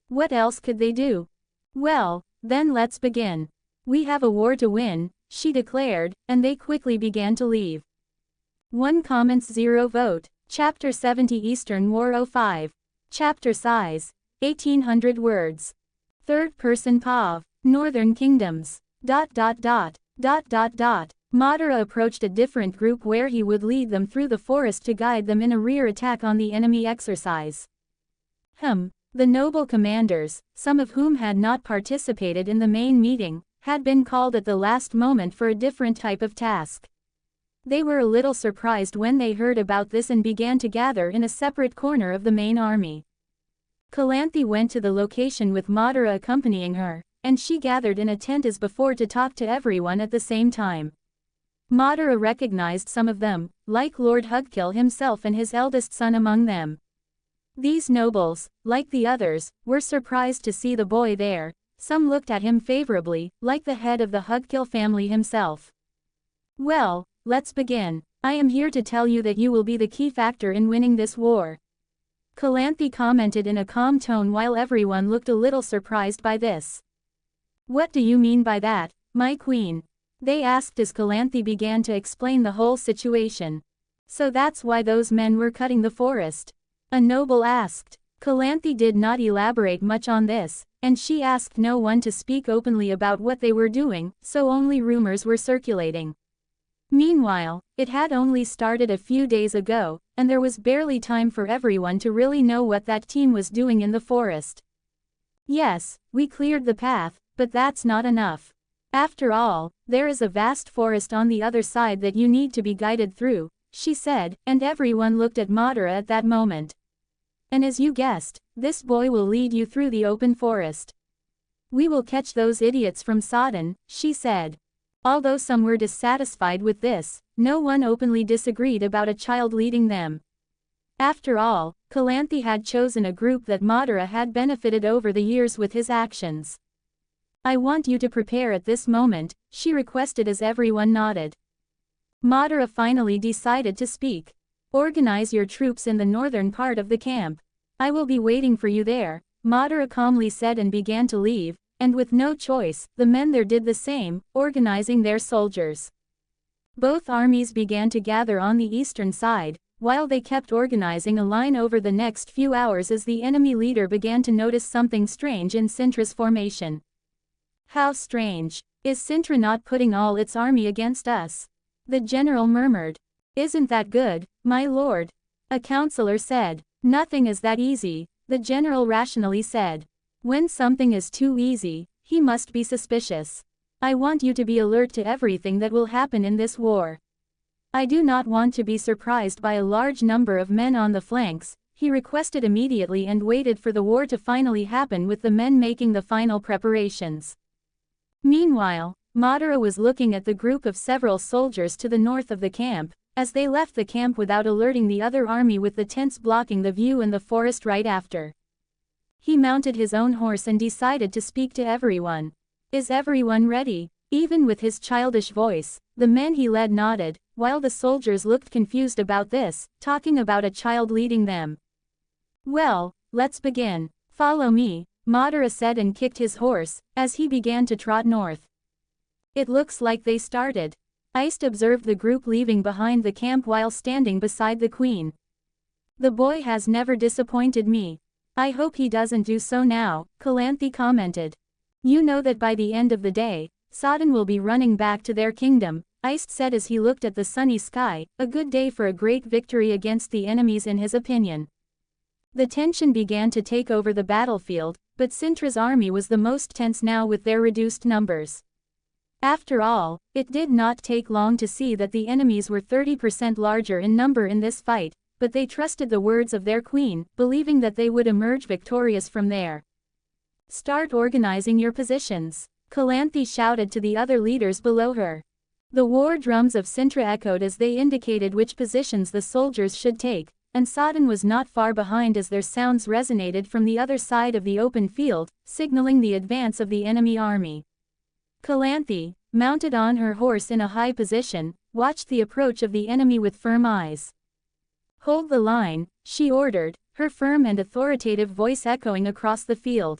What else could they do? Well, then let's begin. We have a war to win, she declared, and they quickly began to leave. 1 comments 0 vote. Chapter 70 Eastern War 05. Chapter size, 1800 words. Third person POV. Northern Kingdoms. Madara approached a different group where he would lead them through the forest to guide them in a rear attack on the enemy exercise. The noble commanders, some of whom had not participated in the main meeting, had been called at the last moment for a different type of task. They were a little surprised when they heard about this and began to gather in a separate corner of the main army. Calanthe went to the location with Madara accompanying her, and she gathered in a tent as before to talk to everyone at the same time. Madara recognized some of them, like Lord Hugkill himself and his eldest son among them. These nobles, like the others, were surprised to see the boy there. Some looked at him favorably, like the head of the Hugkill family himself. Well, let's begin. I am here to tell you that you will be the key factor in winning this war. Calanthe commented in a calm tone while everyone looked a little surprised by this. What do you mean by that, my queen? They asked as Calanthe began to explain the whole situation. So that's why those men were cutting the forest? A noble asked. Calanthe did not elaborate much on this, and she asked no one to speak openly about what they were doing, so only rumors were circulating. Meanwhile, it had only started a few days ago, and there was barely time for everyone to really know what that team was doing in the forest. Yes, we cleared the path, but that's not enough. After all, there is a vast forest on the other side that you need to be guided through, she said, and everyone looked at Madara at that moment. And as you guessed, this boy will lead you through the open forest. We will catch those idiots from Sodden, she said. Although some were dissatisfied with this, no one openly disagreed about a child leading them. After all, Calanthe had chosen a group that Madara had benefited over the years with his actions. I want you to prepare at this moment, she requested as everyone nodded. Madara finally decided to speak. Organize your troops in the northern part of the camp. I will be waiting for you there, Madara calmly said and began to leave, and with no choice, the men there did the same, organizing their soldiers. Both armies began to gather on the eastern side, while they kept organizing a line over the next few hours as the enemy leader began to notice something strange in Cintra's formation. How strange. Is Cintra not putting all its army against us? The general murmured. Isn't that good, my lord? A counselor said. Nothing is that easy, the general rationally said. When something is too easy, he must be suspicious. I want you to be alert to everything that will happen in this war. I do not want to be surprised by a large number of men on the flanks, he requested immediately and waited for the war to finally happen with the men making the final preparations. Meanwhile, Madara was looking at the group of several soldiers to the north of the camp, as they left the camp without alerting the other army with the tents blocking the view and the forest right after. He mounted his own horse and decided to speak to everyone. Is everyone ready? Even with his childish voice, the men he led nodded, while the soldiers looked confused about this, talking about a child leading them. Well, let's begin. Follow me, Madara said and kicked his horse, as he began to trot north. It looks like they started. Iced observed the group leaving behind the camp while standing beside the queen. The boy has never disappointed me. I hope he doesn't do so now, Calanthe commented. You know that by the end of the day, Sodden will be running back to their kingdom, Iced said as he looked at the sunny sky, a good day for a great victory against the enemies in his opinion. The tension began to take over the battlefield, but Cintra's army was the most tense now with their reduced numbers. After all, it did not take long to see that the enemies were 30% larger in number in this fight, but they trusted the words of their queen, believing that they would emerge victorious from there. Start organizing your positions, Calanthe shouted to the other leaders below her. The war drums of Cintra echoed as they indicated which positions the soldiers should take, and Sodden was not far behind as their sounds resonated from the other side of the open field, signaling the advance of the enemy army. Calanthe, mounted on her horse in a high position, watched the approach of the enemy with firm eyes. Hold the line, she ordered, her firm and authoritative voice echoing across the field.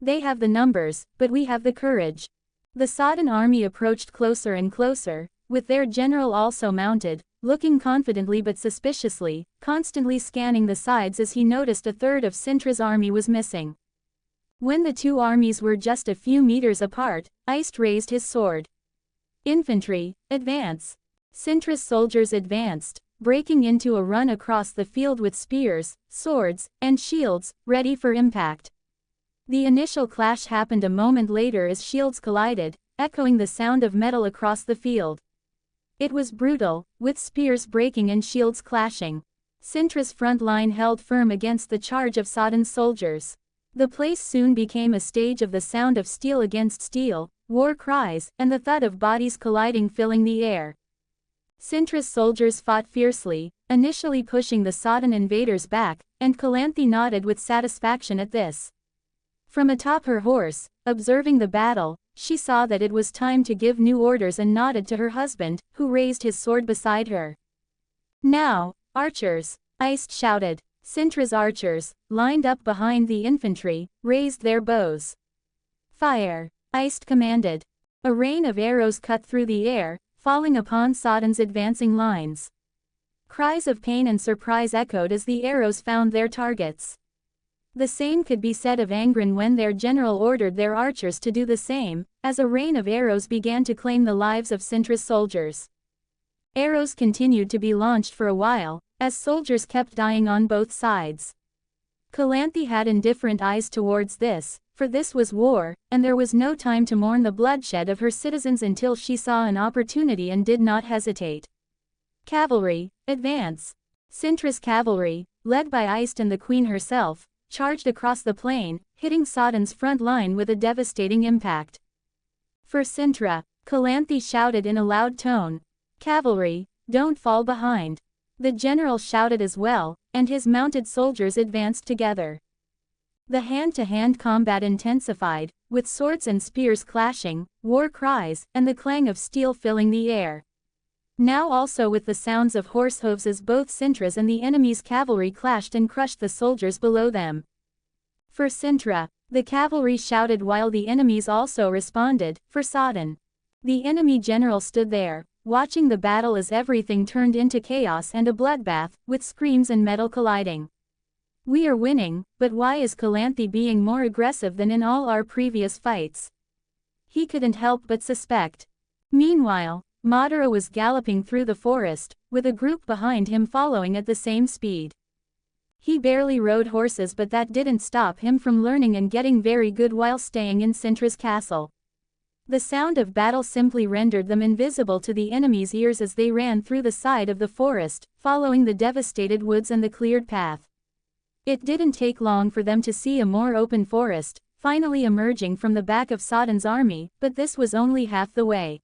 They have the numbers, but we have the courage. The Sodden army approached closer and closer, with their general also mounted, looking confidently but suspiciously, constantly scanning the sides as he noticed a third of Cintra's army was missing. When the two armies were just a few meters apart, Iced raised his sword. Infantry, advance! Cintra's soldiers advanced, breaking into a run across the field with spears, swords, and shields, ready for impact. The initial clash happened a moment later as shields collided, echoing the sound of metal across the field. It was brutal, with spears breaking and shields clashing. Cintra's front line held firm against the charge of Sodden's soldiers. The place soon became a stage of the sound of steel against steel, war cries, and the thud of bodies colliding filling the air. Cintra's soldiers fought fiercely, initially pushing the Sodden invaders back, and Calanthe nodded with satisfaction at this. From atop her horse, observing the battle, she saw that it was time to give new orders and nodded to her husband, who raised his sword beside her. Now, archers! Iced shouted. Cintra's archers, lined up behind the infantry, raised their bows. Fire! Iced commanded. A rain of arrows cut through the air, falling upon Sodden's advancing lines. Cries of pain and surprise echoed as the arrows found their targets. The same could be said of Angren when their general ordered their archers to do the same, as a rain of arrows began to claim the lives of Cintra's soldiers. Arrows continued to be launched for a while, as soldiers kept dying on both sides. Calanthe had indifferent eyes towards this, for this was war, and there was no time to mourn the bloodshed of her citizens until she saw an opportunity and did not hesitate. Cavalry, advance! Cintra's cavalry, led by Iced and the queen herself, charged across the plain, hitting Sodden's front line with a devastating impact. For Cintra, Calanthe shouted in a loud tone. Cavalry, don't fall behind. The general shouted as well, and his mounted soldiers advanced together. The hand-to-hand combat intensified, with swords and spears clashing, war cries, and the clang of steel filling the air. Now also with the sounds of horse hooves as both Cintra's and the enemy's cavalry clashed and crushed the soldiers below them. For Cintra, the cavalry shouted while the enemies also responded, for Sodden. The enemy general stood there, watching the battle as everything turned into chaos and a bloodbath, with screams and metal colliding. We are winning, but why is Calanthe being more aggressive than in all our previous fights? He couldn't help but suspect. Meanwhile, Madara was galloping through the forest, with a group behind him following at the same speed. He barely rode horses, but that didn't stop him from learning and getting very good while staying in Cintra's castle. The sound of battle simply rendered them invisible to the enemy's ears as they ran through the side of the forest, following the devastated woods and the cleared path. It didn't take long for them to see a more open forest, finally emerging from the back of Sodden's army, but this was only half the way.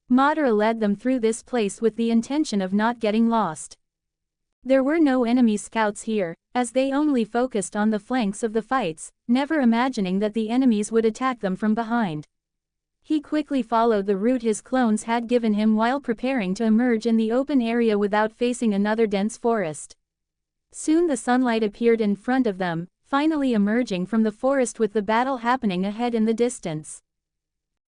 Madara led them through this place with the intention of not getting lost. There were no enemy scouts here, as they only focused on the flanks of the fights, never imagining that the enemies would attack them from behind. He quickly followed the route his clones had given him while preparing to emerge in the open area without facing another dense forest. Soon the sunlight appeared in front of them, finally emerging from the forest with the battle happening ahead in the distance.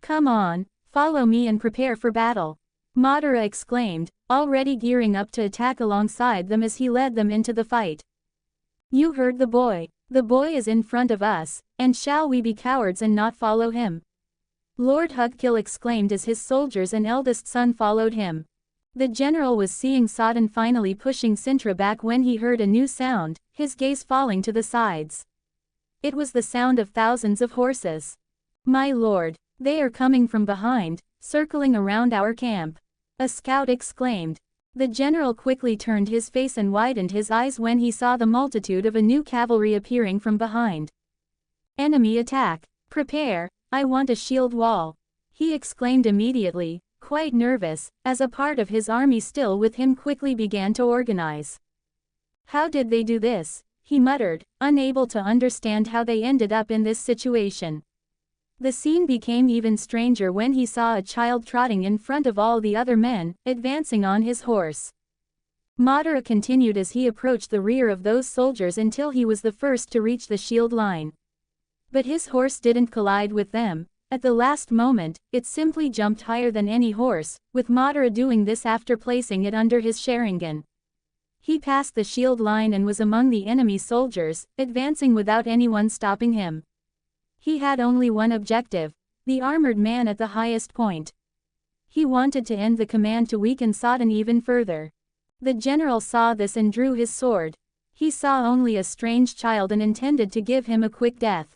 "Come on, follow me and prepare for battle," Madara exclaimed, already gearing up to attack alongside them as he led them into the fight. "You heard the boy. The boy is in front of us, and shall we be cowards and not follow him?" Lord Hugkill exclaimed as his soldiers and eldest son followed him. The general was seeing Sodden finally pushing Cintra back when he heard a new sound, his gaze falling to the sides. It was the sound of thousands of horses. "My lord, they are coming from behind, circling around our camp," a scout exclaimed. The general quickly turned his face and widened his eyes when he saw the multitude of a new cavalry appearing from behind. "Enemy attack! Prepare, I want a shield wall," he exclaimed immediately, quite nervous, as a part of his army still with him quickly began to organize. "How did they do this?" he muttered, unable to understand how they ended up in this situation. The scene became even stranger when he saw a child trotting in front of all the other men, advancing on his horse. Madara continued as he approached the rear of those soldiers until he was the first to reach the shield line. But his horse didn't collide with them. At the last moment, it simply jumped higher than any horse, with Madara doing this after placing it under his Sharingan. He passed the shield line and was among the enemy soldiers, advancing without anyone stopping him. He had only one objective: the armored man at the highest point. He wanted to end the command to weaken Sodden even further. The general saw this and drew his sword. He saw only a strange child and intended to give him a quick death.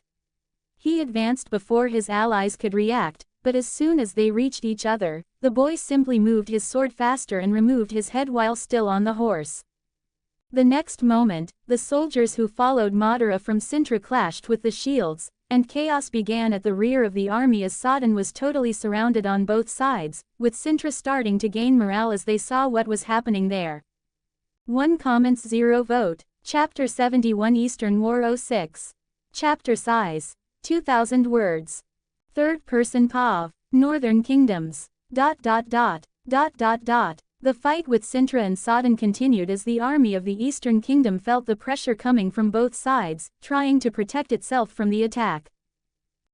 He advanced before his allies could react, but as soon as they reached each other, the boy simply moved his sword faster and removed his head while still on the horse. The next moment, the soldiers who followed Madara from Cintra clashed with the shields, and chaos began at the rear of the army as Sodden was totally surrounded on both sides, with Cintra starting to gain morale as they saw what was happening there. 1 comments 0 vote. Chapter 71 Eastern War 06. Chapter size: 2,000 words. Third person POV. Northern Kingdoms. The fight with Cintra and Sodden continued as the army of the Eastern Kingdom felt the pressure coming from both sides, trying to protect itself from the attack.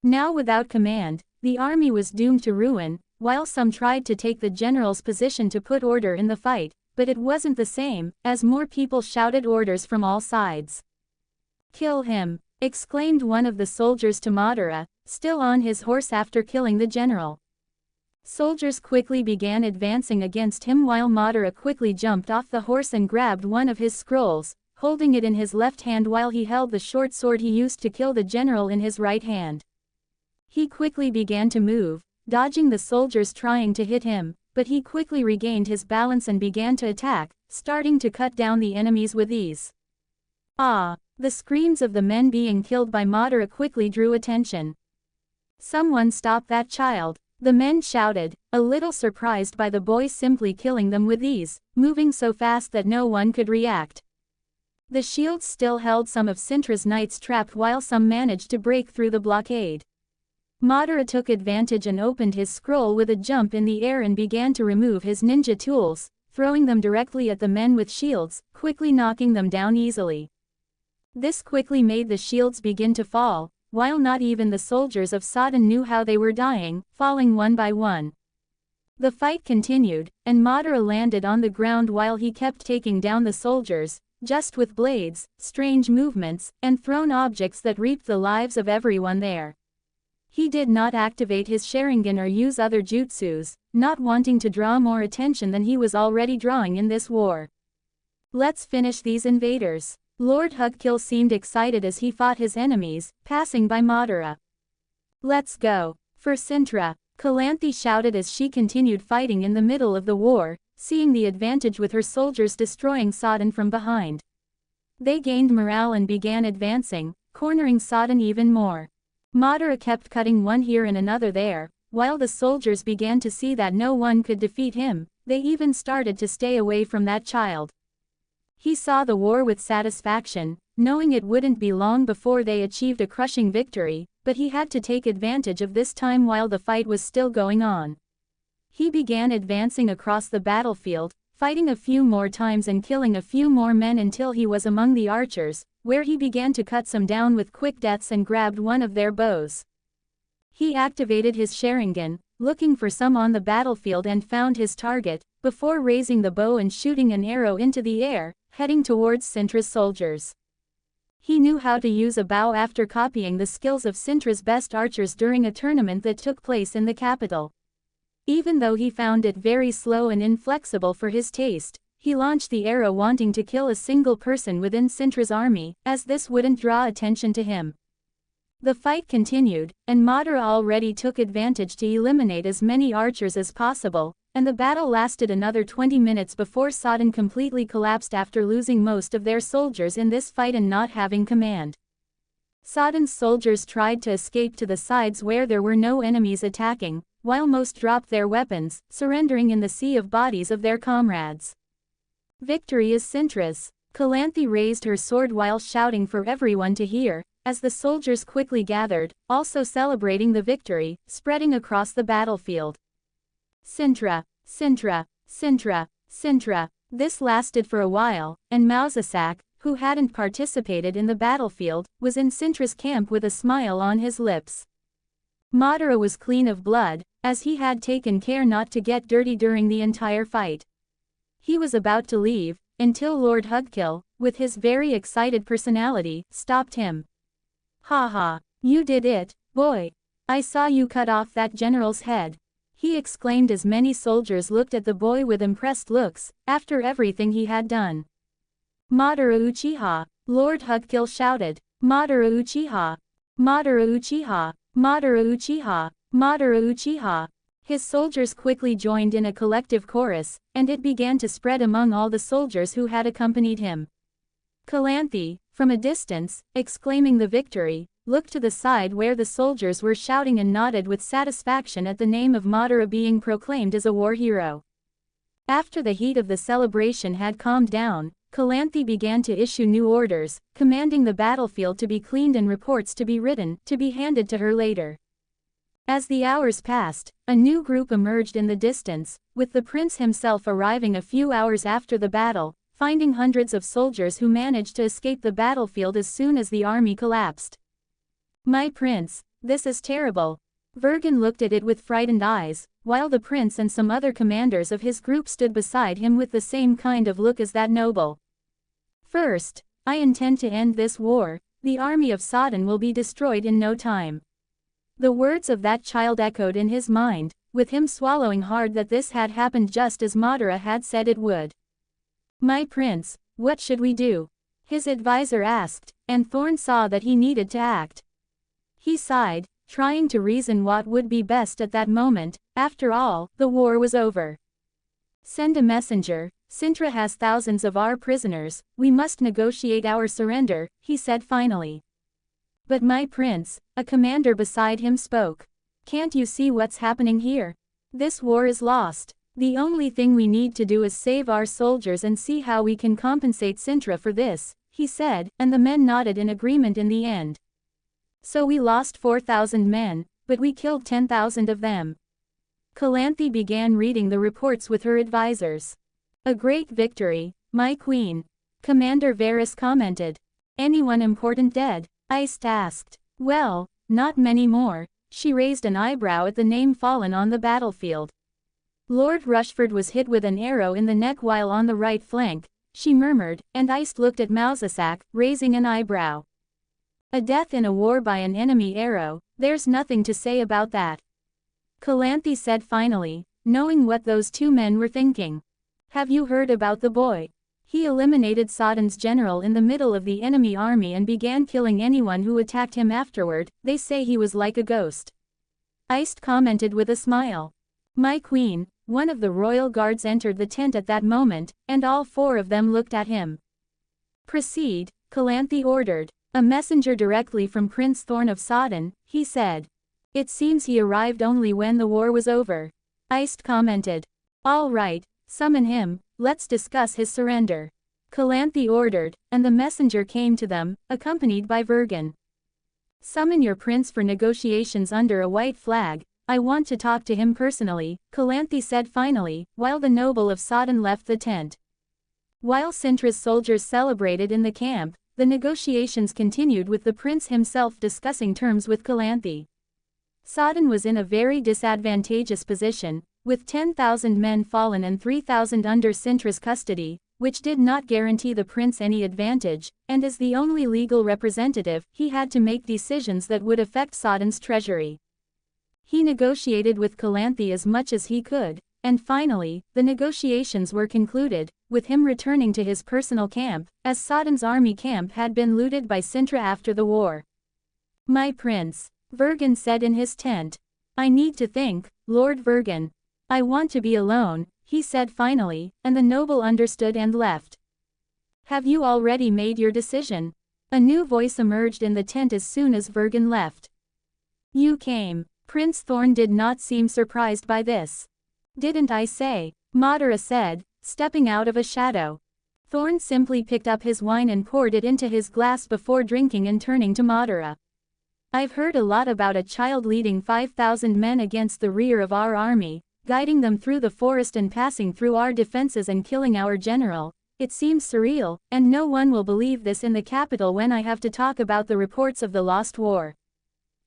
Now without command, the army was doomed to ruin, while some tried to take the general's position to put order in the fight, but it wasn't the same, as more people shouted orders from all sides. "Kill him!" exclaimed one of the soldiers to Madara, still on his horse after killing the general. Soldiers quickly began advancing against him while Madara quickly jumped off the horse and grabbed one of his scrolls, holding it in his left hand while he held the short sword he used to kill the general in his right hand. He quickly began to move, dodging the soldiers trying to hit him, but he quickly regained his balance and began to attack, starting to cut down the enemies with ease. Ah! The screams of the men being killed by Madara quickly drew attention. "Someone stop that child," the men shouted, a little surprised by the boy simply killing them with ease, moving so fast that no one could react. The shields still held some of Cintra's knights trapped while some managed to break through the blockade. Madara took advantage and opened his scroll with a jump in the air and began to remove his ninja tools, throwing them directly at the men with shields, quickly knocking them down easily. This quickly made the shields begin to fall, while not even the soldiers of Sodden knew how they were dying, falling one by one. The fight continued, and Madara landed on the ground while he kept taking down the soldiers, just with blades, strange movements, and thrown objects that reaped the lives of everyone there. He did not activate his Sharingan or use other jutsus, not wanting to draw more attention than he was already drawing in this war. "Let's finish these invaders." Lord Hugkill seemed excited as he fought his enemies, passing by Madara. "Let's go. For Cintra," Calanthe shouted as she continued fighting in the middle of the war, seeing the advantage with her soldiers destroying Sodden from behind. They gained morale and began advancing, cornering Sodden even more. Madara kept cutting one here and another there, while the soldiers began to see that no one could defeat him. They even started to stay away from that child. He saw the war with satisfaction, knowing it wouldn't be long before they achieved a crushing victory, but he had to take advantage of this time while the fight was still going on. He began advancing across the battlefield, fighting a few more times and killing a few more men until he was among the archers, where he began to cut some down with quick deaths and grabbed one of their bows. He activated his Sharingan, looking for some on the battlefield and found his target, before raising the bow and shooting an arrow into the air, heading towards Cintra's soldiers. He knew how to use a bow after copying the skills of Cintra's best archers during a tournament that took place in the capital. Even though he found it very slow and inflexible for his taste, he launched the arrow wanting to kill a single person within Cintra's army, as this wouldn't draw attention to him. The fight continued, and Madara already took advantage to eliminate as many archers as possible, and the battle lasted another 20 minutes before Sodden completely collapsed after losing most of their soldiers in this fight and not having command. Sodden's soldiers tried to escape to the sides where there were no enemies attacking, while most dropped their weapons, surrendering in the sea of bodies of their comrades. Victory is Cintra's. Calanthe raised her sword while shouting for everyone to hear, as the soldiers quickly gathered, also celebrating the victory, spreading across the battlefield. Cintra, Cintra, Cintra, Cintra. This lasted for a while, and Mausasak, who hadn't participated in the battlefield, was in Cintra's camp with a smile on his lips. Madara was clean of blood, as he had taken care not to get dirty during the entire fight. He was about to leave, until Lord Hugkill, with his very excited personality, stopped him. "Haha, you did it, boy. I saw you cut off that general's head," he exclaimed as many soldiers looked at the boy with impressed looks, after everything he had done. "Madara Uchiha," Lord Hugkill shouted. "Madara Uchiha! Madara Uchiha! Madara Uchiha! Madara Uchiha!" His soldiers quickly joined in a collective chorus, and it began to spread among all the soldiers who had accompanied him. Calanthe, from a distance, exclaiming the victory, looked to the side where the soldiers were shouting and nodded with satisfaction at the name of Madara being proclaimed as a war hero. After the heat of the celebration had calmed down, Calanthe began to issue new orders, commanding the battlefield to be cleaned and reports to be written, to be handed to her later. As the hours passed, a new group emerged in the distance, with the prince himself arriving a few hours after the battle, finding hundreds of soldiers who managed to escape the battlefield as soon as the army collapsed. "My prince, this is terrible." Vergen looked at it with frightened eyes, while the prince and some other commanders of his group stood beside him with the same kind of look as that noble. "First, I intend to end this war. The army of Sodden will be destroyed in no time." The words of that child echoed in his mind, with him swallowing hard that this had happened just as Madara had said it would. "My prince, what should we do?" his advisor asked, and Thorn saw that he needed to act. He sighed, trying to reason what would be best at that moment. After all, the war was over. "Send a messenger. Cintra has thousands of our prisoners, we must negotiate our surrender," he said finally. "But my prince," a commander beside him spoke. "Can't you see what's happening here? This war is lost. The only thing we need to do is save our soldiers and see how we can compensate Cintra for this," he said, and the men nodded in agreement in the end. "So we lost 4,000 men, but we killed 10,000 of them." Calanthe began reading the reports with her advisors. "A great victory, my queen," Commander Varus commented. "Anyone important dead?" Iced asked. "Well, not many more." She raised an eyebrow at the name fallen on the battlefield. "Lord Rushford was hit with an arrow in the neck while on the right flank," she murmured, and Iced looked at Mausasak, raising an eyebrow. "A death in a war by an enemy arrow, there's nothing to say about that," Calanthe said finally, knowing what those two men were thinking. "Have you heard about the boy? He eliminated Sodden's general in the middle of the enemy army and began killing anyone who attacked him afterward. They say he was like a ghost." Iced commented with a smile. "My queen," one of the royal guards entered the tent at that moment, and all four of them looked at him. "Proceed," Calanthe ordered. "A messenger directly from Prince Thorn of Sodden," he said. "It seems he arrived only when the war was over," Iced commented. "All right, summon him, let's discuss his surrender," Calanthe ordered, and the messenger came to them, accompanied by Vergen. Summon your prince for negotiations under a white flag. I want to talk to him personally, Calanthe said finally, while the noble of Sodden left the tent. While Cintra's soldiers celebrated in the camp, the negotiations continued with the prince himself discussing terms with Calanthe. Sodden was in a very disadvantageous position, with 10,000 men fallen and 3,000 under Cintra's custody, which did not guarantee the prince any advantage, and as the only legal representative, he had to make decisions that would affect Sodden's treasury. He negotiated with Calanthe as much as he could, and finally, the negotiations were concluded, with him returning to his personal camp, as Sodden's army camp had been looted by Cintra after the war. "My prince," Vergen said in his tent. "I need to think, Lord Vergen. I want to be alone," he said finally, and the noble understood and left. "Have you already made your decision?" A new voice emerged in the tent as soon as Vergen left. "You came." Prince Thorn did not seem surprised by this. "Didn't I say?" Madara said, stepping out of a shadow. Thorn simply picked up his wine and poured it into his glass before drinking and turning to Madara. "I've heard a lot about a child leading 5,000 men against the rear of our army, guiding them through the forest and passing through our defenses and killing our general. It seems surreal, and no one will believe this in the capital when I have to talk about the reports of the lost war,"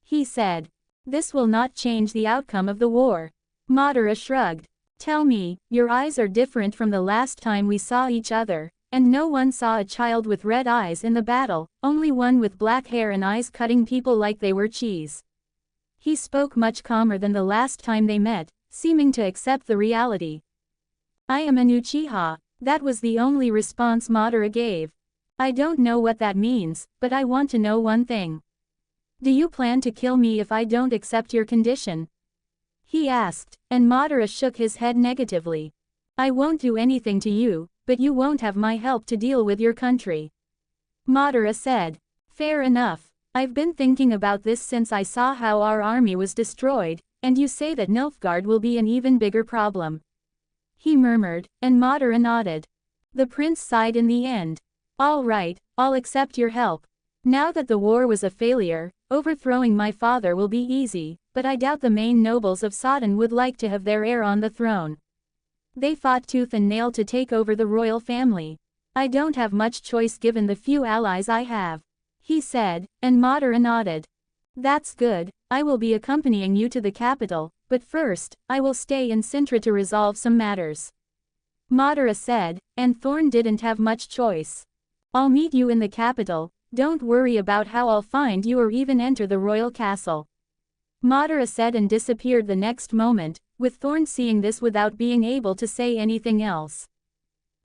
he said. "This will not change the outcome of the war." Madara shrugged. "Tell me, your eyes are different from the last time we saw each other, and no one saw a child with red eyes in the battle, only one with black hair and eyes cutting people like they were cheese." He spoke much calmer than the last time they met, seeming to accept the reality. "I am an Uchiha," that was the only response Madara gave. "I don't know what that means, but I want to know one thing. Do you plan to kill me if I don't accept your condition?" he asked, and Madara shook his head negatively. "I won't do anything to you, but you won't have my help to deal with your country," Madara said. "Fair enough. I've been thinking about this since I saw how our army was destroyed, and you say that Nilfgaard will be an even bigger problem," he murmured, and Madara nodded. The prince sighed in the end. "All right, I'll accept your help. Now that the war was a failure, overthrowing my father will be easy, but I doubt the main nobles of Sodden would like to have their heir on the throne. They fought tooth and nail to take over the royal family. I don't have much choice given the few allies I have," he said, and Madara nodded. "That's good, I will be accompanying you to the capital, but first, I will stay in Cintra to resolve some matters," Madara said, and Thorn didn't have much choice. "I'll meet you in the capital. Don't worry about how I'll find you or even enter the royal castle," Madara said and disappeared the next moment, with Thorn seeing this without being able to say anything else.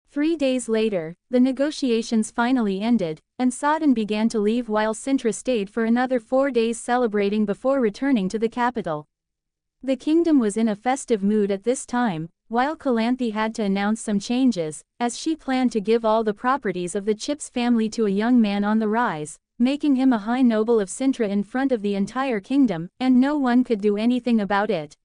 3 days later, the negotiations finally ended, and Sodden began to leave while Cintra stayed for another 4 days celebrating before returning to the capital. The kingdom was in a festive mood at this time, while Calanthe had to announce some changes, as she planned to give all the properties of the Chips family to a young man on the rise, making him a high noble of Cintra in front of the entire kingdom, and no one could do anything about it.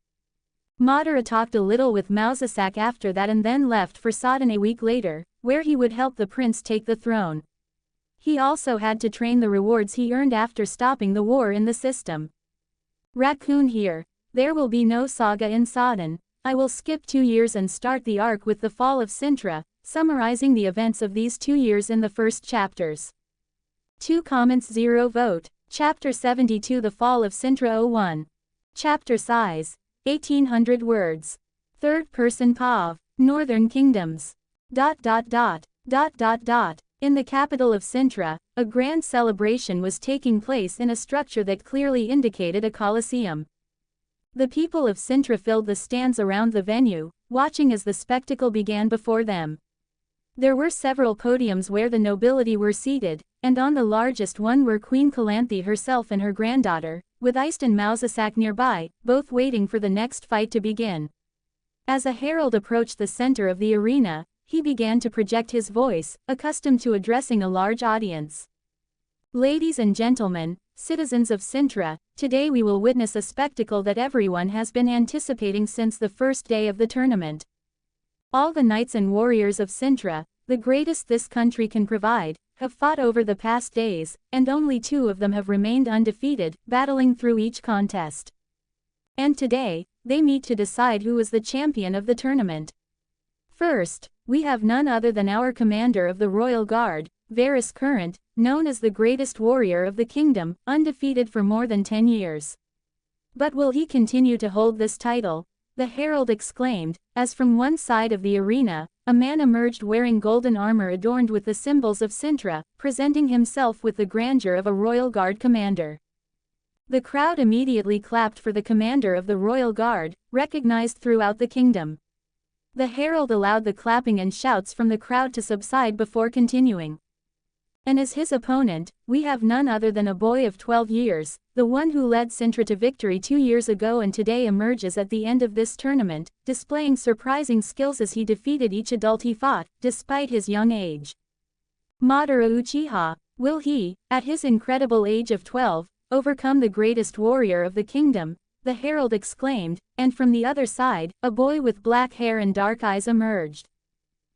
Madara talked a little with Mausasak after that and then left for Sodden a week later, where he would help the prince take the throne. He also had to train the rewards he earned after stopping the war in the system. Raccoon here. There will be no saga in Sodden. I will skip 2 years and start the arc with the fall of Cintra, summarizing the events of these 2 years in the first chapters. 2 comments 0 vote. Chapter 72 The Fall of Cintra 01. Chapter size, 1800 words. Third person POV. Northern Kingdoms. In the capital of Cintra, a grand celebration was taking place in a structure that clearly indicated a coliseum. The people of Cintra filled the stands around the venue, watching as the spectacle began before them. There were several podiums where the nobility were seated, and on the largest one were Queen Calanthe herself and her granddaughter, with Iced and Mausasak nearby, both waiting for the next fight to begin. As a herald approached the center of the arena, he began to project his voice, accustomed to addressing a large audience. "Ladies and gentlemen, citizens of Cintra, today we will witness a spectacle that everyone has been anticipating since the first day of the tournament. All the knights and warriors of Cintra, the greatest this country can provide, have fought over the past days, and only 2 of them have remained undefeated, battling through each contest. And today, they meet to decide who is the champion of the tournament. First, we have none other than our commander of the Royal Guard, Varus Current, known as the greatest warrior of the kingdom, undefeated for more than 10 years. But will he continue to hold this title? The herald exclaimed, as from one side of the arena, a man emerged wearing golden armor adorned with the symbols of Cintra, presenting himself with the grandeur of a Royal Guard commander. The crowd immediately clapped for the commander of the Royal Guard, recognized throughout the kingdom. The herald allowed the clapping and shouts from the crowd to subside before continuing. And as his opponent, we have none other than a boy of 12 years, the one who led Cintra to victory 2 years ago and today emerges at the end of this tournament, displaying surprising skills as he defeated each adult he fought, despite his young age. Madara Uchiha, will he, at his incredible age of 12, overcome the greatest warrior of the kingdom? The herald exclaimed, and from the other side, a boy with black hair and dark eyes emerged.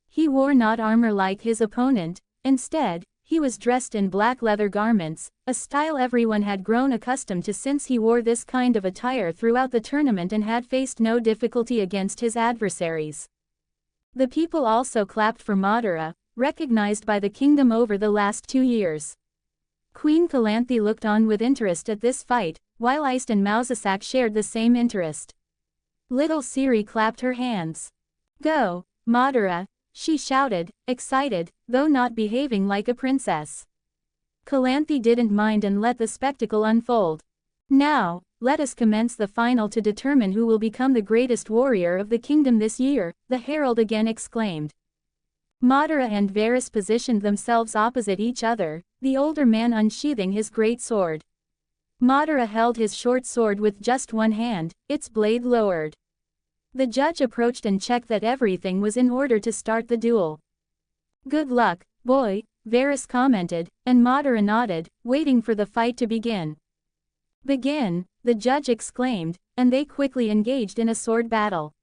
He wore not armor like his opponent, instead, he was dressed in black leather garments, a style everyone had grown accustomed to since he wore this kind of attire throughout the tournament and had faced no difficulty against his adversaries. The people also clapped for Madara, recognized by the kingdom over the last 2 years. Queen Calanthe looked on with interest at this fight, while Iced and Mousesack shared the same interest. Little Siri clapped her hands. "Go, Madara!" she shouted, excited, though not behaving like a princess. Calanthe didn't mind and let the spectacle unfold. "Now, let us commence the final to determine who will become the greatest warrior of the kingdom this year," the herald again exclaimed. Madara and Varus positioned themselves opposite each other, the older man unsheathing his great sword. Madara held his short sword with just one hand, its blade lowered. The judge approached and checked that everything was in order to start the duel. "Good luck, boy," Varus commented, and Madara nodded, waiting for the fight to begin. "Begin," the judge exclaimed, and they quickly engaged in a sword battle.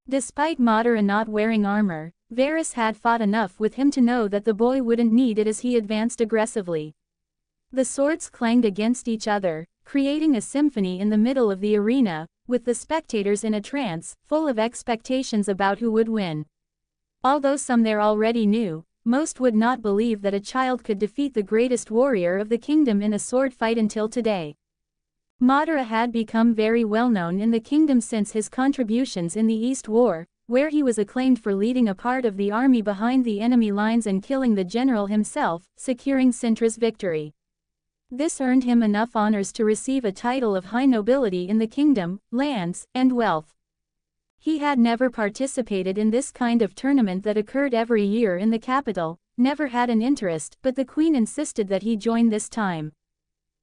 Despite Madara not wearing armor, Varus had fought enough with him to know that the boy wouldn't need it as he advanced aggressively. The swords clanged against each other, creating a symphony in the middle of the arena, with the spectators in a trance, full of expectations about who would win. Although some there already knew, most would not believe that a child could defeat the greatest warrior of the kingdom in a sword fight until today. Madara had become very well known in the kingdom since his contributions in the East War, where he was acclaimed for leading a part of the army behind the enemy lines and killing the general himself, securing Cintra's victory. This earned him enough honors to receive a title of high nobility in the kingdom, lands, and wealth. He had never participated in this kind of tournament that occurred every year in the capital, never had an interest, but the queen insisted that he join this time.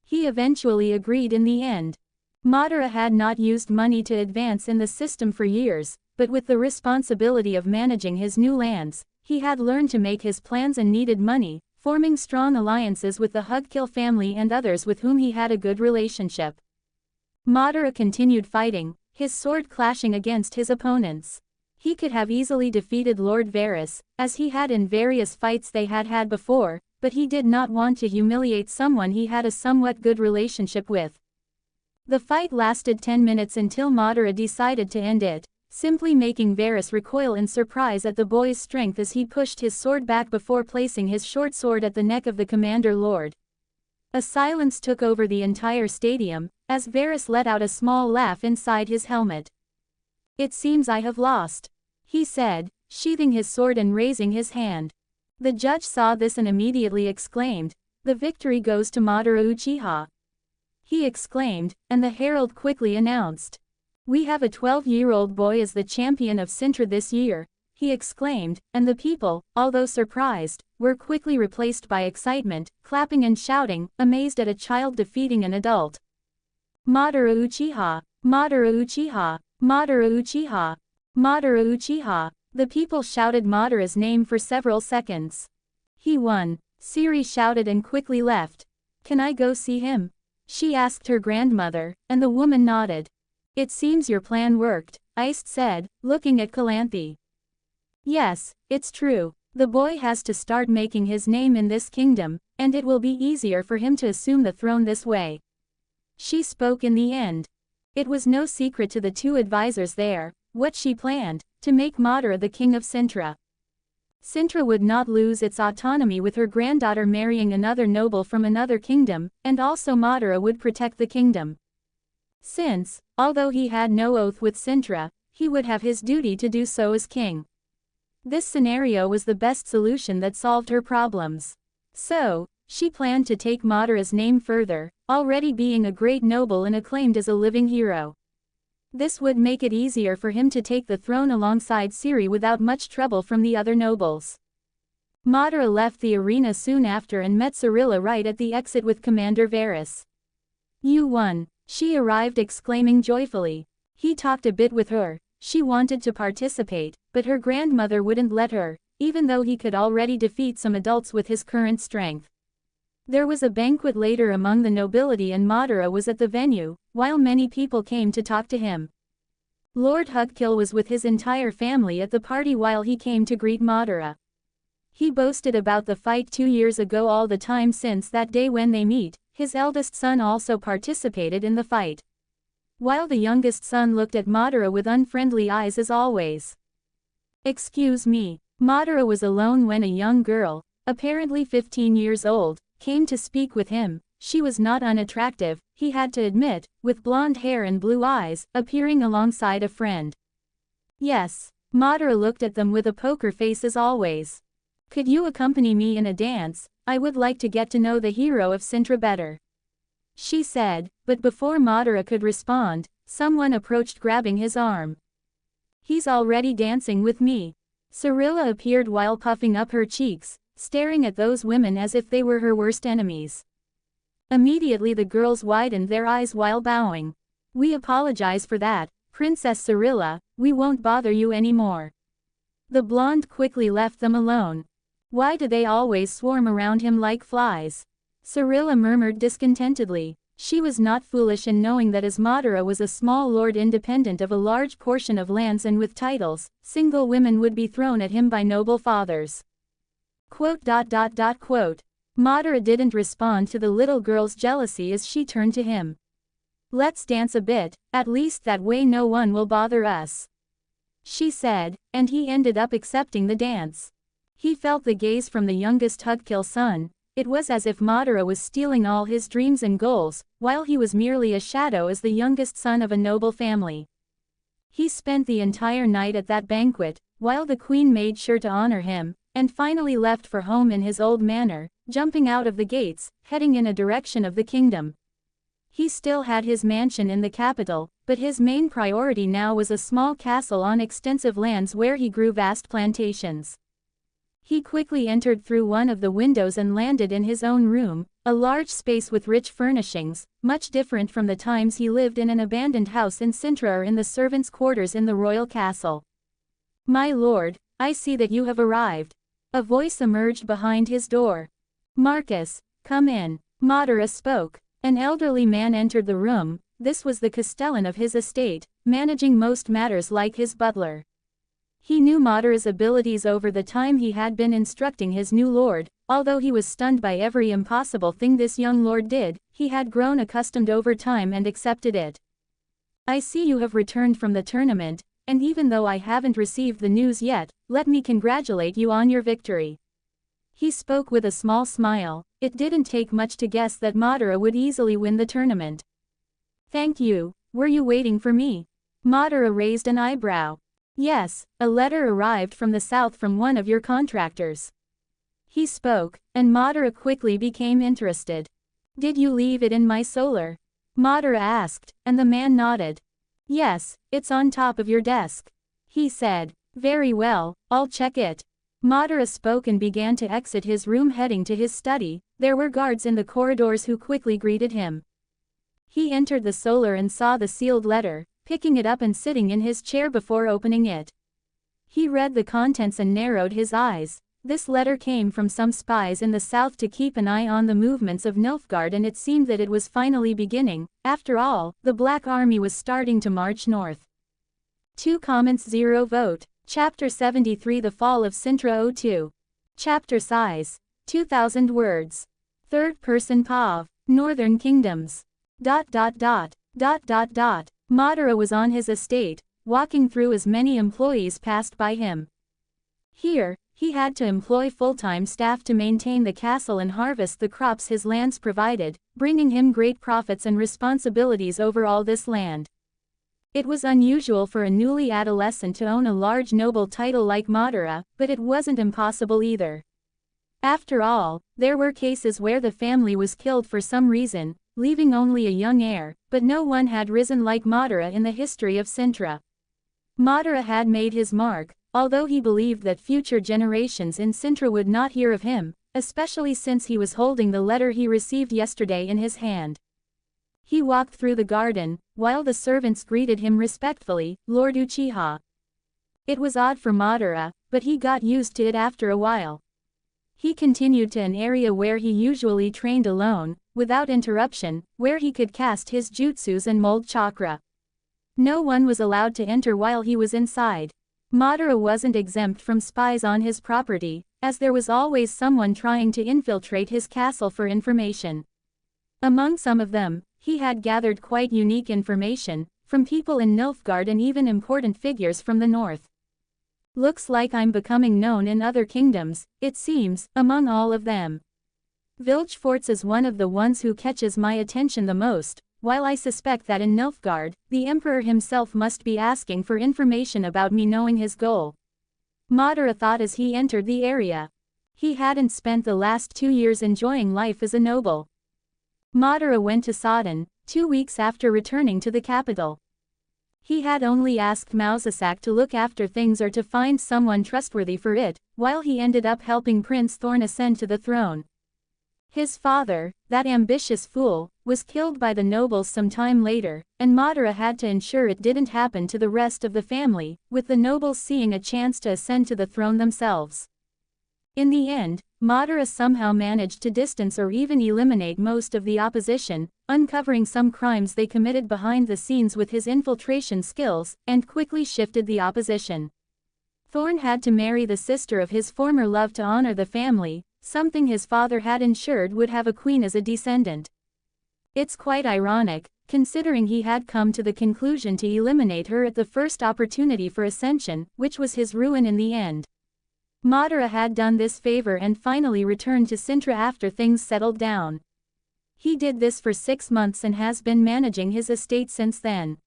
He eventually agreed in the end. Madara had not used money to advance in the system for years, but with the responsibility of managing his new lands, he had learned to make his plans and needed money, forming strong alliances with the Hugkill family and others with whom he had a good relationship. Madara continued fighting, his sword clashing against his opponents. He could have easily defeated Lord Varus, as he had in various fights they had had before, but he did not want to humiliate someone he had a somewhat good relationship with. The fight lasted 10 minutes until Madara decided to end it, simply making Varus recoil in surprise at the boy's strength as he pushed his sword back before placing his short sword at the neck of the commander lord. A silence took over the entire stadium, as Varus let out a small laugh inside his helmet. "It seems I have lost," he said, sheathing his sword and raising his hand. The judge saw this and immediately exclaimed, "The victory goes to Madara Uchiha." He exclaimed, and the herald quickly announced, "We have a 12-year-old boy as the champion of Cintra this year," he exclaimed, and the people, although surprised, were quickly replaced by excitement, clapping and shouting, amazed at a child defeating an adult. "Madara Uchiha! Madara Uchiha! Madara Uchiha! Madara Uchiha!" The people shouted Madara's name for several seconds. "He won," Siri shouted and quickly left. "Can I go see him?" she asked her grandmother, and the woman nodded. "It seems your plan worked," Iced said, looking at Calanthe. "Yes, it's true," The boy has to start making his name in this kingdom, and it will be easier for him to assume the throne this way. She spoke in the end. It was no secret to the two advisors there, what she planned, to make Madara the king of Cintra. Cintra would not lose its autonomy with her granddaughter marrying another noble from another kingdom, and also Madara would protect the kingdom. Since, although he had no oath with Cintra, he would have his duty to do so as king. This scenario was the best solution that solved her problems. So, she planned to take Madara's name further, already being a great noble and acclaimed as a living hero. This would make it easier for him to take the throne alongside Siri without much trouble from the other nobles. Madara left the arena soon after and met Cirilla right at the exit with Commander Varus. "You won," she arrived exclaiming joyfully. He talked a bit with her. She wanted to participate, but her grandmother wouldn't let her, even though he could already defeat some adults with his current strength. There was a banquet later among the nobility and Madara was at the venue, while many people came to talk to him. Lord Hugkill was with his entire family at the party while he came to greet Madara. He boasted about the fight 2 years ago all the time since that day when they meet. His eldest son also participated in the fight. While the youngest son looked at Madara with unfriendly eyes as always. "Excuse me." Madara was alone when a young girl, apparently 15 years old, came to speak with him. She was not unattractive, he had to admit, with blonde hair and blue eyes, appearing alongside a friend. "Yes." Madara looked at them with a poker face as always. "Could you accompany me in a dance? I would like to get to know the hero of Cintra better," she said, but before Madara could respond, someone approached grabbing his arm. "He's already dancing with me." Cirilla appeared while puffing up her cheeks, staring at those women as if they were her worst enemies. Immediately the girls widened their eyes while bowing. "We apologize for that, Princess Cirilla, we won't bother you anymore." The blonde quickly left them alone. "Why do they always swarm around him like flies?" Cirilla murmured discontentedly. She was not foolish in knowing that as Madara was a small lord independent of a large portion of lands and with titles, single women would be thrown at him by noble fathers. Madara didn't respond to the little girl's jealousy as she turned to him. "Let's dance a bit, at least that way no one will bother us," she said, and he ended up accepting the dance. He felt the gaze from the youngest Hugkill son. It was as if Madara was stealing all his dreams and goals, while he was merely a shadow as the youngest son of a noble family. He spent the entire night at that banquet, while the queen made sure to honor him, and finally left for home in his old manner, jumping out of the gates, heading in a direction of the kingdom. He still had his mansion in the capital, but his main priority now was a small castle on extensive lands where he grew vast plantations. He quickly entered through one of the windows and landed in his own room, a large space with rich furnishings, much different from the times he lived in an abandoned house in Cintra or in the servants' quarters in the royal castle. "My lord, I see that you have arrived." A voice emerged behind his door. "Marcus, come in." Madara spoke. An elderly man entered the room. This was the castellan of his estate, managing most matters like his butler. He knew Madara's abilities over the time he had been instructing his new lord. Although he was stunned by every impossible thing this young lord did, he had grown accustomed over time and accepted it. "I see you have returned from the tournament, and even though I haven't received the news yet, let me congratulate you on your victory." He spoke with a small smile. It didn't take much to guess that Madara would easily win the tournament. "Thank you. Were you waiting for me?" Madara raised an eyebrow. "Yes, a letter arrived from the south from one of your contractors." He spoke, and Madara quickly became interested. "Did you leave it in my solar?" Madara asked, and the man nodded. "Yes, it's on top of your desk," he said. "Very well, I'll check it." Madara spoke and began to exit his room heading to his study. There were guards in the corridors who quickly greeted him. He entered the solar and saw the sealed letter, picking it up and sitting in his chair before opening it. He read the contents and narrowed his eyes. This letter came from some spies in the south to keep an eye on the movements of Nilfgaard, and it seemed that it was finally beginning. After all, the Black Army was starting to march north. 2 comments 0 vote. Chapter 73 The Fall of Cintra 02. Chapter size: 2,000 words. Third person POV. Northern Kingdoms. Madara was on his estate, walking through as many employees passed by him. Here, he had to employ full-time staff to maintain the castle and harvest the crops his lands provided, bringing him great profits and responsibilities over all this land. It was unusual for a newly adolescent to own a large noble title like Madara, but it wasn't impossible either. After all, there were cases where the family was killed for some reason, leaving only a young heir, but no one had risen like Madara in the history of Cintra. Madara had made his mark, although he believed that future generations in Cintra would not hear of him, especially since he was holding the letter he received yesterday in his hand. He walked through the garden, while the servants greeted him respectfully, "Lord Uchiha." It was odd for Madara, but he got used to it after a while. He continued to an area where he usually trained alone, without interruption, where he could cast his jutsus and mold chakra. No one was allowed to enter while he was inside. Madara wasn't exempt from spies on his property, as there was always someone trying to infiltrate his castle for information. Among some of them, he had gathered quite unique information, from people in Nilfgaard and even important figures from the north. Looks like I'm becoming known in other kingdoms, it seems, among all of them. Vilgefortz is one of the ones who catches my attention the most, while I suspect that in Nilfgaard, the Emperor himself must be asking for information about me knowing his goal. Madara thought as he entered the area. He hadn't spent the last 2 years enjoying life as a noble. Madara went to Sodden, 2 weeks after returning to the capital. He had only asked Mausasak to look after things or to find someone trustworthy for it, while he ended up helping Prince Thorn ascend to the throne. His father, that ambitious fool, was killed by the nobles some time later, and Madara had to ensure it didn't happen to the rest of the family, with the nobles seeing a chance to ascend to the throne themselves. In the end, Madara somehow managed to distance or even eliminate most of the opposition, uncovering some crimes they committed behind the scenes with his infiltration skills, and quickly shifted the opposition. Thorn had to marry the sister of his former love to honor the family, something his father had ensured would have a queen as a descendant. It's quite ironic, considering he had come to the conclusion to eliminate her at the first opportunity for ascension, which was his ruin in the end. Madara had done this favor and finally returned to Cintra after things settled down. He did this for 6 months and has been managing his estate since then.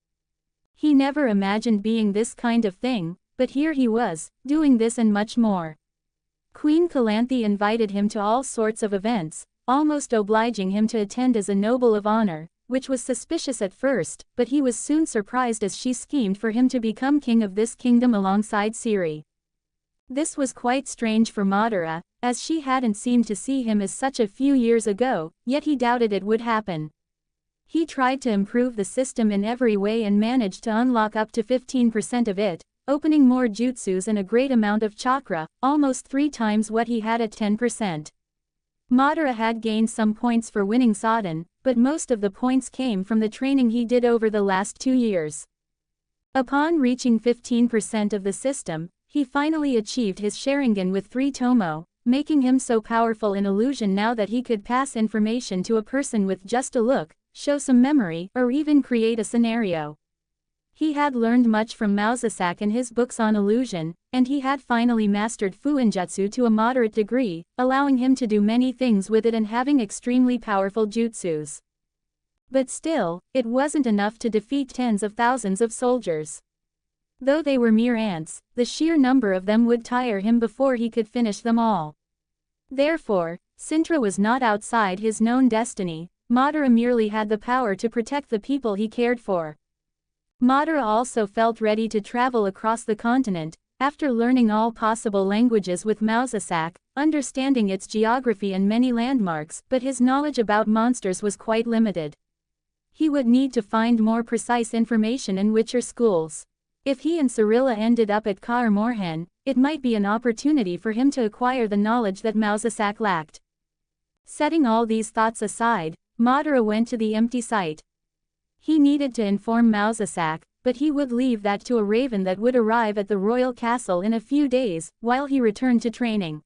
He never imagined being this kind of thing, but here he was, doing this and much more. Queen Calanthe invited him to all sorts of events, almost obliging him to attend as a noble of honor, which was suspicious at first, but he was soon surprised as she schemed for him to become king of this kingdom alongside Siri. This was quite strange for Madara, as she hadn't seemed to see him as such a few years ago, yet he doubted it would happen. He tried to improve the system in every way and managed to unlock up to 15% of it, opening more jutsus and a great amount of chakra, almost 3 times what he had at 10%. Madara had gained some points for winning Sodden, but most of the points came from the training he did over the last 2 years. Upon reaching 15% of the system, he finally achieved his Sharingan with 3 Tomo, making him so powerful in illusion now that he could pass information to a person with just a look, show some memory, or even create a scenario. He had learned much from Mausasak in his books on illusion, and he had finally mastered Fuinjutsu to a moderate degree, allowing him to do many things with it and having extremely powerful jutsus. But still, it wasn't enough to defeat tens of thousands of soldiers. Though they were mere ants, the sheer number of them would tire him before he could finish them all. Therefore, Cintra was not outside his known destiny. Madara merely had the power to protect the people he cared for. Madara also felt ready to travel across the continent, after learning all possible languages with Mausasak, understanding its geography and many landmarks, but his knowledge about monsters was quite limited. He would need to find more precise information in Witcher schools. If he and Cirilla ended up at Kaer Morhen, it might be an opportunity for him to acquire the knowledge that Mausasak lacked. Setting all these thoughts aside, Madara went to the empty site. He needed to inform Mausasak, but he would leave that to a raven that would arrive at the royal castle in a few days, while he returned to training.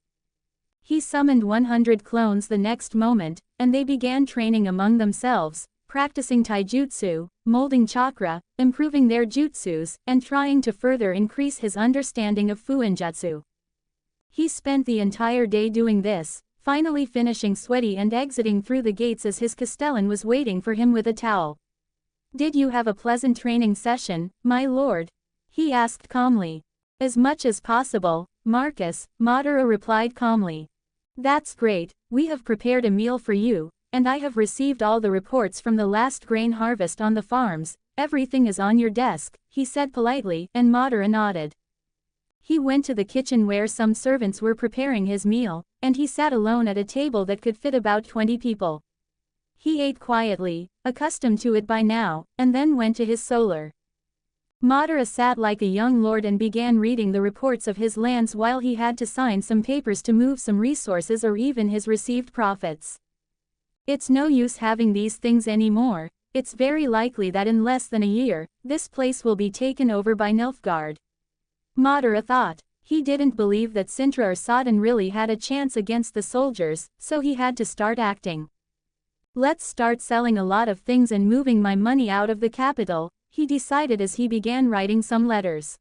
He summoned 100 clones the next moment, and they began training among themselves, practicing taijutsu, molding chakra, improving their jutsus, and trying to further increase his understanding of fuinjutsu. He spent the entire day doing this, finally finishing sweaty and exiting through the gates as his castellan was waiting for him with a towel. "Did you have a pleasant training session, my lord?" he asked calmly. "As much as possible, Marcus," Madara replied calmly. "That's great, we have prepared a meal for you, and I have received all the reports from the last grain harvest on the farms, everything is on your desk," he said politely, and Madara nodded. He went to the kitchen where some servants were preparing his meal, and he sat alone at a table that could fit about 20 people. He ate quietly, accustomed to it by now, and then went to his solar. Madara sat like a young lord and began reading the reports of his lands while he had to sign some papers to move some resources or even his received profits. "It's no use having these things anymore, it's very likely that in less than a year, this place will be taken over by Nilfgaard," Madara thought. He didn't believe that Cintra or Sodden really had a chance against the soldiers, so he had to start acting. "Let's start selling a lot of things and moving my money out of the capital," he decided as he began writing some letters.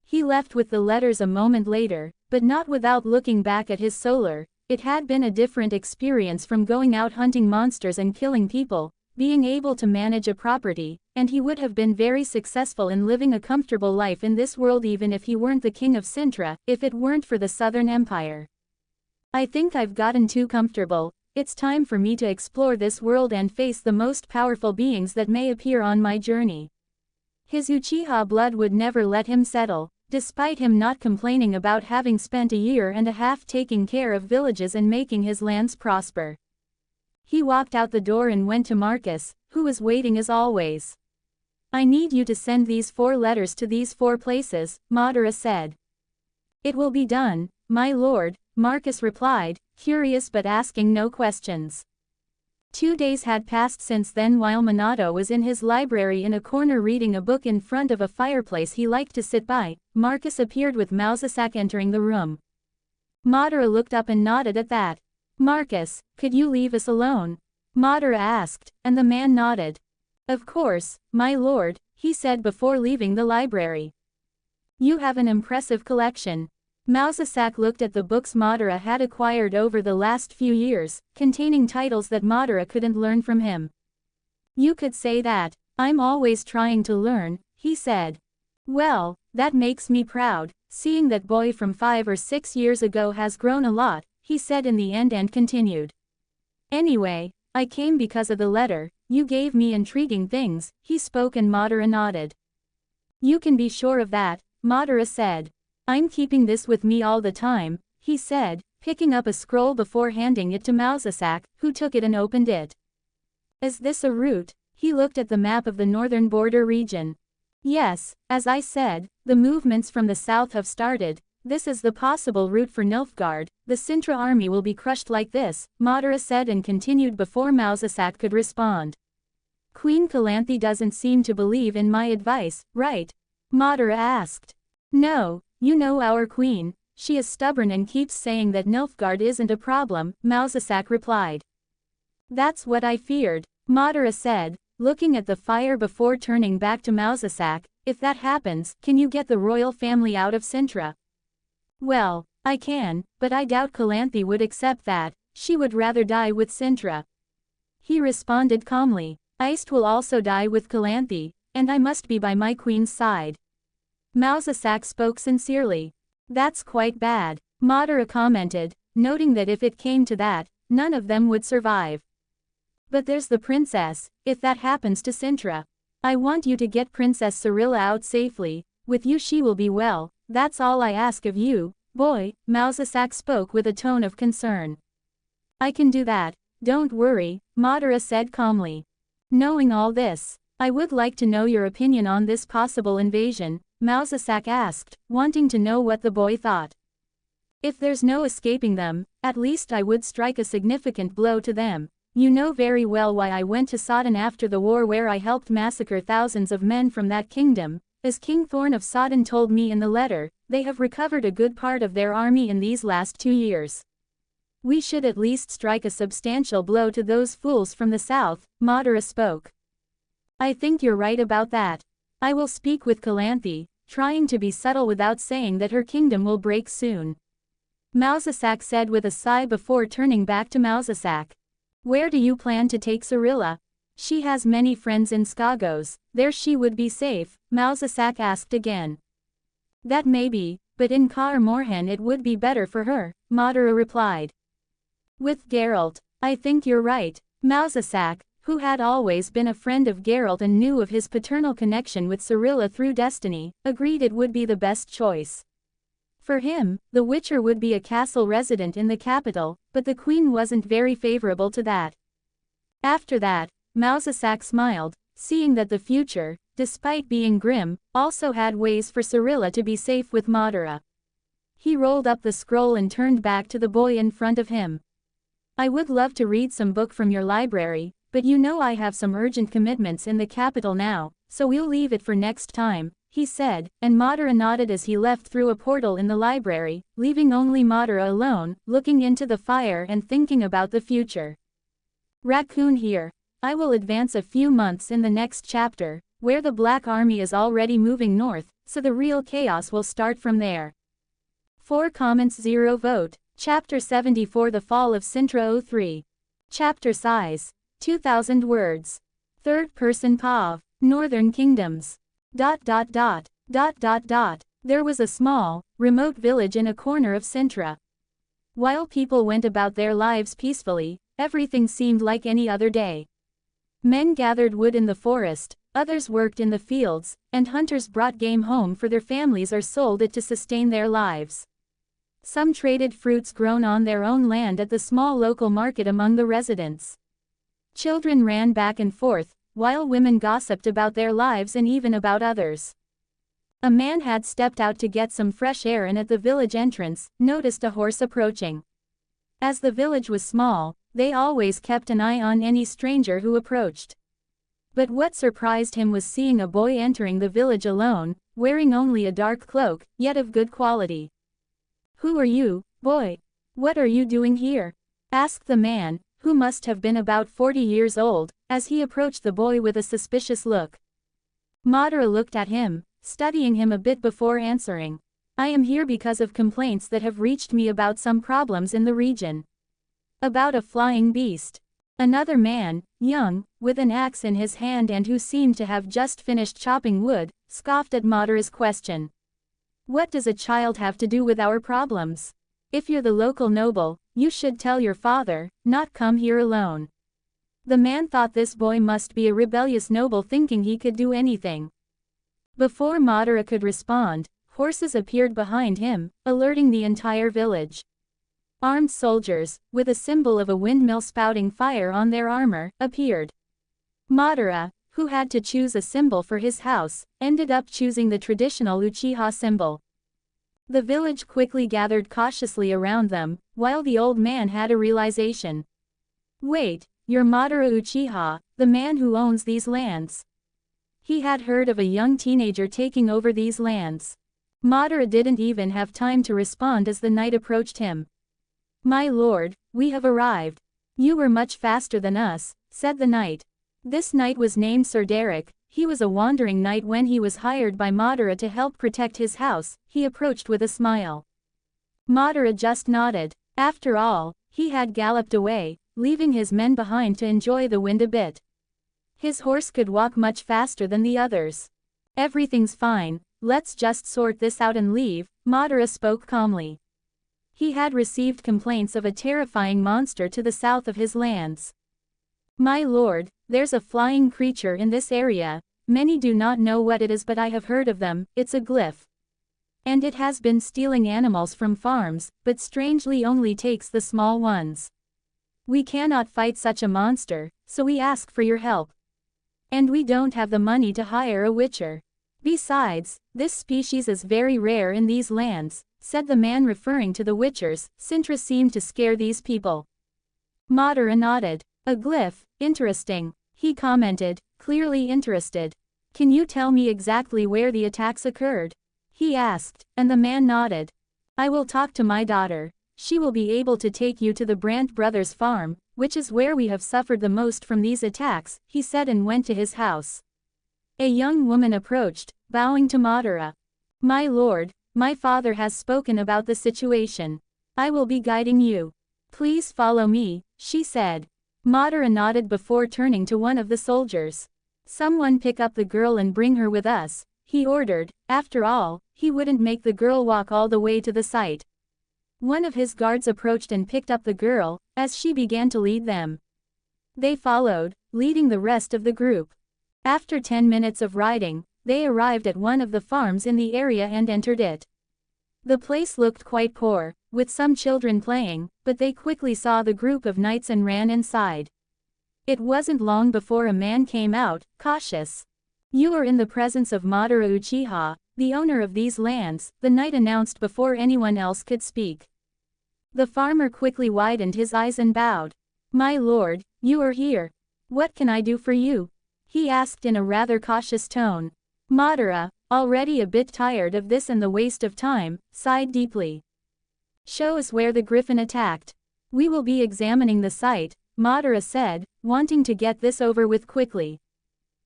He left with the letters a moment later, but not without looking back at his solar. It had been a different experience from going out hunting monsters and killing people, being able to manage a property, and he would have been very successful in living a comfortable life in this world even if he weren't the king of Cintra, if it weren't for the Southern Empire. "I think I've gotten too comfortable. It's time for me to explore this world and face the most powerful beings that may appear on my journey." His Uchiha blood would never let him settle, despite him not complaining about having spent a year and a half taking care of villages and making his lands prosper. He walked out the door and went to Marcus, who was waiting as always. "I need you to send these 4 letters to these 4 places," Madara said. "It will be done, my lord," Marcus replied, curious but asking no questions. 2 days had passed since then. While Minato was in his library in a corner reading a book in front of a fireplace he liked to sit by, Marcus appeared with Mausasak entering the room. Madara looked up and nodded at that. "Marcus, could you leave us alone?" Madara asked, and the man nodded. "Of course, my lord," he said before leaving the library. "You have an impressive collection." Mausasak looked at the books Madara had acquired over the last few years, containing titles that Madara couldn't learn from him. "You could say that. I'm always trying to learn," he said. "Well, that makes me proud, seeing that boy from 5 or 6 years ago has grown a lot," he said in the end and continued. "Anyway, I came because of the letter, you gave me intriguing things," he spoke and Madara nodded. "You can be sure of that," Madara said. "I'm keeping this with me all the time," he said, picking up a scroll before handing it to Mausasak, who took it and opened it. "Is this a route?" He looked at the map of the northern border region. "Yes, as I said, the movements from the south have started. This is the possible route for Nilfgaard. The Cintra army will be crushed like this," Madara said and continued before Mausasak could respond. "Queen Calanthe doesn't seem to believe in my advice, right?" Madara asked. "No. You know our queen, she is stubborn and keeps saying that Nilfgaard isn't a problem," Mausasak replied. "That's what I feared," Madara said, looking at the fire before turning back to Mausasak. "If that happens, can you get the royal family out of Cintra?" "Well, I can, but I doubt Calanthe would accept that, she would rather die with Cintra," he responded calmly. "Iced will also die with Calanthe, and I must be by my queen's side." Mausasak spoke sincerely. "That's quite bad," Madara commented, noting that if it came to that, none of them would survive. "But there's the princess, if that happens to Cintra. I want you to get Princess Cirilla out safely, with you she will be well, that's all I ask of you, boy," Mausasak spoke with a tone of concern. "I can do that, don't worry," Madara said calmly. "Knowing all this, I would like to know your opinion on this possible invasion," Mausasak asked, wanting to know what the boy thought. "If there's no escaping them, at least I would strike a significant blow to them. You know very well why I went to Sodden after the war, where I helped massacre thousands of men from that kingdom. As King Thorn of Sodden told me in the letter, they have recovered a good part of their army in these last 2 years. We should at least strike a substantial blow to those fools from the south, Madara spoke. I think you're right about that. I will speak with Calanthe, trying to be subtle without saying that her kingdom will break soon. Mausasak said with a sigh before turning back to Mausasak. Where do you plan to take Cirilla? She has many friends in Skagos, there she would be safe, Mausasak asked again. That may be, but in Kaer Morhen it would be better for her, Madara replied. With Geralt, I think you're right, Mausasak, who had always been a friend of Geralt and knew of his paternal connection with Cirilla through destiny, agreed it would be the best choice. For him, the Witcher would be a castle resident in the capital, but the queen wasn't very favorable to that. After that, Mausasak smiled, seeing that the future, despite being grim, also had ways for Cirilla to be safe with Madara. He rolled up the scroll and turned back to the boy in front of him. I would love to read some book from your library, but you know I have some urgent commitments in the capital now, so we'll leave it for next time, he said, and Madara nodded as he left through a portal in the library, leaving only Madara alone, looking into the fire and thinking about the future. Raccoon here. I will advance a few months in the next chapter, where the Black Army is already moving north, so the real chaos will start from there. 4 comments 0 vote. Chapter 74 The Fall of Cintra 03. Chapter size. 2,000 words. Third person POV. Northern Kingdoms. There was a small, remote village in a corner of Cintra. While people went about their lives peacefully, everything seemed like any other day. Men gathered wood in the forest, others worked in the fields, and hunters brought game home for their families or sold it to sustain their lives. Some traded fruits grown on their own land at the small local market among the residents. Children ran back and forth, while women gossiped about their lives and even about others. A man had stepped out to get some fresh air and at the village entrance, noticed a horse approaching. As the village was small, they always kept an eye on any stranger who approached. But what surprised him was seeing a boy entering the village alone, wearing only a dark cloak, yet of good quality. Who are you, boy? What are you doing here? Asked the man, who must have been about 40 years old, as he approached the boy with a suspicious look. Madara looked at him, studying him a bit before answering. I am here because of complaints that have reached me about some problems in the region. About a flying beast. Another man, young, with an axe in his hand and who seemed to have just finished chopping wood, scoffed at Madara's question. What does a child have to do with our problems? If you're the local noble, you should tell your father, not come here alone. The man thought this boy must be a rebellious noble thinking he could do anything. Before Madara could respond, horses appeared behind him, alerting the entire village. Armed soldiers, with a symbol of a windmill spouting fire on their armor, appeared. Madara, who had to choose a symbol for his house, ended up choosing the traditional Uchiha symbol. The village quickly gathered cautiously around them, while the old man had a realization. Wait, you're Madara Uchiha, the man who owns these lands. He had heard of a young teenager taking over these lands. Madara didn't even have time to respond as the knight approached him. My lord, we have arrived. You were much faster than us, said the knight. This knight was named Sir Derek. He was a wandering knight when he was hired by Madara to help protect his house. He approached with a smile. Madara just nodded. After all, he had galloped away, leaving his men behind to enjoy the wind a bit. His horse could walk much faster than the others. Everything's fine, let's just sort this out and leave, Madara spoke calmly. He had received complaints of a terrifying monster to the south of his lands. My lord, there's a flying creature in this area. Many do not know what it is, but I have heard of them. It's a glyph. And it has been stealing animals from farms, but strangely only takes the small ones. We cannot fight such a monster, so we ask for your help. And we don't have the money to hire a witcher. Besides, this species is very rare in these lands, said the man referring to the witchers. Cintra seemed to scare these people. Madara nodded. A glyph, interesting, he commented, clearly interested. Can you tell me exactly where the attacks occurred? He asked, and the man nodded. I will talk to my daughter. she will be able to take you to the Brandt brothers' farm, which is where we have suffered the most from these attacks, he said and went to his house. A young woman approached, bowing to Madara. My lord, my father has spoken about the situation. I will be guiding you. Please follow me, she said. Madara nodded before turning to one of the soldiers. Someone pick up the girl and bring her with us, he ordered. After all, he wouldn't make the girl walk all the way to the site. One of his guards approached and picked up the girl, as she began to lead them. They followed, leading the rest of the group. After 10 minutes of riding, they arrived at one of the farms in the area and entered it. The place looked quite poor, with some children playing, but they quickly saw the group of knights and ran inside. It wasn't long before a man came out, cautious. You are in the presence of Madara Uchiha, the owner of these lands, the knight announced before anyone else could speak. The farmer quickly widened his eyes and bowed. My lord, you are here. What can I do for you? He asked in a rather cautious tone. Madara, already a bit tired of this and the waste of time, sighed deeply. Show us where the griffin attacked. We will be examining the site, Madara said, wanting to get this over with quickly.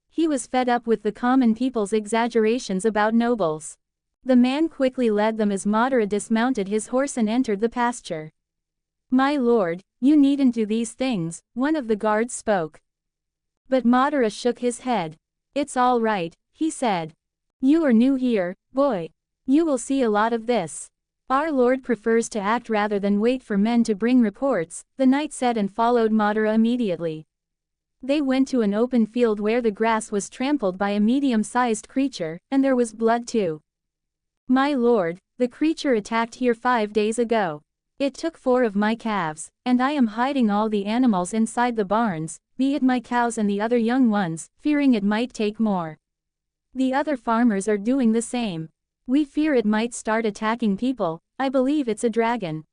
He was fed up with the common people's exaggerations about nobles. The man quickly led them as Madara dismounted his horse and entered the pasture. My lord, you needn't do these things, one of the guards spoke. But Madara shook his head. It's all right, he said. You are new here, boy. You will see a lot of this. Our lord prefers to act rather than wait for men to bring reports, the knight said and followed Madara immediately. They went to an open field where the grass was trampled by a medium-sized creature, and there was blood too. My lord, the creature attacked here 5 days ago. It took 4 of my calves, and I am hiding all the animals inside the barns, be it my cows and the other young ones, fearing it might take more. The other farmers are doing the same. We fear it might start attacking people, I believe it's a dragon.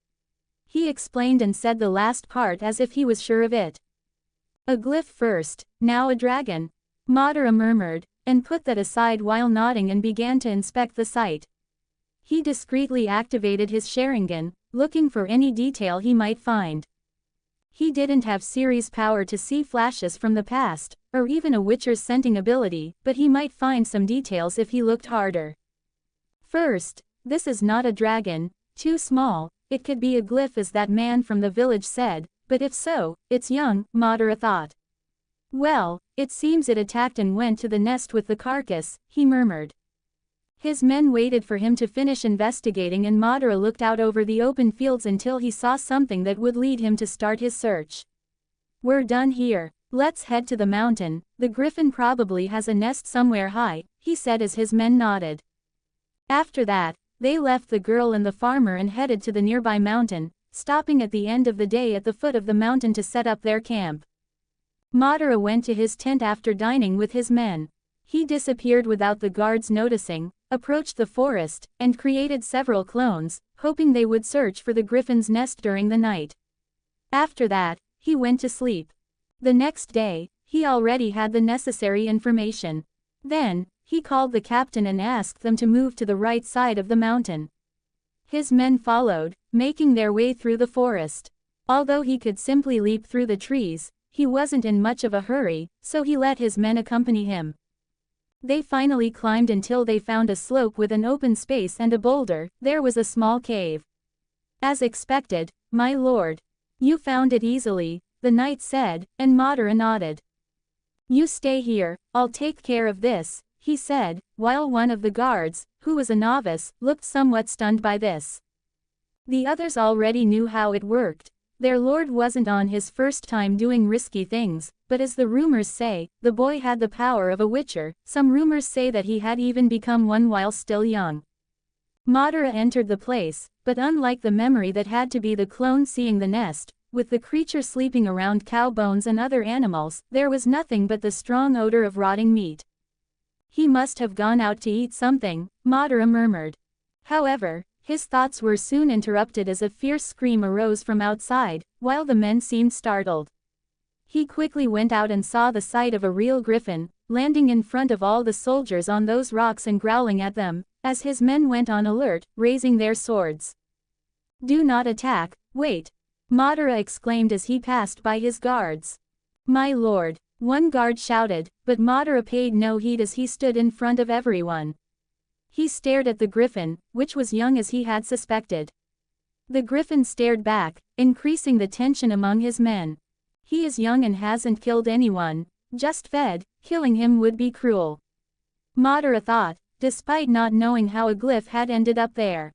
He explained and said the last part as if he was sure of it. A glyph first, now a dragon. Madara murmured, and put that aside while nodding and began to inspect the site. He discreetly activated his Sharingan, looking for any detail he might find. He didn't have Series power to see flashes from the past, or even a Witcher's scenting ability, but he might find some details if he looked harder. First, this is not a dragon, too small, it could be a glyph as that man from the village said, but if so, it's young, Madara thought. Well, it seems it attacked and went to the nest with the carcass, he murmured. His men waited for him to finish investigating and Madara looked out over the open fields until he saw something that would lead him to start his search. We're done here. Let's head to the mountain, the griffin probably has a nest somewhere high, he said as his men nodded. After that, they left the girl and the farmer and headed to the nearby mountain, stopping at the end of the day at the foot of the mountain to set up their camp. Madara went to his tent after dining with his men. He disappeared without the guards noticing, approached the forest, and created several clones, hoping they would search for the griffin's nest during the night. After that, he went to sleep. The next day, he already had the necessary information. Then, he called the captain and asked them to move to the right side of the mountain. His men followed, making their way through the forest. Although he could simply leap through the trees, he wasn't in much of a hurry, so he let his men accompany him. They finally climbed until they found a slope with an open space and a boulder. There was a small cave. As expected, my lord. You found it easily, the knight said, and Madara nodded. You stay here, I'll take care of this, he said, while one of the guards, who was a novice, looked somewhat stunned by this. The others already knew how it worked. Their lord wasn't on his first time doing risky things, but as the rumors say, the boy had the power of a witcher. Some rumors say that he had even become one while still young. Madara entered the place, but unlike the memory that had to be the clone seeing the nest, with the creature sleeping around cow bones and other animals, there was nothing but the strong odor of rotting meat. He must have gone out to eat something, Madara murmured. However, his thoughts were soon interrupted as a fierce scream arose from outside, while the men seemed startled. He quickly went out and saw the sight of a real griffin, landing in front of all the soldiers on those rocks and growling at them, as his men went on alert, raising their swords. Do not attack, wait. Madara exclaimed as he passed by his guards. My lord, one guard shouted, but Madara paid no heed as he stood in front of everyone. He stared at the griffin, which was young as he had suspected. The griffin stared back, increasing the tension among his men. He is young and hasn't killed anyone, just fed, killing him would be cruel. Madara thought, despite not knowing how a glyph had ended up there.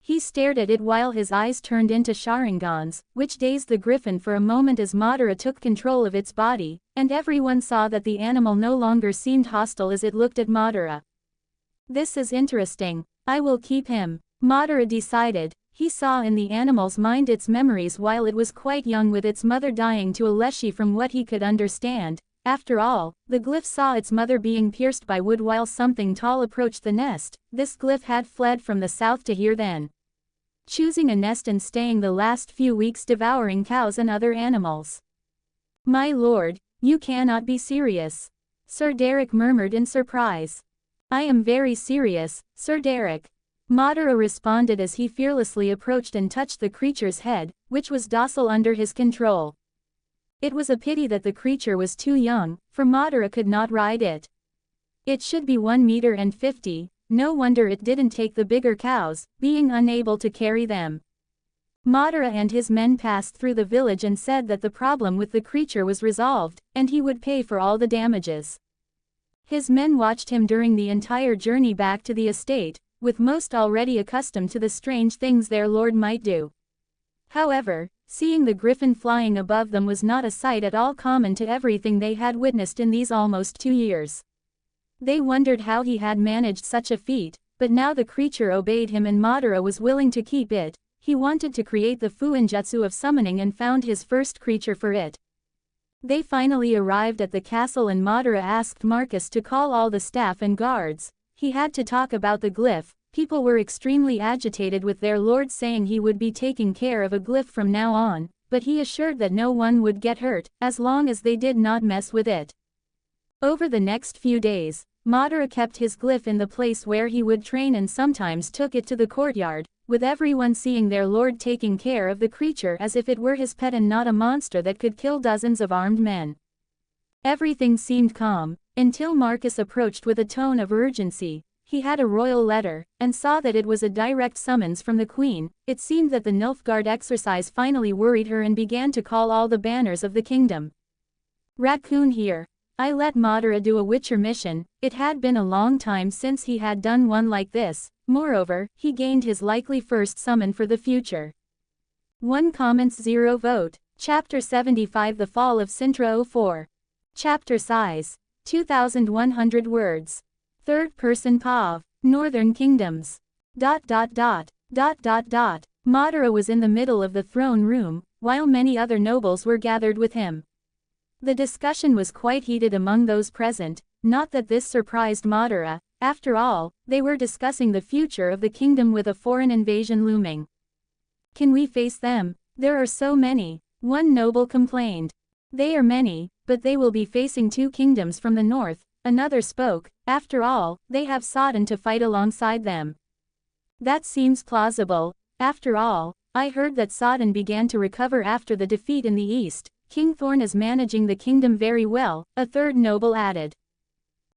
He stared at it while his eyes turned into Sharingans, which dazed the griffin for a moment as Madara took control of its body, and everyone saw that the animal no longer seemed hostile as it looked at Madara. This is interesting, I will keep him, Madara decided. He saw in the animal's mind its memories while it was quite young, with its mother dying to a leshy from what he could understand. After all, the glyph saw its mother being pierced by wood while something tall approached the nest. This glyph had fled from the south to here then, choosing a nest and staying the last few weeks devouring cows and other animals. My lord, you cannot be serious, Sir Derek murmured in surprise. I am very serious, Sir Derek, Madara responded as he fearlessly approached and touched the creature's head, which was docile under his control. It was a pity that the creature was too young, for Madara could not ride it. It should be 1 meter and 50, no wonder it didn't take the bigger cows, being unable to carry them. Madara and his men passed through the village and said that the problem with the creature was resolved, and he would pay for all the damages. His men watched him during the entire journey back to the estate, with most already accustomed to the strange things their lord might do. However, seeing the griffin flying above them was not a sight at all common to everything they had witnessed in these almost 2 years. They wondered how he had managed such a feat, but now the creature obeyed him and Madara was willing to keep it. He wanted to create the Fuinjutsu of summoning and found his first creature for it. They finally arrived at the castle and Madara asked Marcus to call all the staff and guards. He had to talk about the glyph. People were extremely agitated with their lord saying he would be taking care of a glyph from now on, but he assured that no one would get hurt, as long as they did not mess with it. Over the next few days, Madara kept his glyph in the place where he would train and sometimes took it to the courtyard, with everyone seeing their lord taking care of the creature as if it were his pet and not a monster that could kill dozens of armed men. Everything seemed calm, until Marcus approached with a tone of urgency. He had a royal letter, and saw that it was a direct summons from the queen. It seemed that the Nilfgaard exercise finally worried her and began to call all the banners of the kingdom. Raccoon here. I let Madara do a Witcher mission. It had been a long time since he had done one like this. Moreover, he gained his likely first summon for the future. 1 comments 0 vote. Chapter 75 The Fall of Cintra 04. Chapter size 2,100 words. Third person POV. Northern Kingdoms. Madara was in the middle of the throne room, while many other nobles were gathered with him. The discussion was quite heated among those present, not that this surprised Madara. After all, they were discussing the future of the kingdom with a foreign invasion looming. Can we face them? There are so many, one noble complained. They are many, but they will be facing 2 kingdoms from the north, another spoke. After all, they have Sodden to fight alongside them. That seems plausible. After all, I heard that Sodden began to recover after the defeat in the east. King Thorn is managing the kingdom very well, a third noble added.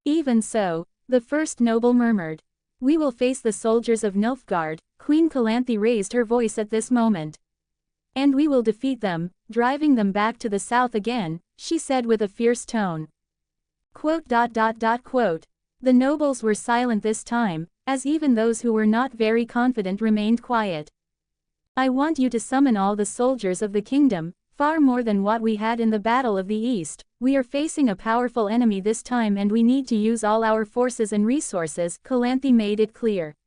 Even so, the first noble murmured. We will face the soldiers of Nilfgaard. Queen Calanthe raised her voice at this moment. And we will defeat them, driving them back to the south again, she said with a fierce tone. Quote. The nobles were silent this time, as even those who were not very confident remained quiet. I want you to summon all the soldiers of the kingdom, far more than what we had in the Battle of the East. We are facing a powerful enemy this time and we need to use all our forces and resources, Calanthe made it clear.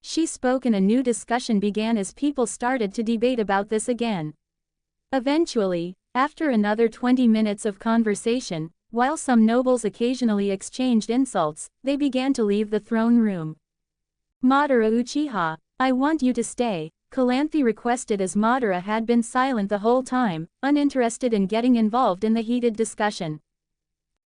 She spoke and a new discussion began as people started to debate about this again. Eventually, after another 20 minutes of conversation, while some nobles occasionally exchanged insults, they began to leave the throne room. Madara Uchiha, I want you to stay, Calanthe requested as Madara had been silent the whole time, uninterested in getting involved in the heated discussion.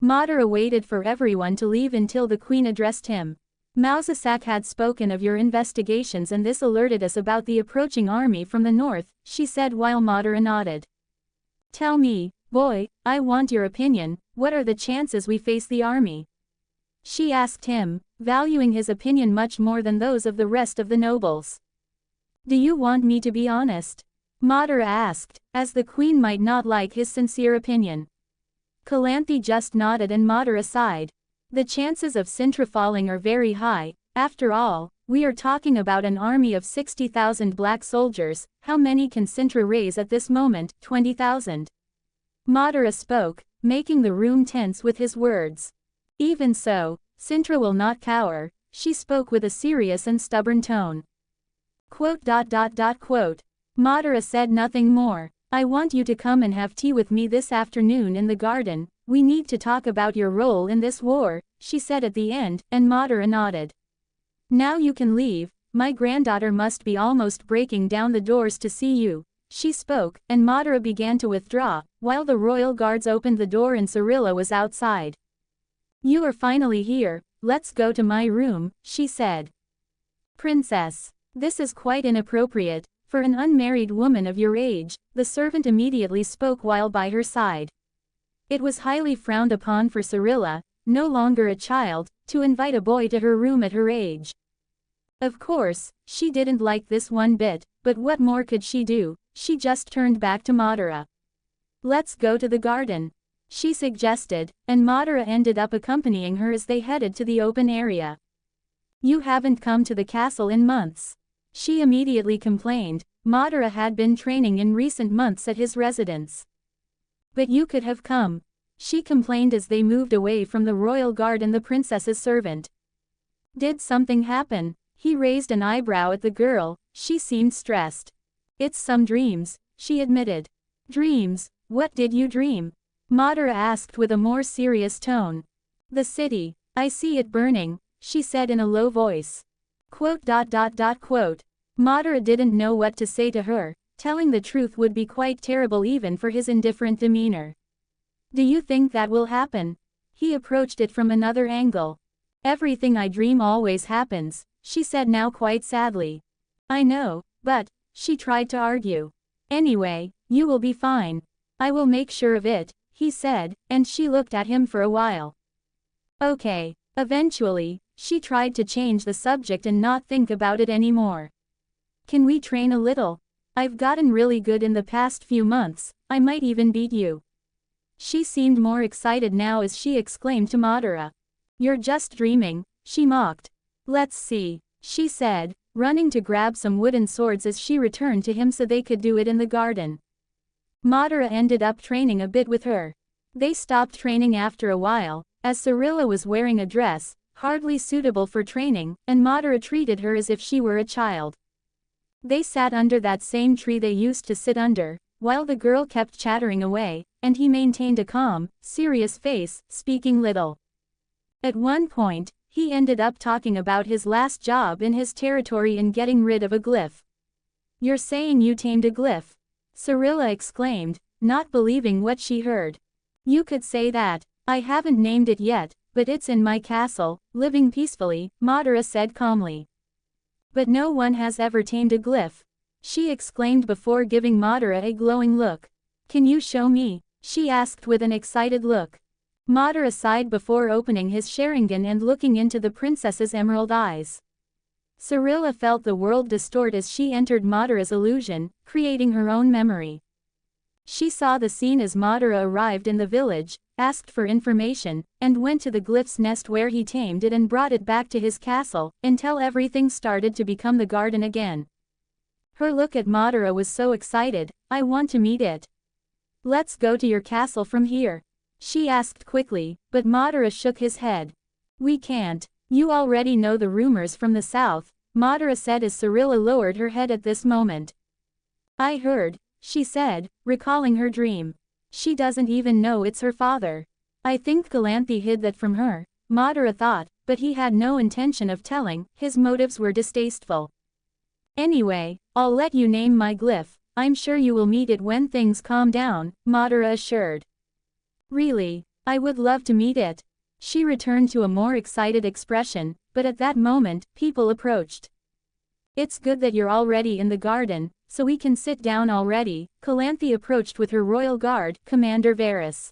Madara waited for everyone to leave until the queen addressed him. Mausasak had spoken of your investigations and this alerted us about the approaching army from the north, she said while Madara nodded. Tell me, boy, I want your opinion, what are the chances we face the army? She asked him, valuing his opinion much more than those of the rest of the nobles. Do you want me to be honest? Madara asked, as the queen might not like his sincere opinion. Calanthe just nodded and Madara sighed. The chances of Cintra falling are very high, after all, we are talking about an army of 60,000 black soldiers, how many can Cintra raise at this moment? 20,000. Madara spoke, making the room tense with his words. Even so, Cintra will not cower, she spoke with a serious and stubborn tone. Madara said nothing more. I want you to come and have tea with me this afternoon in the garden, we need to talk about your role in this war, she said at the end, and Madara nodded. Now you can leave, my granddaughter must be almost breaking down the doors to see you, she spoke, and Madara began to withdraw, while the royal guards opened the door and Cirilla was outside. You are finally here, let's go to my room, she said. Princess, this is quite inappropriate, for an unmarried woman of your age, the servant immediately spoke while by her side. It was highly frowned upon for Cirilla, no longer a child, to invite a boy to her room at her age. Of course, she didn't like this one bit, but what more could she do? She just turned back to Madara. Let's go to the garden, she suggested, and Madara ended up accompanying her as they headed to the open area. You haven't come to the castle in months. She immediately complained. Madara had been training in recent months at his residence. But you could have come, she complained as they moved away from the royal guard and the princess's servant. Did something happen? He raised an eyebrow at the girl, she seemed stressed. It's some dreams, she admitted. Dreams, what did you dream? Madara asked with a more serious tone. The city, I see it burning, she said in a low voice. Madara didn't know what to say to her, telling the truth would be quite terrible even for his indifferent demeanor. Do you think that will happen? He approached it from another angle. Everything I dream always happens, she said now quite sadly. I know, but, she tried to argue. Anyway, you will be fine. I will make sure of it, he said, and she looked at him for a while. Okay, eventually, she tried to change the subject and not think about it anymore. Can we train a little? I've gotten really good in the past few months, I might even beat you. She seemed more excited now as she exclaimed to Madara. You're just dreaming, she mocked. Let's see, she said, running to grab some wooden swords as she returned to him so they could do it in the garden. Madara ended up training a bit with her. They stopped training after a while, as Cirilla was wearing a dress, hardly suitable for training, and Madara treated her as if she were a child. They sat under that same tree they used to sit under, while the girl kept chattering away, and he maintained a calm, serious face, speaking little. At one point, he ended up talking about his last job in his territory and getting rid of a glyph. You're saying you tamed a glyph? Cirilla exclaimed, not believing what she heard. You could say that. I haven't named it yet, but it's in my castle, living peacefully, Madara said calmly. But no one has ever tamed a glyph, she exclaimed before giving Madara a glowing look. Can you show me? She asked with an excited look. Madara sighed before opening his Sharingan and looking into the princess's emerald eyes. Cirilla felt the world distort as she entered Madara's illusion, creating her own memory. She saw the scene as Madara arrived in the village, asked for information, and went to the glyph's nest where he tamed it and brought it back to his castle, until everything started to become the garden again. Her look at Madara was so excited. I want to meet it. Let's go to your castle from here, she asked quickly, but Madara shook his head. We can't. You already know the rumors from the south, Madara said as Cirilla lowered her head at this moment. I heard, she said, recalling her dream. She doesn't even know it's her father. I think Calanthe hid that from her, Madara thought, but he had no intention of telling, his motives were distasteful. Anyway, I'll let you name my glyph, I'm sure you will meet it when things calm down, Madara assured. Really, I would love to meet it. She returned to a more excited expression, but at that moment, people approached. It's good that you're already in the garden, so we can sit down already. Calanthe approached with her royal guard, Commander Varys.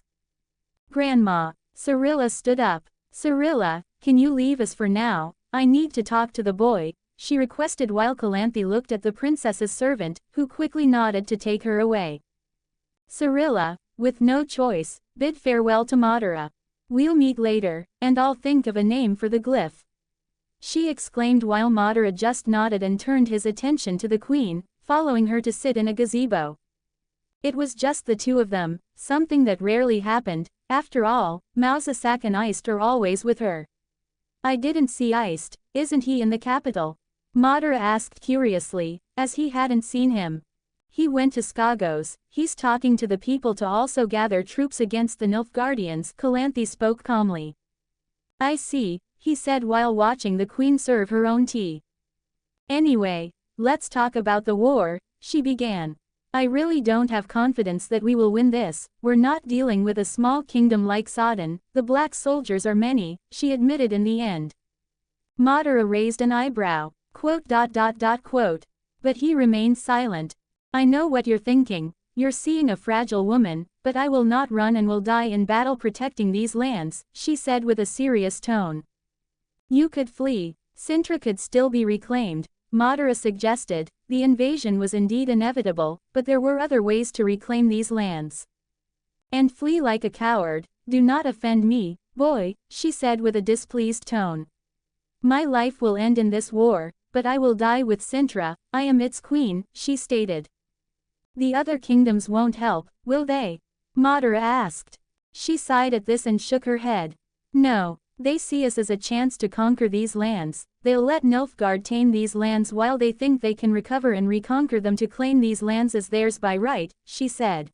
Grandma. Cirilla stood up. Cirilla, can you leave us for now? I need to talk to the boy, she requested while Calanthe looked at the princess's servant, who quickly nodded to take her away. Cirilla, with no choice, bid farewell to Madara. We'll meet later, and I'll think of a name for the glyph, she exclaimed while Madara just nodded and turned his attention to the queen, following her to sit in a gazebo. It was just the two of them, something that rarely happened. After all, Mausasak and Iced are always with her. I didn't see Iced, isn't he in the capital? Madara asked curiously, as he hadn't seen him. He went to Skagos, he's talking to the people to also gather troops against the Nilfgaardians, Calanthe spoke calmly. I see, he said while watching the queen serve her own tea. Anyway, let's talk about the war, she began. I really don't have confidence that we will win this. We're not dealing with a small kingdom like Sodden, the black soldiers are many, she admitted in the end. Madara raised an eyebrow. Quote. But he remained silent. I know what you're thinking, you're seeing a fragile woman, but I will not run and will die in battle protecting these lands, she said with a serious tone. You could flee. Cintra could still be reclaimed, Madara suggested. The invasion was indeed inevitable, but there were other ways to reclaim these lands. And flee like a coward, do not offend me, boy, she said with a displeased tone. My life will end in this war, but I will die with Cintra, I am its queen, she stated. The other kingdoms won't help, will they? Madara asked. She sighed at this and shook her head. No. They see us as a chance to conquer these lands. They'll let Nilfgaard tame these lands while they think they can recover and reconquer them to claim these lands as theirs by right, she said.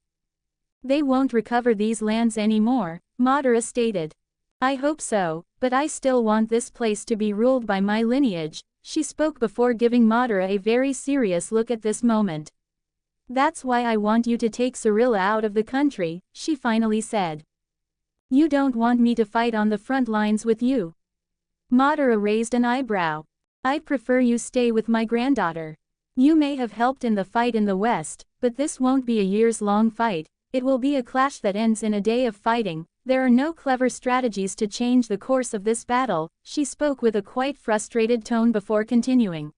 They won't recover these lands anymore, Madara stated. I hope so, but I still want this place to be ruled by my lineage, she spoke before giving Madara a very serious look at this moment. That's why I want you to take Cirilla out of the country, she finally said. You don't want me to fight on the front lines with you? Madara raised an eyebrow. I'd prefer you stay with my granddaughter. You may have helped in the fight in the west, but this won't be a years-long fight, it will be a clash that ends in a day of fighting. There are no clever strategies to change the course of this battle, she spoke with a quite frustrated tone before continuing.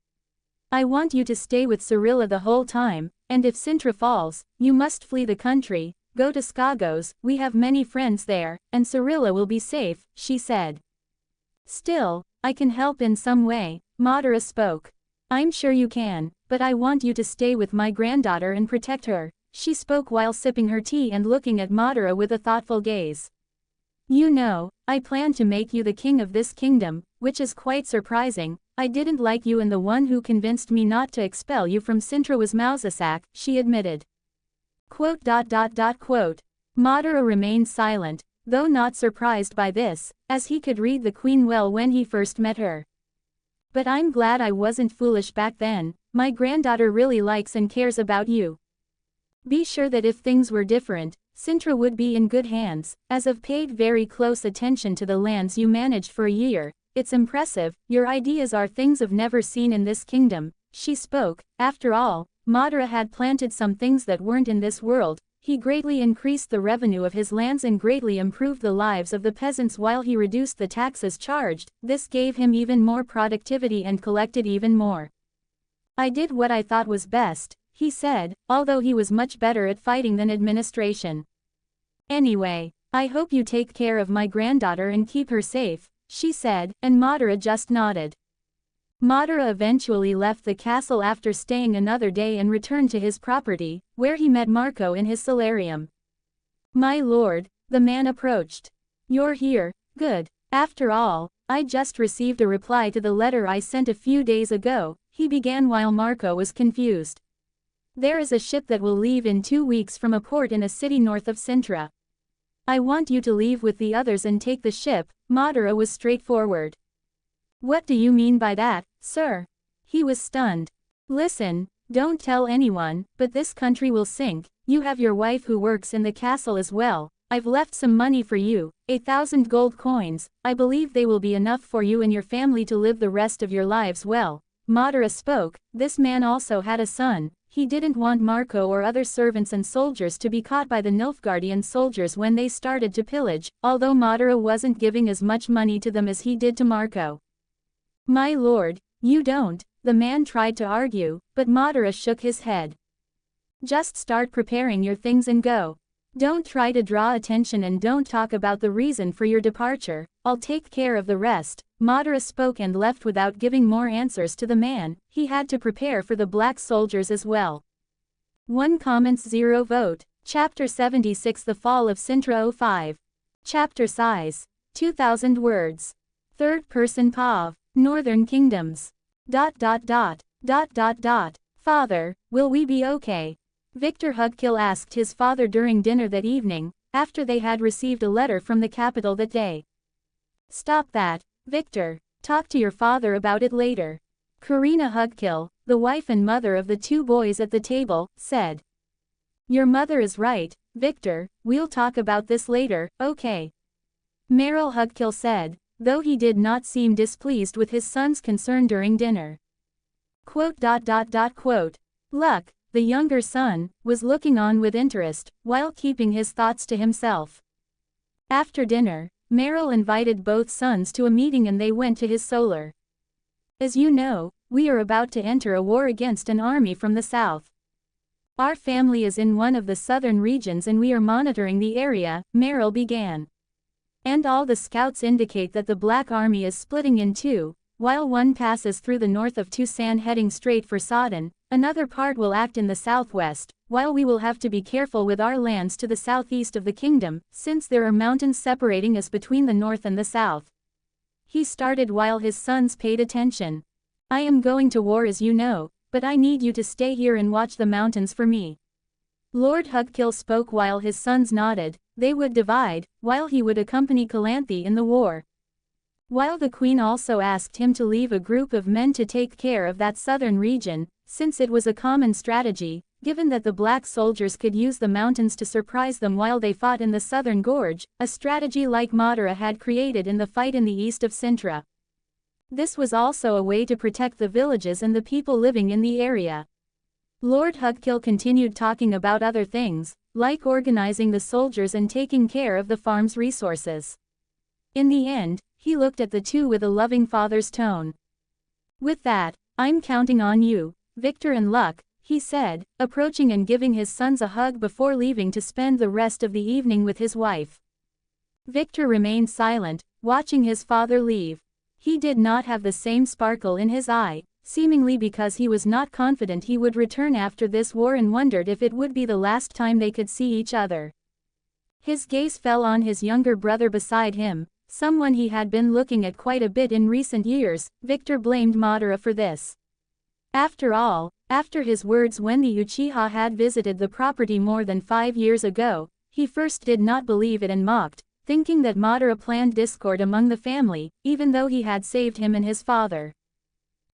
I want you to stay with Cirilla the whole time, and if Cintra falls, you must flee the country. Go to Skagos, we have many friends there, and Cirilla will be safe, she said. Still, I can help in some way, Madara spoke. I'm sure you can, but I want you to stay with my granddaughter and protect her, she spoke while sipping her tea and looking at Madara with a thoughtful gaze. You know, I plan to make you the king of this kingdom, which is quite surprising. I didn't like you and the one who convinced me not to expel you from Cintra was Mausasak, she admitted. Quote. Madara remained silent, though not surprised by this, as he could read the queen well when he first met her. But I'm glad I wasn't foolish back then, my granddaughter really likes and cares about you. Be sure that if things were different, Cintra would be in good hands, as I've paid very close attention to the lands you managed for a year. It's impressive, your ideas are things I've never seen in this kingdom, she spoke. After all, Madara had planted some things that weren't in this world. He greatly increased the revenue of his lands and greatly improved the lives of the peasants while he reduced the taxes charged. This gave him even more productivity and collected even more. I did what I thought was best, he said, although he was much better at fighting than administration. Anyway, I hope you take care of my granddaughter and keep her safe, she said, and Madara just nodded. Madara eventually left the castle after staying another day and returned to his property, where he met Marco in his solarium. My lord, the man approached. You're here, good. After all, I just received a reply to the letter I sent a few days ago, he began while Marco was confused. There is a ship that will leave in 2 weeks from a port in a city north of Cintra. I want you to leave with the others and take the ship. Madara was straightforward. What do you mean by that, sir? He was stunned. Listen, don't tell anyone, but this country will sink. You have your wife who works in the castle as well. I've left some money for you, 1,000 gold coins. I believe they will be enough for you and your family to live the rest of your lives well. Madara spoke. This man also had a son. He didn't want Marco or other servants and soldiers to be caught by the Nilfgaardian soldiers when they started to pillage, although Madara wasn't giving as much money to them as he did to Marco. My lord, you don't, the man tried to argue, but Madara shook his head. Just start preparing your things and go. Don't try to draw attention and don't talk about the reason for your departure. I'll take care of the rest. Madara spoke and left without giving more answers to the man. He had to prepare for the black soldiers as well. 1 comments 0 vote. Chapter 76 The Fall of Cintra 05. Chapter size. 2,000 words. Third person POV. Northern Kingdoms. ... Father, will we be okay? Victor Hugkill asked his father during dinner that evening, after they had received a letter from the capital that day. Stop that, Victor. Talk to your father about it later. Karina Hugkill, the wife and mother of the two boys at the table, said. Your mother is right, Victor, we'll talk about this later, okay? Meryl Hugkill said, though he did not seem displeased with his son's concern during dinner. Quote. Luck, the younger son, was looking on with interest, while keeping his thoughts to himself. After dinner, Meryl invited both sons to a meeting and they went to his solar. As you know, we are about to enter a war against an army from the south. Our family is in one of the southern regions and we are monitoring the area, Meryl began. And all the scouts indicate that the Black Army is splitting in two, while one passes through the north of Tucson heading straight for Sodden, another part will act in the southwest, while we will have to be careful with our lands to the southeast of the kingdom, since there are mountains separating us between the north and the south. He started while his sons paid attention. I am going to war as you know, but I need you to stay here and watch the mountains for me. Lord Hugkill spoke while his sons nodded. They would divide, while he would accompany Calanthe in the war. While the queen also asked him to leave a group of men to take care of that southern region, since it was a common strategy, given that the black soldiers could use the mountains to surprise them while they fought in the southern gorge, a strategy like Madara had created in the fight in the east of Cintra. This was also a way to protect the villages and the people living in the area. Lord Hugkill continued talking about other things, like organizing the soldiers and taking care of the farm's resources. In the end, he looked at the two with a loving father's tone. With that, I'm counting on you, Victor and Luck, he said, approaching and giving his sons a hug before leaving to spend the rest of the evening with his wife. Victor remained silent, watching his father leave. He did not have the same sparkle in his eye, seemingly because he was not confident he would return after this war and wondered if it would be the last time they could see each other. His gaze fell on his younger brother beside him, someone he had been looking at quite a bit in recent years. Victor blamed Madara for this. After all, after his words when the Uchiha had visited the property more than 5 years ago, he first did not believe it and mocked, thinking that Madara planned discord among the family, even though he had saved him and his father.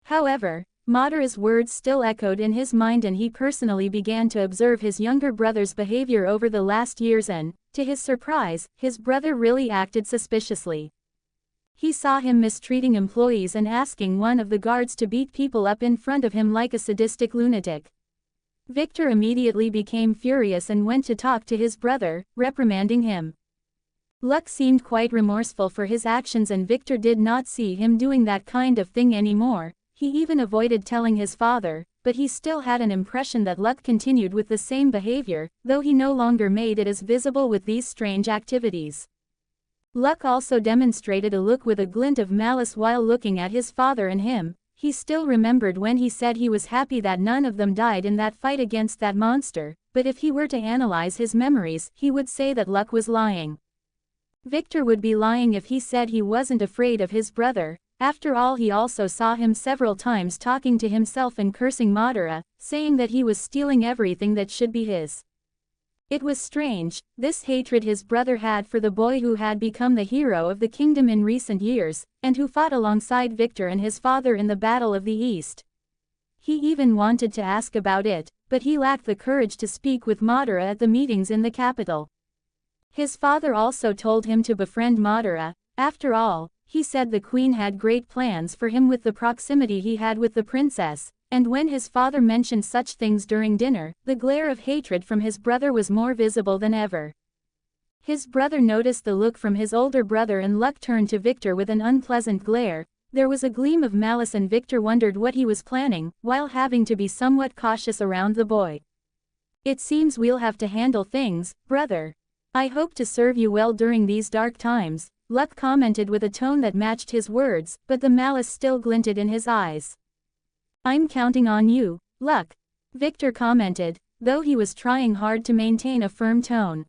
However, Madara's words still echoed in his mind and he personally began to observe his younger brother's behavior over the last years and, to his surprise, his brother really acted suspiciously. He saw him mistreating employees and asking one of the guards to beat people up in front of him like a sadistic lunatic. Victor immediately became furious and went to talk to his brother, reprimanding him. Luck seemed quite remorseful for his actions and Victor did not see him doing that kind of thing anymore. He even avoided telling his father, but he still had an impression that Luck continued with the same behavior, though he no longer made it as visible with these strange activities. Luck also demonstrated a look with a glint of malice while looking at his father and him. He still remembered when he said he was happy that none of them died in that fight against that monster, but if he were to analyze his memories, he would say that Luck was lying. Victor would be lying if he said he wasn't afraid of his brother. After all, he also saw him several times talking to himself and cursing Madara, saying that he was stealing everything that should be his. It was strange, this hatred his brother had for the boy who had become the hero of the kingdom in recent years, and who fought alongside Victor and his father in the Battle of the East. He even wanted to ask about it, but he lacked the courage to speak with Madara at the meetings in the capital. His father also told him to befriend Madara. After all, he said the queen had great plans for him with the proximity he had with the princess, and when his father mentioned such things during dinner, the glare of hatred from his brother was more visible than ever. His brother noticed the look from his older brother and Luck turned to Victor with an unpleasant glare. There was a gleam of malice and Victor wondered what he was planning, while having to be somewhat cautious around the boy. It seems we'll have to handle things, brother. I hope to serve you well during these dark times, Luck commented with a tone that matched his words, but the malice still glinted in his eyes. I'm counting on you, Luck, Victor commented, though he was trying hard to maintain a firm tone.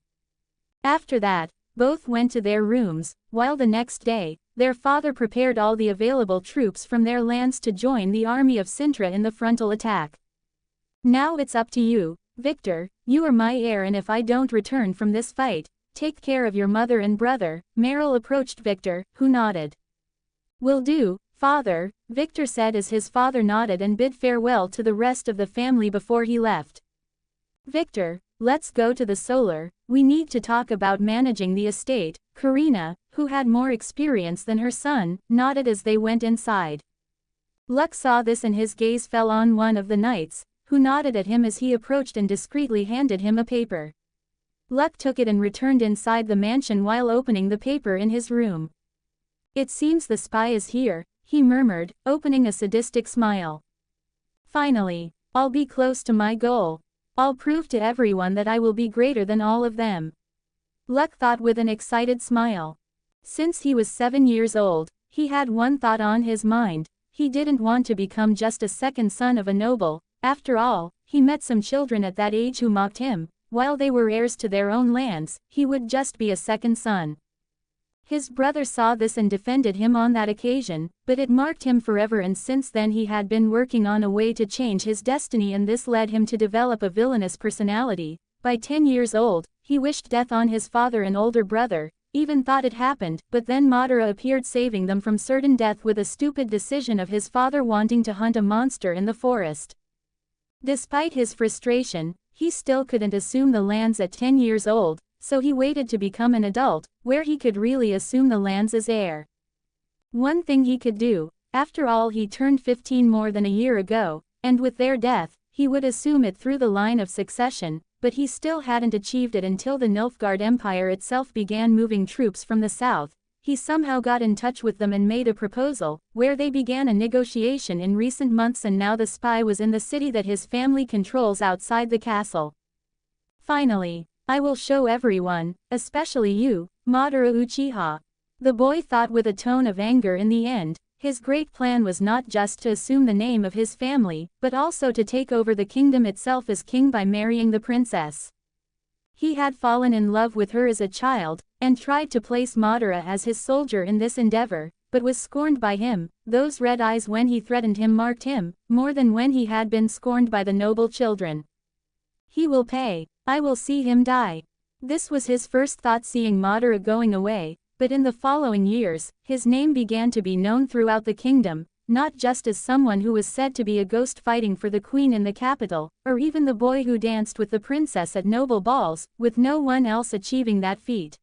After that, both went to their rooms, while the next day, their father prepared all the available troops from their lands to join the army of Cintra in the frontal attack. Now it's up to you, Victor, you are my heir and if I don't return from this fight, take care of your mother and brother. Meryl approached Victor, who nodded. Will do, father, Victor said as his father nodded and bid farewell to the rest of the family before he left. Victor, let's go to the solar, we need to talk about managing the estate. Karina, who had more experience than her son, nodded as they went inside. Luck saw this and his gaze fell on one of the knights, who nodded at him as he approached and discreetly handed him a paper. Luck took it and returned inside the mansion while opening the paper in his room. It seems the spy is here, he murmured, opening a sadistic smile. Finally, I'll be close to my goal. I'll prove to everyone that I will be greater than all of them. Luck thought with an excited smile. Since he was 7 years old, he had one thought on his mind. He didn't want to become just a second son of a noble. After all, he met some children at that age who mocked him. While they were heirs to their own lands, he would just be a second son. His brother saw this and defended him on that occasion, but it marked him forever and since then he had been working on a way to change his destiny and this led him to develop a villainous personality. By 10 years old, he wished death on his father and older brother, even thought it happened, but then Madara appeared saving them from certain death with a stupid decision of his father wanting to hunt a monster in the forest. Despite his frustration, he still couldn't assume the lands at 10 years old, so he waited to become an adult, where he could really assume the lands as heir. One thing he could do, after all he turned 15 more than a year ago, and with their death, he would assume it through the line of succession, but he still hadn't achieved it until the Nilfgaard Empire itself began moving troops from the south. He somehow got in touch with them and made a proposal, where they began a negotiation in recent months and now the spy was in the city that his family controls outside the castle. Finally, I will show everyone, especially you, Madara Uchiha. The boy thought with a tone of anger in the end. His great plan was not just to assume the name of his family, but also to take over the kingdom itself as king by marrying the princess. He had fallen in love with her as a child, and tried to place Madara as his soldier in this endeavor, but was scorned by him. Those red eyes when he threatened him marked him, more than when he had been scorned by the noble children. He will pay. I will see him die. This was his first thought seeing Madara going away, but in the following years, his name began to be known throughout the kingdom, not just as someone who was said to be a ghost fighting for the queen in the capital, or even the boy who danced with the princess at noble balls, with no one else achieving that feat.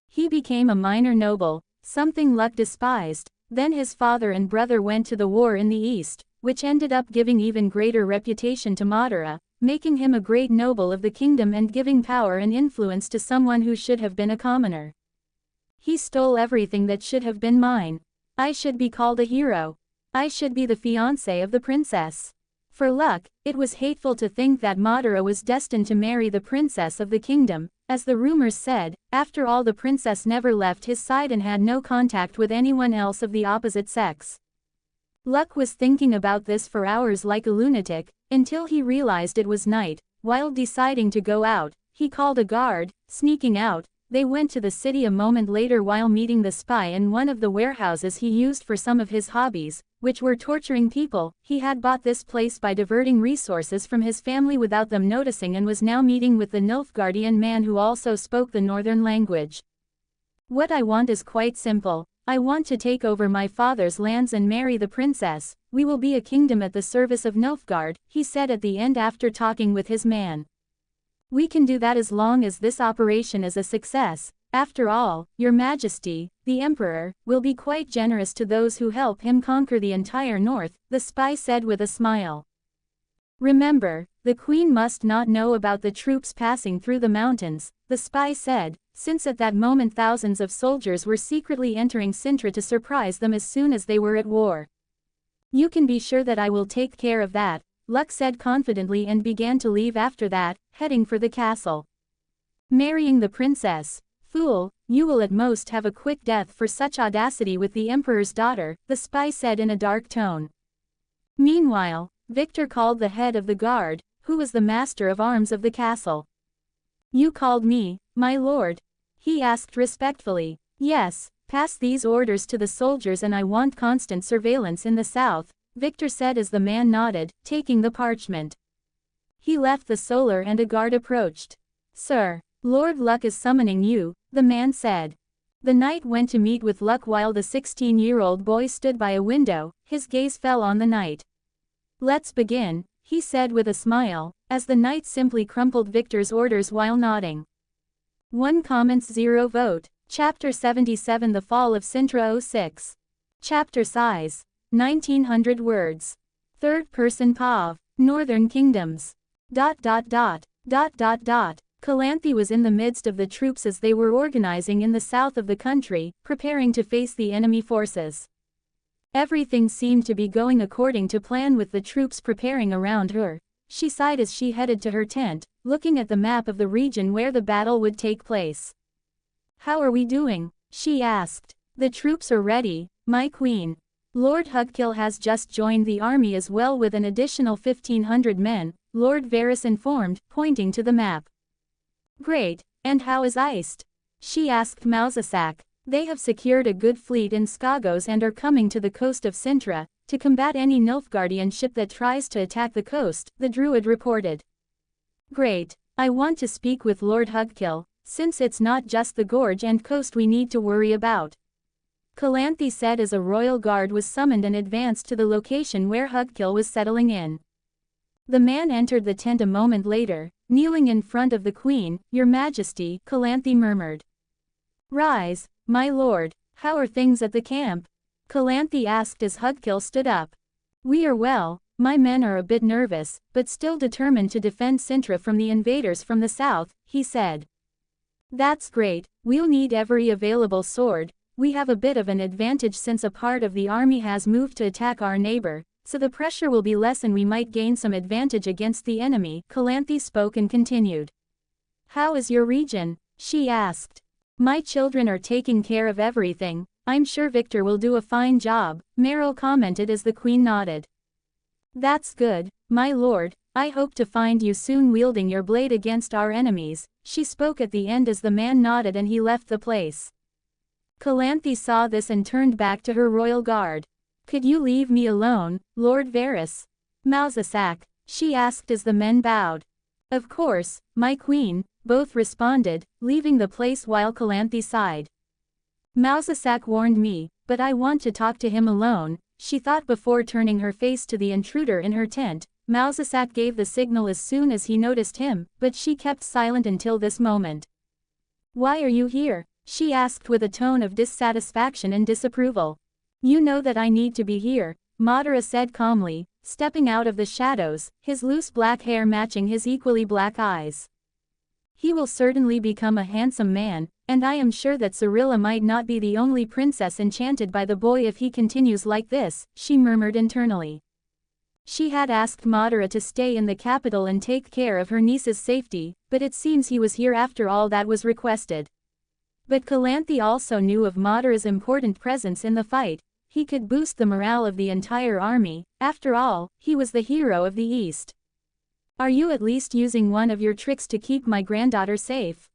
He became a minor noble, something Luck despised. Then his father and brother went to the war in the east, which ended up giving even greater reputation to Madara, making him a great noble of the kingdom and giving power and influence to someone who should have been a commoner. He stole everything that should have been mine. I should be called a hero. I should be the fiancé of the princess. For Luck, it was hateful to think that Madara was destined to marry the princess of the kingdom. As the rumors said, after all the princess never left his side and had no contact with anyone else of the opposite sex. Luck was thinking about this for hours like a lunatic, until he realized it was night. While deciding to go out, he called a guard. Sneaking out, they went to the city a moment later while meeting the spy in one of the warehouses he used for some of his hobbies, which were torturing people. He had bought this place by diverting resources from his family without them noticing and was now meeting with the Nilfgaardian man who also spoke the northern language. What I want is quite simple. I want to take over my father's lands and marry the princess. We will be a kingdom at the service of Nilfgaard, he said at the end after talking with his man. We can do that as long as this operation is a success. After all, Your Majesty, the Emperor, will be quite generous to those who help him conquer the entire north, the spy said with a smile. Remember, the Queen must not know about the troops passing through the mountains, the spy said, since at that moment thousands of soldiers were secretly entering Cintra to surprise them as soon as they were at war. You can be sure that I will take care of that, Luck said confidently and began to leave after that, heading for the castle. Marrying the princess. Fool, you will at most have a quick death for such audacity with the Emperor's daughter, the spy said in a dark tone. Meanwhile, Victor called the head of the guard, who was the master of arms of the castle. You called me, my lord? He asked respectfully. Yes, pass these orders to the soldiers and I want constant surveillance in the south, Victor said as the man nodded, taking the parchment. He left the solar and a guard approached. Sir, Lord Luck is summoning you, the man said. The knight went to meet with Luck while the 16-year-old boy stood by a window, his gaze fell on the knight. Let's begin, he said with a smile, as the knight simply crumpled Victor's orders while nodding. 1 comments 0 vote. Chapter 77 The Fall of Cintra 06. Chapter size. 1900 words. Third person POV. Northern Kingdoms. ... Calanthe was in the midst of the troops as they were organizing in the south of the country, preparing to face the enemy forces. Everything seemed to be going according to plan with the troops preparing around her. She sighed as she headed to her tent, looking at the map of the region where the battle would take place. How are we doing? She asked. The troops are ready, my queen. Lord Hugkill has just joined the army as well with an additional 1,500 men, Lord Varys informed, pointing to the map. Great, and how is Iced? She asked Mousesack. They have secured a good fleet in Skagos and are coming to the coast of Cintra, to combat any Nilfgaardian ship that tries to attack the coast, the druid reported. Great, I want to speak with Lord Hugkill, since it's not just the gorge and coast we need to worry about. Calanthe said as a royal guard was summoned and advanced to the location where Hugkill was settling in. The man entered the tent a moment later, kneeling in front of the queen. Your Majesty, Calanthe murmured. Rise, my lord, how are things at the camp? Calanthe asked as Hugkill stood up. We are well, my men are a bit nervous, but still determined to defend Cintra from the invaders from the south, he said. That's great, we'll need every available sword. We have a bit of an advantage since a part of the army has moved to attack our neighbor, so the pressure will be less and we might gain some advantage against the enemy, Calanthe spoke and continued. How is your region? She asked. My children are taking care of everything, I'm sure Victor will do a fine job, Meryl commented as the queen nodded. That's good, my lord, I hope to find you soon wielding your blade against our enemies, she spoke at the end as the man nodded and he left the place. Calanthe saw this and turned back to her royal guard. Could you leave me alone, Lord Varys? Mousesack, she asked as the men bowed. Of course, my queen, both responded, leaving the place while Calanthe sighed. Mousesack warned me, but I want to talk to him alone, she thought before turning her face to the intruder in her tent. Mousesack gave the signal as soon as he noticed him, but she kept silent until this moment. Why are you here? She asked with a tone of dissatisfaction and disapproval. You know that I need to be here, Madara said calmly, stepping out of the shadows, his loose black hair matching his equally black eyes. He will certainly become a handsome man, and I am sure that Cirilla might not be the only princess enchanted by the boy if he continues like this, she murmured internally. She had asked Madara to stay in the capital and take care of her niece's safety, but it seems he was here after all that was requested. But Calanthe also knew of Madara's important presence in the fight. He could boost the morale of the entire army, after all, he was the hero of the East. Are you at least using one of your tricks to keep my granddaughter safe?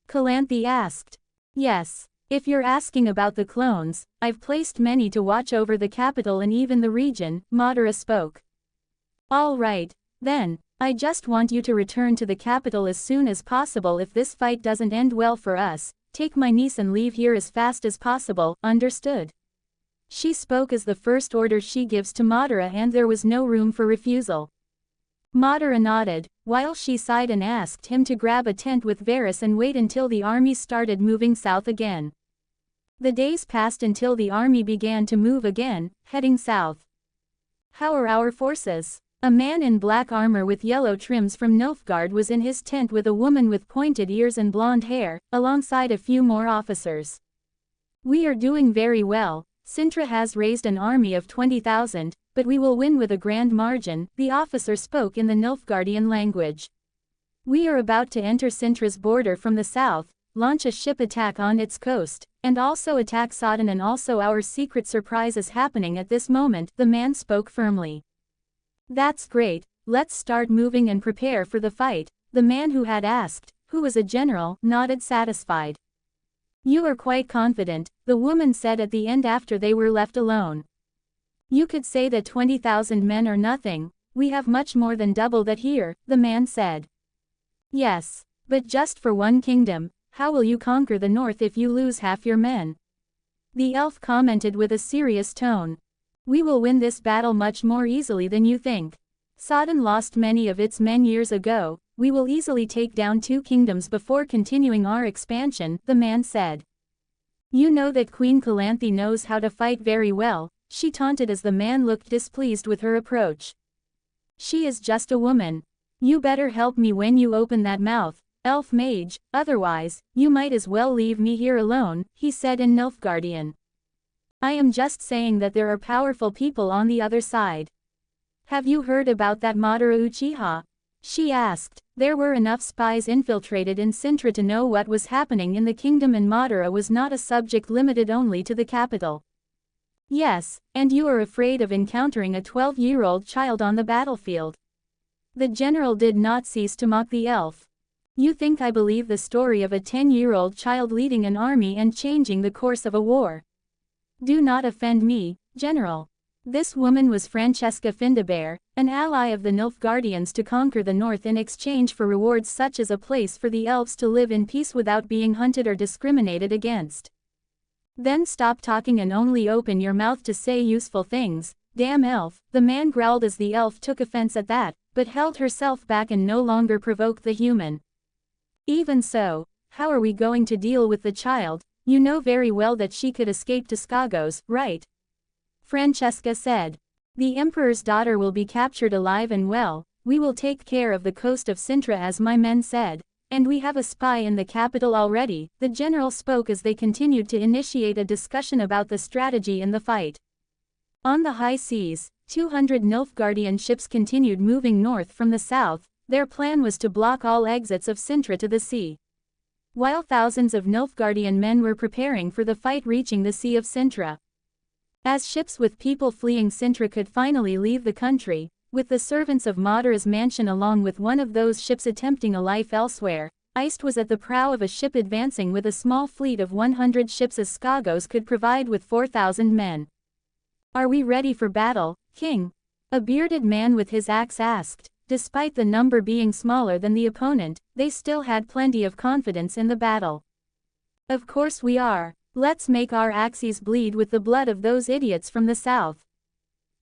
Calanthe asked. Yes, if you're asking about the clones, I've placed many to watch over the capital and even the region, Madara spoke. All right, then, I just want you to return to the capital as soon as possible. If this fight doesn't end well for us, take my niece and leave here as fast as possible, understood? She spoke as the first order she gives to Madara and there was no room for refusal. Madara nodded, while she sighed and asked him to grab a tent with Varus and wait until the army started moving south again. The days passed until the army began to move again, heading south. How are our forces? A man in black armor with yellow trims from Nilfgaard was in his tent with a woman with pointed ears and blonde hair, alongside a few more officers. We are doing very well. Cintra has raised an army of 20,000, but we will win with a grand margin, the officer spoke in the Nilfgaardian language. We are about to enter Cintra's border from the south, launch a ship attack on its coast, and also attack Sodden, and also our secret surprise is happening at this moment, the man spoke firmly. That's great, let's start moving and prepare for the fight, the man who had asked, who was a general, nodded satisfied. You are quite confident, the woman said at the end after they were left alone. You could say that 20,000 men are nothing, we have much more than double that here, the man said. Yes, but just for one kingdom, how will you conquer the north if you lose half your men? The elf commented with a serious tone. We will win this battle much more easily than you think. Sodden lost many of its men years ago, we will easily take down 2 kingdoms before continuing our expansion, the man said. You know that Queen Calanthe knows how to fight very well, she taunted as the man looked displeased with her approach. She is just a woman. You better help me when you open that mouth, elf mage, otherwise, you might as well leave me here alone, he said in Nilfgaardian. I am just saying that there are powerful people on the other side. Have you heard about that Madara Uchiha? She asked. There were enough spies infiltrated in Cintra to know what was happening in the kingdom, and Madara was not a subject limited only to the capital. Yes, and you are afraid of encountering a 12-year-old child on the battlefield. The general did not cease to mock the elf. You think I believe the story of a 10-year-old child leading an army and changing the course of a war? Do not offend me, General. This woman was Francesca Findabair, an ally of the Nilfgaardians to conquer the north in exchange for rewards such as a place for the elves to live in peace without being hunted or discriminated against. Then stop talking and only open your mouth to say useful things, damn elf, the man growled as the elf took offense at that, but held herself back and no longer provoked the human. Even so, how are we going to deal with the child? You know very well that she could escape to Skagos, right? Francesca said. The Emperor's daughter will be captured alive and well, we will take care of the coast of Cintra as my men said, and we have a spy in the capital already, the general spoke as they continued to initiate a discussion about the strategy in the fight. On the high seas, 200 Nilfgaardian ships continued moving north from the south, their plan was to block all exits of Cintra to the sea. While thousands of Nilfgaardian men were preparing for the fight reaching the Sea of Cintra. As ships with people fleeing Cintra could finally leave the country, with the servants of Madara's mansion along with one of those ships attempting a life elsewhere, Iced was at the prow of a ship advancing with a small fleet of 100 ships as Skagos could provide with 4,000 men. Are we ready for battle, King? A bearded man with his axe asked. Despite the number being smaller than the opponent, they still had plenty of confidence in the battle. Of course we are. Let's make our axes bleed with the blood of those idiots from the south.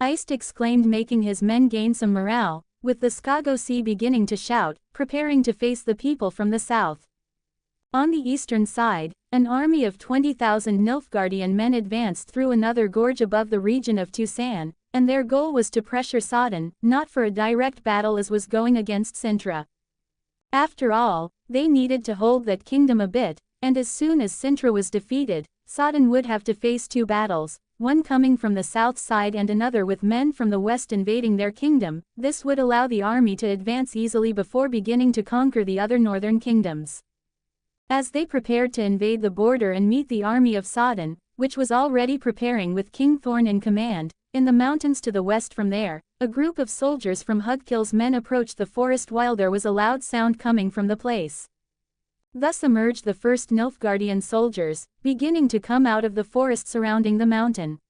Iced exclaimed, making his men gain some morale, with the Skagosi beginning to shout, preparing to face the people from the south. On the eastern side, an army of 20,000 Nilfgaardian men advanced through another gorge above the region of Tucson, and their goal was to pressure Sodden, not for a direct battle as was going against Cintra. After all, they needed to hold that kingdom a bit, and as soon as Cintra was defeated, Sodden would have to face 2 battles, one coming from the south side and another with men from the west invading their kingdom. This would allow the army to advance easily before beginning to conquer the other northern kingdoms. As they prepared to invade the border and meet the army of Sodden, which was already preparing with King Thorn in command, in the mountains to the west from there, a group of soldiers from Hugkill's men approached the forest while there was a loud sound coming from the place. Thus emerged the first Nilfgaardian soldiers, beginning to come out of the forest surrounding the mountain.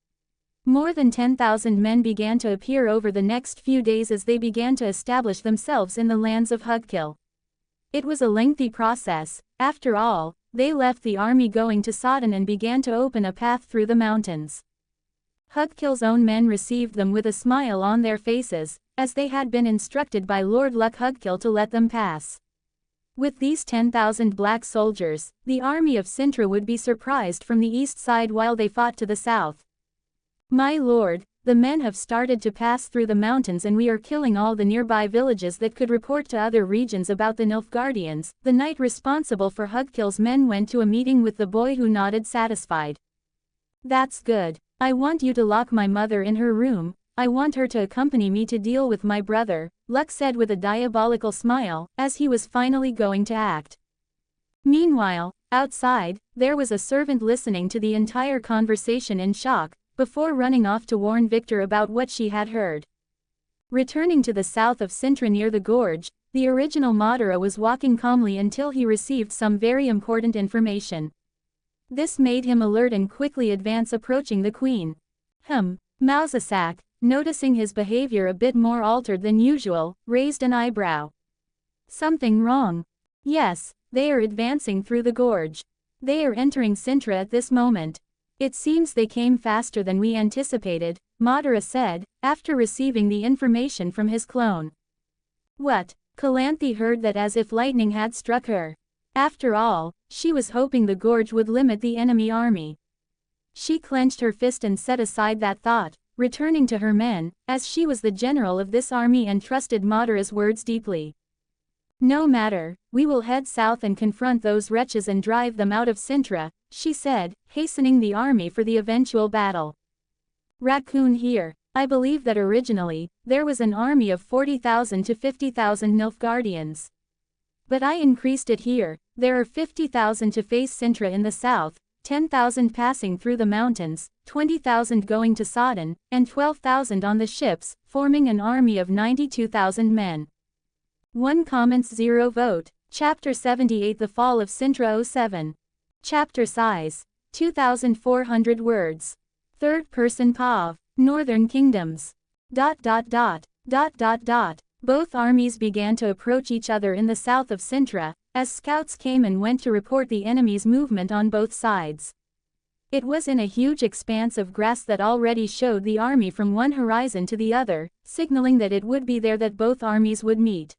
More than 10,000 men began to appear over the next few days as they began to establish themselves in the lands of Hugkill. It was a lengthy process. After all, they left the army going to Sodden and began to open a path through the mountains. Hugkill's own men received them with a smile on their faces, as they had been instructed by Lord Luck Hugkill to let them pass. With these 10,000 black soldiers, the army of Cintra would be surprised from the east side while they fought to the south. My lord, the men have started to pass through the mountains and we are killing all the nearby villages that could report to other regions about the Nilfgaardians. The knight responsible for Hugkill's men went to a meeting with the boy who nodded satisfied. That's good. I want you to lock my mother in her room. I want her to accompany me to deal with my brother, Luck said with a diabolical smile, as he was finally going to act. Meanwhile, outside, there was a servant listening to the entire conversation in shock, before running off to warn Victor about what she had heard. Returning to the south of Cintra near the gorge, the original Madara was walking calmly until he received some very important information. This made him alert and quickly advance approaching the queen. Mausasak, noticing his behavior a bit more altered than usual, raised an eyebrow. Something wrong? Yes, they are advancing through the gorge. They are entering Cintra at this moment. It seems they came faster than we anticipated, Madara said, after receiving the information from his clone. What? Calanthe heard that as if lightning had struck her. After all, she was hoping the gorge would limit the enemy army. She clenched her fist and set aside that thought, returning to her men, as she was the general of this army and trusted Madara's words deeply. No matter, we will head south and confront those wretches and drive them out of Cintra, she said, hastening the army for the eventual battle. Raccoon here. I believe that originally, there was an army of 40,000 to 50,000 Nilfgaardians. But I increased it here. There are 50,000 to face Cintra in the south, 10,000 passing through the mountains, 20,000 going to Sodden, and 12,000 on the ships, forming an army of 92,000 men. 1 comments 0 vote. Chapter 78 The Fall of Cintra 07. Chapter size. 2,400 words. Third person POV. Northern Kingdoms. ... Both armies began to approach each other in the south of Cintra, as scouts came and went to report the enemy's movement on both sides. It was in a huge expanse of grass that already showed the army from one horizon to the other, signaling that it would be there that both armies would meet.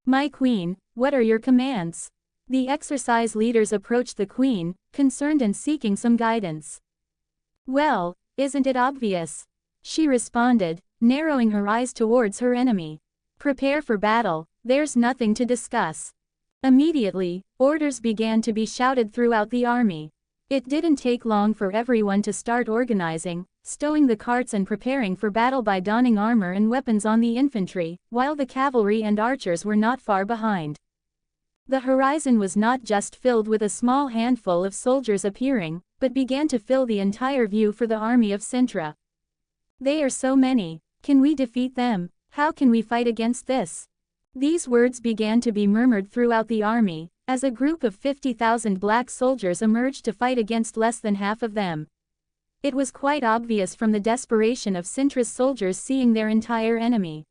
My queen, what are your commands? The exercise leaders approached the queen, concerned and seeking some guidance. Well, isn't it obvious? She responded, narrowing her eyes towards her enemy. Prepare for battle, there's nothing to discuss. Immediately, orders began to be shouted throughout the army. It didn't take long for everyone to start organizing, stowing the carts and preparing for battle by donning armor and weapons on the infantry, while the cavalry and archers were not far behind. The horizon was not just filled with a small handful of soldiers appearing, but began to fill the entire view for the army of Cintra. They are so many. Can we defeat them? How can we fight against this? These words began to be murmured throughout the army, as a group of 50,000 black soldiers emerged to fight against less than half of them. It was quite obvious from the desperation of Cintra's soldiers seeing their entire enemy.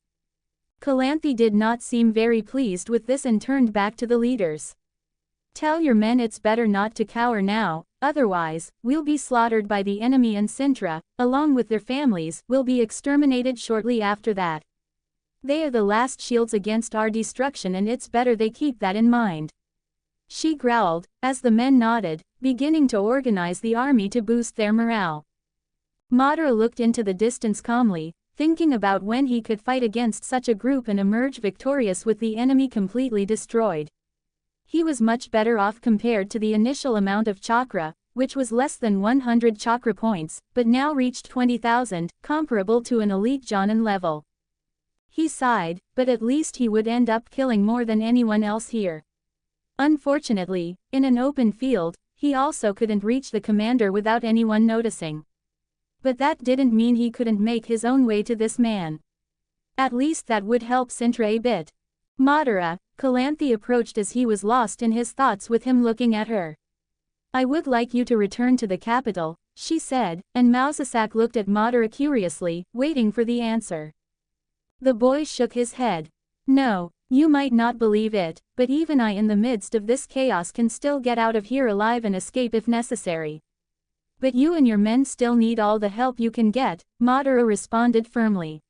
Calanthe did not seem very pleased with this and turned back to the leaders. Tell your men it's better not to cower now, otherwise, we'll be slaughtered by the enemy, and Cintra, along with their families, will be exterminated shortly after that. They are the last shields against our destruction, and it's better they keep that in mind. She growled, as the men nodded, beginning to organize the army to boost their morale. Madara looked into the distance calmly, thinking about when he could fight against such a group and emerge victorious with the enemy completely destroyed. He was much better off compared to the initial amount of chakra, which was less than 100 chakra points, but now reached 20,000, comparable to an elite Jonin level. He sighed, but at least he would end up killing more than anyone else here. Unfortunately, in an open field, he also couldn't reach the commander without anyone noticing. But that didn't mean he couldn't make his own way to this man. At least that would help Cintra a bit. Madara, Calanthe approached as he was lost in his thoughts with him looking at her. I would like you to return to the capital, she said, and Mausasak looked at Madara curiously, waiting for the answer. The boy shook his head. No, you might not believe it, but even I in the midst of this chaos can still get out of here alive and escape if necessary. But you and your men still need all the help you can get, Madara responded firmly.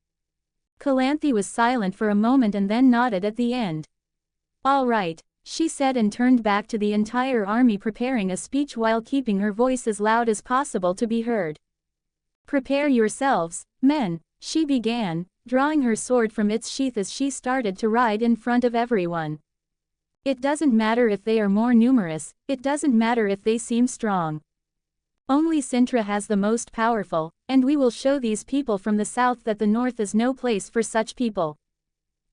Calanthe was silent for a moment and then nodded at the end. All right, she said and turned back to the entire army preparing a speech while keeping her voice as loud as possible to be heard. Prepare yourselves, men, she began, drawing her sword from its sheath as she started to ride in front of everyone. It doesn't matter if they are more numerous, it doesn't matter if they seem strong. Only Cintra has the most powerful, and we will show these people from the south that the north is no place for such people.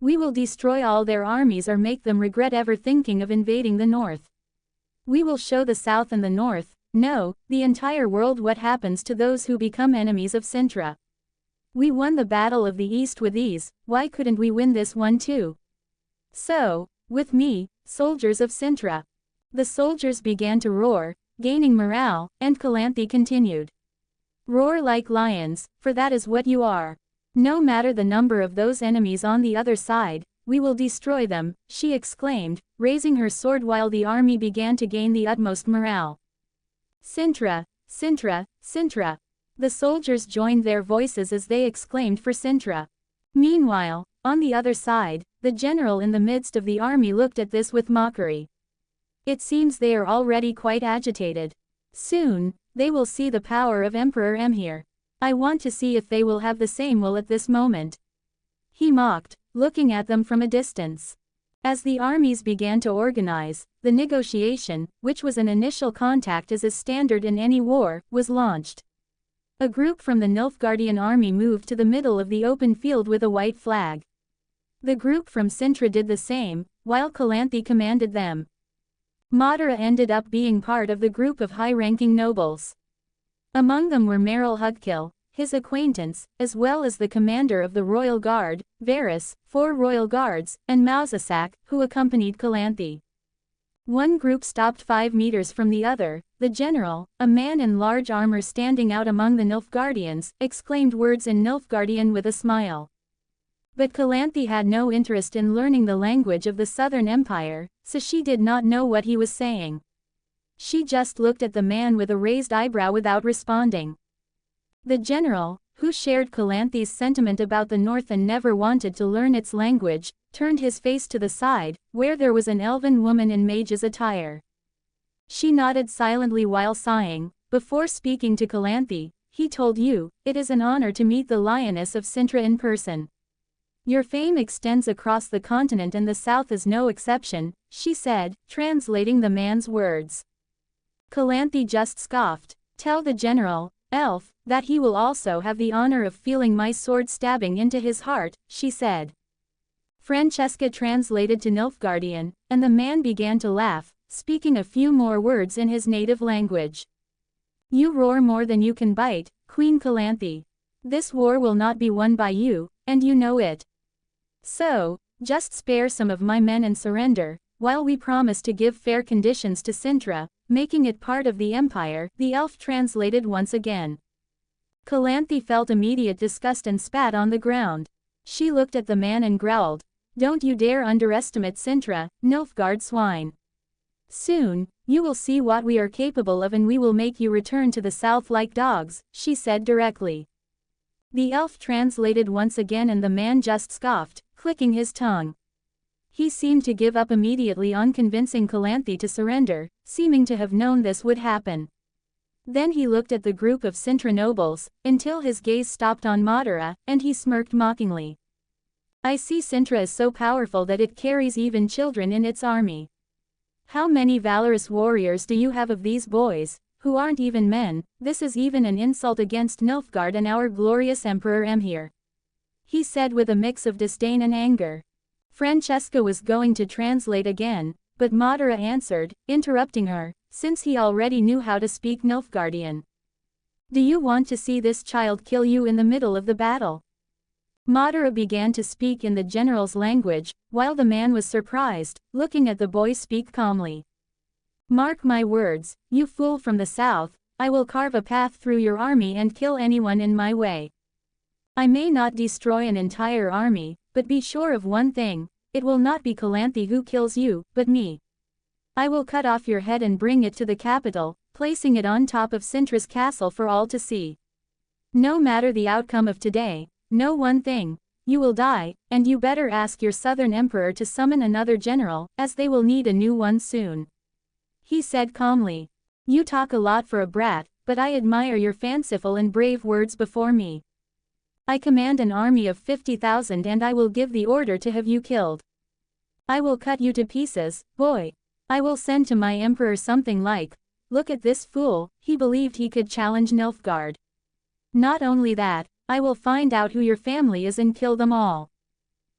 We will destroy all their armies or make them regret ever thinking of invading the north. We will show the south and the north, no, the entire world what happens to those who become enemies of Cintra. We won the battle of the east with ease, why couldn't we win this one too? So, with me, soldiers of Cintra. The soldiers began to roar, gaining morale, and Calanthe continued. Roar like lions, for that is what you are. No matter the number of those enemies on the other side, we will destroy them, she exclaimed, raising her sword while the army began to gain the utmost morale. Cintra, Cintra, Cintra. The soldiers joined their voices as they exclaimed for Cintra. Meanwhile, on the other side, the general in the midst of the army looked at this with mockery. It seems they are already quite agitated. Soon, they will see the power of Emperor Emhyr. I want to see if they will have the same will at this moment. He mocked, looking at them from a distance. As the armies began to organize, the negotiation, which was an initial contact as is standard in any war, was launched. A group from the Nilfgaardian army moved to the middle of the open field with a white flag. The group from Cintra did the same, while Calanthe commanded them. Madara ended up being part of the group of high-ranking nobles. Among them were Meryl Hugkill, his acquaintance, as well as the commander of the Royal Guard, Varys, 4 Royal Guards, and Mausasak, who accompanied Calanthe. One group stopped 5 meters from the other. The general, a man in large armor standing out among the Nilfgaardians, exclaimed words in Nilfgaardian with a smile. But Calanthe had no interest in learning the language of the Southern Empire, so she did not know what he was saying. She just looked at the man with a raised eyebrow without responding. The general, who shared Calanthe's sentiment about the North and never wanted to learn its language, turned his face to the side, where there was an elven woman in mage's attire. She nodded silently while sighing. Before speaking to Calanthe, he told you, it is an honor to meet the Lioness of Cintra in person. Your fame extends across the continent and the south is no exception, she said, translating the man's words. Calanthe just scoffed. Tell the general, elf, that he will also have the honor of feeling my sword stabbing into his heart, she said. Francesca translated to Nilfgaardian, and the man began to laugh, speaking a few more words in his native language. You roar more than you can bite, Queen Calanthe. This war will not be won by you, and you know it. So, just spare some of my men and surrender, while we promise to give fair conditions to Cintra, making it part of the empire, the elf translated once again. Calanthe felt immediate disgust and spat on the ground. She looked at the man and growled, Don't you dare underestimate Cintra, Nilfgaard swine. Soon, you will see what we are capable of and we will make you return to the south like dogs, she said directly. The elf translated once again and the man just scoffed, clicking his tongue. He seemed to give up immediately on convincing Calanthe to surrender, seeming to have known this would happen. Then he looked at the group of Cintra nobles, until his gaze stopped on Madara, and he smirked mockingly. I see Cintra is so powerful that it carries even children in its army. How many valorous warriors do you have of these boys, who aren't even men? This is even an insult against Nilfgaard and our glorious Emperor Emhyr. He said with a mix of disdain and anger. Francesca was going to translate again, but Madara answered, interrupting her, since he already knew how to speak Nilfgaardian. Do you want to see this child kill you in the middle of the battle? Madara began to speak in the general's language, while the man was surprised, looking at the boy speak calmly. Mark my words, you fool from the south, I will carve a path through your army and kill anyone in my way. I may not destroy an entire army, but be sure of one thing, it will not be Calanthe who kills you, but me. I will cut off your head and bring it to the capital, placing it on top of Cintra's castle for all to see. No matter the outcome of today, know one thing, you will die, and you better ask your southern emperor to summon another general, as they will need a new one soon. He said calmly. You talk a lot for a brat, but I admire your fanciful and brave words before me. I command an army of 50,000 and I will give the order to have you killed. I will cut you to pieces, boy. I will send to my emperor something like, look at this fool, he believed he could challenge Nilfgaard. Not only that, I will find out who your family is and kill them all.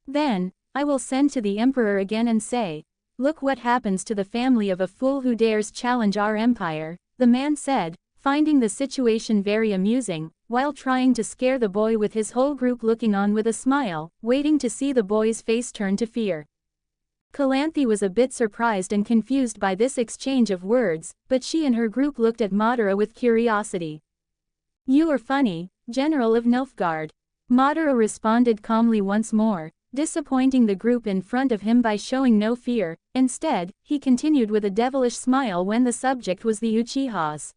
Then, I will send to the emperor again and say, look what happens to the family of a fool who dares challenge our empire, the man said, finding the situation very amusing, while trying to scare the boy with his whole group looking on with a smile, waiting to see the boy's face turn to fear. Calanthe was a bit surprised and confused by this exchange of words, but she and her group looked at Madara with curiosity. You are funny, General of Nilfgaard. Madara responded calmly once more, disappointing the group in front of him by showing no fear. Instead, he continued with a devilish smile when the subject was the Uchihas.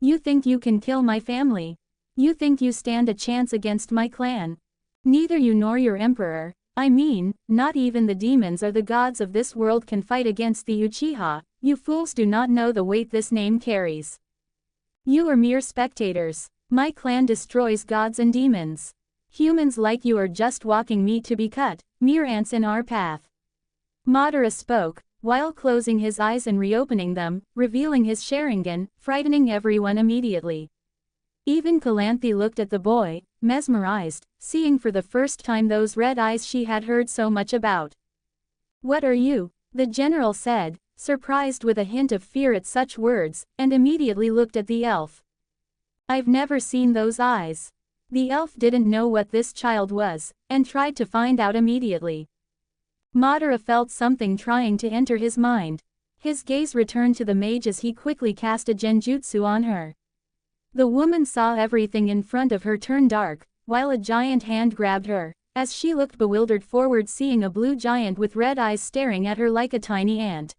You think you can kill my family? You think you stand a chance against my clan? Neither you nor your emperor, I mean, not even the demons or the gods of this world can fight against the Uchiha. You fools do not know the weight this name carries. You are mere spectators. My clan destroys gods and demons. Humans like you are just walking meat to be cut, mere ants in our path. Madara spoke, while closing his eyes and reopening them, revealing his Sharingan, frightening everyone immediately. Even Calanthe looked at the boy, mesmerized, seeing for the first time those red eyes she had heard so much about. What are you? The general said, surprised with a hint of fear at such words, and immediately looked at the elf. I've never seen those eyes. The elf didn't know what this child was, and tried to find out immediately. Madara felt something trying to enter his mind. His gaze returned to the mage as he quickly cast a genjutsu on her. The woman saw everything in front of her turn dark, while a giant hand grabbed her, as she looked bewildered forward, seeing a blue giant with red eyes staring at her like a tiny ant.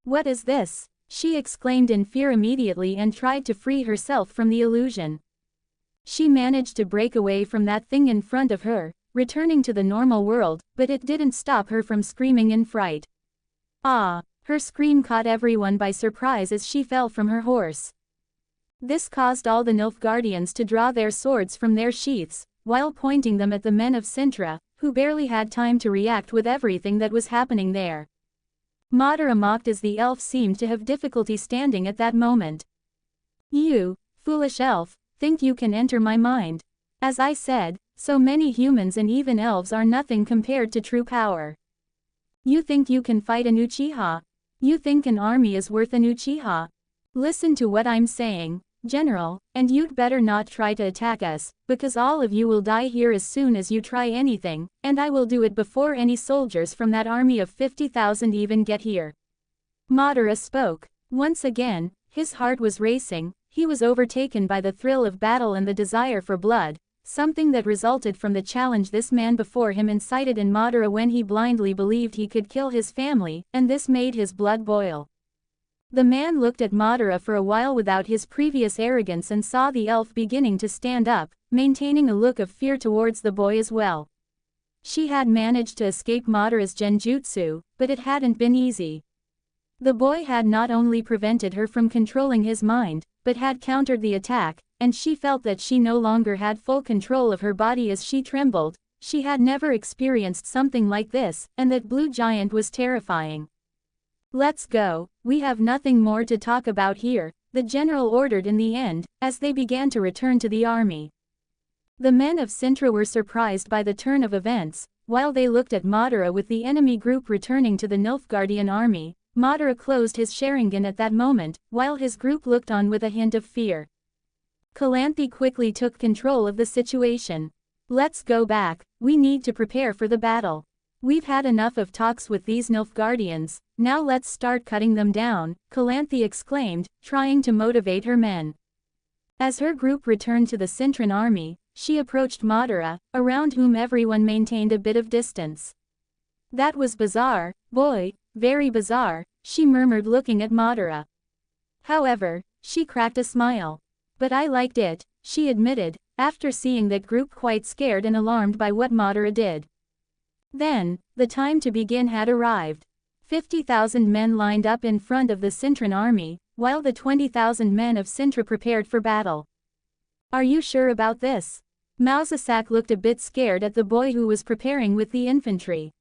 What is this? She exclaimed in fear immediately and tried to free herself from the illusion. She managed to break away from that thing in front of her, returning to the normal world, but it didn't stop her from screaming in fright. Ah! Her scream caught everyone by surprise as she fell from her horse. This caused all the Nilfgaardians to draw their swords from their sheaths, while pointing them at the men of Cintra, who barely had time to react with everything that was happening there. Madara mocked as the elf seemed to have difficulty standing at that moment. You, foolish elf, think you can enter my mind. As I said, so many humans and even elves are nothing compared to true power. You think you can fight an Uchiha? You think an army is worth an Uchiha? Listen to what I'm saying, General, and you'd better not try to attack us, because all of you will die here as soon as you try anything, and I will do it before any soldiers from that army of 50,000 even get here. Madara spoke. Once again, his heart was racing, he was overtaken by the thrill of battle and the desire for blood, something that resulted from the challenge this man before him incited in Madara when he blindly believed he could kill his family, and this made his blood boil. The man looked at Madara for a while without his previous arrogance and saw the elf beginning to stand up, maintaining a look of fear towards the boy as well. She had managed to escape Madara's genjutsu, but it hadn't been easy. The boy had not only prevented her from controlling his mind, but had countered the attack, and she felt that she no longer had full control of her body as she trembled. She had never experienced something like this, and that blue giant was terrifying. Let's go, we have nothing more to talk about here, the general ordered in the end, as they began to return to the army. The men of Cintra were surprised by the turn of events, while they looked at Madara with the enemy group returning to the Nilfgaardian army. Madara closed his Sharingan at that moment, while his group looked on with a hint of fear. Calanthe quickly took control of the situation. Let's go back, we need to prepare for the battle. We've had enough of talks with these Nilfgaardians, now let's start cutting them down, Calanthe exclaimed, trying to motivate her men. As her group returned to the Cintran army, she approached Madara, around whom everyone maintained a bit of distance. That was bizarre, boy, very bizarre, she murmured looking at Madara. However, she cracked a smile. But I liked it, she admitted, after seeing that group quite scared and alarmed by what Madara did. Then, the time to begin had arrived. 50,000 men lined up in front of the Cintran army, while the 20,000 men of Cintra prepared for battle. Are you sure about this? Mausasak looked a bit scared at the boy who was preparing with the infantry.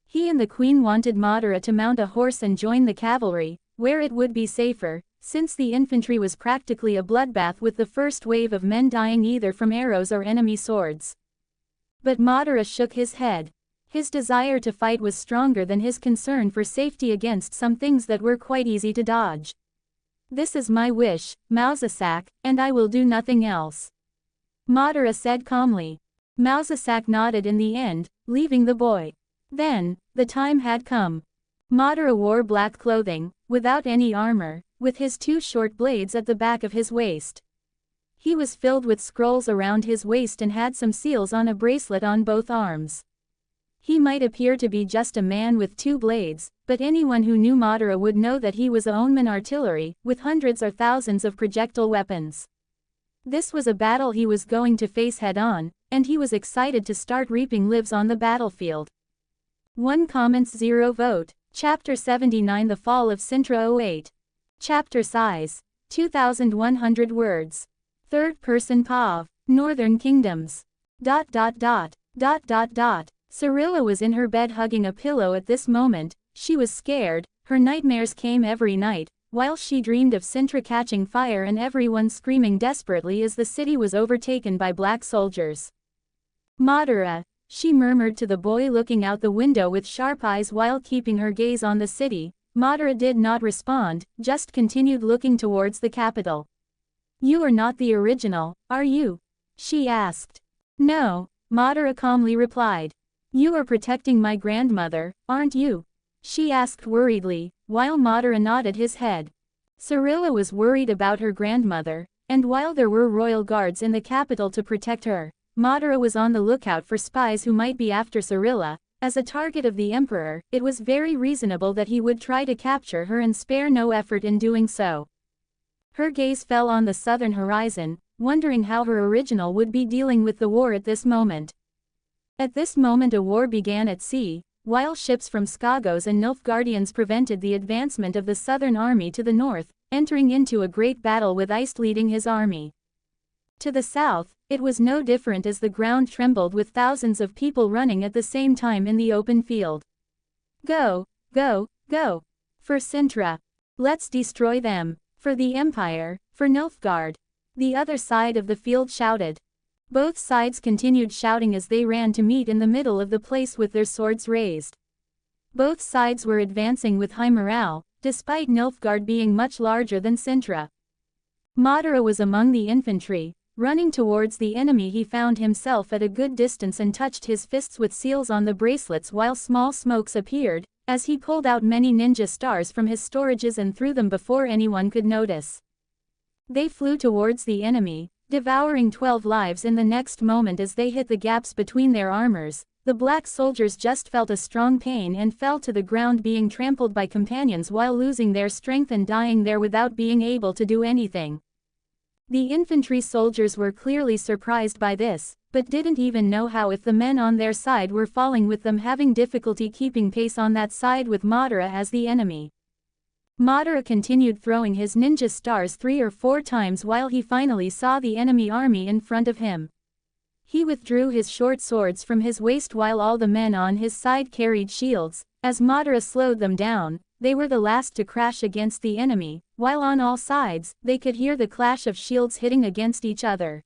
He and the queen wanted Madara to mount a horse and join the cavalry, where it would be safer, since the infantry was practically a bloodbath with the first wave of men dying either from arrows or enemy swords. But Madara shook his head. His desire to fight was stronger than his concern for safety against some things that were quite easy to dodge. This is my wish, Mausasak, and I will do nothing else. Madara said calmly. Mausasak nodded in the end, leaving the boy. Then, the time had come. Madara wore black clothing, without any armor, with his two short blades at the back of his waist. He was filled with scrolls around his waist and had some seals on a bracelet on both arms. He might appear to be just a man with two blades, but anyone who knew Madara would know that he was a Onman artillery, with hundreds or thousands of projectile weapons. This was a battle he was going to face head-on, and he was excited to start reaping lives on the battlefield. 1 comments 0 vote. Chapter 79 The Fall of Cintra 08. Chapter size. 2,100 words. Third person POV. Northern Kingdoms. ... Cirilla was in her bed hugging a pillow at this moment. She was scared, her nightmares came every night, while she dreamed of Cintra catching fire and everyone screaming desperately as the city was overtaken by black soldiers. Madara, she murmured to the boy looking out the window with sharp eyes while keeping her gaze on the city. Madara did not respond, just continued looking towards the capital. You are not the original, are you? She asked. No, Madara calmly replied. You are protecting my grandmother, aren't you? She asked worriedly, while Madara nodded his head. Cirilla was worried about her grandmother, and while there were royal guards in the capital to protect her, Madara was on the lookout for spies who might be after Cirilla. As a target of the emperor, it was very reasonable that he would try to capture her and spare no effort in doing so. Her gaze fell on the southern horizon, wondering how her original would be dealing with the war at this moment. At this moment a war began at sea, while ships from Skagos and Nilfgaardians prevented the advancement of the southern army to the north, entering into a great battle with Iced leading his army. To the south, it was no different as the ground trembled with thousands of people running at the same time in the open field. Go, go, go! For Cintra! Let's destroy them! For the Empire, for Nilfgaard! The other side of the field shouted. Both sides continued shouting as they ran to meet in the middle of the place with their swords raised. Both sides were advancing with high morale, despite Nilfgaard being much larger than Cintra. Madara was among the infantry. Running towards the enemy, he found himself at a good distance and touched his fists with seals on the bracelets while small smokes appeared, as he pulled out many ninja stars from his storages and threw them before anyone could notice. They flew towards the enemy, devouring 12 lives in the next moment as they hit the gaps between their armors. The black soldiers just felt a strong pain and fell to the ground, being trampled by companions while losing their strength and dying there without being able to do anything. The infantry soldiers were clearly surprised by this, but didn't even know how if the men on their side were falling, with them having difficulty keeping pace on that side with Madara as the enemy. Madara continued throwing his ninja stars 3 or 4 times while he finally saw the enemy army in front of him. He withdrew his short swords from his waist while all the men on his side carried shields. As Madara slowed them down, they were the last to crash against the enemy, while on all sides, they could hear the clash of shields hitting against each other.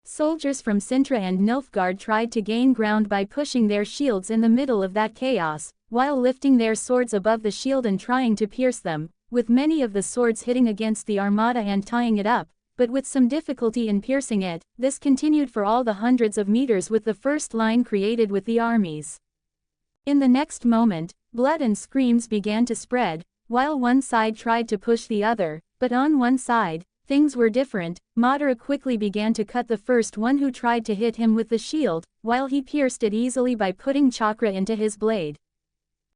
Soldiers from Cintra and Nilfgaard tried to gain ground by pushing their shields in the middle of that chaos, while lifting their swords above the shield and trying to pierce them, with many of the swords hitting against the armada and tying it up, but with some difficulty in piercing it. This continued for all the hundreds of meters with the first line created with the armies. In the next moment, blood and screams began to spread, while one side tried to push the other, but on one side, things were different. Madara quickly began to cut the first one who tried to hit him with the shield, while he pierced it easily by putting chakra into his blade.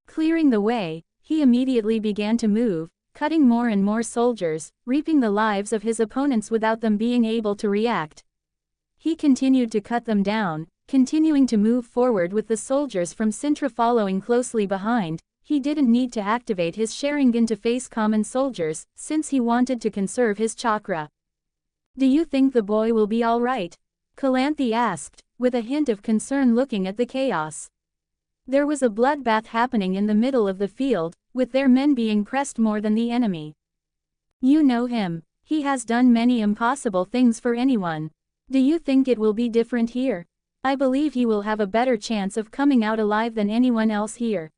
Clearing the way, he immediately began to move, cutting more and more soldiers, reaping the lives of his opponents without them being able to react. He continued to cut them down, continuing to move forward with the soldiers from Cintra following closely behind. He didn't need to activate his Sharingan to face common soldiers, since he wanted to conserve his chakra. "Do you think the boy will be alright?" Calanthe asked, with a hint of concern looking at the chaos. There was a bloodbath happening in the middle of the field, with their men being pressed more than the enemy. "You know him. He has done many impossible things for anyone. Do you think it will be different here? I believe he will have a better chance of coming out alive than anyone else here."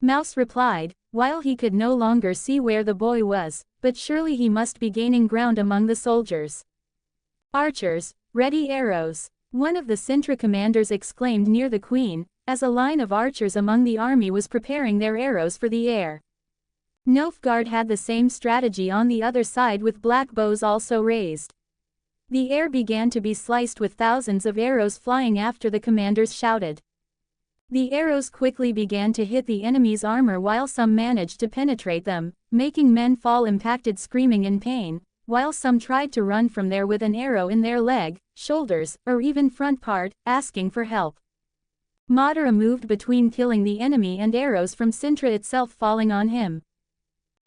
Mouse replied, while he could no longer see where the boy was, but surely he must be gaining ground among the soldiers. "Archers, ready arrows," one of the Cintra commanders exclaimed near the queen, as a line of archers among the army was preparing their arrows for the air. Nilfgaard had the same strategy on the other side with black bows also raised. The air began to be sliced with thousands of arrows flying after the commanders shouted. The arrows quickly began to hit the enemy's armor while some managed to penetrate them, making men fall impacted screaming in pain, while some tried to run from there with an arrow in their leg, shoulders, or even front part, asking for help. Madara moved between killing the enemy and arrows from Cintra itself falling on him.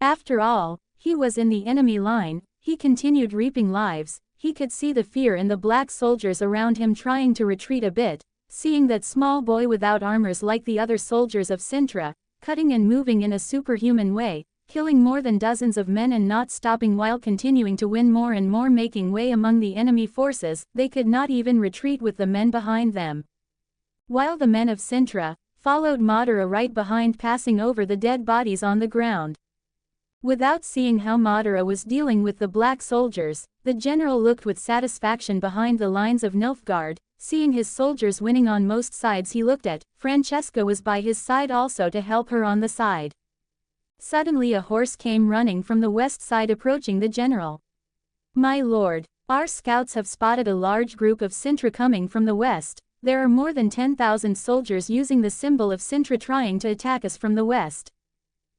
After all, he was in the enemy line. He continued reaping lives. He could see the fear in the black soldiers around him trying to retreat a bit, seeing that small boy without armors like the other soldiers of Cintra, cutting and moving in a superhuman way, killing more than dozens of men and not stopping while continuing to win more and more, making way among the enemy forces. They could not even retreat with the men behind them. While the men of Cintra followed Madara right behind, passing over the dead bodies on the ground. Without seeing how Madara was dealing with the black soldiers, the general looked with satisfaction behind the lines of Nilfgaard. Seeing his soldiers winning on most sides, he looked at Francesca was by his side also to help her on the side. Suddenly a horse came running from the west side approaching the general. "My lord, our scouts have spotted a large group of Cintra coming from the west. There are more than 10,000 soldiers using the symbol of Cintra trying to attack us from the west."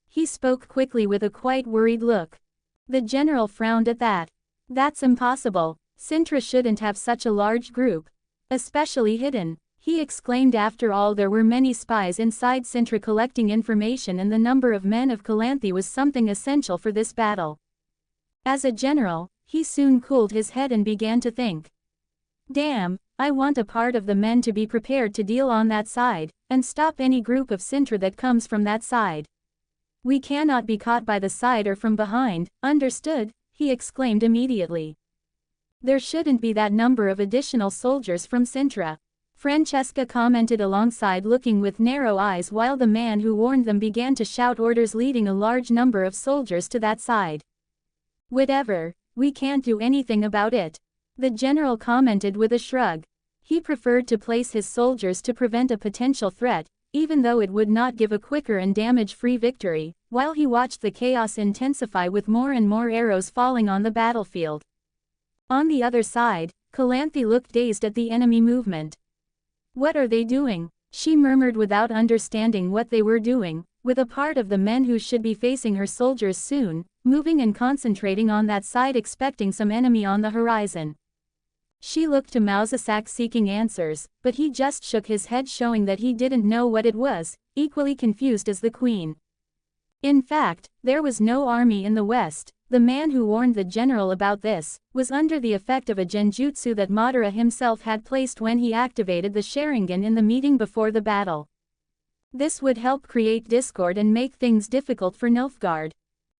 He spoke quickly with a quite worried look. The general frowned at that. "That's impossible. Cintra shouldn't have such a large group. Especially hidden," he exclaimed. "After all, there were many spies inside Cintra collecting information, and the number of men of Calanthe was something essential for this battle." As a general, he soon cooled his head and began to think. "Damn, I want a part of the men to be prepared to deal on that side, and stop any group of Cintra that comes from that side. We cannot be caught by the side or from behind." "Understood," he exclaimed immediately. "There shouldn't be that number of additional soldiers from Cintra," Francesca commented alongside, looking with narrow eyes while the man who warned them began to shout orders leading a large number of soldiers to that side. "Whatever, we can't do anything about it," the general commented with a shrug. He preferred to place his soldiers to prevent a potential threat, even though it would not give a quicker and damage-free victory, while he watched the chaos intensify with more and more arrows falling on the battlefield. On the other side, Calanthe looked dazed at the enemy movement. "What are they doing?" she murmured without understanding what they were doing, with a part of the men who should be facing her soldiers soon, moving and concentrating on that side, expecting some enemy on the horizon. She looked to Mousesack seeking answers, but he just shook his head, showing that he didn't know what it was, equally confused as the queen. In fact, there was no army in the west. The man who warned the general about this was under the effect of a genjutsu that Madara himself had placed when he activated the Sharingan in the meeting before the battle. This would help create discord and make things difficult for Nilfgaard.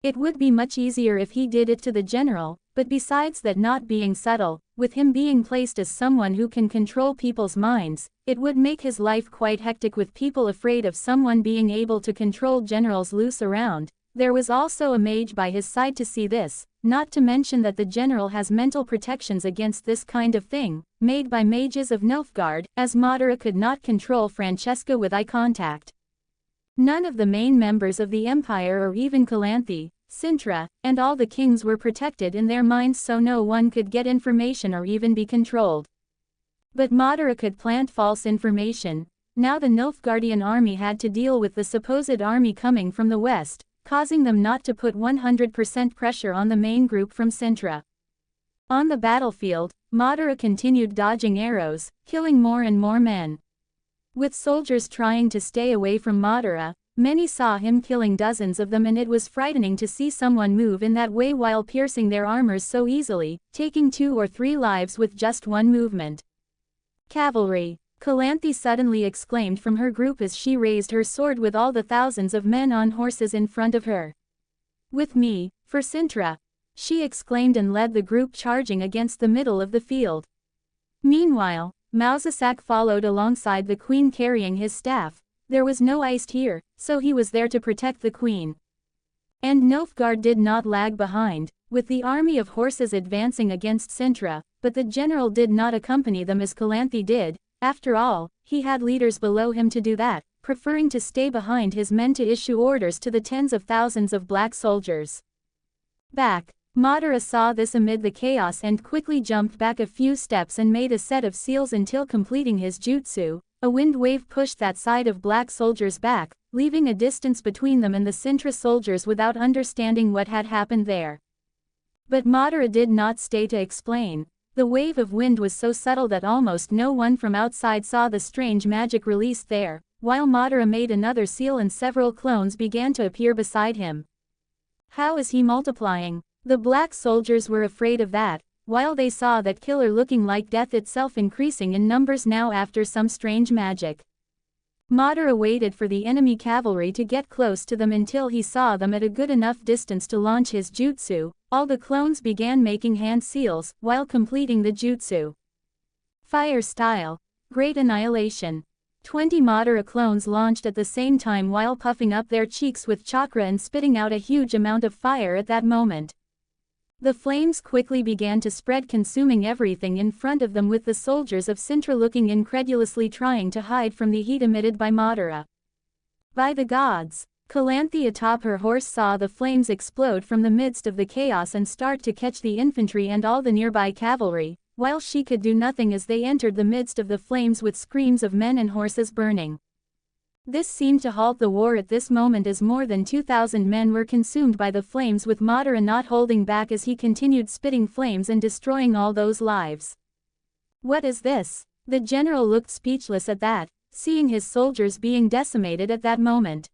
It would be much easier if he did it to the general, but besides that, not being subtle, with him being placed as someone who can control people's minds, it would make his life quite hectic, with people afraid of someone being able to control generals loose around. There was also a mage by his side to see this, not to mention that the general has mental protections against this kind of thing, made by mages of Nilfgaard, as Madara could not control Francesca with eye contact. None of the main members of the empire, or even Calanthe, Cintra, and all the kings were protected in their minds, so no one could get information or even be controlled. But Madara could plant false information. Now the Nilfgaardian army had to deal with the supposed army coming from the west, causing them not to put 100% pressure on the main group from Cintra. On the battlefield, Madara continued dodging arrows, killing more and more men. With soldiers trying to stay away from Madara, many saw him killing dozens of them, and it was frightening to see someone move in that way while piercing their armors so easily, taking 2 or 3 lives with just one movement. Cavalry! Calanthe suddenly exclaimed from her group as she raised her sword with all the thousands of men on horses in front of her. "With me, for Cintra!" she exclaimed and led the group charging against the middle of the field. Meanwhile, Mausasak followed alongside the queen carrying his staff. There was no ice here, so he was there to protect the queen. And Nilfgaard did not lag behind, with the army of horses advancing against Cintra, but the general did not accompany them as Calanthe did. After all, he had leaders below him to do that, preferring to stay behind his men to issue orders to the tens of thousands of black soldiers. Back! Madara saw this amid the chaos and quickly jumped back a few steps and made a set of seals until completing his jutsu. A wind wave pushed that side of black soldiers back, leaving a distance between them and the Cintra soldiers without understanding what had happened there. But Madara did not stay to explain. The wave of wind was so subtle that almost no one from outside saw the strange magic released there, while Madara made another seal and several clones began to appear beside him. How is he multiplying? The black soldiers were afraid of that, while they saw that killer looking like death itself increasing in numbers now after some strange magic. Madara waited for the enemy cavalry to get close to them until he saw them at a good enough distance to launch his jutsu. All the clones began making hand seals, while completing the jutsu. Fire style. Great annihilation. 20 Madara clones launched at the same time while puffing up their cheeks with chakra and spitting out a huge amount of fire at that moment. The flames quickly began to spread, consuming everything in front of them, with the soldiers of Cintra looking incredulously, trying to hide from the heat emitted by Madara. By the gods! Calanthe atop her horse saw the flames explode from the midst of the chaos and start to catch the infantry and all the nearby cavalry, while she could do nothing as they entered the midst of the flames with screams of men and horses burning. This seemed to halt the war at this moment as more than 2,000 men were consumed by the flames, with Madara not holding back as he continued spitting flames and destroying all those lives. What is this? The general looked speechless at that, seeing his soldiers being decimated at that moment.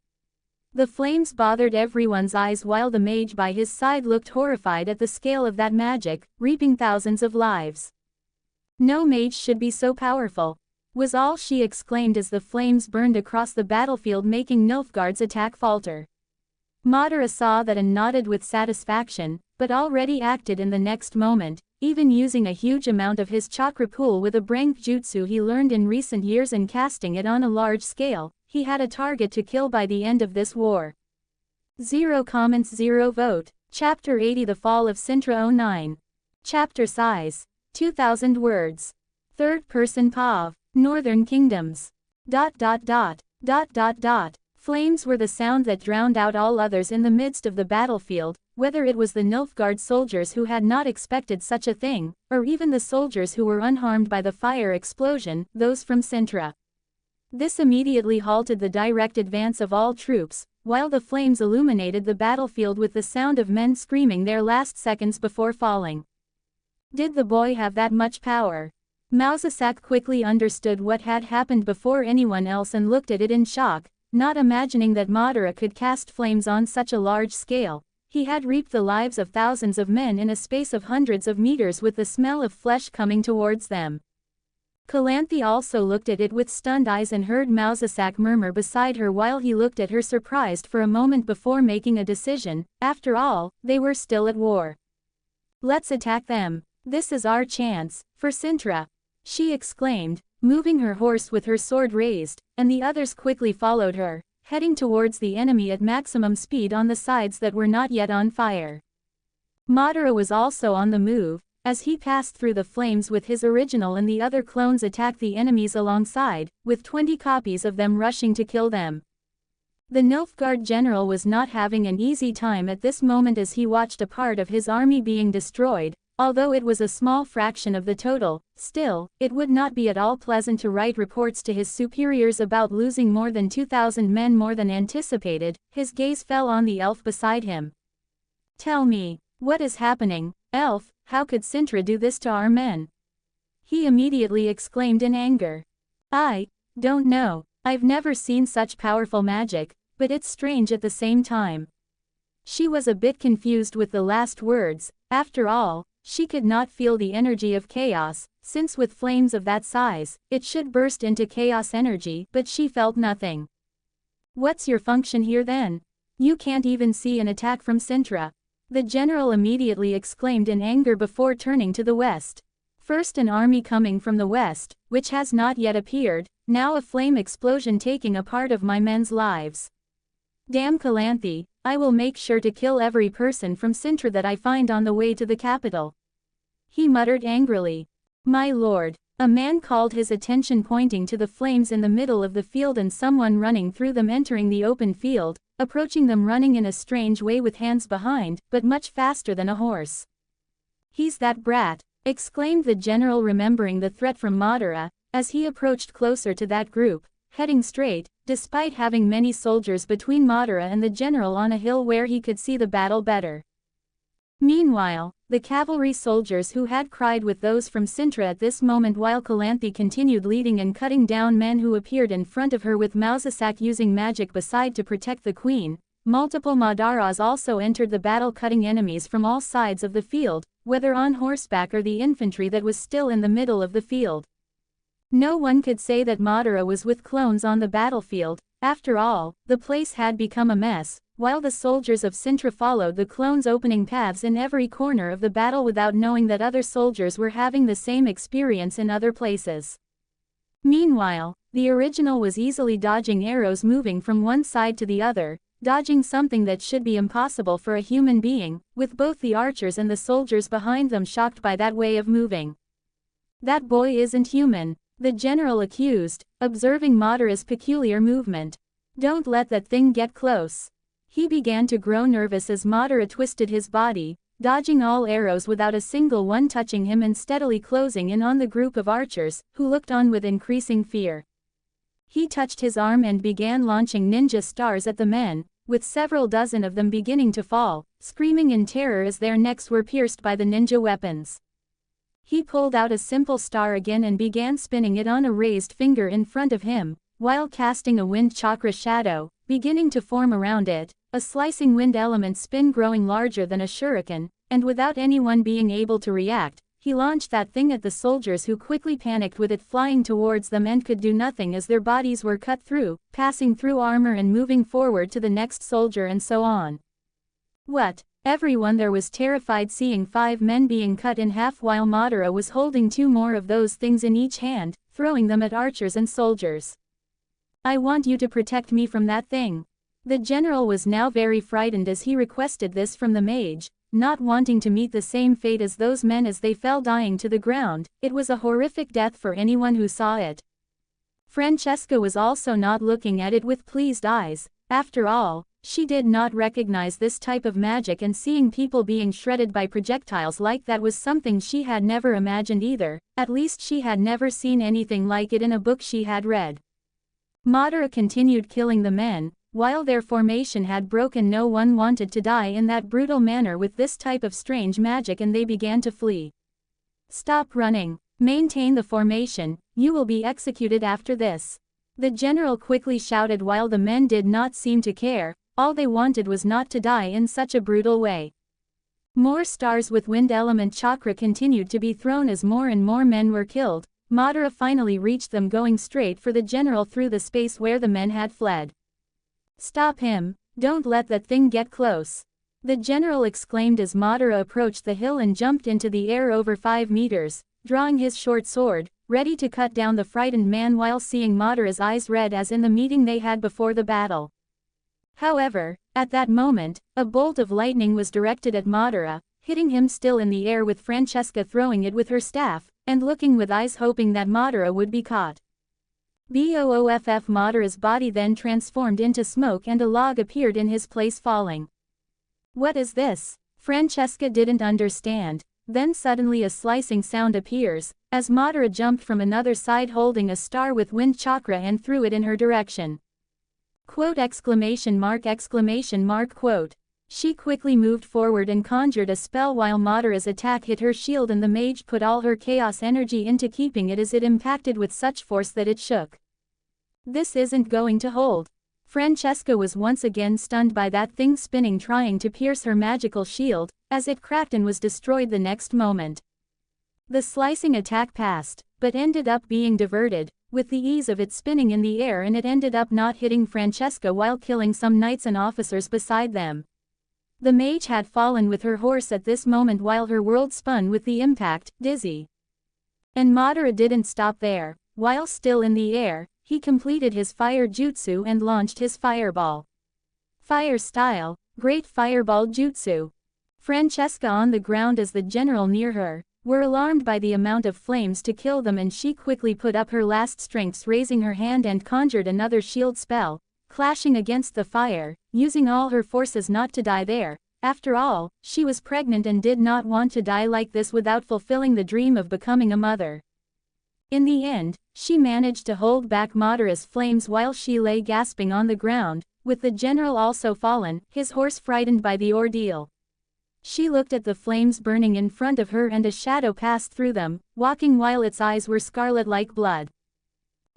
The flames bothered everyone's eyes while the mage by his side looked horrified at the scale of that magic, reaping thousands of lives. No mage should be so powerful, was all she exclaimed as the flames burned across the battlefield, making Nilfgaard's attack falter. Madara saw that and nodded with satisfaction, but already acted in the next moment, even using a huge amount of his chakra pool with a brank jutsu he learned in recent years and casting it on a large scale. He had a target to kill by the end of this war. 0 comments 0 vote. Chapter 80 The Fall of Cintra 09. Chapter size. 2,000 words. Third person POV. Northern Kingdoms. ... Flames were the sound that drowned out all others in the midst of the battlefield, whether it was the Nilfgaard soldiers who had not expected such a thing, or even the soldiers who were unharmed by the fire explosion, those from Cintra. This immediately halted the direct advance of all troops, while the flames illuminated the battlefield with the sound of men screaming their last seconds before falling. Did the boy have that much power? Mausasak quickly understood what had happened before anyone else and looked at it in shock, not imagining that Madara could cast flames on such a large scale. He had reaped the lives of thousands of men in a space of hundreds of meters with the smell of flesh coming towards them. Calanthe also looked at it with stunned eyes and heard Mausasak murmur beside her while he looked at her surprised for a moment before making a decision. After all, they were still at war. Let's attack them. This is our chance, for Cintra, she exclaimed, moving her horse with her sword raised, and the others quickly followed her, heading towards the enemy at maximum speed on the sides that were not yet on fire. Madara was also on the move. As he passed through the flames with his original and the other clones attacked the enemies alongside, with 20 copies of them rushing to kill them. The Nilfgaard general was not having an easy time at this moment as he watched a part of his army being destroyed, Although it was a small fraction of the total, still, it would not be at all pleasant to write reports to his superiors about losing more than 2,000 men more than anticipated. His gaze fell on the elf beside him. Tell me, what is happening, elf? How could Cintra do this to our men? He immediately exclaimed in anger. I don't know. I've never seen such powerful magic, but it's strange at the same time. She was a bit confused with the last words. After all, she could not feel the energy of chaos, since with flames of that size, it should burst into chaos energy, but she felt nothing. What's your function here then? You can't even see an attack from Cintra. The general immediately exclaimed in anger before turning to the west. First an army coming from the west, which has not yet appeared, now a flame explosion taking a part of my men's lives. Damn Calanthe, I will make sure to kill every person from Cintra that I find on the way to the capital. He muttered angrily. My lord. A man called his attention, pointing to the flames in the middle of the field and someone running through them entering the open field, approaching them running in a strange way with hands behind, but much faster than a horse. He's that brat, exclaimed the general, remembering the threat from Madara, as he approached closer to that group, heading straight, despite having many soldiers between Madara and the general on a hill where he could see the battle better. Meanwhile, the cavalry soldiers who had cried with those from Cintra at this moment, while Calanthe continued leading and cutting down men who appeared in front of her with Mausasak using magic beside to protect the queen. Multiple Madaras also entered the battle, cutting enemies from all sides of the field, whether on horseback or the infantry that was still in the middle of the field. No one could say that Madara was with clones on the battlefield. After all, the place had become a mess, while the soldiers of Cintra followed the clones, opening paths in every corner of the battle without knowing that other soldiers were having the same experience in other places. Meanwhile, the original was easily dodging arrows moving from one side to the other, dodging something that should be impossible for a human being, with both the archers and the soldiers behind them shocked by that way of moving. That boy isn't human, the general accused, observing Madara's peculiar movement. Don't let that thing get close. He began to grow nervous as Madara twisted his body, dodging all arrows without a single one touching him and steadily closing in on the group of archers, who looked on with increasing fear. He touched his arm and began launching ninja stars at the men, with several dozen of them beginning to fall, screaming in terror as their necks were pierced by the ninja weapons. He pulled out a simple star again and began spinning it on a raised finger in front of him, while casting a wind chakra shadow, beginning to form around it, a slicing wind element spin growing larger than a shuriken, and without anyone being able to react, he launched that thing at the soldiers, who quickly panicked with it flying towards them and could do nothing as their bodies were cut through, passing through armor and moving forward to the next soldier and so on. What? Everyone there was terrified, seeing 5 men being cut in half while Madara was holding 2 more of those things in each hand, throwing them at archers and soldiers. I want you to protect me from that thing. The general was now very frightened as he requested this from the mage, not wanting to meet the same fate as those men as they fell dying to the ground. It was a horrific death for anyone who saw it. Francesca was also not looking at it with pleased eyes. After all, she did not recognize this type of magic, and seeing people being shredded by projectiles like that was something she had never imagined either. At least she had never seen anything like it in a book she had read. Madara continued killing the men. While their formation had broken, no one wanted to die in that brutal manner with this type of strange magic, and they began to flee. Stop running. Maintain the formation. You will be executed after this. The general quickly shouted while the men did not seem to care. All they wanted was not to die in such a brutal way. More stars with wind element chakra continued to be thrown as more and more men were killed. Madara finally reached them, going straight for the general through the space where the men had fled. Stop him, don't let that thing get close. The general exclaimed as Madara approached the hill and jumped into the air over 5 meters, drawing his short sword, ready to cut down the frightened man while seeing Madara's eyes red as in the meeting they had before the battle. However, at that moment, a bolt of lightning was directed at Madara, hitting him still in the air, with Francesca throwing it with her staff, and looking with eyes hoping that Madara would be caught. Booff! Madara's body then transformed into smoke and a log appeared in his place, falling. What is this? Francesca didn't understand. Then suddenly a slicing sound appears, as Madara jumped from another side holding a star with wind chakra and threw it in her direction. Quote exclamation mark. Quote. She quickly moved forward and conjured a spell while Madara's attack hit her shield, and the mage put all her chaos energy into keeping it as it impacted with such force that it shook. This isn't going to hold. Francesca was once again stunned by that thing spinning, trying to pierce her magical shield, as it cracked and was destroyed the next moment. The slicing attack passed, but ended up being diverted, with the ease of it spinning in the air, and it ended up not hitting Francesca while killing some knights and officers beside them. The mage had fallen with her horse at this moment while her world spun with the impact, dizzy. And Madara didn't stop there. While still in the air, he completed his fire jutsu and launched his fireball. Fire style, great fireball jutsu. Francesca, on the ground as the general near her, were alarmed by the amount of flames to kill them, and she quickly put up her last strengths, raising her hand and conjured another shield spell, clashing against the fire, using all her forces not to die there. After all, she was pregnant and did not want to die like this without fulfilling the dream of becoming a mother. In the end, she managed to hold back Madara's flames while she lay gasping on the ground, with the general also fallen, his horse frightened by the ordeal. She looked at the flames burning in front of her, and a shadow passed through them, walking while its eyes were scarlet like blood.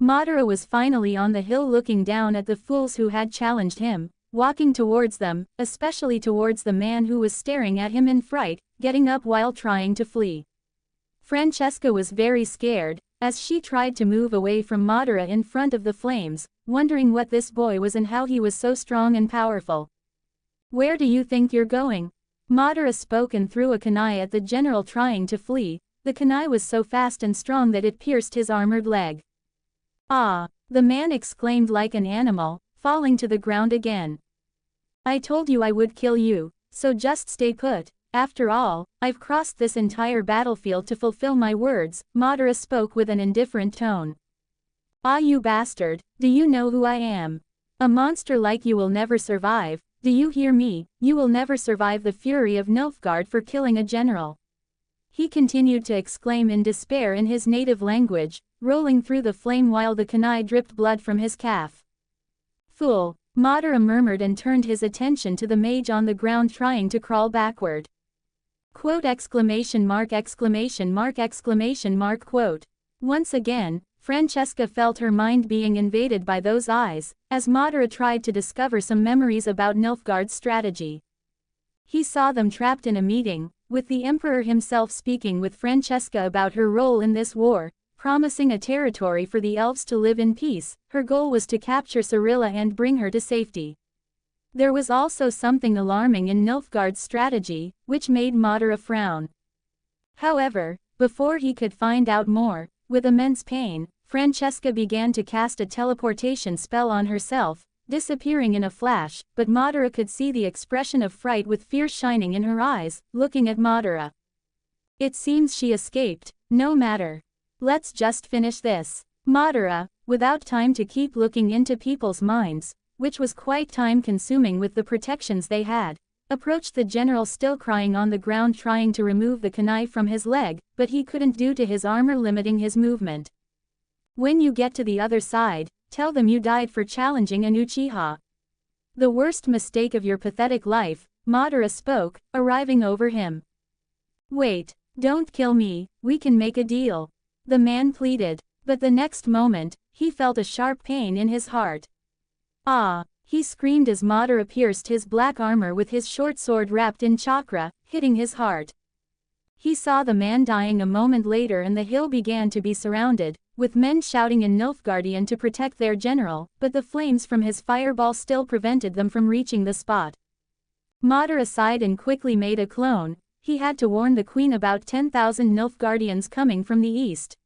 Madara was finally on the hill, looking down at the fools who had challenged him, walking towards them, especially towards the man who was staring at him in fright, getting up while trying to flee. Francesca was very scared, as she tried to move away from Madara in front of the flames, wondering what this boy was and how he was so strong and powerful. "Where do you think you're going?" Madara spoke and threw a kunai at the general trying to flee. The kunai was so fast and strong that it pierced his armored leg. "Ah!" the man exclaimed like an animal, falling to the ground again. "I told you I would kill you, so just stay put. After all, I've crossed this entire battlefield to fulfill my words," Madara spoke with an indifferent tone. "Ah, you bastard, do you know who I am? A monster like you will never survive, do you hear me? You will never survive the fury of Nilfgaard for killing a general." He continued to exclaim in despair in his native language, rolling through the flame while the kunai dripped blood from his calf. "Fool," Madara murmured and turned his attention to the mage on the ground trying to crawl backward. Quote exclamation mark. Quote. Once again, Francesca felt her mind being invaded by those eyes, as Madara tried to discover some memories about Nilfgaard's strategy. He saw them trapped in a meeting, with the Emperor himself speaking with Francesca about her role in this war, promising a territory for the elves to live in peace. Her goal was to capture Cirilla and bring her to safety. There was also something alarming in Nilfgaard's strategy, which made Madara frown. However, before he could find out more, with immense pain, Francesca began to cast a teleportation spell on herself, disappearing in a flash, but Madara could see the expression of fright with fear shining in her eyes, looking at Madara. "It seems she escaped. No matter. Let's just finish this." Madara, without time to keep looking into people's minds, which was quite time-consuming with the protections they had, approached the general still crying on the ground trying to remove the kunai from his leg, but he couldn't due to his armor limiting his movement. "When you get to the other side, tell them you died for challenging an Uchiha. The worst mistake of your pathetic life," Madara spoke, arriving over him. "Wait, don't kill me, we can make a deal," the man pleaded, but the next moment, he felt a sharp pain in his heart. "Ah!" he screamed as Madara pierced his black armor with his short sword wrapped in chakra, hitting his heart. He saw the man dying a moment later, and the hill began to be surrounded, with men shouting in Nilfgaardian to protect their general, but the flames from his fireball still prevented them from reaching the spot. Madara sighed and quickly made a clone. He had to warn the queen about 10,000 Nilfgaardians coming from the east.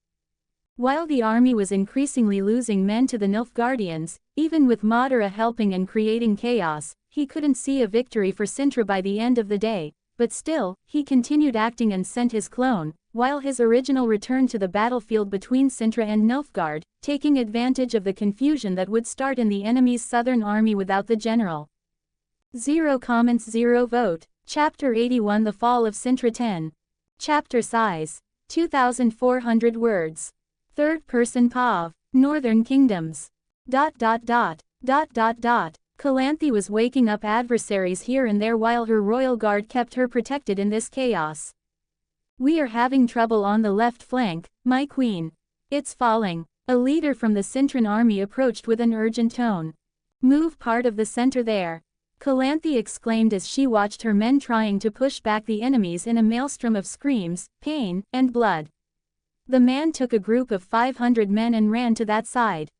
While the army was increasingly losing men to the Nilfgaardians, even with Madara helping and creating chaos, he couldn't see a victory for Cintra by the end of the day, but still, he continued acting and sent his clone, while his original returned to the battlefield between Cintra and Nilfgaard, taking advantage of the confusion that would start in the enemy's southern army without the general. 0 comments 0 vote. Chapter 81 The Fall of Cintra 10. Chapter size, 2,400 words. Third person POV, Northern Kingdoms. Calanthe was waking up adversaries here and there while her royal guard kept her protected in this chaos. We are having trouble on the left flank, my queen. It's falling. A leader from the Cintran army approached with an urgent tone. Move part of the center there. Calanthe exclaimed as she watched her men trying to push back the enemies in a maelstrom of screams, pain, and blood. The man took a group of 500 men and ran to that side.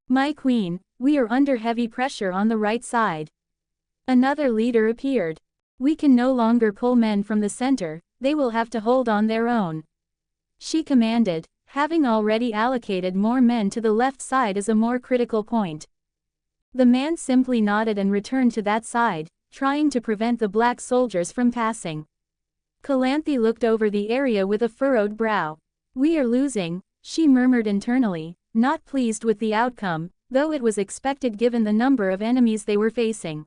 My queen, we are under heavy pressure on the right side. Another leader appeared. We can no longer pull men from the center, they will have to hold on their own. She commanded, having already allocated more men to the left side as a more critical point. The man simply nodded and returned to that side, trying to prevent the black soldiers from passing. Calanthe looked over the area with a furrowed brow. We are losing, she murmured internally, not pleased with the outcome, though it was expected given the number of enemies they were facing.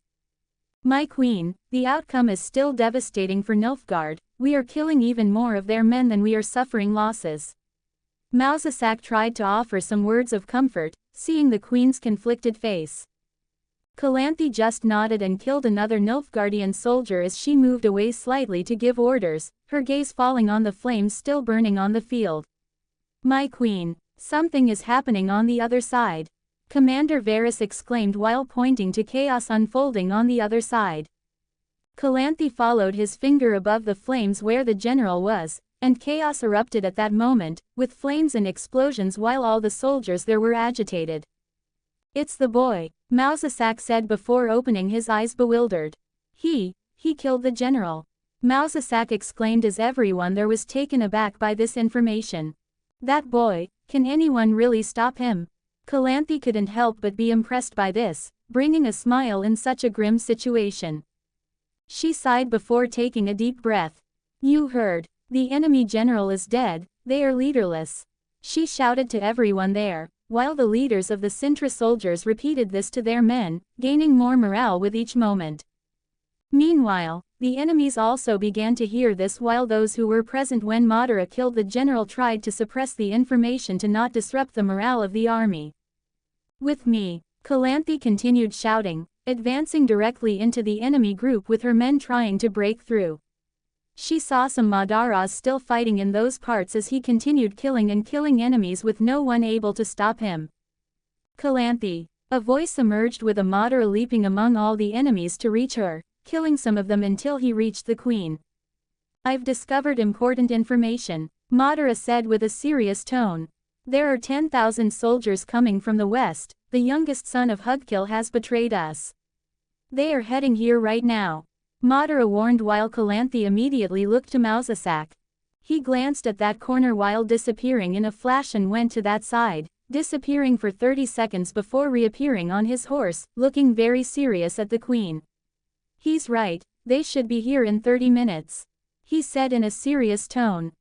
My queen, the outcome is still devastating for Nilfgaard, we are killing even more of their men than we are suffering losses. Mausasak tried to offer some words of comfort, seeing the queen's conflicted face. Calanthe just nodded and killed another Nilfgaardian soldier as she moved away slightly to give orders, her gaze falling on the flames still burning on the field. My queen, something is happening on the other side. Commander Varys exclaimed while pointing to chaos unfolding on the other side. Calanthe followed his finger above the flames where the general was, and chaos erupted at that moment, with flames and explosions while all the soldiers there were agitated. It's the boy, Mausasak said before opening his eyes bewildered. He killed the general. Mausasak exclaimed as everyone there was taken aback by this information. That boy, can anyone really stop him? Calanthe couldn't help but be impressed by this, bringing a smile in such a grim situation. She sighed before taking a deep breath. You heard, the enemy general is dead, they are leaderless. She shouted to everyone there, while the leaders of the Cintra soldiers repeated this to their men, gaining more morale with each moment. Meanwhile, the enemies also began to hear this while those who were present when Madara killed the general tried to suppress the information to not disrupt the morale of the army. With me, Calanthe continued shouting, advancing directly into the enemy group with her men trying to break through. She saw some Madaras still fighting in those parts as he continued killing enemies with no one able to stop him. Calanthe. A voice emerged with a Madara leaping among all the enemies to reach her, killing some of them until he reached the queen. I've discovered important information, Madara said with a serious tone. There are 10,000 soldiers coming from the west, the youngest son of Hugkill has betrayed us. They are heading here right now. Madara warned while Calanthe immediately looked to Mausasak. He glanced at that corner while disappearing in a flash and went to that side, disappearing for 30 seconds before reappearing on his horse, looking very serious at the queen. He's right, they should be here in 30 minutes. He said in a serious tone.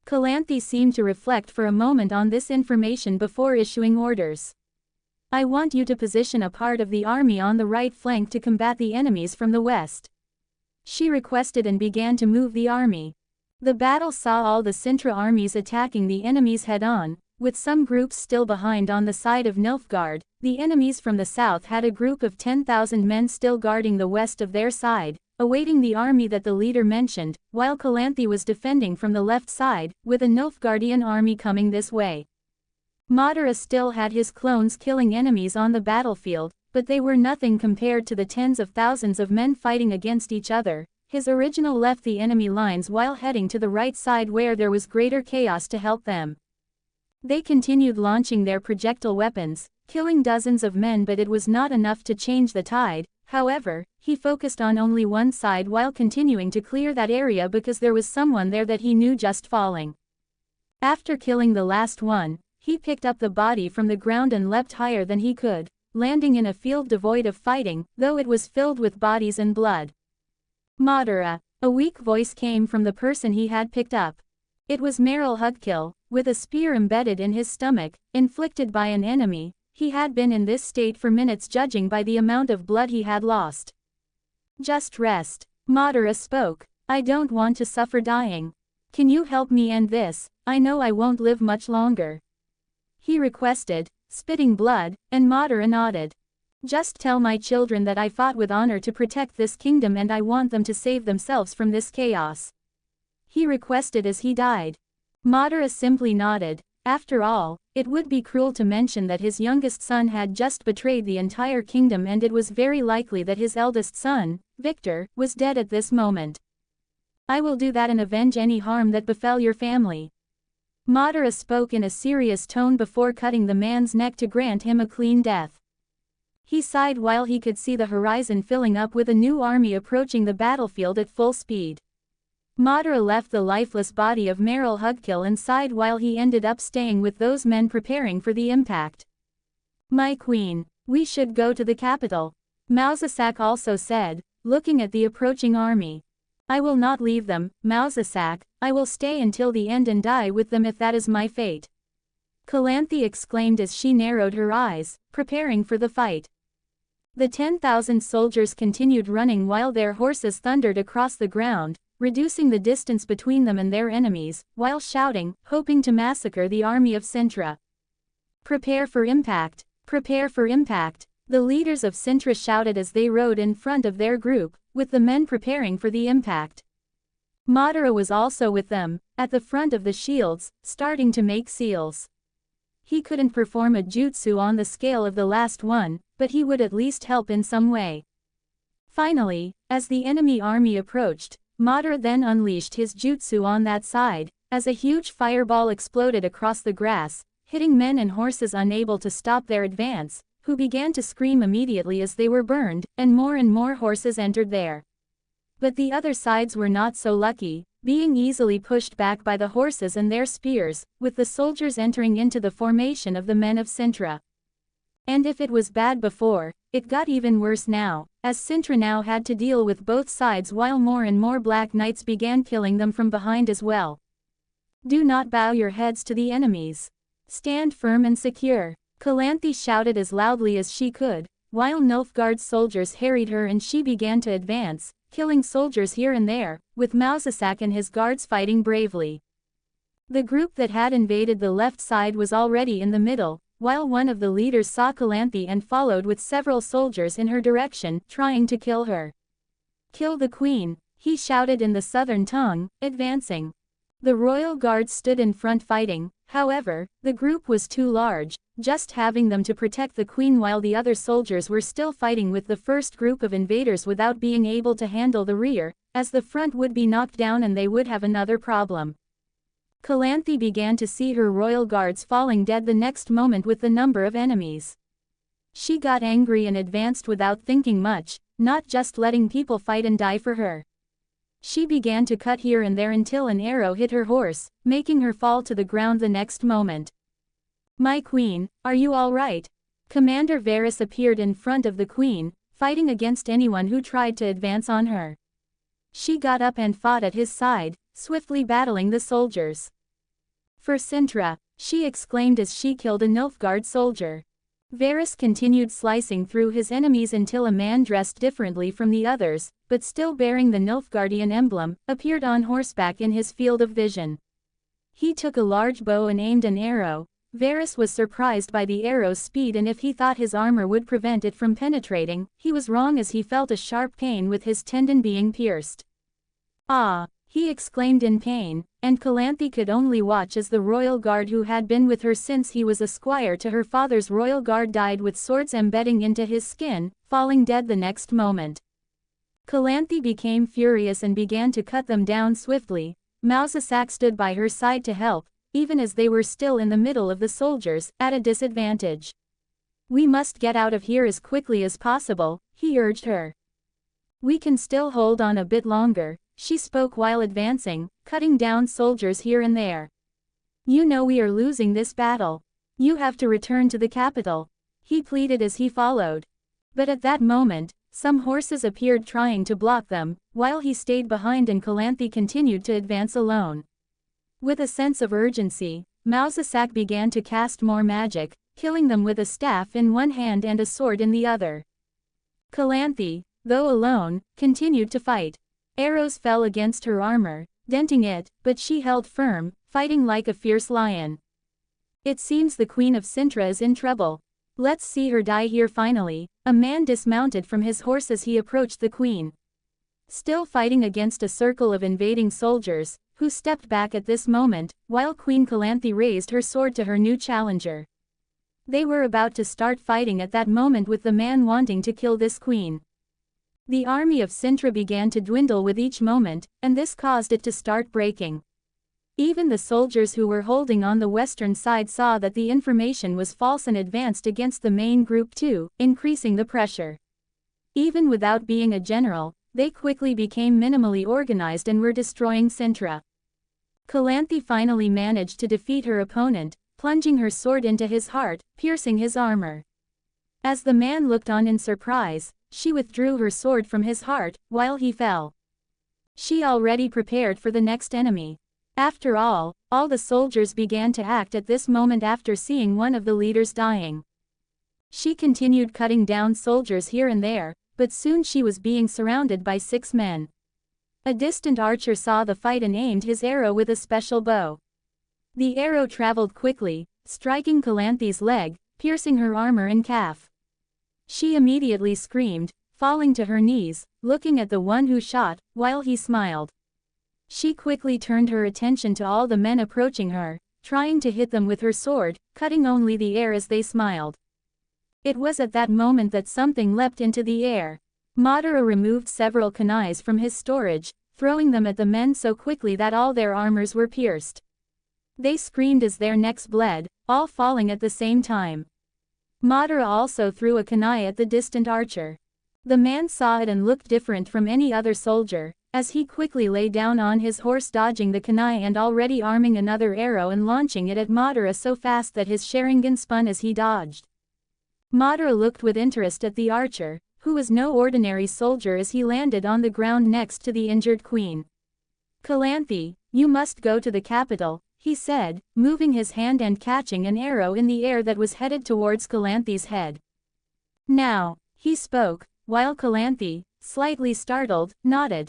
Calanthe seemed to reflect for a moment on this information before issuing orders. I want you to position a part of the army on the right flank to combat the enemies from the west. She requested and began to move the army. The battle saw all the Cintra armies attacking the enemies head-on, with some groups still behind on the side of Nilfgaard. The enemies from the south had a group of 10,000 men still guarding the west of their side, awaiting the army that the leader mentioned, while Calanthe was defending from the left side, with a Nilfgaardian army coming this way. Madara still had his clones killing enemies on the battlefield, but they were nothing compared to the tens of thousands of men fighting against each other. His original left the enemy lines while heading to the right side where there was greater chaos to help them. They continued launching their projectile weapons, killing dozens of men, but it was not enough to change the tide. However, he focused on only one side while continuing to clear that area because there was someone there that he knew just falling. After killing the last one, he picked up the body from the ground and leapt higher than he could, landing in a field devoid of fighting, though it was filled with bodies and blood. Madara. A weak voice came from the person he had picked up. It was Meryl Hugkill, with a spear embedded in his stomach, inflicted by an enemy. He had been in this state for minutes judging by the amount of blood he had lost. Just rest. Madara spoke. I don't want to suffer dying. Can you help me end this? I know I won't live much longer. He requested, spitting blood, and Madara nodded. Just tell my children that I fought with honor to protect this kingdom and I want them to save themselves from this chaos. He requested as he died. Madara simply nodded. After all, it would be cruel to mention that his youngest son had just betrayed the entire kingdom and it was very likely that his eldest son, Victor, was dead at this moment. I will do that and avenge any harm that befell your family. Madara spoke in a serious tone before cutting the man's neck to grant him a clean death. He sighed while he could see the horizon filling up with a new army approaching the battlefield at full speed. Madara left the lifeless body of Meryl Hugkill and sighed while he ended up staying with those men preparing for the impact. My queen, we should go to the capital. Mausasak also said, looking at the approaching army. I will not leave them, Mausasak, I will stay until the end and die with them if that is my fate. Calanthe exclaimed as she narrowed her eyes, preparing for the fight. The 10,000 soldiers continued running while their horses thundered across the ground, reducing the distance between them and their enemies, while shouting, hoping to massacre the army of Cintra. Prepare for impact! Prepare for impact! The leaders of Cintra shouted as they rode in front of their group, with the men preparing for the impact. Madara was also with them, at the front of the shields, starting to make seals. He couldn't perform a jutsu on the scale of the last one, but he would at least help in some way. Finally, as the enemy army approached, Madara then unleashed his jutsu on that side, as a huge fireball exploded across the grass, hitting men and horses unable to stop their advance, who began to scream immediately as they were burned, and more horses entered there. But the other sides were not so lucky, being easily pushed back by the horses and their spears, with the soldiers entering into the formation of the men of Cintra. And if it was bad before, it got even worse now, as Cintra now had to deal with both sides while more and more Black Knights began killing them from behind as well. Do not bow your heads to the enemies. Stand firm and secure. Calanthe shouted as loudly as she could, while Nilfgaard's soldiers harried her and she began to advance, killing soldiers here and there, with Mausasak and his guards fighting bravely. The group that had invaded the left side was already in the middle, while one of the leaders saw Calanthe and followed with several soldiers in her direction, trying to kill her. Kill the queen, he shouted in the southern tongue, advancing. The royal guards stood in front fighting, however, the group was too large, just having them to protect the queen while the other soldiers were still fighting with the first group of invaders without being able to handle the rear, as the front would be knocked down and they would have another problem. Calanthe began to see her royal guards falling dead the next moment with the number of enemies. She got angry and advanced without thinking much, not just letting people fight and die for her. She began to cut here and there until an arrow hit her horse, making her fall to the ground the next moment. My queen, are you all right? Commander Varys appeared in front of the queen, fighting against anyone who tried to advance on her. She got up and fought at his side, swiftly battling the soldiers. For Cintra, she exclaimed as she killed a Nilfgaard soldier. Varys continued slicing through his enemies until a man dressed differently from the others, but still bearing the Nilfgaardian emblem, appeared on horseback in his field of vision. He took a large bow and aimed an arrow. Varys was surprised by the arrow's speed, and if he thought his armor would prevent it from penetrating, he was wrong as he felt a sharp pain with his tendon being pierced. Ah! He exclaimed in pain, and Calanthe could only watch as the royal guard who had been with her since he was a squire to her father's royal guard died with swords embedding into his skin, falling dead the next moment. Calanthe became furious and began to cut them down swiftly. Mausasak stood by her side to help, even as they were still in the middle of the soldiers, at a disadvantage. We must get out of here as quickly as possible, he urged her. We can still hold on a bit longer, she spoke while advancing, cutting down soldiers here and there. You know we are losing this battle. You have to return to the capital, he pleaded as he followed. But at that moment, some horses appeared trying to block them, while he stayed behind and Calanthe continued to advance alone. With a sense of urgency, Mausasak began to cast more magic, killing them with a staff in one hand and a sword in the other. Calanthe, though alone, continued to fight. Arrows fell against her armor, denting it, but she held firm, fighting like a fierce lion. It seems the Queen of Cintra is in trouble. Let's see her die here finally. A man dismounted from his horse as he approached the queen. Still fighting against a circle of invading soldiers, who stepped back at this moment, while Queen Calanthe raised her sword to her new challenger. They were about to start fighting at that moment with the man wanting to kill this queen. The army of Cintra began to dwindle with each moment, and this caused it to start breaking. Even the soldiers who were holding on the western side saw that the information was false and advanced against the main group too, increasing the pressure. Even without being a general, they quickly became minimally organized and were destroying Cintra. Calanthe finally managed to defeat her opponent, plunging her sword into his heart, piercing his armor. As the man looked on in surprise, she withdrew her sword from his heart, while he fell. She already prepared for the next enemy. After all the soldiers began to act at this moment after seeing one of the leaders dying. She continued cutting down soldiers here and there, but soon she was being surrounded by 6 men. A distant archer saw the fight and aimed his arrow with a special bow. The arrow traveled quickly, striking Calanthe's leg, piercing her armor and calf. She immediately screamed, falling to her knees, looking at the one who shot, while he smiled. She quickly turned her attention to all the men approaching her, trying to hit them with her sword, cutting only the air as they smiled. It was at that moment that something leapt into the air. Madara removed several kunais from his storage, throwing them at the men so quickly that all their armors were pierced. They screamed as their necks bled, all falling at the same time. Madara also threw a kunai at the distant archer. The man saw it and looked different from any other soldier, as he quickly lay down on his horse dodging the kunai and already arming another arrow and launching it at Madara so fast that his Sharingan spun as he dodged. Madara looked with interest at the archer, who was no ordinary soldier as he landed on the ground next to the injured queen. "Calanthe, you must go to the capital," he said, moving his hand and catching an arrow in the air that was headed towards Calanthe's head. "Now," he spoke, while Calanthe, slightly startled, nodded.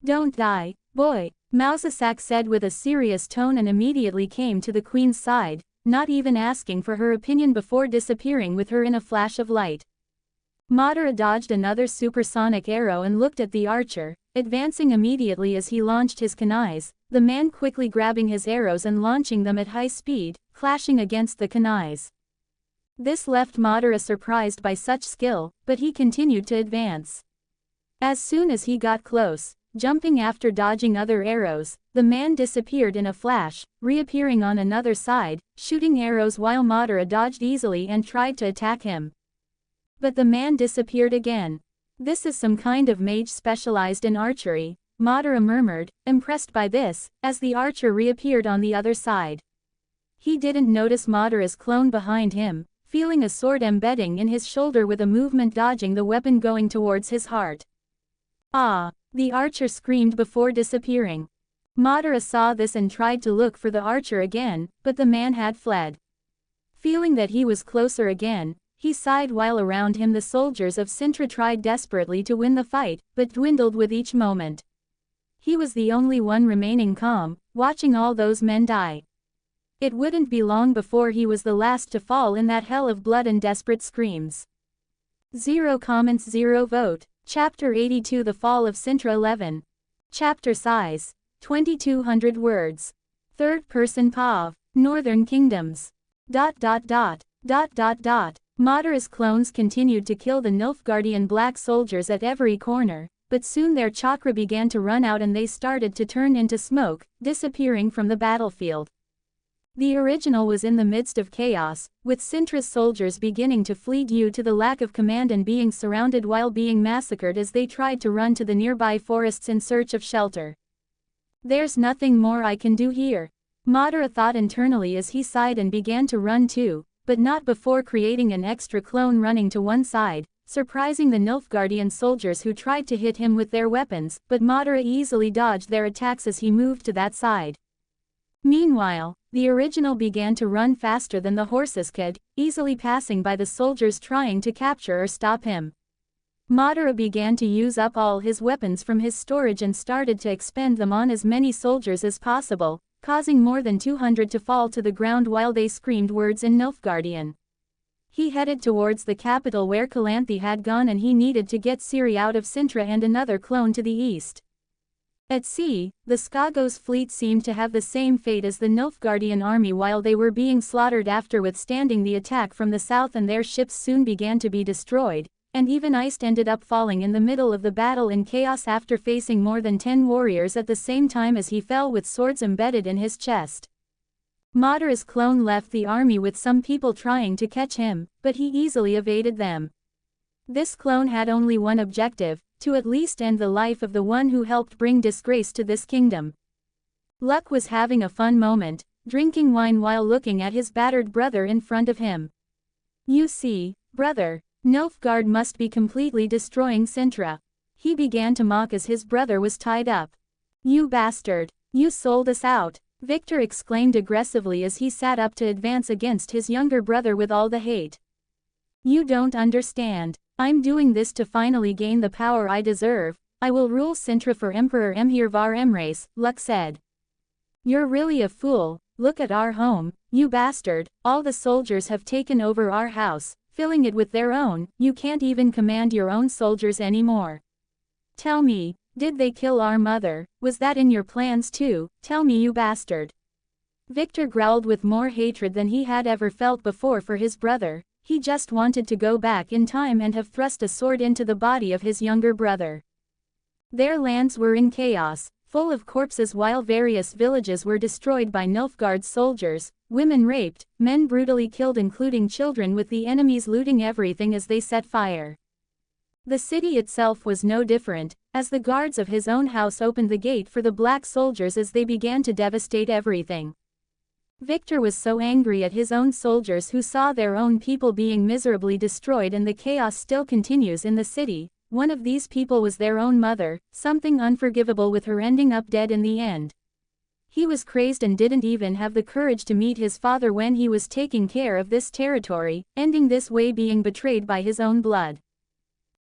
"Don't die, boy," Mousesack said with a serious tone and immediately came to the queen's side, not even asking for her opinion before disappearing with her in a flash of light. Madara dodged another supersonic arrow and looked at the archer, advancing immediately as he launched his kunais, the man quickly grabbing his arrows and launching them at high speed, clashing against the kunais. This left Madara surprised by such skill, but he continued to advance. As soon as he got close, jumping after dodging other arrows, the man disappeared in a flash, reappearing on another side, shooting arrows while Madara dodged easily and tried to attack him. But the man disappeared again. "This is some kind of mage specialized in archery," Madara murmured, impressed by this, as the archer reappeared on the other side. He didn't notice Madara's clone behind him, feeling a sword embedding in his shoulder with a movement dodging the weapon going towards his heart. "Ah!" the archer screamed before disappearing. Madara saw this and tried to look for the archer again, but the man had fled. Feeling that he was closer again, he sighed while around him the soldiers of Cintra tried desperately to win the fight, but dwindled with each moment. He was the only one remaining calm, watching all those men die. It wouldn't be long before he was the last to fall in that hell of blood and desperate screams. 0 comments 0 vote. Chapter 82 The Fall of Cintra 11. Chapter size 2200 words. Third person POV. Northern Kingdoms. ... Madara's clones continued to kill the Nilfgaardian black soldiers at every corner, but soon their chakra began to run out and they started to turn into smoke, disappearing from the battlefield. The original was in the midst of chaos, with Cintra's soldiers beginning to flee due to the lack of command and being surrounded while being massacred as they tried to run to the nearby forests in search of shelter. "There's nothing more I can do here," Madara thought internally as he sighed and began to run too, but not before creating an extra clone running to one side, surprising the Nilfgaardian soldiers who tried to hit him with their weapons, but Madara easily dodged their attacks as he moved to that side. Meanwhile, the original began to run faster than the horses could, easily passing by the soldiers trying to capture or stop him. Madara began to use up all his weapons from his storage and started to expend them on as many soldiers as possible, causing more than 200 to fall to the ground while they screamed words in Nilfgaardian. He headed towards the capital where Calanthe had gone, and he needed to get Ciri out of Cintra and another clone to the east. At sea, the Skagos fleet seemed to have the same fate as the Nilfgaardian army while they were being slaughtered after withstanding the attack from the south, and their ships soon began to be destroyed, and even Iced ended up falling in the middle of the battle in chaos after facing more than 10 warriors at the same time as he fell with swords embedded in his chest. Madara's clone left the army with some people trying to catch him, but he easily evaded them. This clone had only one objective, to at least end the life of the one who helped bring disgrace to this kingdom. Luck was having a fun moment, drinking wine while looking at his battered brother in front of him. "You see, brother, Nilfgaard must be completely destroying Cintra." He began to mock as his brother was tied up. "You bastard! You sold us out!" Victor exclaimed aggressively as he sat up to advance against his younger brother with all the hate. "You don't understand. I'm doing this to finally gain the power I deserve. I will rule Cintra for Emperor Emhyr var Emreis," Luck said. "You're really a fool. Look at our home, you bastard. All the soldiers have taken over our house, filling it with their own. You can't even command your own soldiers anymore. Tell me, did they kill our mother? Was that in your plans too? Tell me, you bastard." Victor growled with more hatred than he had ever felt before for his brother. He just wanted to go back in time and have thrust a sword into the body of his younger brother. Their lands were in chaos, full of corpses while various villages were destroyed by Nilfgaard's soldiers, women raped, men brutally killed including children, with the enemies looting everything as they set fire. The city itself was no different, as the guards of his own house opened the gate for the black soldiers as they began to devastate everything. Victor was so angry at his own soldiers who saw their own people being miserably destroyed, and the chaos still continues in the city. One of these people was their own mother, something unforgivable with her ending up dead in the end. He was crazed and didn't even have the courage to meet his father when he was taking care of this territory, ending this way being betrayed by his own blood.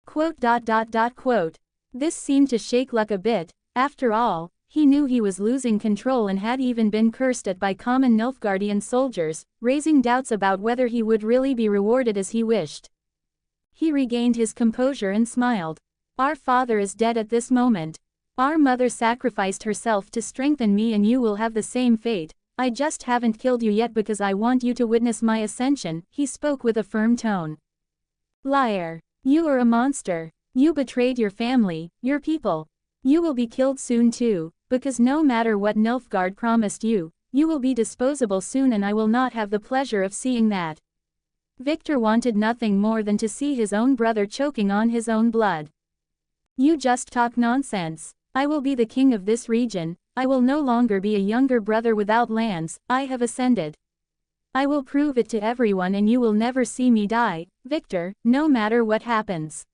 Quote. This seemed to shake Luck a bit. After all, he knew he was losing control and had even been cursed at by common Nilfgaardian soldiers, raising doubts about whether he would really be rewarded as he wished. He regained his composure and smiled. "Our father is dead at this moment. Our mother sacrificed herself to strengthen me, and you will have the same fate. I just haven't killed you yet because I want you to witness my ascension," he spoke with a firm tone. "Liar. You are a monster. You betrayed your family, your people. You will be killed soon too, because no matter what Nilfgaard promised you, you will be disposable soon, and I will not have the pleasure of seeing that." Victor wanted nothing more than to see his own brother choking on his own blood. "You just talk nonsense. I will be the king of this region. I will no longer be a younger brother without lands. I have ascended. I will prove it to everyone, and you will never see me die, Victor, no matter what happens."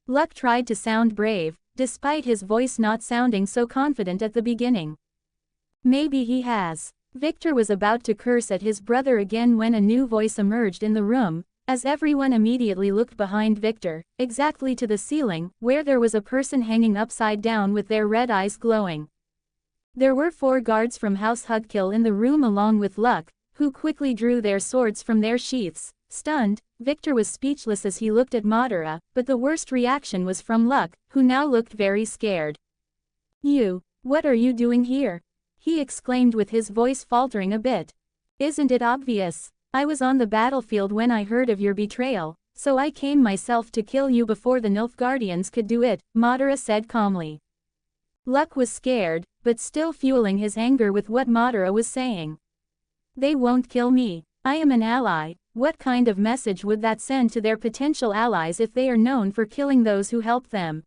Luck tried to sound brave, despite his voice not sounding so confident at the beginning. "Maybe he has." Victor was about to curse at his brother again when a new voice emerged in the room, as everyone immediately looked behind Victor, exactly to the ceiling, where there was a person hanging upside down with their red eyes glowing. There were 4 guards from House Hugkill in the room along with Luck, who quickly drew their swords from their sheaths. Stunned, Victor was speechless as he looked at Madara, but the worst reaction was from Luck, who now looked very scared. What are you doing here?" he exclaimed with his voice faltering a bit. "Isn't it obvious? I was on the battlefield when I heard of your betrayal, so I came myself to kill you before the Nilfgaardians could do it," Madara said calmly. Luck was scared, but still fueling his anger with what Madara was saying. "They won't kill me. I am an ally. What kind of message would that send to their potential allies if they are known for killing those who help them?"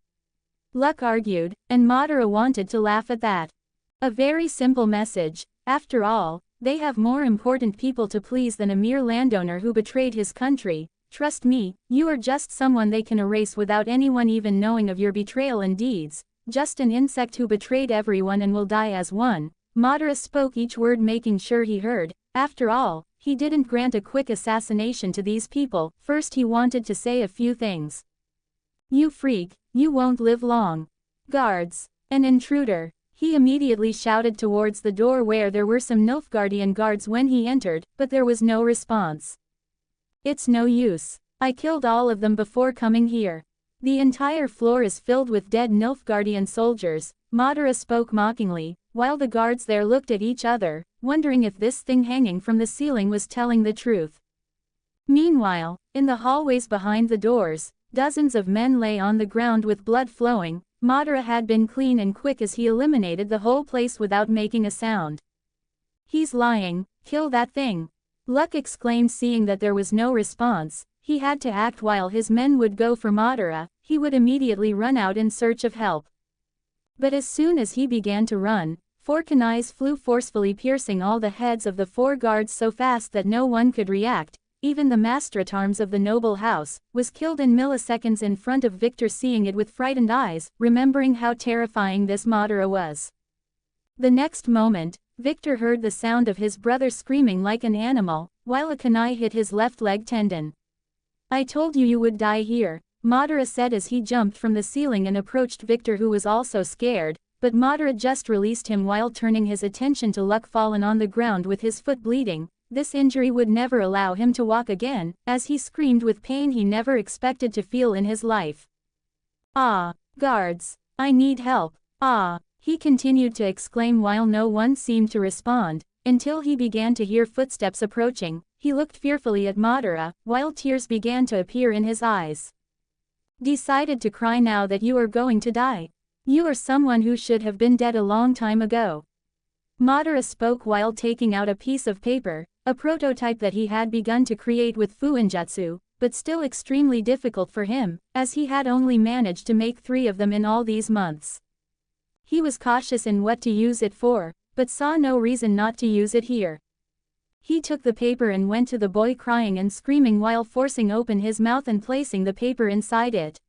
Luck argued, and Madara wanted to laugh at that. A very simple message. After all, they have more important people to please than a mere landowner who betrayed his country. "Trust me, you are just someone they can erase without anyone even knowing of your betrayal and deeds, just an insect who betrayed everyone and will die as one." Madara spoke each word making sure he heard. After all, he didn't grant a quick assassination to these people. First he wanted to say a few things. You freak, you won't live long. Guards. An intruder. He immediately shouted towards the door where there were some Nilfgaardian guards when he entered, but there was no response. It's no use. I killed all of them before coming here. The entire floor is filled with dead Nilfgaardian soldiers, Madara spoke mockingly, while the guards there looked at each other, wondering if this thing hanging from the ceiling was telling the truth. Meanwhile, in the hallways behind the doors, dozens of men lay on the ground with blood flowing. Madara had been clean and quick as he eliminated the whole place without making a sound. He's lying, kill that thing. Luck exclaimed, seeing that there was no response. He had to act while his men would go for Madara. He would immediately run out in search of help. But as soon as he began to run, 4 kunais flew forcefully, piercing all the heads of the 4 guards so fast that no one could react. Even the master at arms of the noble house was killed in milliseconds in front of Victor, seeing it with frightened eyes, remembering how terrifying this Madara was. The next moment, Victor heard the sound of his brother screaming like an animal, while a kunai hit his left leg tendon. I told you you would die here, Madara said as he jumped from the ceiling and approached Victor, who was also scared, but Madara just released him while turning his attention to Luck, fallen on the ground with his foot bleeding. This injury would never allow him to walk again, as he screamed with pain he never expected to feel in his life. Ah, guards, I need help, ah, he continued to exclaim while no one seemed to respond, until he began to hear footsteps approaching. He looked fearfully at Madara, while tears began to appear in his eyes. Decided to cry now that you are going to die? You are someone who should have been dead a long time ago. Madara spoke while taking out a piece of paper, a prototype that he had begun to create with Fuinjutsu, but still extremely difficult for him, as he had only managed to make 3 of them in all these months. He was cautious in what to use it for, but saw no reason not to use it here. He took the paper and went to the boy, crying and screaming while forcing open his mouth and placing the paper inside it.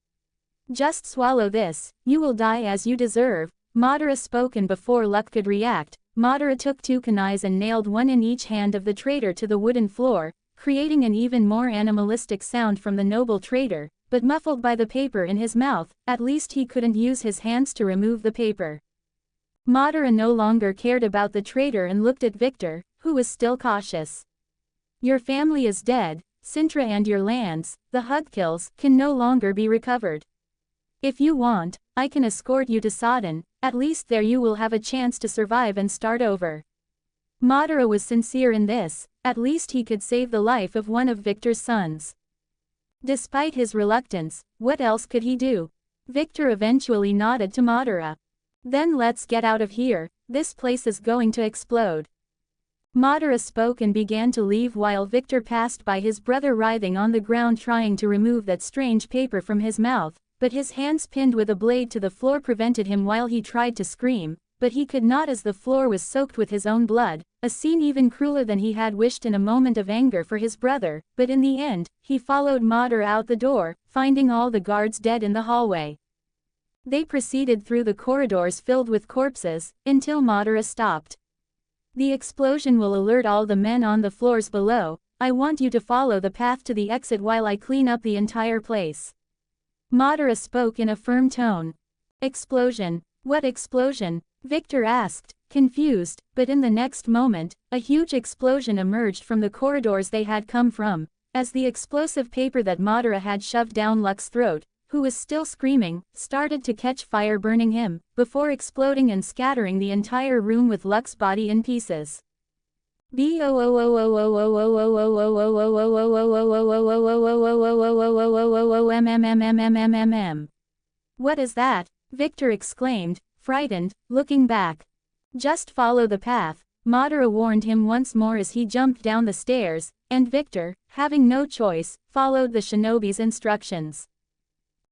Just swallow this, you will die as you deserve, Madara spoke, and before Luck could react, Madara took 2 kunais and nailed one in each hand of the traitor to the wooden floor, creating an even more animalistic sound from the noble traitor, but muffled by the paper in his mouth. At least he couldn't use his hands to remove the paper. Madara no longer cared about the traitor and looked at Victor, who was still cautious. Your family is dead, Cintra, and your lands, the Hugkills, can no longer be recovered. If you want, I can escort you to Sodden. At least there you will have a chance to survive and start over. Madara was sincere in this, at least he could save the life of one of Victor's sons. Despite his reluctance, what else could he do? Victor eventually nodded to Madara. Then let's get out of here, this place is going to explode. Madara spoke and began to leave while Victor passed by his brother writhing on the ground trying to remove that strange paper from his mouth, but his hands pinned with a blade to the floor prevented him while he tried to scream, but he could not as the floor was soaked with his own blood, a scene even crueler than he had wished in a moment of anger for his brother. But in the end, he followed Madara out the door, finding all the guards dead in the hallway. They proceeded through the corridors filled with corpses, until Madara stopped. The explosion will alert all the men on the floors below. I want you to follow the path to the exit while I clean up the entire place. Madara spoke in a firm tone. Explosion? What explosion? Victor asked, confused, but in the next moment, a huge explosion emerged from the corridors they had come from, as the explosive paper that Madara had shoved down Luck's throat, who was still screaming, started to catch fire, burning him, before exploding and scattering the entire room with Luck's body in pieces. What is that? Victor exclaimed, frightened, looking back. Just follow the path, Madara warned him once more as he jumped down the stairs, and Victor, having no choice, followed the shinobi's instructions.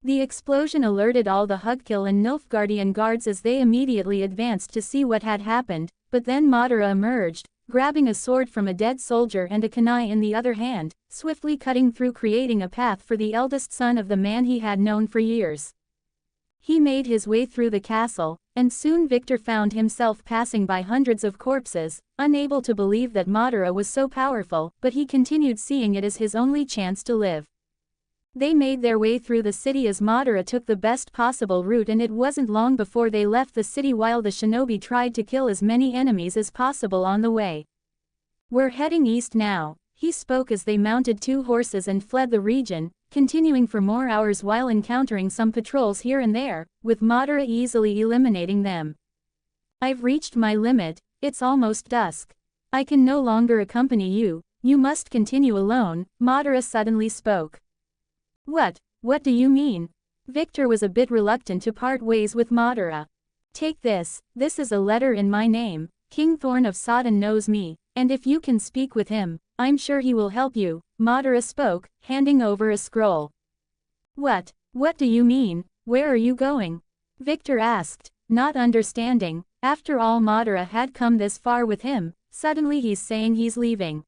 The explosion alerted all the Hugkill and Nilfgaardian guards as they immediately advanced to see what had happened, but then Madara emerged, grabbing a sword from a dead soldier and a kunai in the other hand, swiftly cutting through, creating a path for the eldest son of the man he had known for years. He made his way through the castle, and soon Victor found himself passing by hundreds of corpses, unable to believe that Madara was so powerful, but he continued seeing it as his only chance to live. They made their way through the city as Madara took the best possible route, and it wasn't long before they left the city while the shinobi tried to kill as many enemies as possible on the way. "We're heading east now," he spoke as they mounted 2 horses and fled the region, continuing for more hours while encountering some patrols here and there, with Madara easily eliminating them. "I've reached my limit, it's almost dusk. I can no longer accompany you, you must continue alone," Madara suddenly spoke. What do you mean?" Victor was a bit reluctant to part ways with Madara. "Take this is a letter in my name. King Thorn of Sodden knows me, and if you can speak with him, I'm sure he will help you," Madara spoke, handing over a scroll. What do you mean? Where are you going?" Victor asked, not understanding. After all, Madara had come this far with him, suddenly he's saying he's leaving.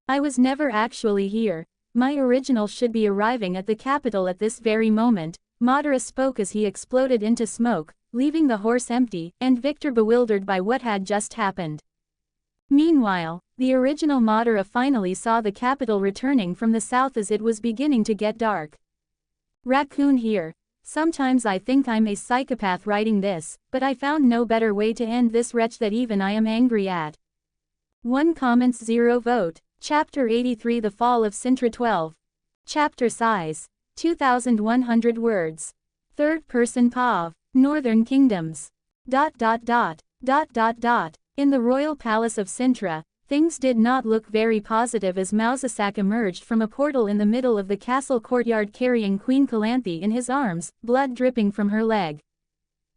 "I was never actually here. My original should be arriving at the capital at this very moment," Madara spoke as he exploded into smoke, leaving the horse empty, and Victor bewildered by what had just happened. Meanwhile, the original Madara finally saw the capital returning from the south as it was beginning to get dark. "Raccoon here. Sometimes I think I'm a psychopath writing this, but I found no better way to end this wretch that even I am angry at. 1 comments 0 vote. Chapter 83 The Fall of Cintra 12. Chapter size 2,100 words. Third person POV. Northern Kingdoms. In the royal palace of Cintra, things did not look very positive as Mausasak emerged from a portal in the middle of the castle courtyard carrying Queen Calanthe in his arms, blood dripping from her leg.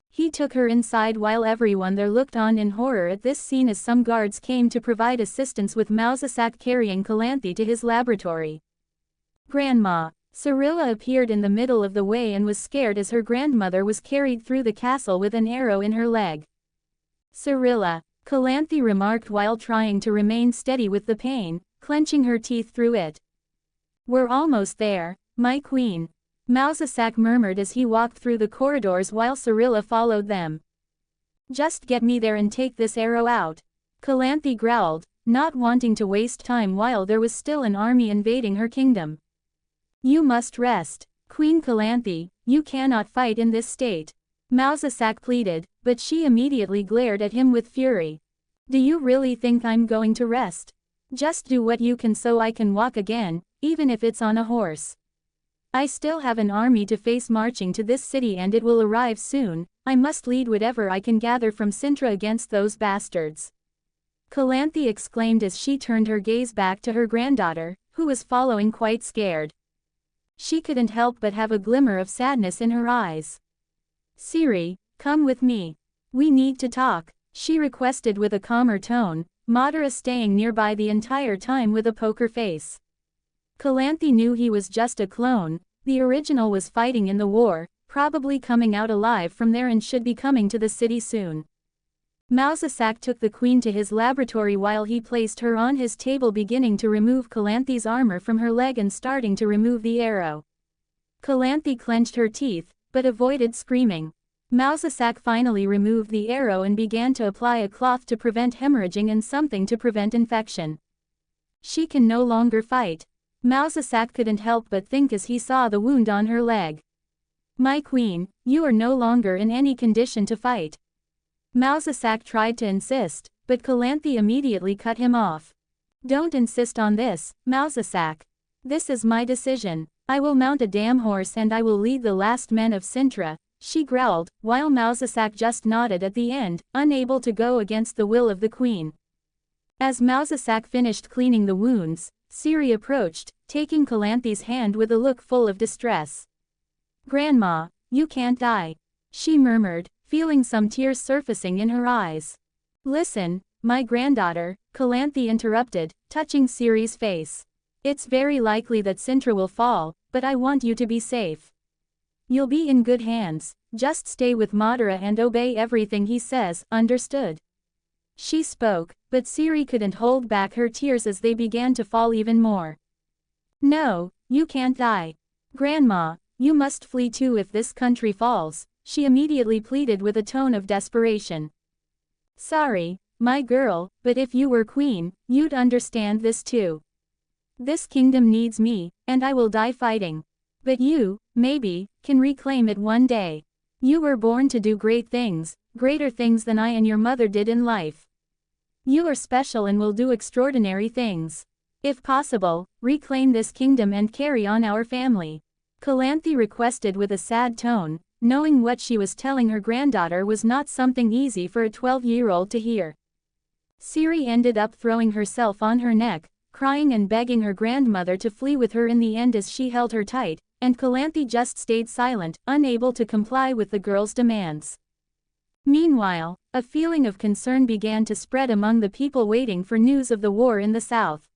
He took her inside while everyone there looked on in horror at this scene as some guards came to provide assistance with Mausasak carrying Calanthe to his laboratory. Grandma. Cirilla appeared in the middle of the way and was scared as her grandmother was carried through the castle with an arrow in her leg. "Cirilla," Calanthe remarked while trying to remain steady with the pain, clenching her teeth through it. "We're almost there, my queen," Mausasak murmured as he walked through the corridors while Cirilla followed them. "Just get me there and take this arrow out," Calanthe growled, not wanting to waste time while there was still an army invading her kingdom. "You must rest, Queen Calanthe, you cannot fight in this state," Mausasak pleaded, but she immediately glared at him with fury. "Do you really think I'm going to rest? Just do what you can so I can walk again, even if it's on a horse. I still have an army to face marching to this city and it will arrive soon. I must lead whatever I can gather from Cintra against those bastards," Calanthe exclaimed as she turned her gaze back to her granddaughter, who was following quite scared. She couldn't help but have a glimmer of sadness in her eyes. "Siri, come with me. We need to talk," she requested with a calmer tone, Madara staying nearby the entire time with a poker face. Calanthe knew he was just a clone. The original was fighting in the war, probably coming out alive from there and should be coming to the city soon. Mausasak took the queen to his laboratory while he placed her on his table, beginning to remove Calanthe's armor from her leg and starting to remove the arrow. Calanthe clenched her teeth, but avoided screaming. Mausasak finally removed the arrow and began to apply a cloth to prevent hemorrhaging and something to prevent infection. "She can no longer fight," Mausasak couldn't help but think as he saw the wound on her leg. "My queen, you are no longer in any condition to fight." Mausasak tried to insist, but Calanthe immediately cut him off. "Don't insist on this, Mausasak. This is my decision. I will mount a damn horse and I will lead the last men of Cintra," she growled, while Mausasak just nodded at the end, unable to go against the will of the queen. As Mausasak finished cleaning the wounds, Siri approached, taking Calanthe's hand with a look full of distress. "Grandma, you can't die," she murmured, feeling some tears surfacing in her eyes. "Listen, my granddaughter," Calanthe interrupted, touching Siri's face. "It's very likely that Cintra will fall, but I want you to be safe. You'll be in good hands, just stay with Madara and obey everything he says, understood?" She spoke, but Siri couldn't hold back her tears as they began to fall even more. "No, you can't die. Grandma, you must flee too if this country falls," she immediately pleaded with a tone of desperation. "Sorry, my girl, but if you were queen, you'd understand this too. This kingdom needs me, and I will die fighting." But you, maybe, can reclaim it one day. You were born to do great things, greater things than I and your mother did in life. You are special and will do extraordinary things. If possible, reclaim this kingdom and carry on our family. Calanthe requested with a sad tone, knowing what she was telling her granddaughter was not something easy for a 12-year-old to hear. Ciri ended up throwing herself on her neck, crying and begging her grandmother to flee with her in the end as she held her tight, and Calanthe just stayed silent, unable to comply with the girl's demands. Meanwhile, a feeling of concern began to spread among the people waiting for news of the war in the south.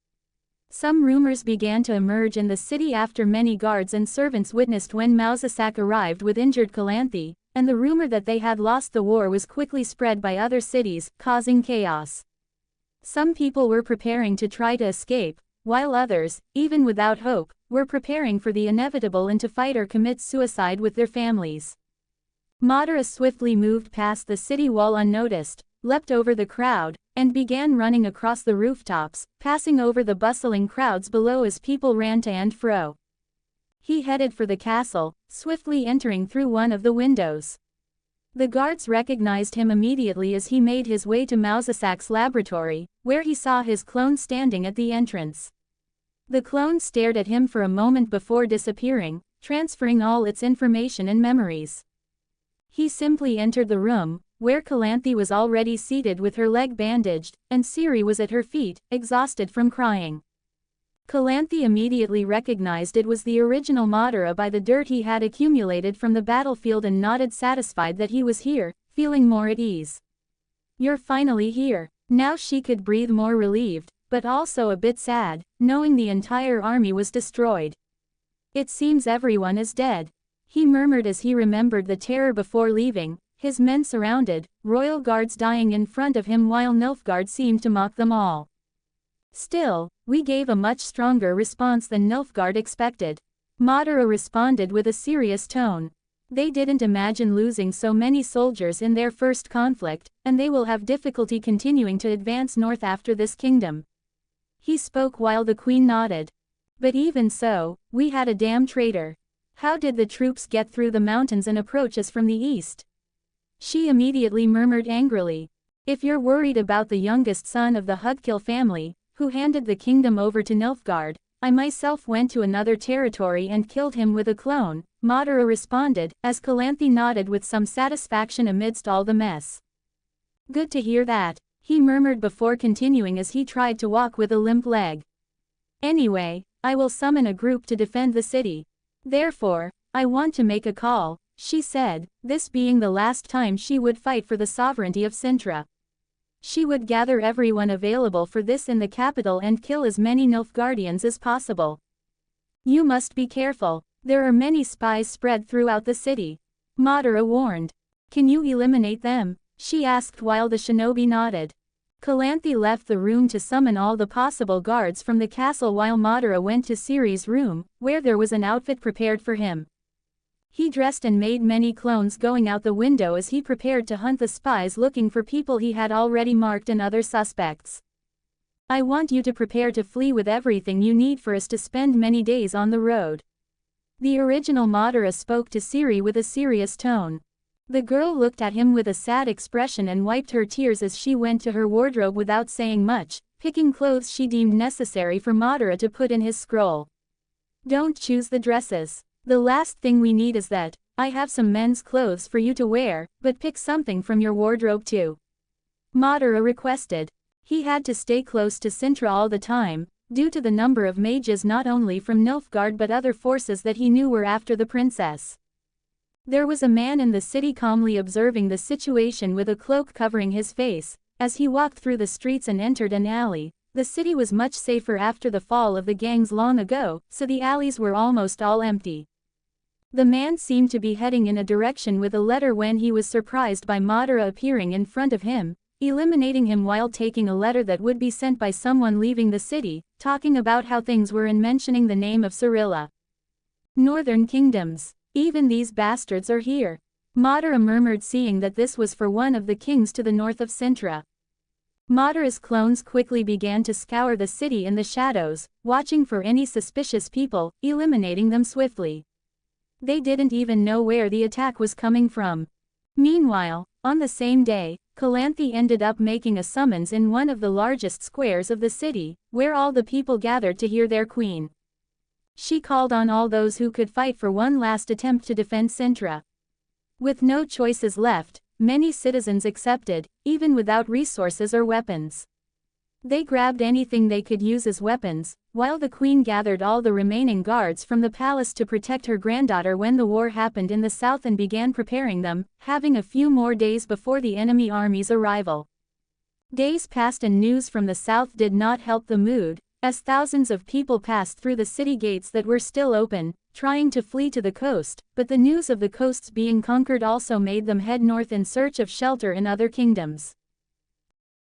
Some rumors began to emerge in the city after many guards and servants witnessed when Mausasak arrived with injured Calanthe, and the rumor that they had lost the war was quickly spread by other cities, causing chaos. Some people were preparing to try to escape, while others, even without hope, were preparing for the inevitable and to fight or commit suicide with their families. Madara swiftly moved past the city wall unnoticed, leapt over the crowd, and began running across the rooftops, passing over the bustling crowds below as people ran to and fro. He headed for the castle, swiftly entering through one of the windows. The guards recognized him immediately as he made his way to Mausasak's laboratory, where he saw his clone standing at the entrance. The clone stared at him for a moment before disappearing, transferring all its information and memories. He simply entered the room, where Calanthe was already seated with her leg bandaged, and Ciri was at her feet, exhausted from crying. Calanthe immediately recognized it was the original Madara by the dirt he had accumulated from the battlefield and nodded satisfied that he was here, feeling more at ease. "You're finally here." Now she could breathe more relieved, but also a bit sad, knowing the entire army was destroyed. "It seems everyone is dead," he murmured as he remembered the terror before leaving, his men surrounded, royal guards dying in front of him while Nilfgaard seemed to mock them all. "Still, we gave a much stronger response than Nilfgaard expected," Madara responded with a serious tone. "They didn't imagine losing so many soldiers in their first conflict, and they will have difficulty continuing to advance north after this kingdom." He spoke while the queen nodded. "But even so, we had a damn traitor. How did the troops get through the mountains and approach us from the east?" She immediately murmured angrily. "If you're worried about the youngest son of the Hugkill family, who handed the kingdom over to Nilfgaard, I myself went to another territory and killed him with a clone," Madara responded, as Calanthe nodded with some satisfaction amidst all the mess. "Good to hear that," he murmured before continuing as he tried to walk with a limp leg. "Anyway, I will summon a group to defend the city. Therefore, I want to make a call," she said, this being the last time she would fight for the sovereignty of Cintra. She would gather everyone available for this in the capital and kill as many Nilfgaardians as possible. "You must be careful. There are many spies spread throughout the city," Madara warned. "Can you eliminate them?" she asked while the shinobi nodded. Calanthe left the room to summon all the possible guards from the castle while Madara went to Ciri's room, where there was an outfit prepared for him. He dressed and made many clones going out the window as he prepared to hunt the spies looking for people he had already marked and other suspects. "I want you to prepare to flee with everything you need for us to spend many days on the road." The original Madara spoke to Ciri with a serious tone. The girl looked at him with a sad expression and wiped her tears as she went to her wardrobe without saying much, picking clothes she deemed necessary for Madara to put in his scroll. "Don't choose the dresses. The last thing we need is that. I have some men's clothes for you to wear, but pick something from your wardrobe too," Madara requested. He had to stay close to Cintra all the time, due to the number of mages not only from Nilfgaard but other forces that he knew were after the princess. There was a man in the city calmly observing the situation with a cloak covering his face. As he walked through the streets and entered an alley, the city was much safer after the fall of the gangs long ago, so the alleys were almost all empty. The man seemed to be heading in a direction with a letter when he was surprised by Madara appearing in front of him, eliminating him while taking a letter that would be sent by someone leaving the city, talking about how things were and mentioning the name of Cirilla. "Northern kingdoms. Even these bastards are here," Madara murmured, seeing that this was for one of the kings to the north of Cintra. Madara's clones quickly began to scour the city in the shadows, watching for any suspicious people, eliminating them swiftly. They didn't even know where the attack was coming from. Meanwhile, on the same day, Calanthe ended up making a summons in one of the largest squares of the city, where all the people gathered to hear their queen. She called on all those who could fight for one last attempt to defend Cintra. With no choices left, many citizens accepted, even without resources or weapons. They grabbed anything they could use as weapons, while the queen gathered all the remaining guards from the palace to protect her granddaughter when the war happened in the south and began preparing them, having a few more days before the enemy army's arrival. Days passed and news from the south did not help the mood, as thousands of people passed through the city gates that were still open, trying to flee to the coast, but the news of the coasts being conquered also made them head north in search of shelter in other kingdoms.